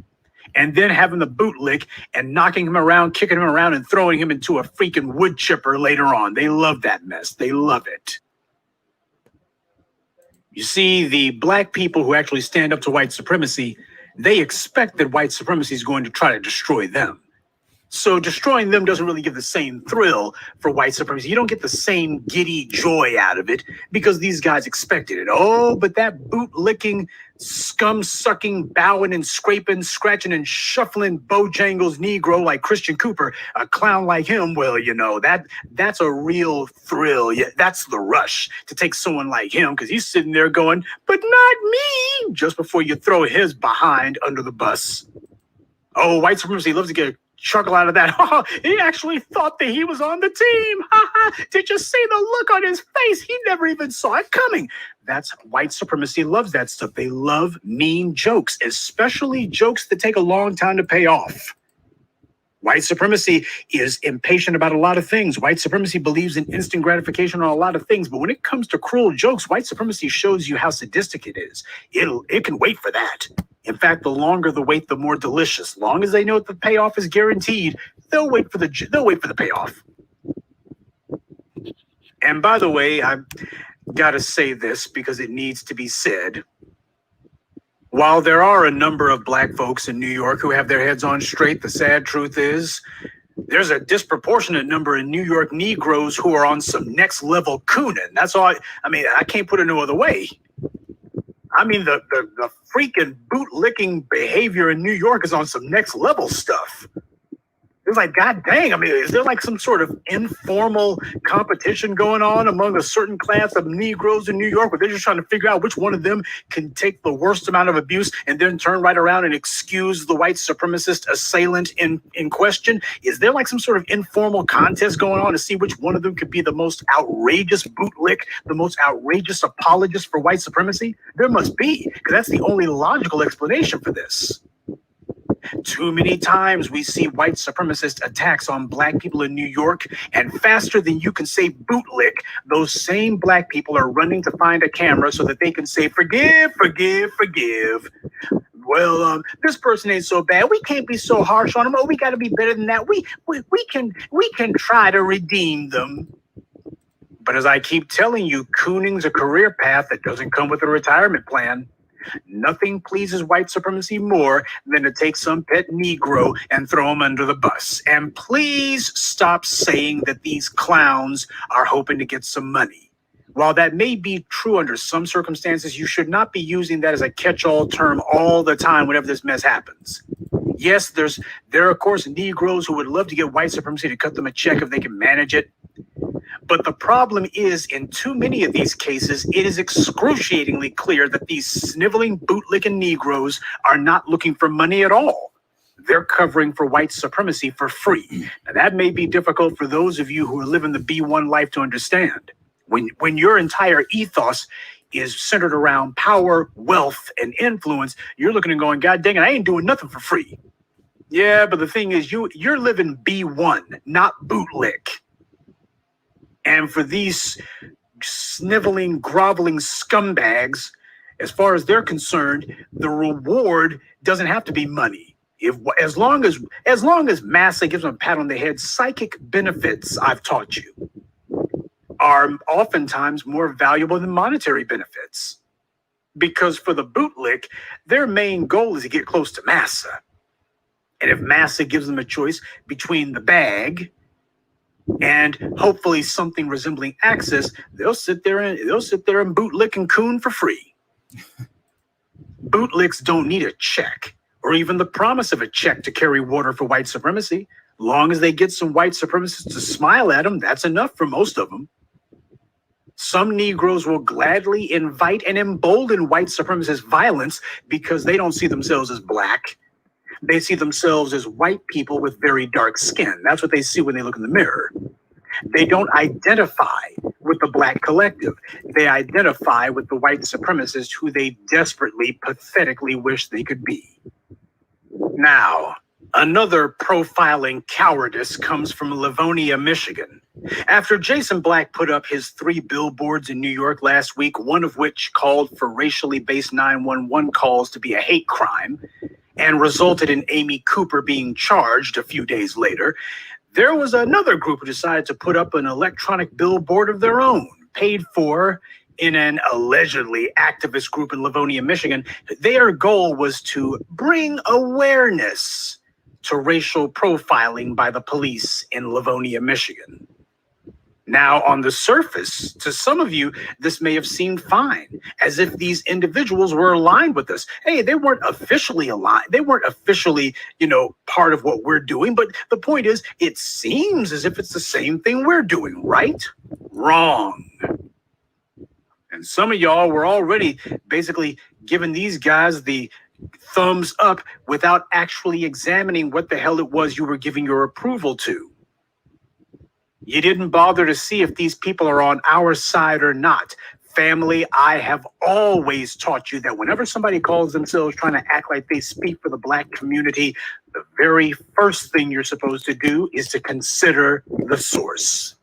V: And then having the bootlick and knocking him around, kicking him around, and throwing him into a freaking wood chipper later on. They love that mess. They love it. You see, the black people who actually stand up to white supremacy, they expect that white supremacy is going to try to destroy them. So destroying them doesn't really give the same thrill for white supremacy. You don't get the same giddy joy out of it because these guys expected it. Oh, but that bootlicking, scum-sucking, bowing and scraping, scratching and shuffling Bojangles Negro like Christian Cooper, a clown like him, well, that's a real thrill. Yeah, that's the rush to take someone like him because he's sitting there going, but not me, just before you throw his behind under the bus. Oh, white supremacy loves to get a chuckle out of that. Oh, he actually thought that he was on the team. Did you see the look on his face? He never even saw it coming. That's white supremacy loves that stuff. They love mean jokes, especially jokes that take a long time to pay off. White supremacy is impatient about a lot of things. White supremacy believes in instant gratification on a lot of things. But when it comes to cruel jokes, white supremacy shows you how sadistic it is. It can wait for that. In fact, the longer the wait, the more delicious. Long as they know that the payoff is guaranteed, they'll wait for the payoff. And by the way, I've got to say this because it needs to be said. While there are a number of black folks in New York who have their heads on straight, the sad truth is there's a disproportionate number of New York Negroes who are on some next level cooning. That's all. I can't put it no other way. The freaking bootlicking behavior in New York is on some next level stuff. It's like, God dang, is there like some sort of informal competition going on among a certain class of Negroes in New York where they're just trying to figure out which one of them can take the worst amount of abuse and then turn right around and excuse the white supremacist assailant in question? Is there like some sort of informal contest going on to see which one of them could be the most outrageous bootlick, the most outrageous apologist for white supremacy? There must be, because that's the only logical explanation for this. Too many times we see white supremacist attacks on black people in New York, and faster than you can say bootlick, those same black people are running to find a camera so that they can say, forgive, forgive, forgive. Well, this person ain't so bad. We can't be so harsh on them. Oh, we got to be better than that. We can try to redeem them. But as I keep telling you, cooning's a career path that doesn't come with a retirement plan. Nothing pleases white supremacy more than to take some pet Negro and throw him under the bus. And please stop saying that these clowns are hoping to get some money. While that may be true under some circumstances, you should not be using that as a catch-all term all the time whenever this mess happens. Yes, there are, of course, Negroes who would love to get white supremacy to cut them a check if they can manage it. But the problem is, in too many of these cases, it is excruciatingly clear that these sniveling, bootlicking Negroes are not looking for money at all. They're covering for white supremacy for free. Now, that may be difficult for those of you who are living the B1 life to understand. When your entire ethos is centered around power, wealth, and influence, you're looking and going, God dang it, I ain't doing nothing for free. Yeah, but the thing is, you're living B1, not bootlick. And for these sniveling, groveling scumbags, as far as they're concerned, the reward doesn't have to be money. As long as Massa gives them a pat on the head, psychic benefits, I've taught you, are oftentimes more valuable than monetary benefits. Because for the bootlick, their main goal is to get close to Massa. And if Massa gives them a choice between the bag and hopefully something resembling access, they'll sit there and bootlick and coon for free. Bootlicks don't need a check or even the promise of a check to carry water for white supremacy. Long as they get some white supremacists to smile at them, that's enough for most of them. Some Negroes will gladly invite and embolden white supremacist violence because they don't see themselves as black. They see themselves as white people with very dark skin. That's what they see when they look in the mirror. They don't identify with the black collective. They identify with the white supremacists who they desperately, pathetically wish they could be. Now, another profiling cowardice comes from Livonia, Michigan. After Jason Black put up his 3 billboards in New York last week, one of which called for racially based 911 calls to be a hate crime, and resulted in Amy Cooper being charged a few days later, there was another group who decided to put up an electronic billboard of their own, paid for in an allegedly activist group in Livonia, Michigan. Their goal was to bring awareness to racial profiling by the police in Livonia, Michigan. Now, on the surface, to some of you, this may have seemed fine, as if these individuals were aligned with us. Hey, they weren't officially aligned. They weren't officially, part of what we're doing. But the point is, it seems as if it's the same thing we're doing, right? Wrong. And some of y'all were already basically giving these guys the thumbs up without actually examining what the hell it was you were giving your approval to. You didn't bother to see if these people are on our side or not. Family, I have always taught you that whenever somebody calls themselves trying to act like they speak for the black community, the very first thing you're supposed to do is to consider the source.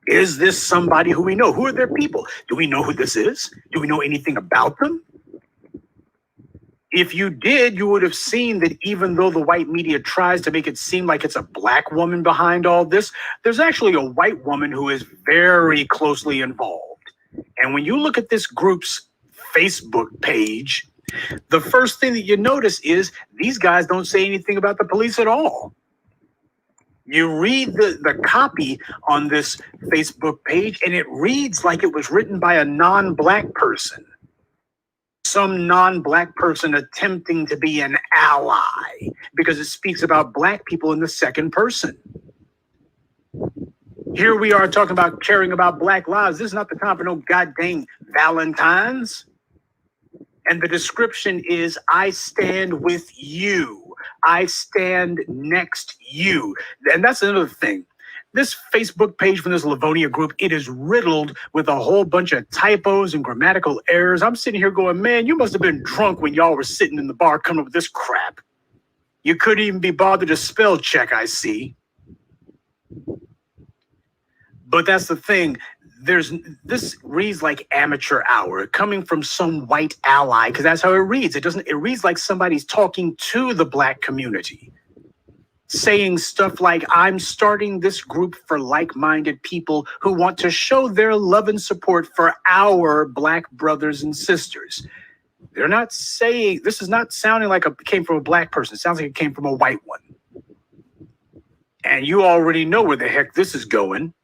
V: Is this somebody who we know? Who are their people? Do we know who this is? Do we know anything about them? If you did, you would have seen that even though the white media tries to make it seem like it's a black woman behind all this, there's actually a white woman who is very closely involved. And when you look at this group's Facebook page, the first thing that you notice is these guys don't say anything about the police at all. You read the copy on this Facebook page, and it reads like it was written by a non-black person. Some non-black person attempting to be an ally because it speaks about black people in the second person. Here we are talking about caring about black lives. This is not the time for no goddamn Valentines. And the description is, I stand with you. I stand next you. And that's another thing. This Facebook page from this Livonia group, it is riddled with a whole bunch of typos and grammatical errors. I'm sitting here going, man, you must have been drunk when y'all were sitting in the bar coming up with this crap. You couldn't even be bothered to spell check, I see. But that's the thing. This reads like amateur hour coming from some white ally, because that's how it reads. It reads like somebody's talking to the black community. saying stuff like, I'm starting this group for like-minded people who want to show their love and support for our Black brothers and sisters. They're not saying, this is not sounding like it came from a Black person. It sounds like it came from a white one. And you already know where the heck this is going.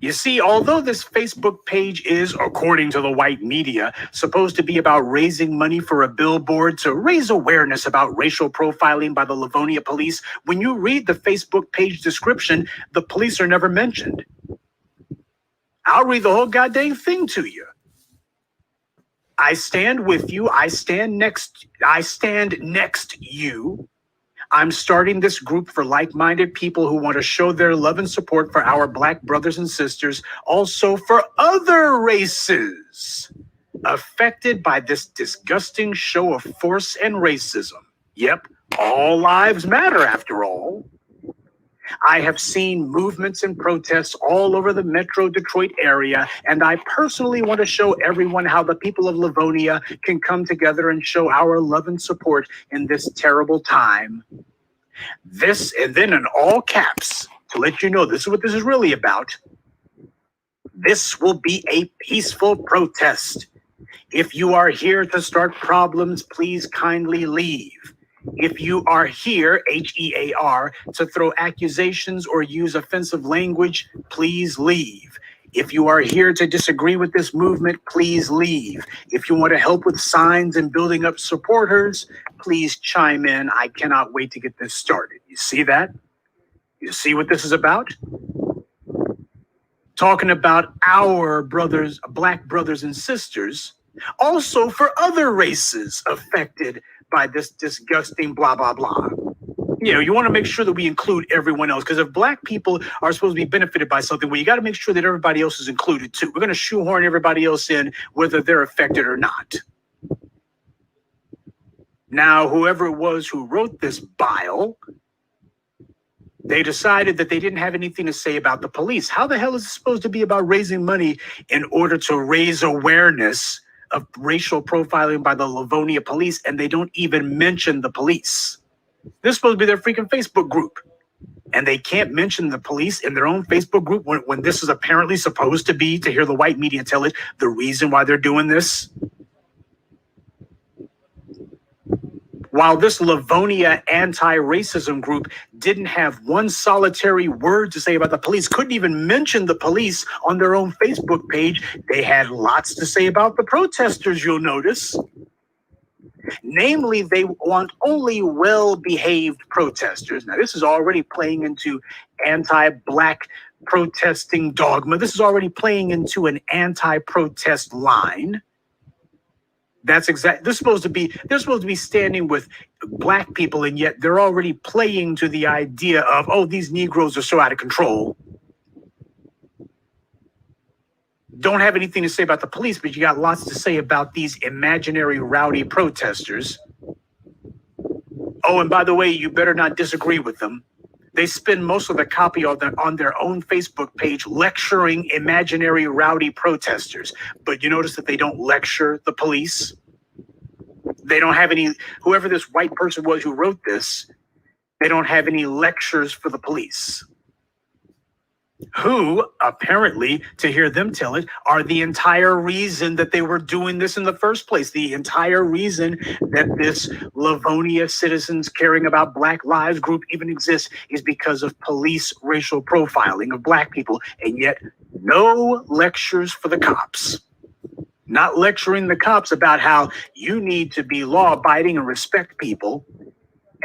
V: You see, although this Facebook page is, according to the white media, supposed to be about raising money for a billboard to raise awareness about racial profiling by the Livonia police, when you read the Facebook page description, the police are never mentioned. I'll read the whole goddamn thing to you. I stand with you. I stand next you. I'm starting this group for like-minded people who want to show their love and support for our Black brothers and sisters, also for other races affected by this disgusting show of force and racism. Yep, all lives matter after all. I have seen movements and protests all over the Metro Detroit area, and I personally want to show everyone how the people of Livonia can come together and show our love and support in this terrible time. This, and then in all caps, to let you know this is what this is really about, this will be a peaceful protest. If you are here to start problems, please kindly leave. If you are here, H-E-A-R, to throw accusations or use offensive language, please leave. If you are here to disagree with this movement, please leave. If you want to help with signs and building up supporters, please chime in. I cannot wait to get this started. You see that? You see what this is about? Talking about our brothers, Black brothers and sisters, also for other races affected by this disgusting blah, blah, blah. You know, you want to make sure that we include everyone else, because if Black people are supposed to be benefited by something, well, you got to make sure that everybody else is included too. We're going to shoehorn everybody else in, whether they're affected or not. Now, whoever it was who wrote this bile, they decided that they didn't have anything to say about the police. How the hell is it supposed to be about raising money in order to raise awareness of racial profiling by the Livonia police, and they don't even mention the police? This is supposed to be their freaking Facebook group, and they can't mention the police in their own Facebook group when this is apparently supposed to be, to hear the white media tell it, the reason why they're doing this. While this Livonia anti-racism group didn't have one solitary word to say about the police, couldn't even mention the police on their own Facebook page, they had lots to say about the protesters, you'll notice. Namely, they want only well-behaved protesters. Now, this is already playing into anti-Black protesting dogma. This is already playing into an anti-protest line. That's exactly, they're supposed to be standing with Black people, and yet they're already playing to the idea of, oh, these Negroes are so out of control. Don't have anything to say about the police, but you got lots to say about these imaginary rowdy protesters. Oh, and by the way, you better not disagree with them. They spend most of the copy on their own Facebook page lecturing imaginary rowdy protesters. But you notice that they don't lecture the police. They don't have any, whoever this white person was who wrote this, they don't have any lectures for the police, who apparently, to hear them tell it, are the entire reason that they were doing this in the first place. The entire reason that this Livonia Citizens Caring About Black Lives group even exists is because of police racial profiling of Black people. And yet no lectures for the cops. Not lecturing the cops about how you need to be law-abiding and respect people.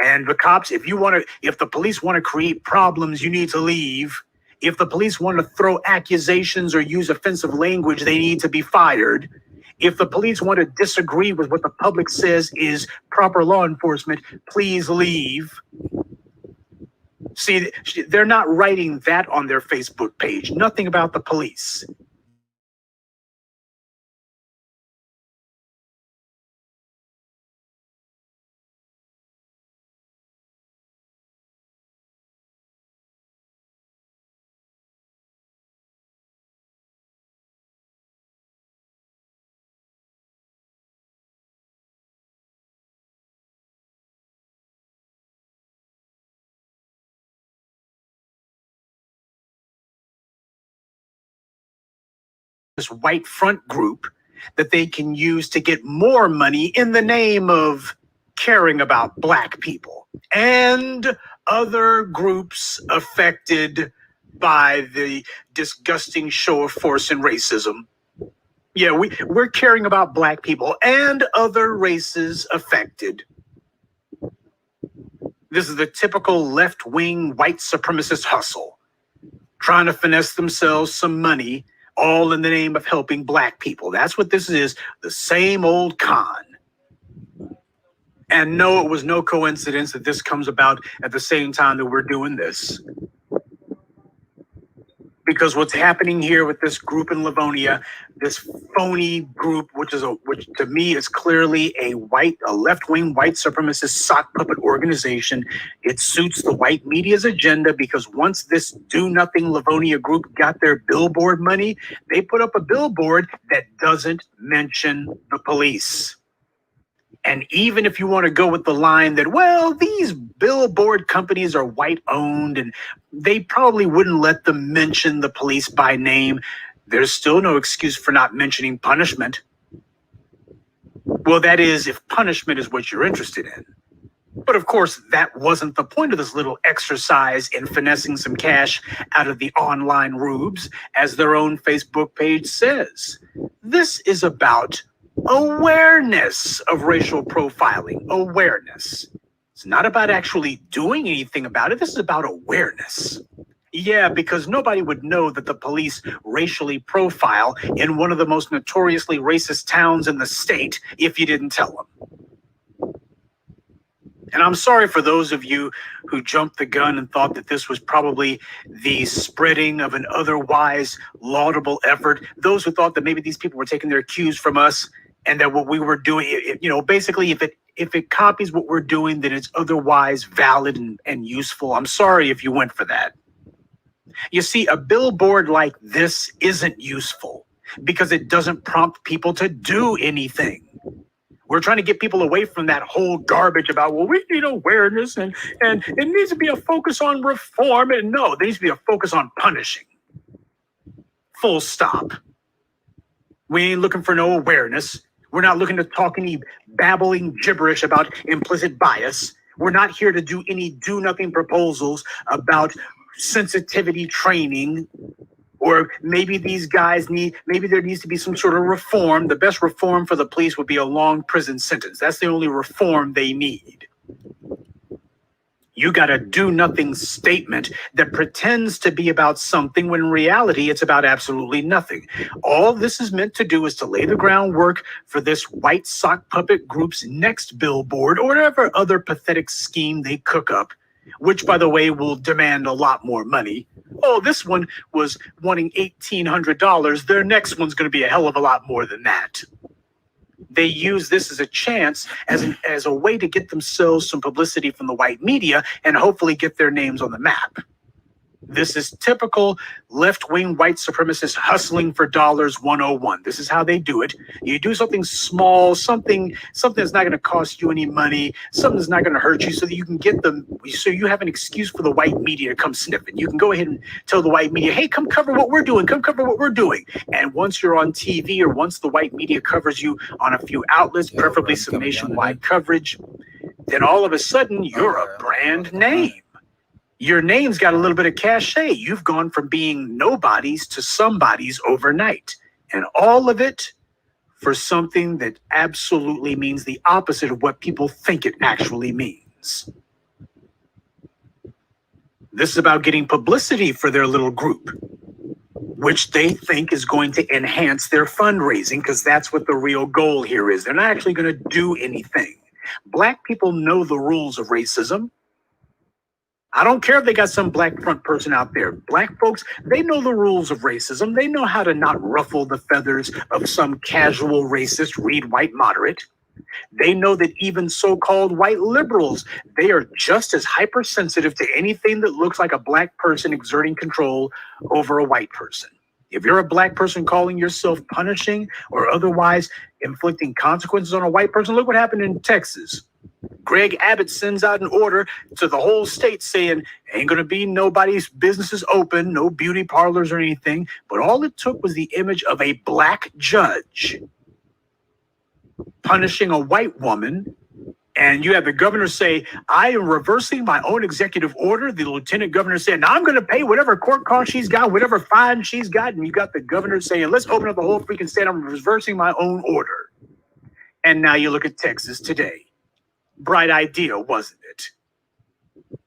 V: And the cops, if the police want to create problems, you need to leave. If the police want to throw accusations or use offensive language, they need to be fired. If the police want to disagree with what the public says is proper law enforcement, please leave. See, they're not writing that on their Facebook page. Nothing about the police. this white front group that they can use to get more money in the name of caring about black people and other groups affected by the disgusting show of force and racism. Yeah, we're caring about black people and other races affected. This is the typical left-wing white supremacist hustle, trying to finesse themselves some money, all in the name of helping black people. That's what this is, the same old con. And no, it was no coincidence that this comes about at the same time that we're doing this. Because what's happening here with this group in Livonia, this phony group, which to me is clearly a left-wing white supremacist sock puppet organization. It suits the white media's agenda because once this do-nothing Livonia group got their billboard money, they put up a billboard that doesn't mention the police. And even if you want to go with the line that, well, these billboard companies are white owned and they probably wouldn't let them mention the police by name, there's still no excuse for not mentioning punishment. Well, that is, if punishment is what you're interested in. But of course, that wasn't the point of this little exercise in finessing some cash out of the online rubes, as their own Facebook page says. This is about awareness of racial profiling. Awareness. It's not about actually doing anything about it. This is about awareness. Yeah, because nobody would know that the police racially profile in one of the most notoriously racist towns in the state if you didn't tell them. And I'm sorry for those of you who jumped the gun and thought that this was probably the spreading of an otherwise laudable effort. Those who thought that maybe these people were taking their cues from us and that what we were doing, basically if it copies what we're doing, then it's otherwise valid and useful. I'm sorry if you went for that. You see, a billboard like this isn't useful because it doesn't prompt people to do anything. We're trying to get people away from that whole garbage about, well, we need awareness and it needs to be a focus on reform. And no, there needs to be a focus on punishing. Full stop. We ain't looking for no awareness. We're not looking to talk any babbling gibberish about implicit bias. We're not here to do any do-nothing proposals about sensitivity training, or maybe there needs to be some sort of reform. The best reform for the police would be a long prison sentence. That's the only reform they need. You got a do-nothing statement that pretends to be about something when in reality it's about absolutely nothing. All this is meant to do is to lay the groundwork for this white sock puppet group's next billboard or whatever other pathetic scheme they cook up, which, by the way, will demand a lot more money. Oh, this one was wanting $1,800. Their next one's going to be a hell of a lot more than that. They use this as a chance, as a way to get themselves some publicity from the white media and hopefully get their names on the map. This is typical left-wing white supremacist hustling for dollars 101. This is how they do it. You do something small, something that's not going to cost you any money, something that's not going to hurt you, so that you can get them, so you have an excuse for the white media to come sniffing. You can go ahead and tell the white media, hey, come cover what we're doing, come cover what we're doing. And once you're on TV, or once the white media covers you on a few outlets, preferably some nationwide coverage, then all of a sudden you're a brand name. Your name's got a little bit of cachet. You've gone from being nobodies to somebodies overnight. And all of it for something that absolutely means the opposite of what people think it actually means. This is about getting publicity for their little group, which they think is going to enhance their fundraising, because that's what the real goal here is. They're not actually going to do anything. Black people know the rules of racism. I don't care if they got some black front person out there. Black folks, they know the rules of racism. They know how to not ruffle the feathers of some casual racist, read white moderate. They know that even so-called white liberals, they are just as hypersensitive to anything that looks like a black person exerting control over a white person. If you're a black person calling yourself punishing or otherwise inflicting consequences on a white person, look what happened in Texas. Greg Abbott sends out an order to the whole state saying, ain't going to be nobody's businesses open, no beauty parlors or anything. But all it took was the image of a black judge punishing a white woman. And you have the governor say, I am reversing my own executive order. The lieutenant governor said, now I'm going to pay whatever court cost she's got, whatever fine she's got. And you got the governor saying, let's open up the whole freaking state. I'm reversing my own order. And now you look at Texas today. Bright idea, wasn't it?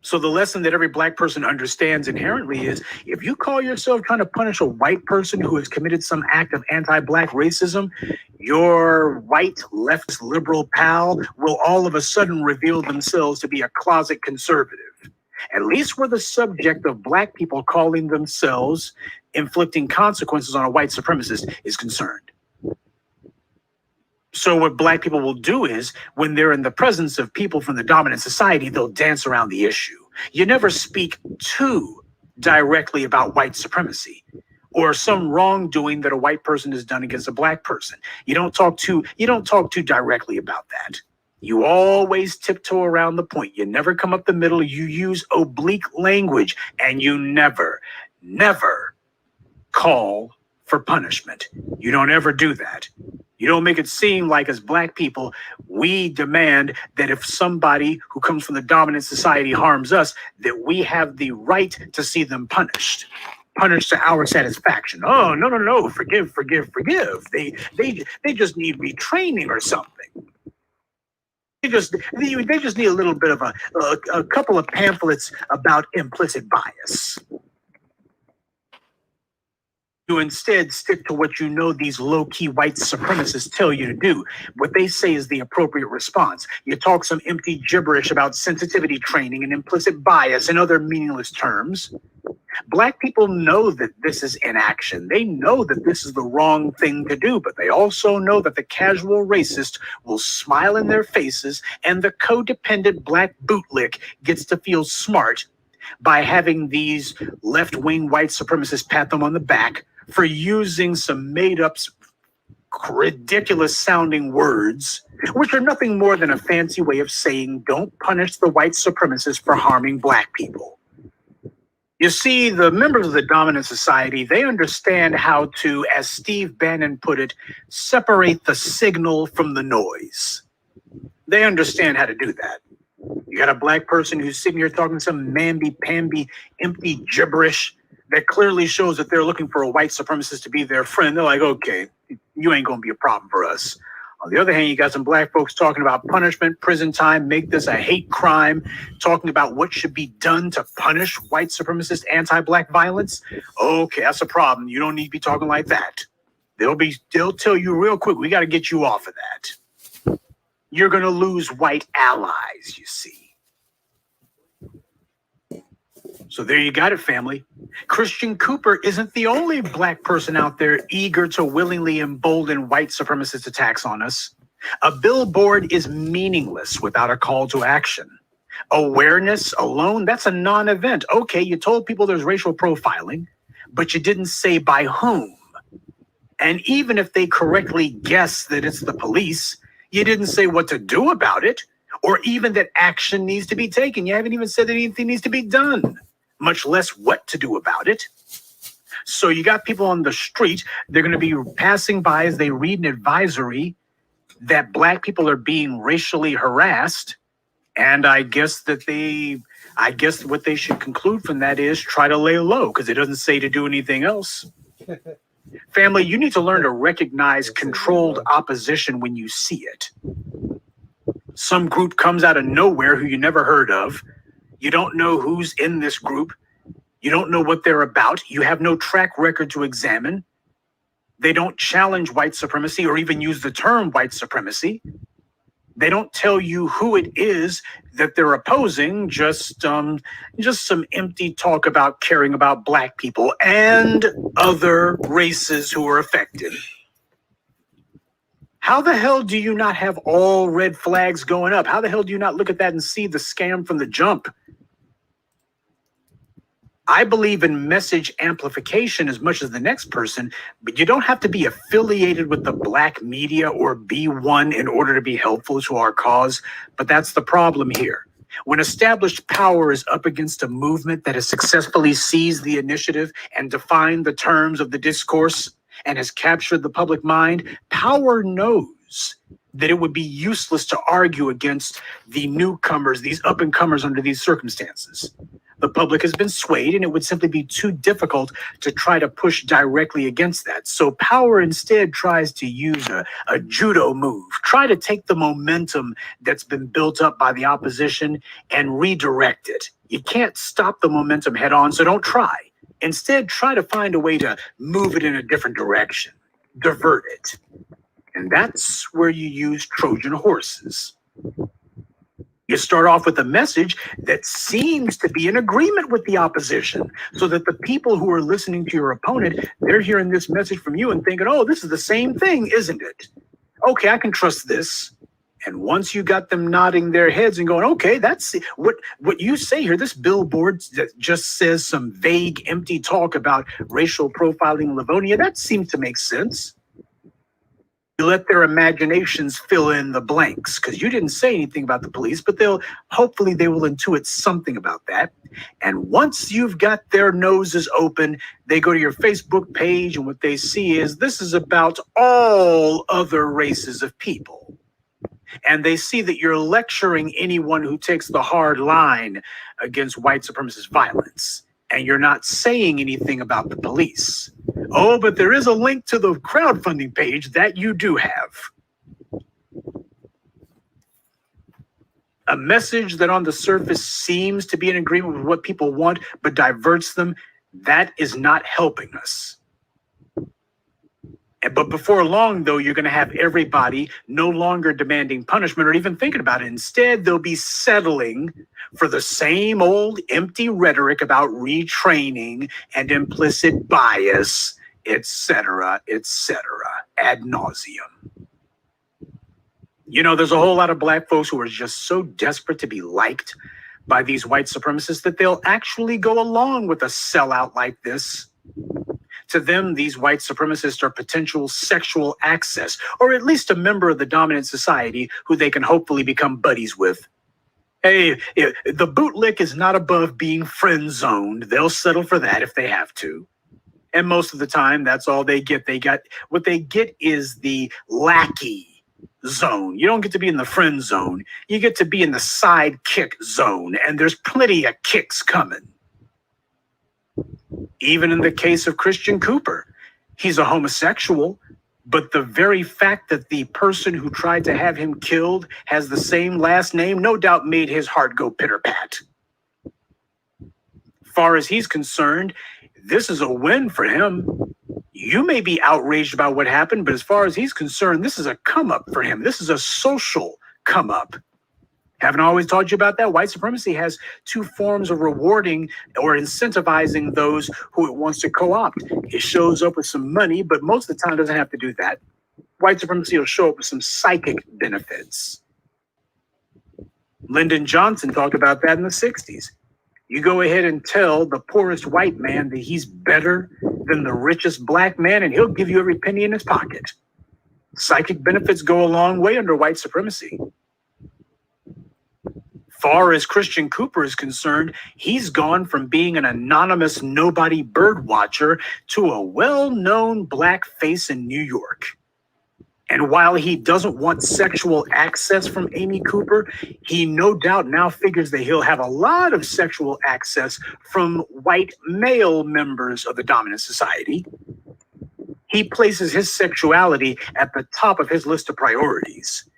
V: So the lesson that every black person understands inherently is if you call yourself trying to punish a white person who has committed some act of anti-black racism, your white leftist liberal pal will all of a sudden reveal themselves to be a closet conservative. At least where the subject of black people calling themselves inflicting consequences on a white supremacist is concerned. So what black people will do is when they're in the presence of people from the dominant society, they'll dance around the issue. You never speak too directly about white supremacy or some wrongdoing that a white person has done against a black person. You don't talk too directly about that. You always tiptoe around the point. You never come up the middle. You use oblique language and you never call for punishment. You don't ever do that. You don't make it seem like as black people, we demand that if somebody who comes from the dominant society harms us, that we have the right to see them punished to our satisfaction. Oh, no, forgive. They just need retraining or something. They just need a little bit of a couple of pamphlets about implicit bias. You instead stick to what you know these low-key white supremacists tell you to do. What they say is the appropriate response. You talk some empty gibberish about sensitivity training and implicit bias and other meaningless terms. Black people know that this is inaction. They know that this is the wrong thing to do, but they also know that the casual racist will smile in their faces and the codependent black bootlick gets to feel smart by having these left-wing white supremacists pat them on the back for using some made-up, ridiculous-sounding words, which are nothing more than a fancy way of saying, don't punish the white supremacists for harming black people. You see, the members of the dominant society, they understand how to, as Steve Bannon put it, separate the signal from the noise. They understand how to do that. You got a black person who's sitting here talking some mamby-pamby, empty gibberish that clearly shows that they're looking for a white supremacist to be their friend. They're like, okay, you ain't going to be a problem for us. On the other hand, you got some black folks talking about punishment, prison time, make this a hate crime, talking about what should be done to punish white supremacist anti-black violence. Okay, that's a problem. You don't need to be talking like that. They'll tell you real quick, we got to get you off of that. You're going to lose white allies, you see. So there you got it, family. Christian Cooper isn't the only black person out there eager to willingly embolden white supremacist attacks on us. A billboard is meaningless without a call to action. Awareness alone, that's a non-event. Okay, you told people there's racial profiling, but you didn't say by whom. And even if they correctly guess that it's the police, you didn't say what to do about it, or even that action needs to be taken. You haven't even said that anything needs to be done, much less what to do about it. So you got people on the street, they're going to be passing by as they read an advisory that black people are being racially harassed. And I guess what they should conclude from that is try to lay low, because it doesn't say to do anything else. Family, you need to learn to recognize controlled opposition when you see it. Some group comes out of nowhere who you never heard of. You don't know who's in this group. You don't know what they're about. You have no track record to examine. They don't challenge white supremacy or even use the term white supremacy. They don't tell you who it is that they're opposing, just some empty talk about caring about black people and other races who are affected. How the hell do you not have all red flags going up? How the hell do you not look at that and see the scam from the jump? I believe in message amplification as much as the next person, but you don't have to be affiliated with the black media or be one in order to be helpful to our cause. But that's the problem here. When established power is up against a movement that has successfully seized the initiative and defined the terms of the discourse and has captured the public mind, power knows that it would be useless to argue against the newcomers, these up-and-comers under these circumstances. The public has been swayed, and it would simply be too difficult to try to push directly against that. So power instead tries to use a judo move, try to take the momentum that's been built up by the opposition and redirect it. You can't stop the momentum head on, so don't try. Instead, try to find a way to move it in a different direction, divert it. And that's where you use Trojan horses. You start off with a message that seems to be in agreement with the opposition, so that the people who are listening to your opponent, they're hearing this message from you and thinking, oh, this is the same thing, isn't it? Okay, I can trust this. And once you got them nodding their heads and going, okay, that's what you say here, this billboard that just says some vague, empty talk about racial profiling in Livonia, that seems to make sense. You let their imaginations fill in the blanks, because you didn't say anything about the police, but hopefully they will intuit something about that. And once you've got their noses open, they go to your Facebook page, and what they see is this is about all other races of people. And they see that you're lecturing anyone who takes the hard line against white supremacist violence. And you're not saying anything about the police. Oh, but there is a link to the crowdfunding page that you do have. A message that on the surface seems to be in agreement with what people want, but diverts them, that is not helping us. But before long, though, you're going to have everybody no longer demanding punishment or even thinking about it. Instead, they'll be settling for the same old empty rhetoric about retraining and implicit bias, etc., ad nauseum. You know, there's a whole lot of black folks who are just so desperate to be liked by these white supremacists that they'll actually go along with a sellout like this. To them, these white supremacists are potential sexual access, or at least a member of the dominant society who they can hopefully become buddies with. Hey, the bootlick is not above being friend zoned. They'll settle for that if they have to. And most of the time, that's all they get. What they get is the lackey zone. You don't get to be in the friend zone. You get to be in the sidekick zone, and there's plenty of kicks coming. Even in the case of Christian Cooper, he's a homosexual, but the very fact that the person who tried to have him killed has the same last name, no doubt made his heart go pitter-pat. Far as he's concerned, this is a win for him. You may be outraged about what happened, but as far as he's concerned, this is a come-up for him. This is a social come-up. Haven't I always taught you about that? White supremacy has two forms of rewarding or incentivizing those who it wants to co-opt. It shows up with some money, but most of the time it doesn't have to do that. White supremacy will show up with some psychic benefits. Lyndon Johnson talked about that in the 60s. You go ahead and tell the poorest white man that he's better than the richest black man, and he'll give you every penny in his pocket. Psychic benefits go a long way under white supremacy. Far as Christian Cooper is concerned, he's gone from being an anonymous nobody bird watcher to a well-known black face in New York. And while he doesn't want sexual access from Amy Cooper, he no doubt now figures that he'll have a lot of sexual access from white male members of the dominant society. He places his sexuality at the top of his list of priorities.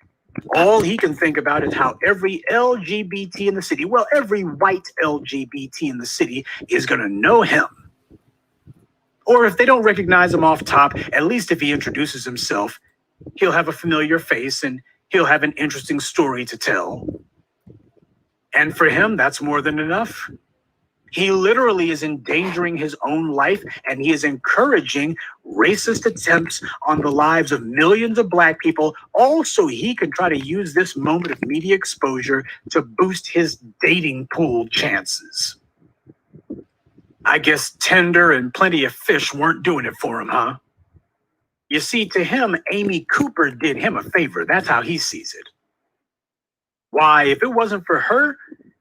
V: All he can think about is how every LGBT in the city, well, every white LGBT in the city is going to know him. Or if they don't recognize him off top, at least if he introduces himself, he'll have a familiar face and he'll have an interesting story to tell. And for him, that's more than enough. He literally is endangering his own life, and he is encouraging racist attempts on the lives of millions of black people. Also, he can try to use this moment of media exposure to boost his dating pool chances. I guess Tinder and plenty of fish weren't doing it for him, huh? You see, to him, Amy Cooper did him a favor. That's how he sees it. Why, if it wasn't for her,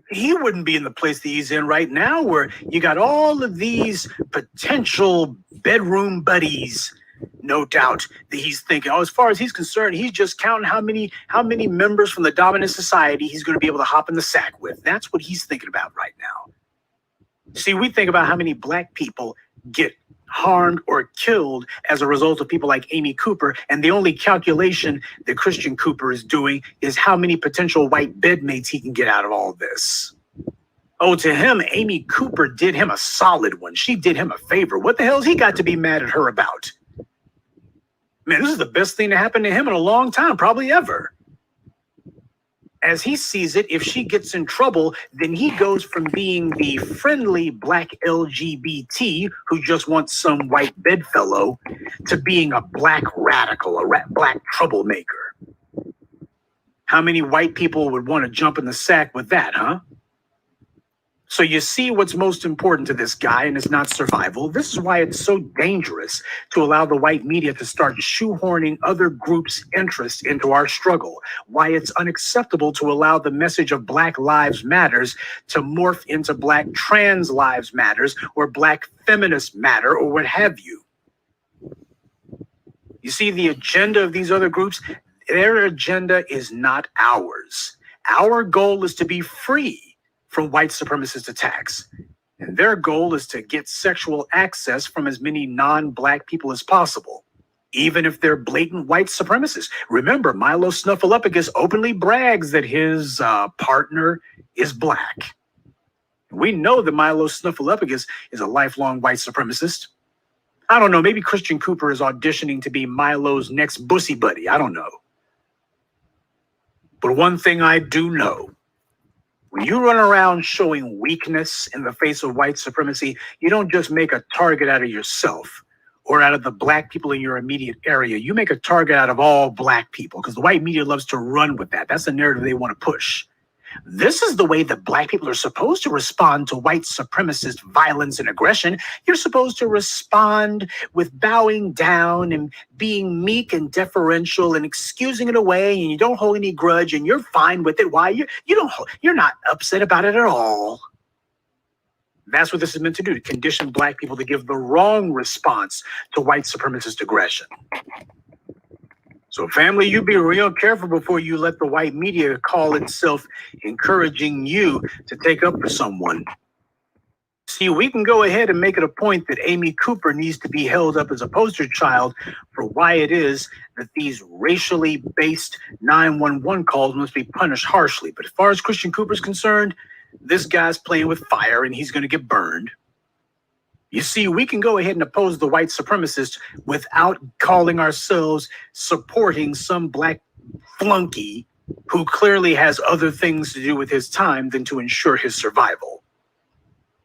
V: he wouldn't be in the place that he's in right now, where you got all of these potential bedroom buddies. No doubt that he's thinking, oh, as far as he's concerned, he's just counting how many members from the dominant society he's going to be able to hop in the sack with. That's what he's thinking about right now. See, we think about how many black people get harmed or killed as a result of people like Amy Cooper, and the only calculation that Christian Cooper is doing is how many potential white bedmates he can get out of all this. Oh, to him, Amy Cooper did him a solid one. She did him a favor. What the hell's he got to be mad at her about? Man, this is the best thing to happen to him in a long time, probably ever. As he sees it, if she gets in trouble, then he goes from being the friendly black LGBT who just wants some white bedfellow to being a black radical, black troublemaker. How many white people would want to jump in the sack with that, huh? So you see what's most important to this guy, and it's not survival. This is why it's so dangerous to allow the white media to start shoehorning other groups' interests into our struggle. Why it's unacceptable to allow the message of Black Lives Matters to morph into Black Trans Lives Matters or Black Feminist Matter or what have you. You see, the agenda of these other groups, their agenda is not ours. Our goal is to be free from white supremacist attacks. And their goal is to get sexual access from as many non-black people as possible, even if they're blatant white supremacists. Remember, Milo Snuffleupagus openly brags that his partner is black. We know that Milo Snuffleupagus is a lifelong white supremacist. I don't know, maybe Christian Cooper is auditioning to be Milo's next bussy buddy. I don't know. But one thing I do know, when you run around showing weakness in the face of white supremacy, you don't just make a target out of yourself or out of the black people in your immediate area. You make a target out of all black people because the white media loves to run with that. That's the narrative they want to push. This is the way that black people are supposed to respond to white supremacist violence and aggression. You're supposed to respond with bowing down and being meek and deferential and excusing it away, and you don't hold any grudge and you're fine with it. Why? You're not upset about it at all. That's what this is meant to do, to condition black people to give the wrong response to white supremacist aggression. So family, you be real careful before you let the white media call itself encouraging you to take up for someone. See, we can go ahead and make it a point that Amy Cooper needs to be held up as a poster child for why it is that these racially based 911 calls must be punished harshly. But as far as Christian Cooper is concerned, this guy's playing with fire and he's going to get burned. You see, we can go ahead and oppose the white supremacists without calling ourselves supporting some black flunky who clearly has other things to do with his time than to ensure his survival.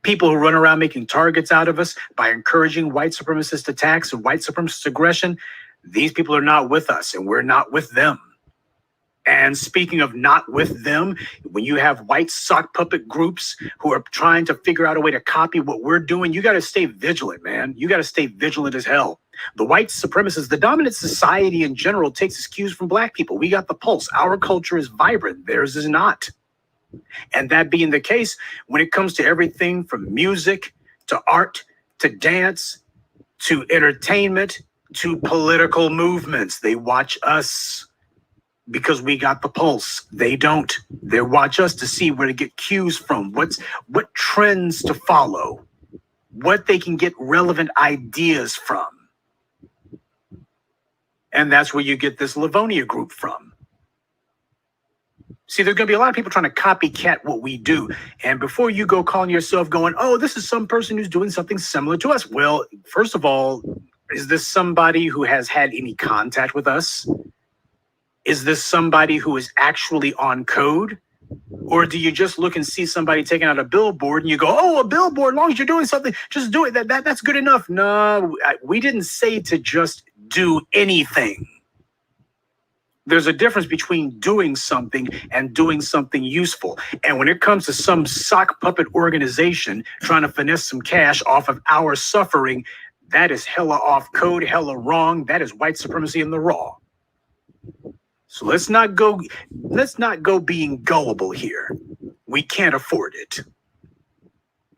V: People who run around making targets out of us by encouraging white supremacist attacks and white supremacist aggression, these people are not with us and we're not with them. And speaking of not with them, when you have white sock puppet groups who are trying to figure out a way to copy what we're doing, you got to stay vigilant, man. You got to stay vigilant as hell. The white supremacists, the dominant society in general takes its cues from black people. We got the pulse. Our culture is vibrant. Theirs is not. And that being the case, when it comes to everything from music to art to dance to entertainment to political movements, they watch us. Because we got the pulse. They don't. They watch us to see where to get cues from, what trends to follow, what they can get relevant ideas from. And that's where you get this Livonia group from. See, there's going to be a lot of people trying to copycat what we do. And before you go calling yourself going, oh, this is some person who's doing something similar to us. Well, first of all, is this somebody who has had any contact with us? Is this somebody who is actually on code? Or do you just look and see somebody taking out a billboard and you go, oh, a billboard, as long as you're doing something, just do it. That's good enough. No, we didn't say to just do anything. There's a difference between doing something and doing something useful. And when it comes to some sock puppet organization trying to finesse some cash off of our suffering, that is hella off code, hella wrong. That is white supremacy in the raw. So let's not go being gullible here. We can't afford it.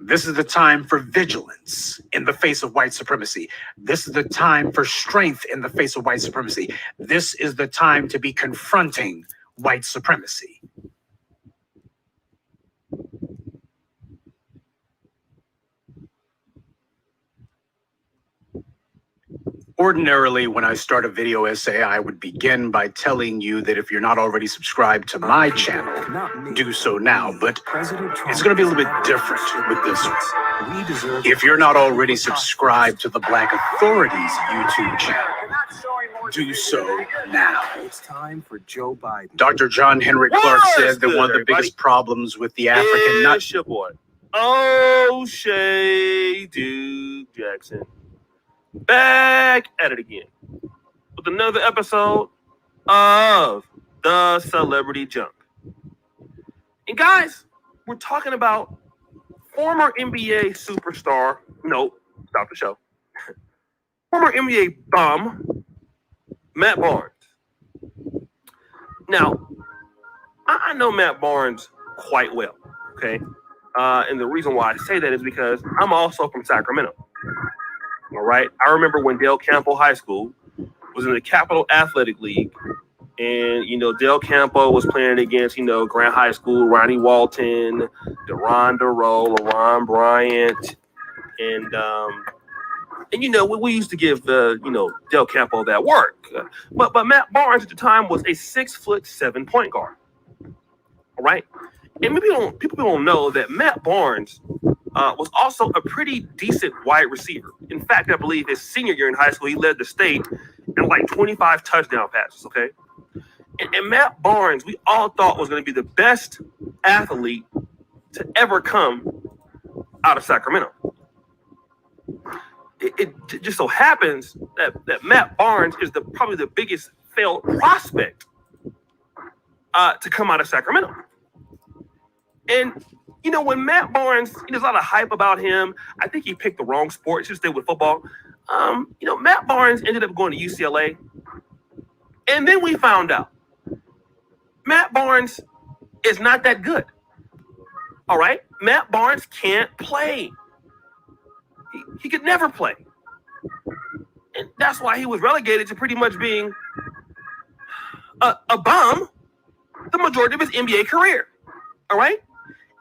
V: This is the time for vigilance in the face of white supremacy. This is the time for strength in the face of white supremacy. This is the time to be confronting white supremacy. Ordinarily, when I start a video essay, I would begin by telling you that if you're not already subscribed to my channel, do so now. But it's going to be a little bit different with this one. If you're not already subscribed to the Black Authorities YouTube channel, do so now.
E: It's time for Joe Biden.
V: Dr. John Henrik Clark said that one of the biggest problems with the African...
E: It's your boy, O'Shea Duke Jackson. Back at it again with another episode of The Celebrity Junk. And guys, we're talking about former NBA superstar, no, stop the show. Former NBA bum, Matt Barnes. Now, I know Matt Barnes quite well, okay? And the reason why I say that is because I'm also from Sacramento. All right. I remember when Del Campo High School was in the Capital Athletic League, and Del Campo was playing against Grant High School, Ronnie Walton, DeRon DeRoe, LaRon Bryant, and we used to give Del Campo that work. But Matt Barnes at the time was a 6'7" point guard. All right. And people don't know that Matt Barnes was also a pretty decent wide receiver. In fact, I believe his senior year in high school, he led the state in like 25 touchdown passes, okay? And Matt Barnes, we all thought was going to be the best athlete to ever come out of Sacramento. It just so happens that Matt Barnes is probably the biggest failed prospect to come out of Sacramento. And when Matt Barnes, there's a lot of hype about him. I think he picked the wrong sport. He should stay with football. Matt Barnes ended up going to UCLA. And then we found out Matt Barnes is not that good. All right? Matt Barnes can't play. He could never play. And that's why he was relegated to pretty much being a bum the majority of his NBA career. All right?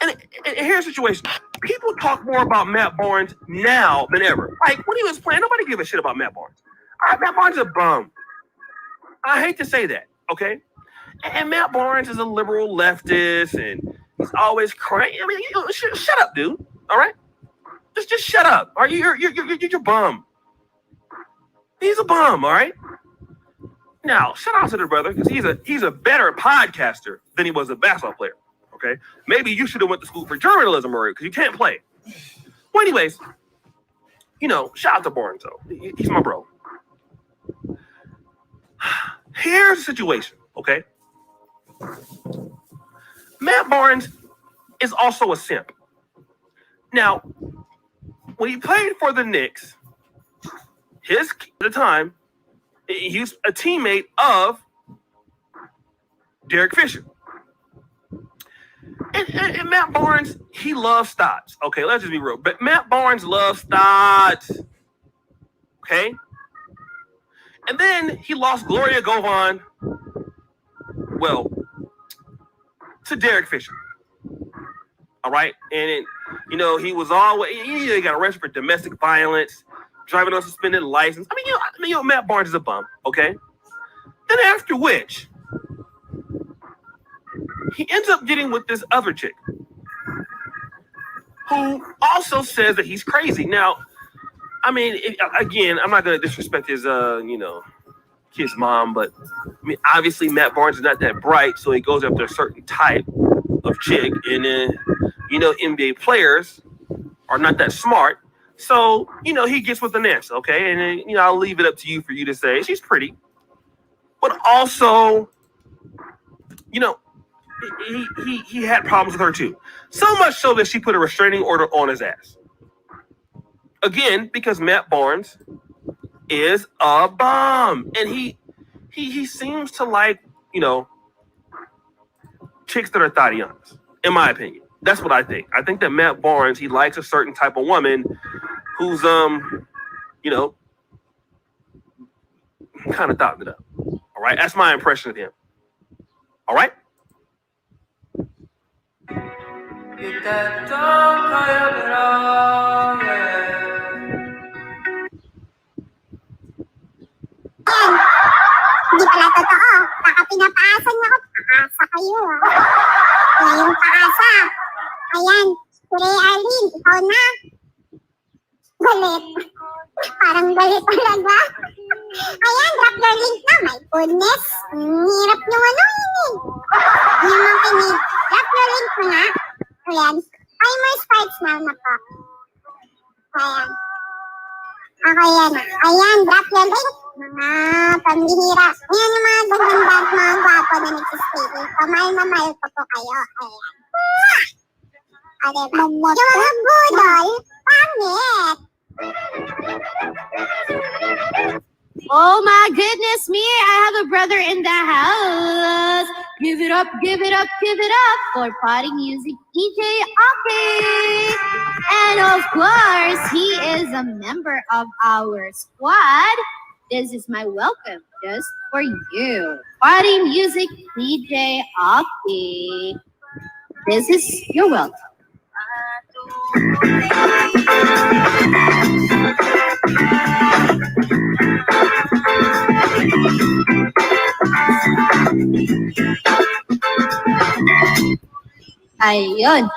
E: And here's the situation. People talk more about Matt Barnes now than ever. Like, when he was playing, nobody gave a shit about Matt Barnes. All right, Matt Barnes is a bum. I hate to say that, okay? And Matt Barnes is a liberal leftist, and he's always crying. I mean, shut up, dude. All right? Just shut up. Are you? You're a bum. He's a bum, all right? Now, shout out to the brother, because he's a better podcaster than he was a basketball player. Okay, maybe you should have went to school for journalism, Murray, because you can't play. Well, anyways, shout out to Barnes, though. He's my bro. Here's the situation, okay? Matt Barnes is also a simp. Now, when he played for the Knicks, at the time, he was a teammate of Derek Fisher. And Matt Barnes, he loves Stotts. Okay, let's just be real. But Matt Barnes loves Stotts. Okay? And then he lost Gloria Govan, to Derek Fisher. All right? And, he was always, he got arrested for domestic violence, driving on suspended license. I mean, Matt Barnes is a bum. Okay? Then after which, he ends up getting with this other chick who also says that he's crazy. Now, I mean, again, I'm not going to disrespect his, kid's mom, but I mean, obviously Matt Barnes is not that bright, so he goes after a certain type of chick, and then, NBA players are not that smart, so, he gets with the Nance, okay? And then, I'll leave it up to you for you to say she's pretty, but also you know, he had problems with her too. So much so that she put a restraining order on his ass. Again, because Matt Barnes is a bum. And he seems to like, you know, chicks that are thotty-youngs, in my opinion. That's what I think. I think that Matt Barnes, he likes a certain type of woman who's, you know, kind of thought it up. All right? That's my impression of him. All right?
G: Hindi pala totoo. Baka pinapaasa niya ako. Paasa kayo. Ngayong paasa. Ayan. Si Ray Arlene, ikaw na. Galit. Parang galit talaga. Ayan, drop your link na. My goodness. Hirap yung ano yun eh. Yung mga kinig. Drop your link mo na. Ayan. Timer starts now na po. Ayan. Okay yan. Ayan, drop your link. Mga pambihira. Ayan yung mga ganda mga gwapo na nagsistay. Pamal ko po kayo. Ayan. Yung mga budol, pangit.
H: Oh my goodness me, I have a brother in the house. Give it up, give it up, give it up for Party Music DJ Aki. And of course, he is a member of our squad. This is my welcome just for you. Party Music DJ Aki. This is your welcome. Ayun.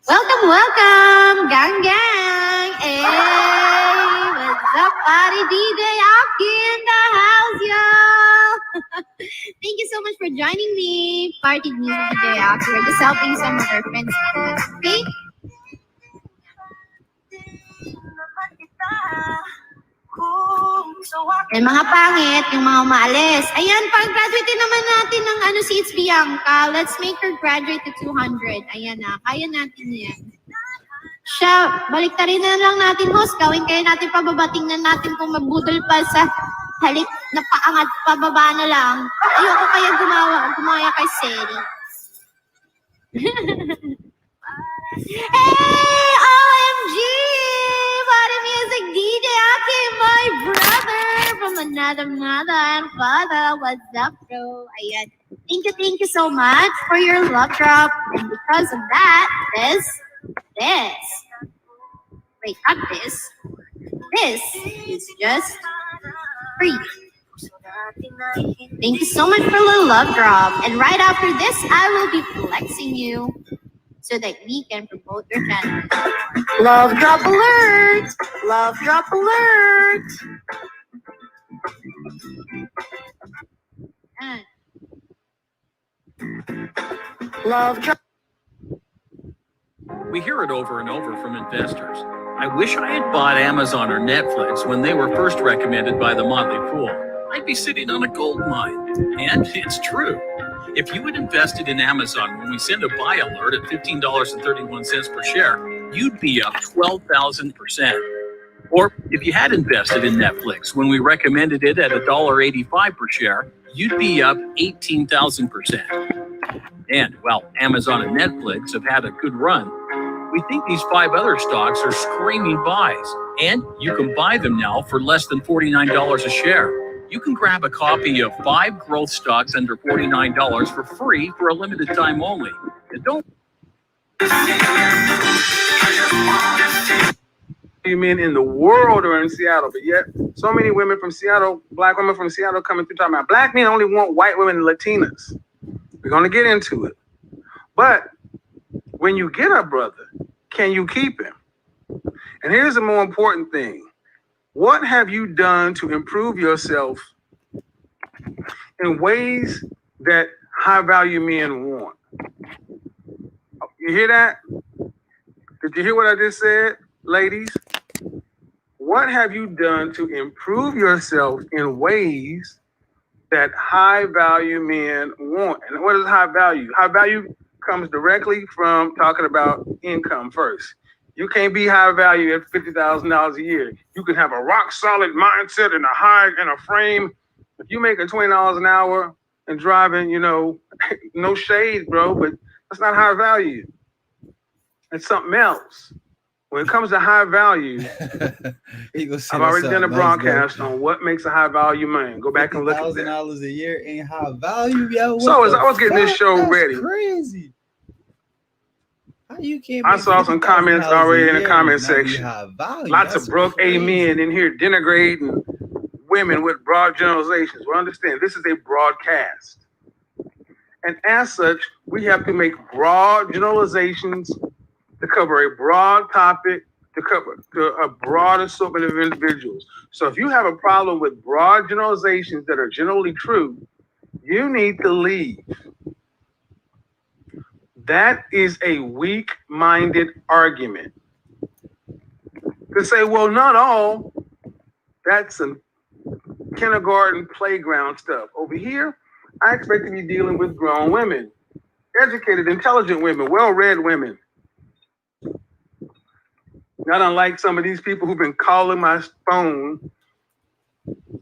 H: Welcome, gang gang. Hey, what's up, Party DJ Aki in the house, y'all. Thank you so much for joining me, Party Music DJ Aki. We're just helping some of our friends, okay? And mga pangit, yung mga umaalis. Ayan, pag-graduate naman natin ng si It's Bianca. Let's make her graduate to 200. Ayan na, kaya natin yan. Siya, baliktarin na lang natin, host. Gawin kayo natin pababating na natin kung mabudol pa sa halik na paangat, pababa na lang. Ayoko kaya gumaya kay Seri. Hey, OMG! Party Music DJ Aki, my brother from another mother and father. What's up, bro? Ayan. Thank you so much for your love drop. And because of that, this. Wait, not this. This is just free. Thank you so much for the love drop. And right after this, I will be flexing you so that we can promote your channel. Love drop alert! Love drop alert! And love drop.
W: We hear it over and over from investors. I wish I had bought Amazon or Netflix when they were first recommended by the Motley Fool. I'd be sitting on a gold mine. And it's true. If you had invested in Amazon when we send a buy alert at $15.31 per share, you'd be up 12,000%. Or if you had invested in Netflix when we recommended it at $1.85 per share, you'd be up 18,000%. And while Amazon and Netflix have had a good run, we think these 5 other stocks are screaming buys. And you can buy them now for less than $49 a share. You can grab a copy of 5 growth stocks under $49 for free for a limited time only. And don't.
F: Men in the world are in Seattle, but yet so many women from Seattle, black women from Seattle coming through talking about black men only want white women and Latinas. We're going to get into it. But when you get a brother, can you keep him? And here's the more important thing. What have you done to improve yourself in ways that high value men want? You hear that? Did you hear what I just said, ladies? What have you done to improve yourself in ways that high value men want. And what is high value? High value comes directly from talking about income first. You can't be high value at $50,000 a year. You can have a rock solid mindset and a frame. If you making $20 an hour and driving, you know, no shade, bro, but that's not high value. It's something else. When it comes to high value, I've already done a broadcast on what makes a high value man. Go back and look at that.
B: $50,000 a year ain't high value, yo.
F: So as I was getting this show ready,
B: crazy. How you can't
F: I saw some comments already in the comment section.
B: Value.
F: Lots
B: That's
F: of broke amen in here denigrating women with broad generalizations. Well, understand, this is a broadcast. And as such, we have to make broad generalizations to cover a broad topic, to cover a broad assortment of individuals. So if you have a problem with broad generalizations that are generally true, you need to leave. That is a weak-minded argument. To say, well, not all, that's some kindergarten playground stuff. Over here, I expect to be dealing with grown women, educated, intelligent women, well-read women. Not unlike some of these people who've been calling my phone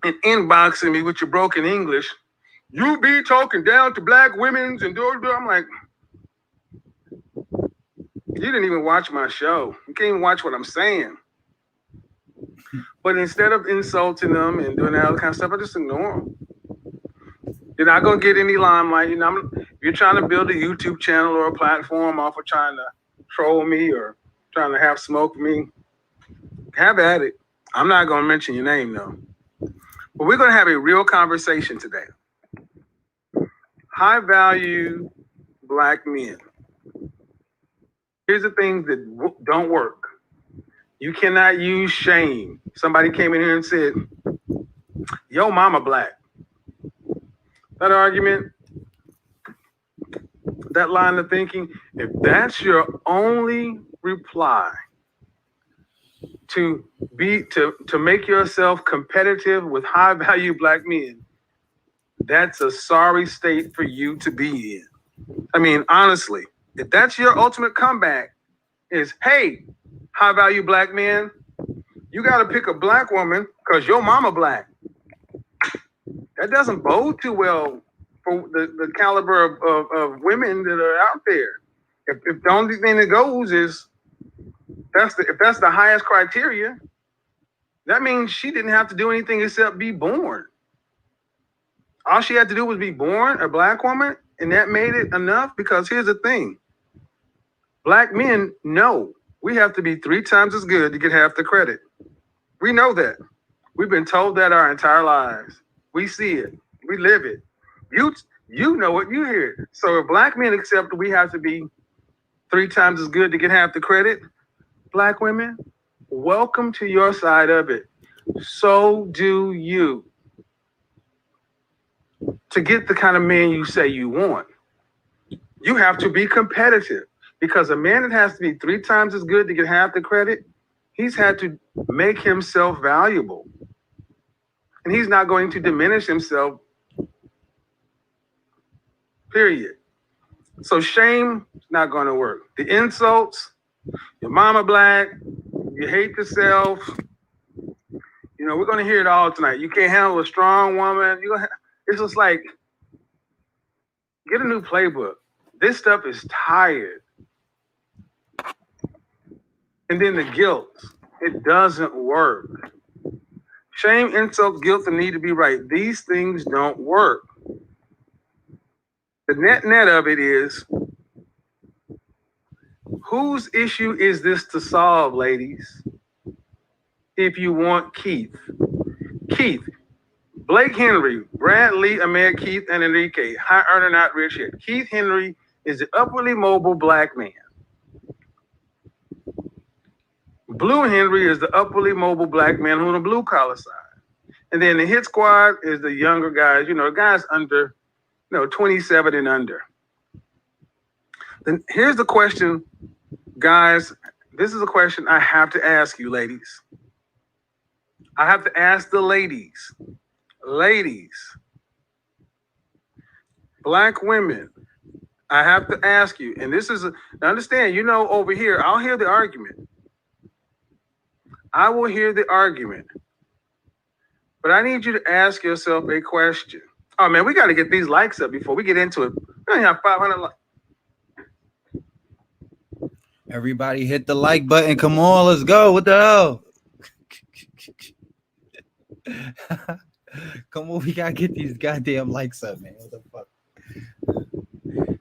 F: and inboxing me with your broken English. You be talking down to black women's and do. I'm like, you didn't even watch my show. You can't even watch what I'm saying. But instead of insulting them and doing that other kind of stuff, I just ignore them. You're not gonna get any limelight. You know, if you're trying to build a YouTube channel or a platform off of trying to troll me or trying to have smoke with me, have at it. I'm not gonna mention your name though. But we're gonna have a real conversation today. High value black men. Here's the things that don't work. You cannot use shame. Somebody came in here and said, yo mama black. That argument, that line of thinking, if that's your only reply to make yourself competitive with high value black men, that's a sorry state for you to be in. I mean, honestly, if that's your ultimate comeback is, hey, high value black men, you got to pick a black woman because your mama black. That doesn't bode too well for the caliber of women that are out there. If the only thing that goes is if that's the highest criteria, that means she didn't have to do anything except be born. All she had to do was be born a black woman, and that made it enough. Because here's the thing. Black men know we have to be 3 times as good to get half the credit. We know that. We've been told that our entire lives. We see it. We live it. You know it. You hear it. So if black men accept that we have to be 3 times as good to get half the credit, black women, welcome to your side of it. So do you. To get the kind of man you say you want, you have to be competitive. Because a man that has to be 3 times as good to get half the credit, he's had to make himself valuable. And he's not going to diminish himself, period. So shame is not going to work. The insults, your mama black, you hate yourself. You know, we're going to hear it all tonight. You can't handle a strong woman. It's just like, get a new playbook. This stuff is tired. And then the guilt, it doesn't work. Shame, insults, guilt, and need to be right. These things don't work. The net of it is, whose issue is this to solve, ladies? If you want Keith. Keith, Blake Henry, Brad Lee, Ahmed, Keith, and Enrique. High earner, not rich yet. Keith Henry is the upwardly mobile black man. Blue Henry is the upwardly mobile black man who's on the blue collar side. And then the hit squad is the younger guys, guys under, 27 and under. Then here's the question, guys. This is a question I have to ask you, ladies. I have to ask the ladies. Ladies, Black women, I have to ask you, and this is, now understand, you know, over here, I'll hear the argument. I will hear the argument. But I need you to ask yourself a question. Oh, man, we got to get these likes up before we get into it. We only have 500 likes.
B: Everybody hit the like button. Come on, let's go. What the hell? Come on, we gotta get these goddamn likes up, man. What the fuck?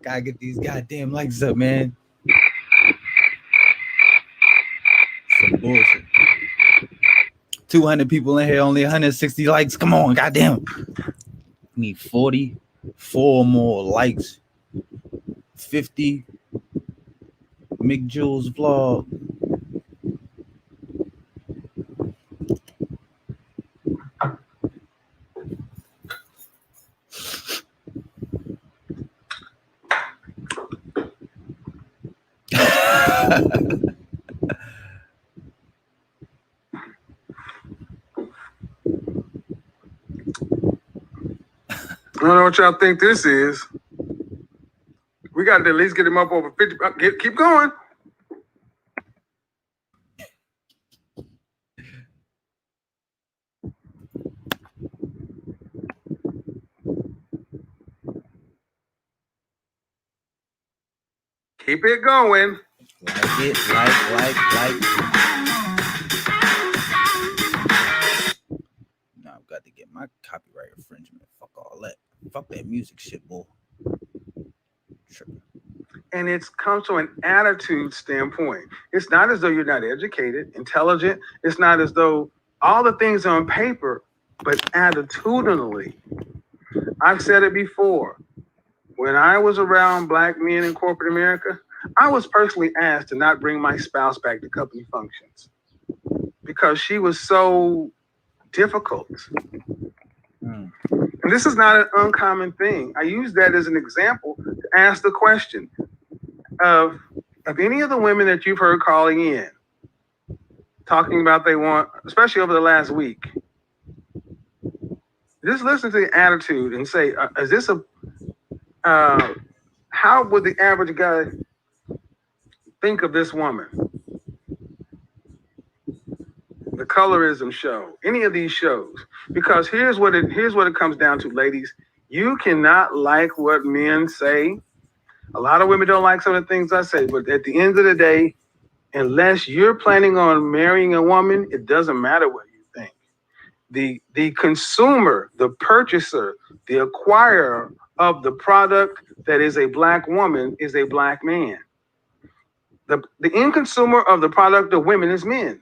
B: Gotta get these goddamn likes up, man. Some bullshit. 200 people in here, only 160 likes. Come on, goddamn. Need 44 more likes. 50. Mick Jules vlog.
F: I don't know what y'all think this is. We got to at least get him up over 50. Keep going. Keep it going.
B: Like it, like. Now I've got to get my copyright infringement. Fuck all that. Fuck that music shit, boy. Tripping.
F: And it comes from an attitude standpoint. It's not as though you're not educated, intelligent. It's not as though all the things on paper, but attitudinally. I've said it before. When I was around Black men in corporate America, I was personally asked to not bring my spouse back to company functions because she was so difficult. And this is not an uncommon thing. I use that as an example to ask the question of any of the women that you've heard calling in, talking about they want, especially over the last week. Just listen to the attitude and say, is this how would the average guy think of this woman? The colorism show, any of these shows, because here's what it comes down to, ladies. You cannot like what men say. A lot of women don't like some of the things I say, but at the end of the day, unless you're planning on marrying a woman, it doesn't matter what you think. The consumer, the purchaser, the acquirer of the product that is a Black woman is a Black man. The end consumer of the product of women is men.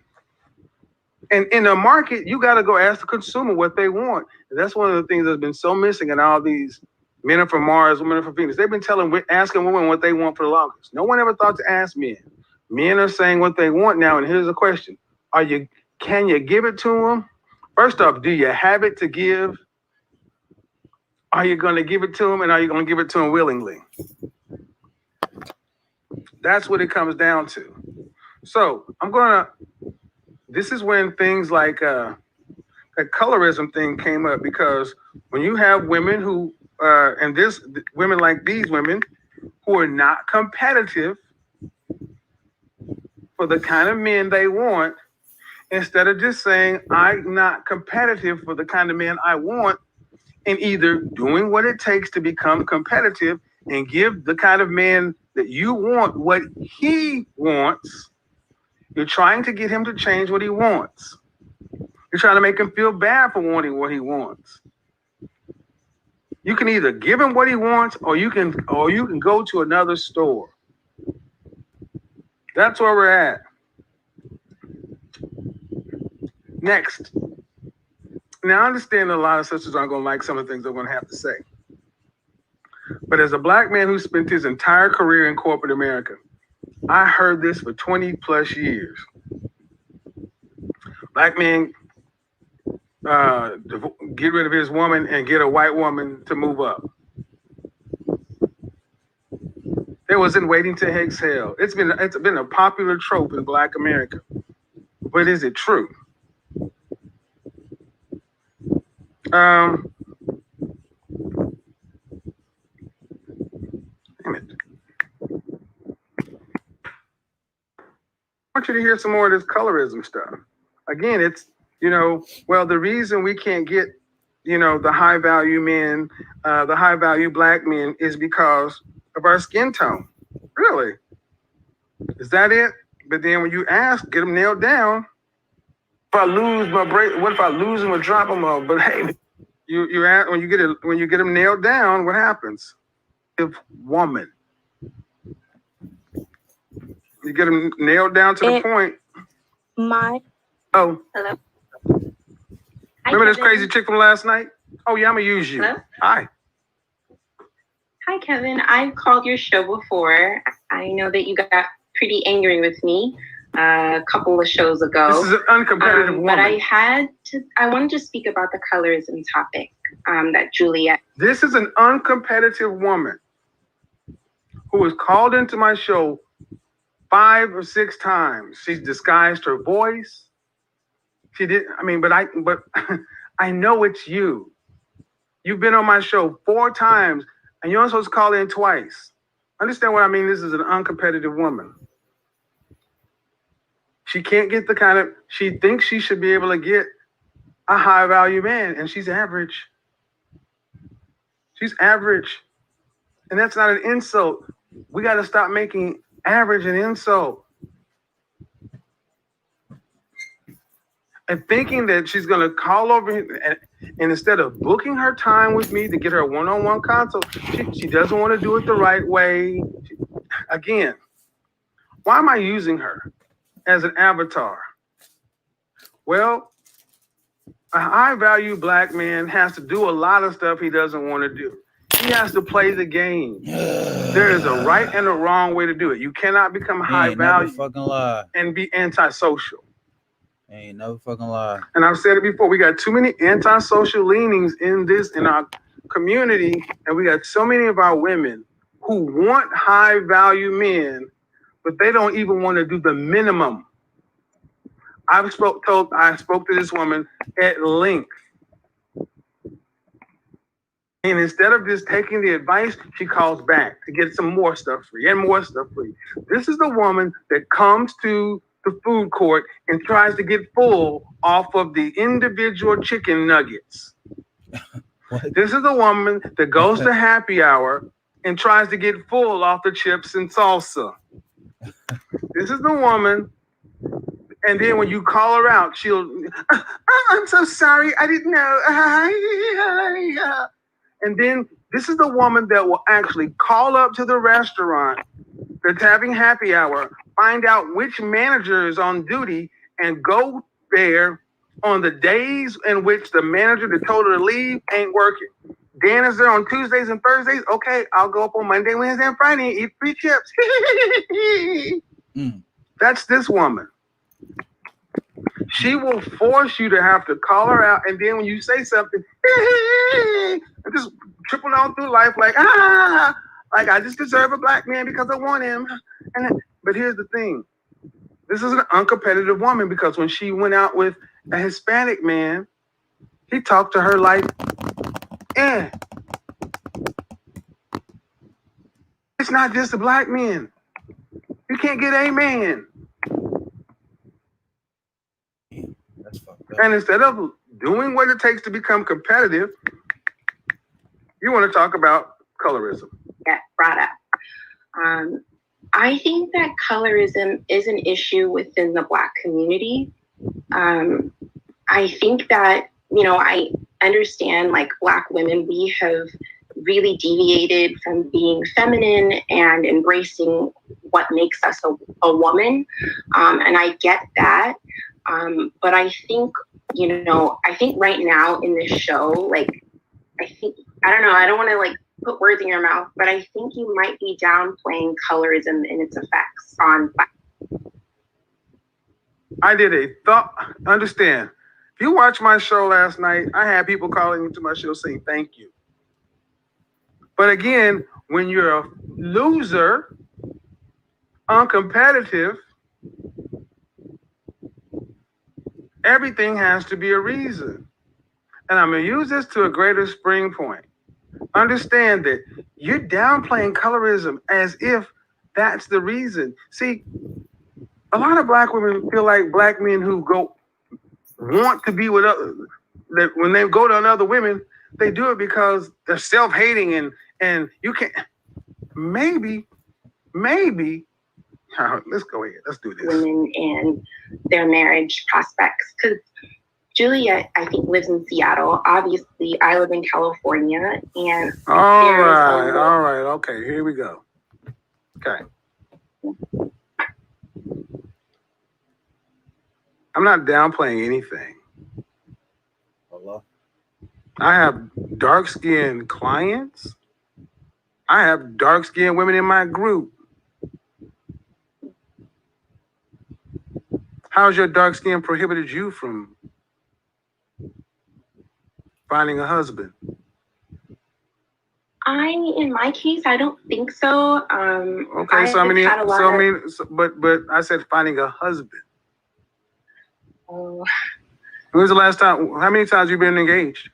F: And in the market, you got to go ask the consumer what they want. And that's one of the things that's been so missing in all these men are from Mars, women are from Venus. They've been asking women what they want for the longest. No one ever thought to ask men. Men are saying what they want now. And here's the question. Can you give it to them? First off, do you have it to give? Are you going to give it to them? And are you going to give it to them willingly? That's what it comes down to. So this is when things like a colorism thing came up, because when you have women who, women like these women who are not competitive for the kind of men they want, instead of just saying, I'm not competitive for the kind of men I want, and either doing what it takes to become competitive and give the kind of man that you want what he wants. You're trying to get him to change what he wants. You're trying to make him feel bad for wanting what he wants. You can either give him what he wants, or you can go to another store. That's where we're at. Next. Now, I understand that a lot of sisters aren't going to like some of the things I'm going to have to say. But as a Black man who spent his entire career in corporate America, I heard this for 20 plus years. Black man get rid of his woman and get a white woman to move up. It wasn't waiting to exhale. It's been a popular trope in Black America. But is it true? want you to hear some more of this colorism stuff. Again, it's, well, the reason we can't get, the high value men, the high value black men is because of our skin tone. Really? Is that it? But then when you ask, get them nailed down. If I lose my brace, what if I lose them or drop them off? But hey, you ask, when you get them nailed down, what happens? If woman, you get them nailed down to the point.
O: Hello.
F: Remember this crazy chick from last night? Oh yeah, I'm gonna use you.
I: Hello?
F: Hi.
I: Hi, Kevin. I've called your show before. I know that you got pretty angry with me a couple of shows ago.
F: This is an uncompetitive woman.
I: But I wanted to speak about the colorism topic that Juliet.
F: This is an uncompetitive woman who was called into my show 5 or 6 times. She's disguised her voice. She did. But I know it's you. You've been on my show 4 times, and you're only supposed to call in twice. Understand what I mean? This is an uncompetitive woman. She can't get she thinks she should be able to get a high value man, and she's average. She's average. And that's not an insult. We got to stop making average an insult. And thinking that she's going to call over and instead of booking her time with me to get her a one-on-one consult, she doesn't want to do it the right way. Again, why am I using her as an avatar? Well, a high-value black man has to do a lot of stuff he doesn't want to do. He has to play the game. There is a right and a wrong way to do it. You cannot become high value and be antisocial.
B: Ain't no fucking lie.
F: And I've said it before, we got too many antisocial leanings in our community, and we got so many of our women who want high value men, but they don't even want to do the minimum. I spoke to this woman at length. And instead of just taking the advice, she calls back to get some more stuff free and more stuff free. This is the woman that comes to the food court and tries to get full off of the individual chicken nuggets. This is the woman that goes to happy hour and tries to get full off the chips and salsa. This is the woman, and then when you call her out, she'll, I'm so sorry, I didn't know. And then this is the woman that will actually call up to the restaurant that's having happy hour, find out which manager is on duty, and go there on the days in which the manager that told her to leave ain't working. Dan is there on Tuesdays and Thursdays. Okay, I'll go up on Monday, Wednesday, and Friday and eat free chips. That's this woman. She will force you to have to call her out, and then when you say something, and just triple on through life like I just deserve a black man because I want him. But here's the thing. This is an uncompetitive woman because when she went out with a Hispanic man, he talked to her like, it's not just the black men. You can't get a man. And instead of doing what it takes to become competitive, you want to talk about colorism.
I: Get brought up. I think that colorism is an issue within the Black community. I think that, I understand like Black women, we have really deviated from being feminine and embracing what makes us a woman. And I get that. But I think, I think right now in this show, I don't know, I don't want to put words in your mouth, but I think you might be downplaying colorism and its effects on Black.
F: I did understand. If you watched my show last night, I had people calling into my show saying thank you. But again, when you're a loser, uncompetitive, everything has to be a reason. And I'm going to use this to a greater spring point. Understand that you're downplaying colorism as if that's the reason. See, A lot of black women feel like black men who want to be with others, that when they go to other women, they do it because they're self-hating and you can't. Maybe. Let's go ahead. Let's do this.
I: Women and their marriage prospects, because Julia, I think, lives in Seattle. Obviously, I live in California, and
F: All right. Okay, here we go. Okay. I'm not downplaying anything.
B: Hello?
F: I have dark-skinned clients. I have dark-skinned women in my group. How's your dark skin prohibited you from finding a husband?
I: In my case, I don't think so.
F: Okay, but I said finding a husband.
I: Oh.
F: When was the last time? How many times have you been engaged?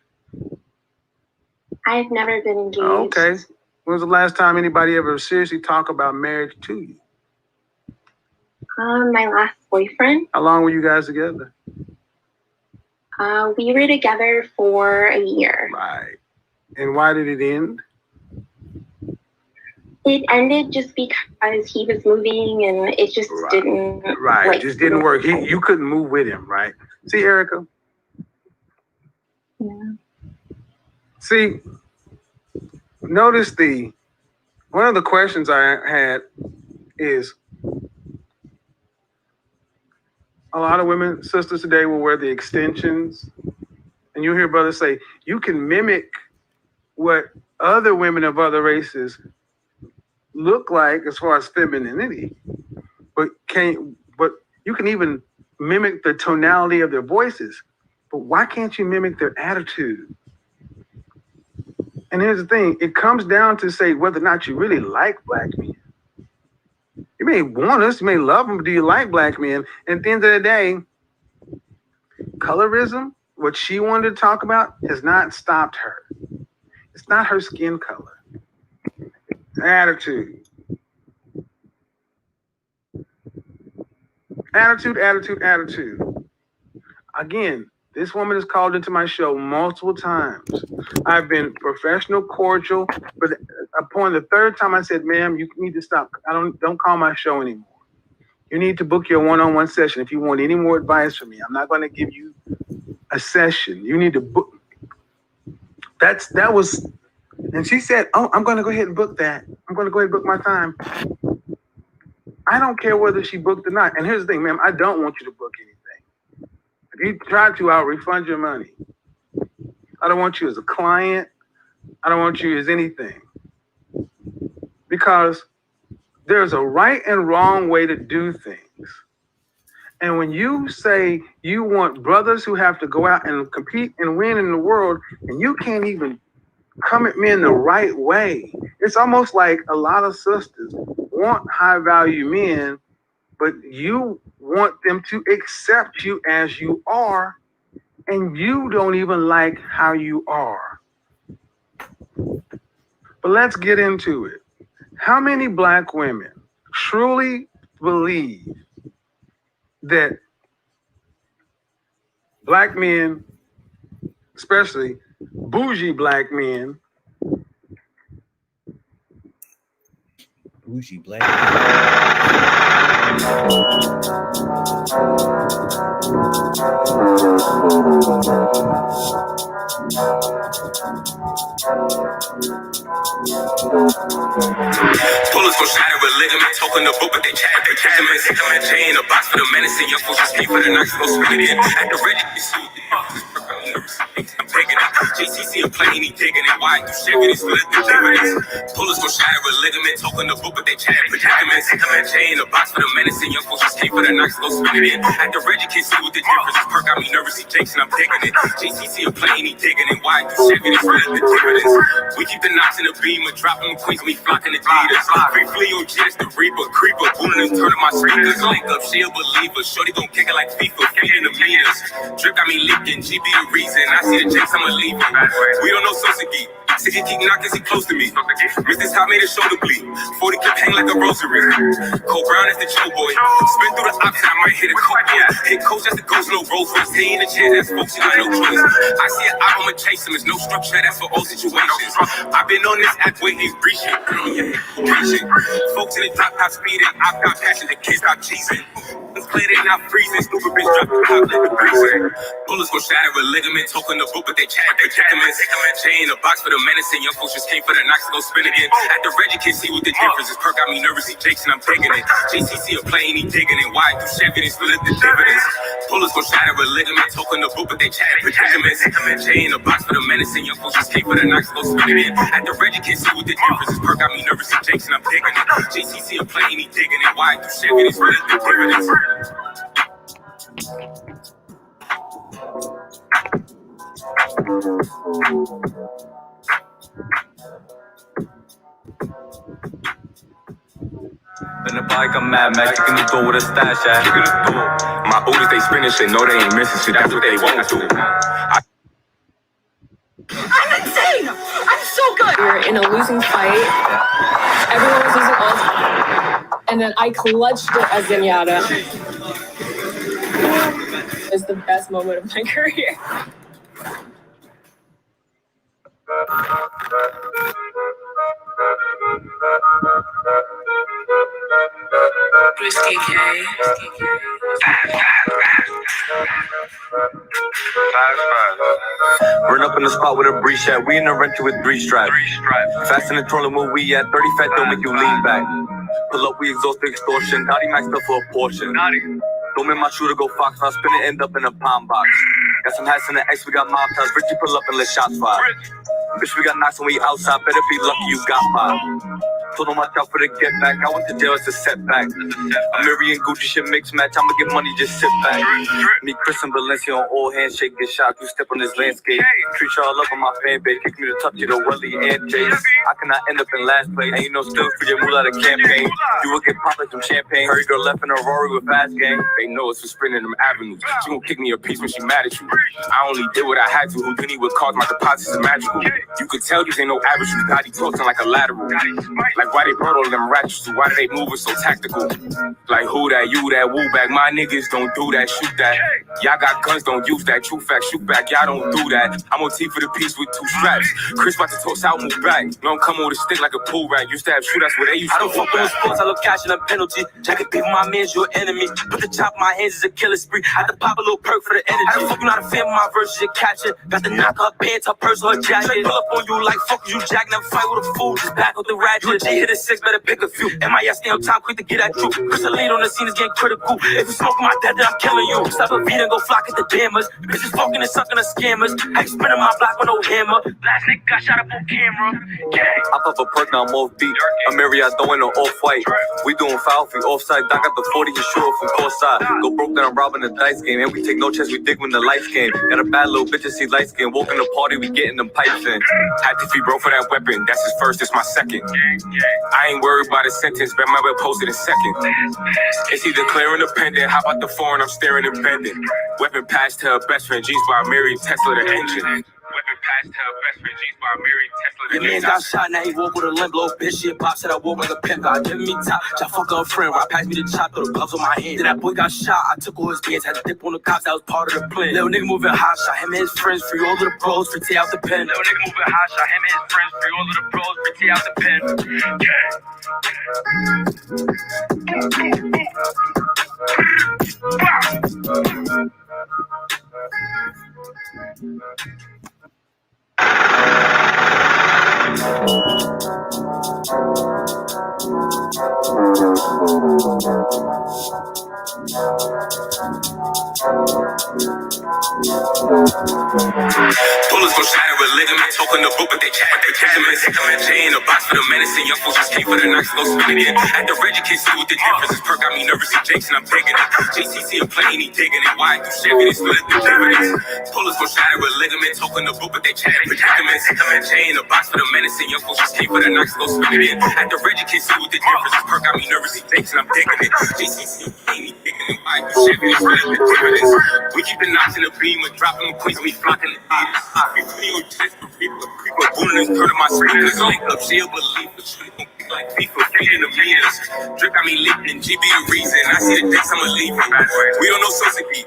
I: I've never been engaged.
F: Okay. When was the last time anybody ever seriously talked about marriage to you?
I: My last boyfriend.
F: How long were you guys together?
I: We were together for a year.
F: Right. And why did it end?
I: It ended just because he was moving and it just didn't.
F: Right. It just didn't work. You couldn't move with him, right? See, Erica?
I: Yeah.
F: See, notice one of the questions I had is, a lot of women, sisters today, will wear the extensions. And you hear brothers say, you can mimic what other women of other races look like as far as femininity, but you can even mimic the tonality of their voices. But why can't you mimic their attitude? And here's the thing, it comes down to say whether or not you really like black men. You may want us, you may love them, but do you like black men? And at the end of the day, colorism, what she wanted to talk about, has not stopped her. It's not her skin color. It's attitude. Attitude. Again, this woman has called into my show multiple times. I've been professional, cordial, but upon the third time I said, ma'am, you need to stop. Don't call my show anymore. You need to book your one-on-one session if you want any more advice from me. I'm not going to give you a session. You need to book. That was, and she said, oh, I'm going to go ahead and book that. I'm going to go ahead and book my time. I don't care whether she booked or not. And here's the thing, ma'am, I don't want you to book anything. If you try to, I'll refund your money. I don't want you as a client. I don't want you as anything. Because there's a right and wrong way to do things. And when you say you want brothers who have to go out and compete and win in the world, and you can't even come at me in the right way, it's almost like a lot of sisters want high value men, but you want them to accept you as you are, and you don't even like how you are. But let's get into it. How many black women truly believe that black men, especially bougie black men,
B: bougie black
J: Bullets gon' shatter a ligament, talking the book, but they chat. They catch them and stick them in chain. A box for the medicine, young folks just speak for the nice, little spit it in. At the ready, you see. I'm taking it. JCC a plane, he digging it. Why you shaking it? Split the dividends. Bullets gon' shatter a ligament, talking the book, but they chat. They catch them and stick them in chain. A box for the medicine, young folks just speak for the nice, little spit it in. At the ready, can't see what the difference is. Perk got me nervous, he Jason, I'm digging it. JCC a plane, he digging it. Why you shaking it? Split the dividends. We keep the knots in the beam, and dropping the queens, we flocking the theaters. Free flea on jets, the reaper, creeper, phone and then turn up my speakers. Link up, she a believer. Shorty gon' kick it like FIFA, feeding the meters. Drip got me leaking, GB the reason. I see the Jakes, I'ma leave him. We don't know Sosagi. Sicky keep knocking, he close to me. Miss this top made his shoulder bleed. 40 clip hang like a rosary. Cole Brown is the Joe boy. Spin through the opposite, I might hit a coke. Hit coach, that's the ghost, no Rolls Royce. He in the chair, that's folks, you got no choice. I see an eye, I'ma chase him. There's no structure, that's for all situations. I've been on this act waiting, breaching. Folks in the top speeding. I've got passion, the kids got cheesing. Played it, not freezing. Stupid bitch dropping out like a breezing. Bullets gon' shatter a ligament. Talking the book, but they chat predicaments. Chain in a box for the menacing. Young folks just came for the knocks and go spin again. At the Reggie can't see what the difference is. Perk got me nervous. He Jakes and I'm taking it. JCC a plane, he digging it. Why do Chevy and split the dividends? Bullets gon' shatter a ligament. Talking the book, but they chat predicaments. Chain in a box for the menacing. Young folks just came for the knocks and go spin again. At the Reggie can't see what the difference is. Perk got me nervous. He Jakes and I'm digging it. JCC a plane, he digging it. Why do Chevy and split the dividends? In the bike, I'm mad, magic in the door with a stash at. My booties, they spinning shit, no, they ain't missing shit, that's what they want to.
L: I'm insane! I'm so good! We were in a losing fight. Everyone was losing all the time. And then I clutched it as Zenyatta. It's the best moment of my career.
J: Risky K. Run up in the spot with a breeze shot. We in the rental with 3 straps. Fast in the toilet where we at. 30 fat don't make you lean back. Pull up, we exhaust the extortion. Naughty maxed up for a portion. Don't make my shooter go Fox. I spin it, end up in a palm box. Got some hats in the X, we got mob ties. Richie pull up and let shots fire. Bitch, we got knocks when we outside. Better be lucky you got five. Told him watch out for the get back. I went to jail, it's a setback. Amiri and Gucci shit mix match. I'ma get money, just sit back. Me, Chris, and Valencia on all handshake, get shot. You step on this landscape. Treat y'all up on my fan base. Kick me to touch it, Welly and Jace. I cannot end up in last place. Ain't no still for your moolah the campaign. You will get popped like some champagne. Hurry girl left in a Rory with fast gang. They know it's for sprinting them avenues. She gon' kick me a piece when she mad at you. I only did what I had to. Houdini would cause my deposits is magical. You could tell these ain't no average. You got talking like a lateral. Like why they brought all them ratchets to? Why they moving so tactical? Like who that, you that, woo back. My niggas don't do that, shoot that. Y'all got guns, don't use that. True fact, shoot back. Y'all don't do that. I'm on T for the piece with 2 straps. Chris about to toss out, move back. Don't come with a stick like a pool rag. You stab, shoot, that's what they used to do. I don't fuck with sports, I love cash and a penalty. Jacket people, my man's your enemy. Put the chop in my hands is a killer spree. I had to pop a little perk for the energy. I don't fuck you not a fan of my verses, you're catching. Got the knock up pants, her purse, her jacket. Pull up on you like fuck you, Jack. Never fight with a fool, just back with the ratchet. G hit a 6, better pick a few. MIS stay on time, quick to get at you. Chris the lead on the scene is getting critical. If you smoke my dead, then I'm killing you. Stop a beat and go flock at the dammers. Bitches fucking and sucking the scammers. I ain't spinning my block with no hammer. Last nigga got shot up on camera. I pop a perk, now I'm off beat. Amiri, I throwing an off-white. We doing foul free offside. I got the 40 and short from court side. Go broke down, robbing the dice game. And we take no chance, we dig when the lights game. Got a bad little bitch to see light skin. Walk in the party, we getting them pipes in. Had to feed bro for that weapon. That's his first, it's my second. I ain't worried about a sentence, but my will post it in second. It's either clear or independent. How about the foreign? I'm staring and bending. Weapon passed to her best friend, G's by Mary, Tesla the engine. Weapon passed to her best friend, G's by Mary, Tesla the engine. Your man got shot, now he walk with a limp, little bitch shit. Pop said I walk like a pimp, God giving me top. Y'all fuck up a friend, right? Pass me the chop, throw the gloves on my hand. Then that boy got shot, I took all his pants, had to dip on the cops, that was part of the plan. Little nigga moving hot, shot him and his friends, free all of the bros, free out the pen. Little nigga moving hot, shot him and his friends, free all of the bros, free out the pen. Bullets gon' shatter a ligament, talking the book, but they chat. They judgments. J in the box for the medicine, young folks just came for the knocks, go spin it in. At the Reggie kids, see what the difference is. Perk got me nervous, see Jakes and I'm taking it. JCC a plane, he digging it. Why do Chevy, they split the dividends. Bullets gon' shatter a ligament, talking the book, but they chat. Predicaments. J in the box for the medicine, young folks just came for the knocks, go spin it in. At the Reggie kids, see what the difference is. Perk got me nervous, see Jakes and I'm digging it. JCC a plane, he digging it. Why do Chevy, they split the dividends. We keep the knots in the beam, we're dropping them queens, we flocking the theaters. People booting this turn of my speakers. Link up, she'll believe it. Like people feeding the meters. Drip got me leaking in GB a reason. I see the dates, I'ma leave it. We don't know social beat.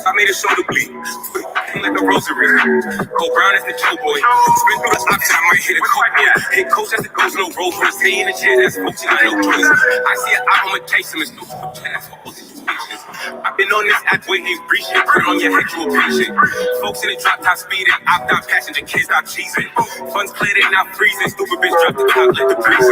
J: I made a shoulder bleed. Like a rosary. Cole Brown is the Joe boy. Spin through the option, I might hit a coke boy. Hit coach as it goes, no roll for stay in the chair, that's folks, you got no choice. I see an album with case, and it's no chance for all situations. I've been on this app waiting, breach shit, put on your head, you a patient. Folks in the drop top speeding, opt out passenger, kids stop cheesing. Funds played, they not freezing. Stupid bitch drop the clock, let the breeze.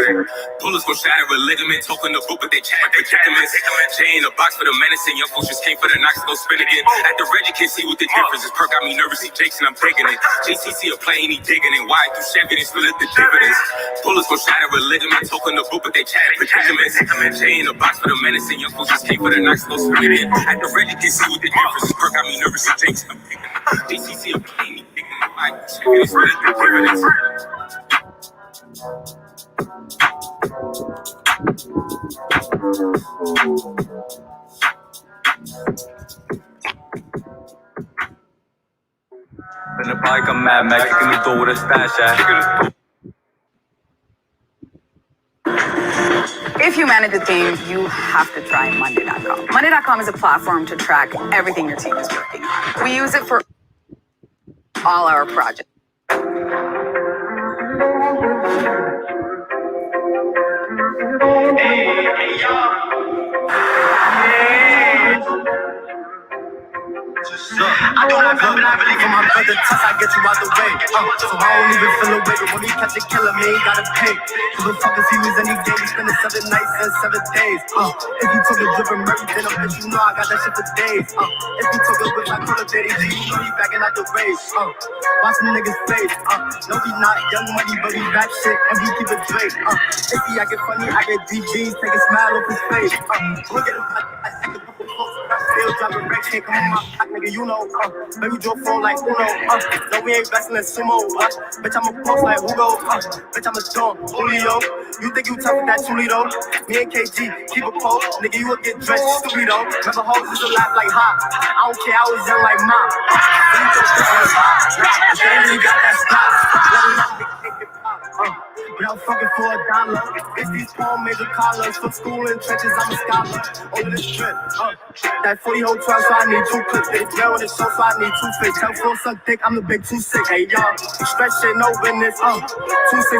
J: Bullets gon' shatter a ligament, talking the book, but they chat, they judgments. J in the box for the medicine, young folks just came for the knocks, go spin it in. At the Reggie kids, see what the difference is. Perk got me nervous, see Jakes and I'm taking it. JCC a plane, he digging it. Why do Chevy, they split the dividends. Bullets gon' shatter a ligament, talking the book, but they chat, they judgments. J in the box for the medicine, young folks just came for the knocks, go spin it in. At the Reggie kids, see what the difference is. Perk got me nervous, see Jakes and I'm taking it. JCC a plane, he digging it. Why do Chevy, they split the dividends.
M: In the bike, I'm mad, Mac, kicking the door with a stash at.
N: If you manage a team, you have to try Monday.com. Monday.com is a platform to track everything your team is working on. We use it for all our projects.
P: I don't have it, but I believe in my brother. Test, I get you out the way. So I don't even feel a way. But when we catch a killer, me ain't gotta pay. Who the fuck is he lose any game? We spending 7 nights and 7 days. If you took a drip and murder, then I bet you know I got that shit for days. If you took a whip, I call up Daddy G. You know he backing out the race. Watch them niggas face. No, we not young money, but we back shit and we keep it straight. If he acting funny, I get DBs, take a smile off his face. Look at him, I take a couple close. Still dropping wreck, can't come on my back, nigga, you know. Baby Joe phone like Uno. No, we ain't wrestling sumo. Bitch, I'm a post like Hugo. Bitch, I'm a Don Julio. You think you tough with that Tulito? Me and KG, keep a pose. Nigga, you will get dressed, stupid though. Remember hoes is alive like hot. I don't care, I was young like mom. You got that stop. But I'm fucking for $1. It's these poor major collars. For school and trenches, I'm a scholar. Over this trip, that 40 whole 12, so I need 2 clips. They jail in the show, so I need 2 fish. Tell Phil suck dick, I'm the big 2-6. Hey y'all, stretch shit, no business. 2-6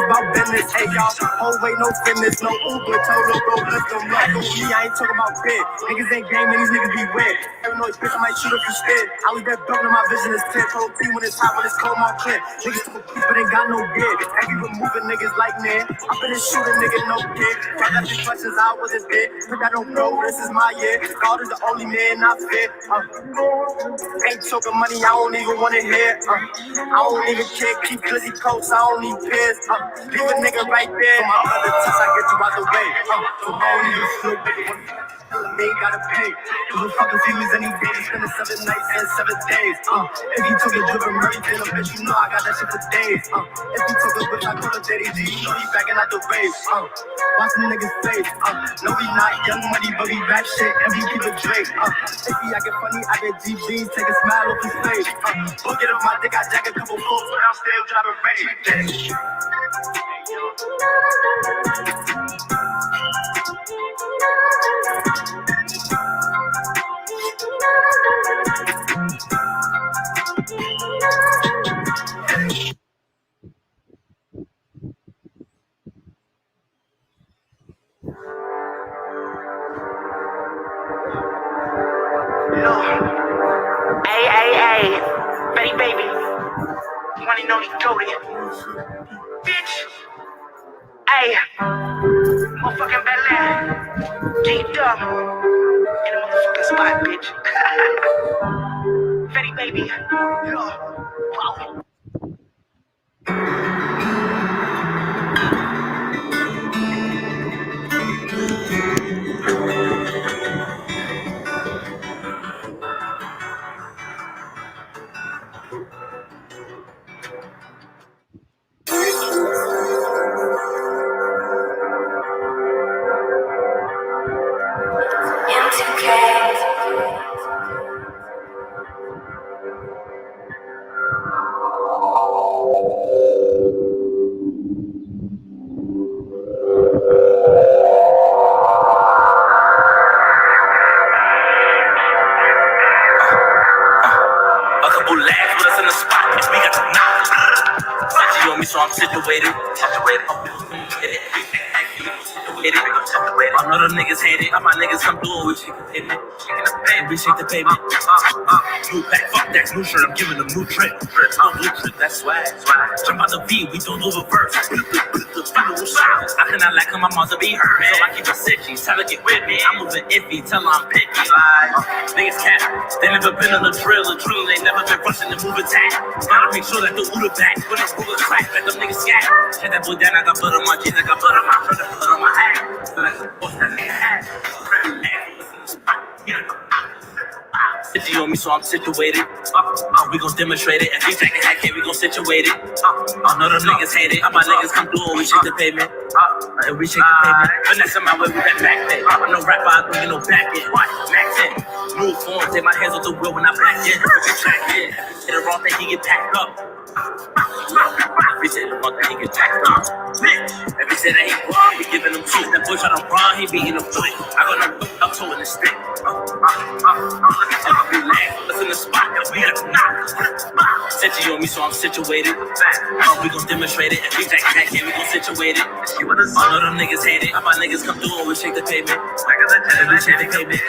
P: about business. Hey y'all, whole way, no fitness, no Uber. Tell Lil bro, lift them up. Don't me, I ain't talking about big. Niggas ain't game, and these niggas be weird. Paranoid bitch, I might shoot if you scared. I was that broke, my vision is clear. Told T when it's hot, when it's cold, my clear. Niggas took a piece, but ain't got no beard. And people moving niggas like man. I'm finna shoot a nigga, no kid. I got these questions, I wasn't there. But I don't know, this is my year. God is the only man I fear. Ain't talking money, I don't even wanna hear. I don't even care, keep glizzy coats, I don't need pairs. Leave a nigga right there. For my brother, test, I get you out the way. So I don't even feel big. They ain't gotta pay. Who the fuck is he lose any day? We spending 7 nights and 7 days. If you took a drip and murder, then I bet you know I got that shit for days. If you took a whip, I call up Daddy G. You know he backing out the race. Watch them niggas face. No, we not young money, but we back shit and we keep it straight. If he acting funny, I get GBs, take a smile off his face. Look at him, my dick, I jack a couple folks, but I'm still driving race.
X: Hey, Betty baby, you wanna know the Cody? Bitch, hey, motherfucking Bel-Air, G-Dub, in the motherfucking spot, bitch. Betty baby. Yeah. Wow. A couple lads with us in the spot, and we got the knock. Sitting on me, so I'm situated. I know them niggas hate it. All my niggas come through, we shake the pavement. We shake the pavement. New pack, fuck that new shirt, I'm giving them new drip. New drip, that's swag. Jump out the V, we don't do reverse. I cannot like how my mom to be hurt, so I keep it sitchy. Tell her get with me, I'm moving iffy, tell her I'm picky. Niggas cap, they never been on the drill, they never been rushing to move attack. Gotta make sure that the Uda back, when it's moving clap, let them niggas scat. Hit that boy down, I got blood on my jeans, I got blood on my shirt, blood on my hat. So that's the boss that nigga had. City on me, so I'm situated. We gon' demonstrate it. If we take a hack, we gon' situate it. I know them niggas hate it. All my niggas come through and we shake the pavement. And we shake the pavement. Finesse on my way with that back pay. I'm no rapper, I don't get no back in. Max in. Move forward, take my hands off the wheel when I back in. Track in. Hit the wrong thing, he get packed up. We say the wrong thing, he get packed up. If he say that he wrong, we giving him two. That bush on the wrong, he beating him two. I got no whip up toe in the stick. Let's in the spot, we got to knock. City on me, so I'm situated. We gon' demonstrate it. If we take that we gon' situate it. All of them niggas hate it. All my niggas come through and we shake the pavement. And we shake the pavement.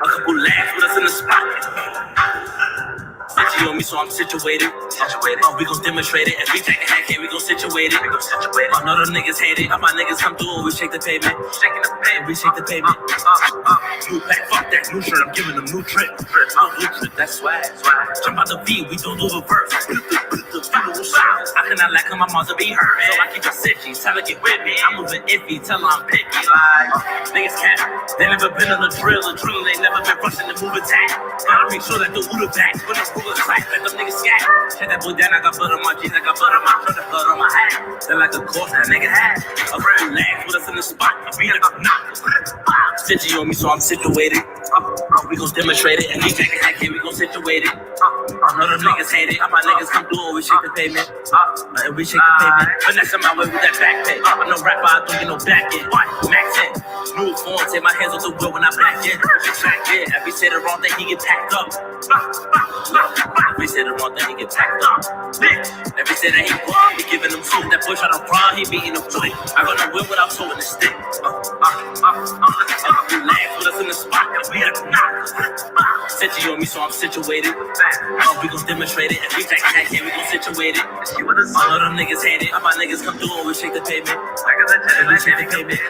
X: A couple lads with us in the spot. City on me, so I'm situated. We gon' demonstrate it. If we take a hack, we gon' situate it. I know them niggas hate it. All my niggas come through and we shake the pavement. And we shake the pavement. New pack, fuck that new shirt, I'm giving them new drip. New drip, that's swag. Jump out the V, we don't do reverse. I cannot like how my mom to be hurt, so I keep it sitchy. Tell her get with me, I'm moving iffy, tell her I'm picky. Niggas cap, they never been on the drill, they never been rushing to move attack. Gotta make sure that the Uda back, when it's moving clap, let them niggas scat. Hit that boy down, I got blood on my jeans, I got blood on my shirt, blood on my hat. They're like a course that nigga had. A real lads with us in the spot, we got to knock. City on me, so I'm situated. We gon' demonstrate it, and we take a hack, we gon' situate it. I know them niggas hate it. All my niggas come through and we shake the pavement. And we shake the pavement. Finesse on my way with that back pay. I'm no rapper, I don't get no back in. Max in. Move forward, take my hands off the wheel when I back in. Track in. If we say the wrong thing, he get packed up. If we say the wrong thing, he get packed up. If we say that he wrong, we giving him two. That bush on the wrong, he beating him two. I got no whip without two in the stick. Lads with us in the spot, we got to knock. City on me, so I'm situated. We gon' demonstrate it. If we take a hack, we gon' situate it. All of them niggas hate it. All my niggas come through and we shake the pavement. And we shake the pavement.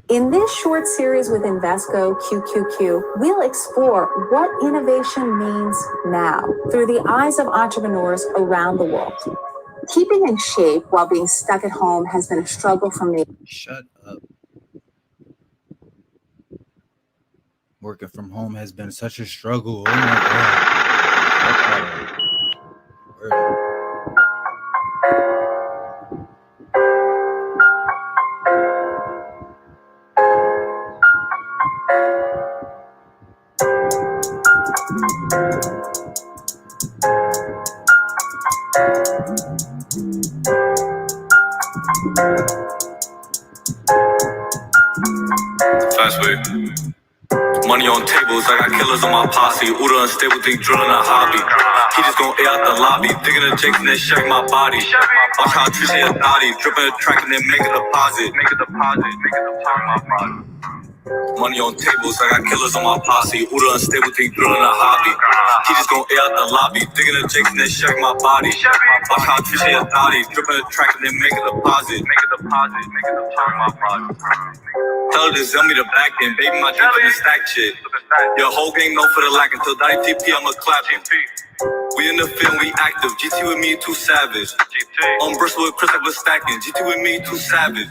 C: In this short series with Invesco QQQ, we'll explore what innovation means now through the eyes of entrepreneurs around the world. Keeping in shape while being stuck at home has been a struggle for me.
B: Shut up. Working from home has been such a struggle. Oh my God. Word.
M: Fast way. Money on tables, I got killers on my posse. Uda unstable, think drilling a hobby. He just gon' air out the lobby. Digging the jakes and then shaking my body. Watch how I treat a thotty. Dripping a track and then make a deposit. Make a deposit. Make a deposit. My body. Money on tables, I got killers on my posse. Uda unstable, think drilling a hobby. He just gon' air out the lobby. Digging the jakes and then shaking my body. Watch how I treat a thotty. Dripping a track and then make a deposit. Make a deposit. Make a deposit. My body. Tell her to sell me the back end, baby, my drink in the stack shit. Your whole gang know for the lack until Daddy TP, I'ma clap him. We in the field, we active. GT with me, too savage. On Bristol with Chris, I was stacking. GT with me, too savage.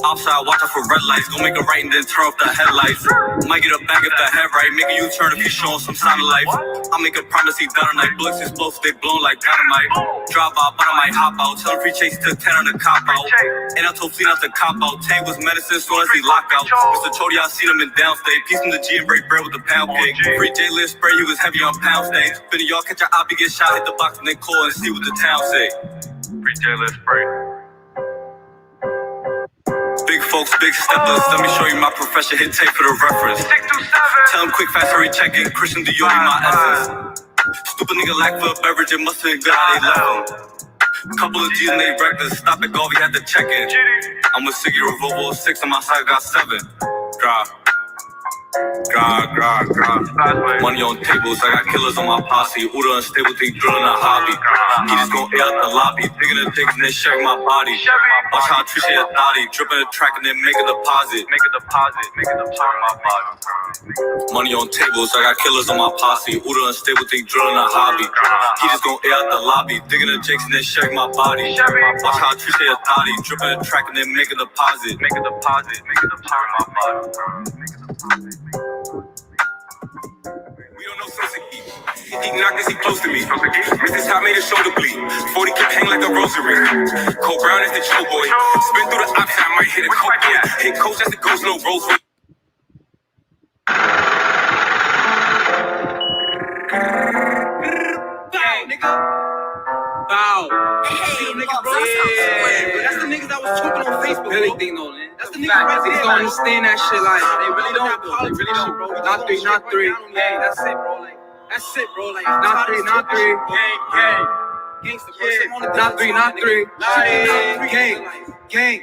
M: Outside, watch out for red lights. Go make a right and then turn off the headlights. Might get a bag if the head right. Make a U-turn if you showing some sign of life. I make a promise he down tonight. Bullets explosive, they blown like dynamite. Drive out, but I might hop out. Tell him free chase to 10 on the cop out. And I told Fleet not to cop out. Tay was medicine soon as he lock out. Mr. Chody, I seen him in downstate. Piece from the G and break bread with the pound cake. Free J-List spray, he was heavy on pound stage. Finna y'all catch your obby, get shot, hit the box and then call and see what the town say. Free J-List spray. Big folks, big steppers. Let me show you my profession. Hit tape for the reference. Tell him quick, fast, hurry, check it. Christian Dior, my essence. Stupid nigga lack for a beverage. It must have been good how they left him. Couple of G's and they reckless. Stop it, go. We had to check in. I'm with Siggy Revolvo 6 on my side. Got 7. Drive. Money on tables, I got killers on my posse. Uda unstable, think drilling a hobby. He just gon' air out the lobby. Digging the jakes and then shaking my body. Watch how I treat a thotty. Dripping a track and then make a deposit. Make a deposit. Make a deposit. My body. Money on tables, I got killers on my posse. Uda unstable, think drilling a hobby. He just gon' air out the lobby. Digging the jakes and then shaking my body. Watch how I treat a thotty. Dripping a track and then make a deposit. Make a deposit. Make a deposit. My body. We don't know Soseki. He knocked as he close to me. This is how I made his shoulder bleed. 40 clip hang like a rosary. Cole Brown is the chill boy. Spin through the opposite, I might hit a coke boy. Hit coach as it goes, no Rolls Royce. Bow, nigga. Bow. Hey, nigga, bro. Yeah. That's the niggas that was talking on Facebook. Really think though, man. That's the niggas right there. They don't understand that shit. Like, they really don't. They really don't, bro. Not three, not three. Hey, that's it, bro. Like, that's it, bro. Like, not three, not three. Gang. Gangsta, bro. Not three, not three. Gang.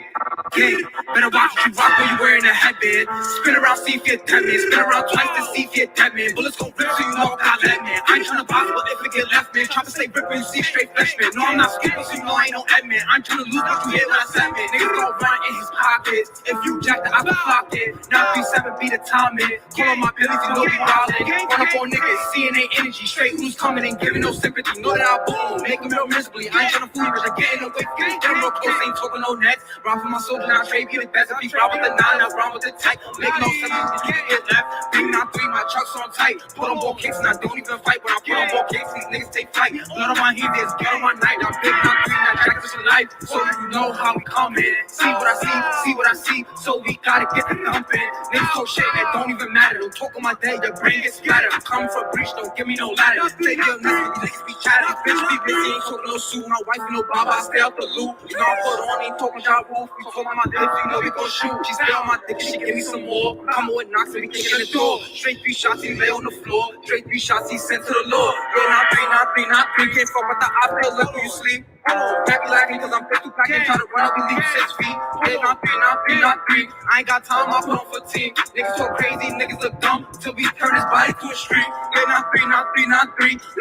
M: Better watch what you rock when you wearing a headband. Spin around, see if you're dead man. Spin around twice to see if you're dead man. Bullets gon' rip so you know I let man. I ain't tryna box, but if it get left man. Try to stay rippin', you see straight flesh man. No, I'm not skipping, so you know I ain't no admin. I'm tryna lose what you hear when I said man. Niggas gon' run in his pockets. If you jacked it, I can clock it. Now 3-7 be the time man. Call on my billies, you know we wildin'. Run up on niggas, seeing they energy. Straight who's coming and giving no sympathy. Know that I boom, make them real miserably. I ain't tryna fool you, but you're getting away from me. Getting real close, ain't talking no next. Run for my soldier, now trade, get it best. If you ride with the 9, I run with the tight. Make no sense, you can't get left. Big 9-3, my truck's on tight. Put on ball kicks and I don't even fight. When I put on ball kicks, these niggas take flight. Blood on my hands, there's get on my night. I'm big 9-3, not jackets for life. So you know how we coming. See what I see. So we gotta get the thumping. Niggas talk shit that don't even matter. Don't talk on my day, your brain gets scattered. I'm coming for a breach, don't give me no ladder. Take your niggas, these niggas be chatting. Bitch be busy, ain't talking no suit. My wife and no baba, I stay out the loop. You know I put on, ain't talking job roof. You talking my dick, you know we gon' shoot. She stay on my dick, she give me some more. Come with knocks and we kick in the door. Straight 3 shots, he lay on the floor. Straight 3 shots, he sent to the Lord. Yeah, not three. Can't fuck with the opera, let you sleep. Back lagging cause I'm 50 pack and try to run up and leave 6 feet. Yeah, not three. I ain't got time, I put on 15. Niggas so crazy, niggas look dumb till we turn his body to a street. Yeah, not three.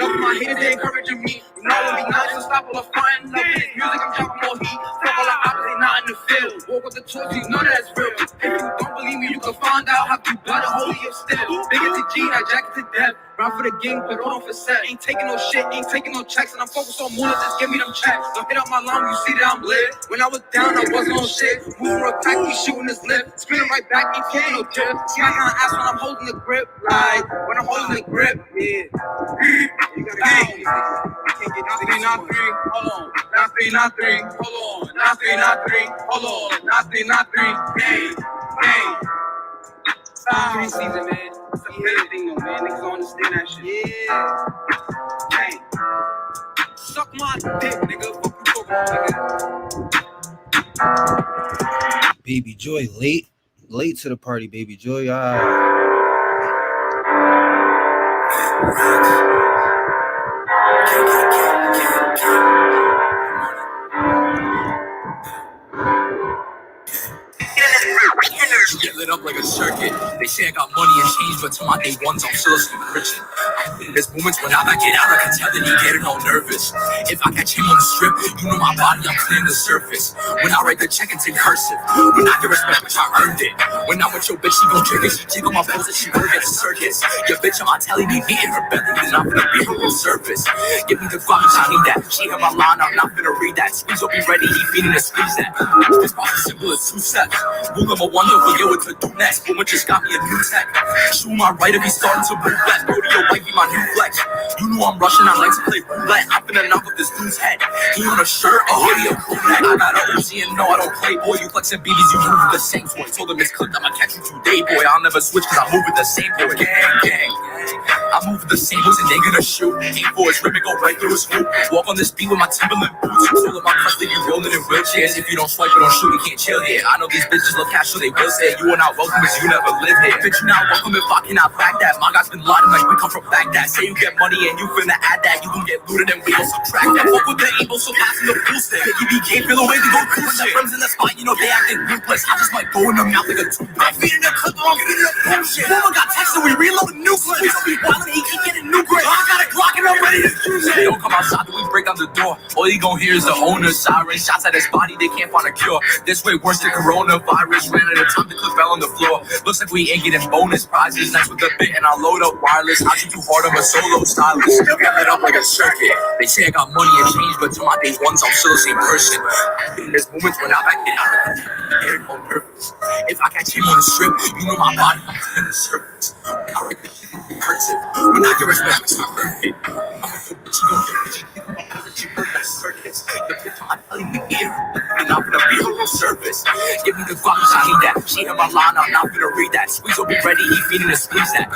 M: Love my haters, they encouraging me. You know when we not to stop all the fun. Love his music, I'm dropping more heat. Fuck all the opposite, not in the field. Walk with the torch, you know that's real. If you don't believe me, you can find out how you got a hold of your still. Big as a G, I jacket to death. Run for the gang, but hold on for set. Ain't taking no shit, ain't taking no checks, and I'm focused on more. Just give me them checks. Don't hit up my line, you see that I'm lit. When I was down, I wasn't on shit. Moving a pack, he shooting his lip. Spinning right back, ain't taking no dip. See, I got ass when I'm holding the grip. Like, when I'm holding the grip, yeah. You gotta go. I can't get not three. Hold on. Not three. Hold on. Not three. Hold on. Not three. Gang. Green season, man. It's a big thing, though, man. Niggas don't understand that shit. Yeah. Gang. Suck my dick, nigga. Fuck you, nigga.
B: Baby Joy late to the party. Baby Joy,
J: Get lit up like a circuit. They say I got money and change, but to my day ones, I'm still asleep Christian. There's moments when I back it out, I can tell that he getting all nervous. If I catch him on the strip, you know my body, I'm clearing the surface. When I write the check, it's in cursive. When I get respect, bitch, I earned it. When I'm with your bitch, she gon' trick it. She jiggle my pose and she work at the circus. Your bitch on my telly be beating her belly, then I'm gonna be her on surface. Give me the vibe, I need that. She hit my line, I'm not gonna read that. Squeeze will be ready, he feeding the squeeze that. This box is simple as 2 steps. Rule number 1, don't forget what to do next. Woman just got me a new tech. Shoe my right if he starting to move left. Go to your right, be my new flex. You know I'm rushing, I like to play roulette. I'm finna knock off this dude's head. He on a shirt, a hoodie, a crew neck. I got a Uzi and no, I don't play, boy. You flexing BBs, you move the same boy. Told him it's clipped, I'ma catch you today, boy. I'll never switch cause I move with the same boy. Gang. I move with the same boys and they gonna shoot. Aim for his rim and go right through his hoop. Walk on this beat with my Timberland boots. Told him I'm custody rolling in wheelchairs. If you don't swipe it, don't shoot, you can't chill here. I know these bitches love cash, so they will say you are not welcome cause you never live here. Bitch, you not welcome if I cannot back that. My guys been lying like we come from Baghdad. Say you get money and you finna add that. You gon' get looted and we don't subtract that. Fuck with the able, so passing the pool stick. PKB feel the way to go cool shit. Friends in the spot, you know they acting ruthless. I just might go in the mouth like a toothpick. I'm feeding the clip, I'm getting the bullshit. Woman got texted, we reload nuclear. We don't be wildin', he keep getting new grade. I got a Glock and I'm ready to use it. They don't come outside, then we break down the door. All you gon' hear is the owner's siren. Shots at his body, they can't find a cure. This way worse than coronavirus. Ran out of time, the clip fell on the floor. Looks like we ain't getting bonus prizes. Next with the bit and I load up wireless. I shoot too hard, I'm a solo stylist. Still get lit up like a circuit. They say I got money and change, but to my day ones, I'm still the same person. There's moments when I back it out on purpose. If I catch him on the strip, you know my body, I'm in the surface. I write the shit in cursive. When I get respect, it's not perfect. I'm a good bitch, you gon' get bitch. You gon' get bitch, you work at circus. The bitch on my belly be here, and I'm gonna be her on surface. Give me the vibe, I need that. She hit my line, I'm not gonna read that. Squeeze will be ready, he feeding the squeeze that.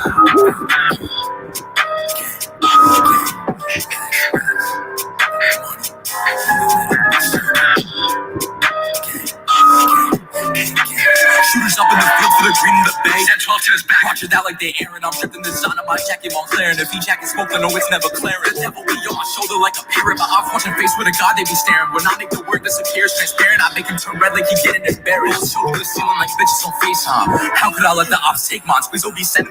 J: Shooters up in the field for the green in the bay. Send 12 to his back. Watch it out like they Aaron. I'm dripping the design of my jacket Montclair. And if he jacket smoke, I know it's never clearing. The devil be on my shoulder like a parrot. But I'm watching face with a god, they be staring. When I make the word disappear, transparent. I make him turn red like he getting embarrassed. Show to the ceiling like bitches on FaceTime. How could I let the ops take mine? Squeeze will be sending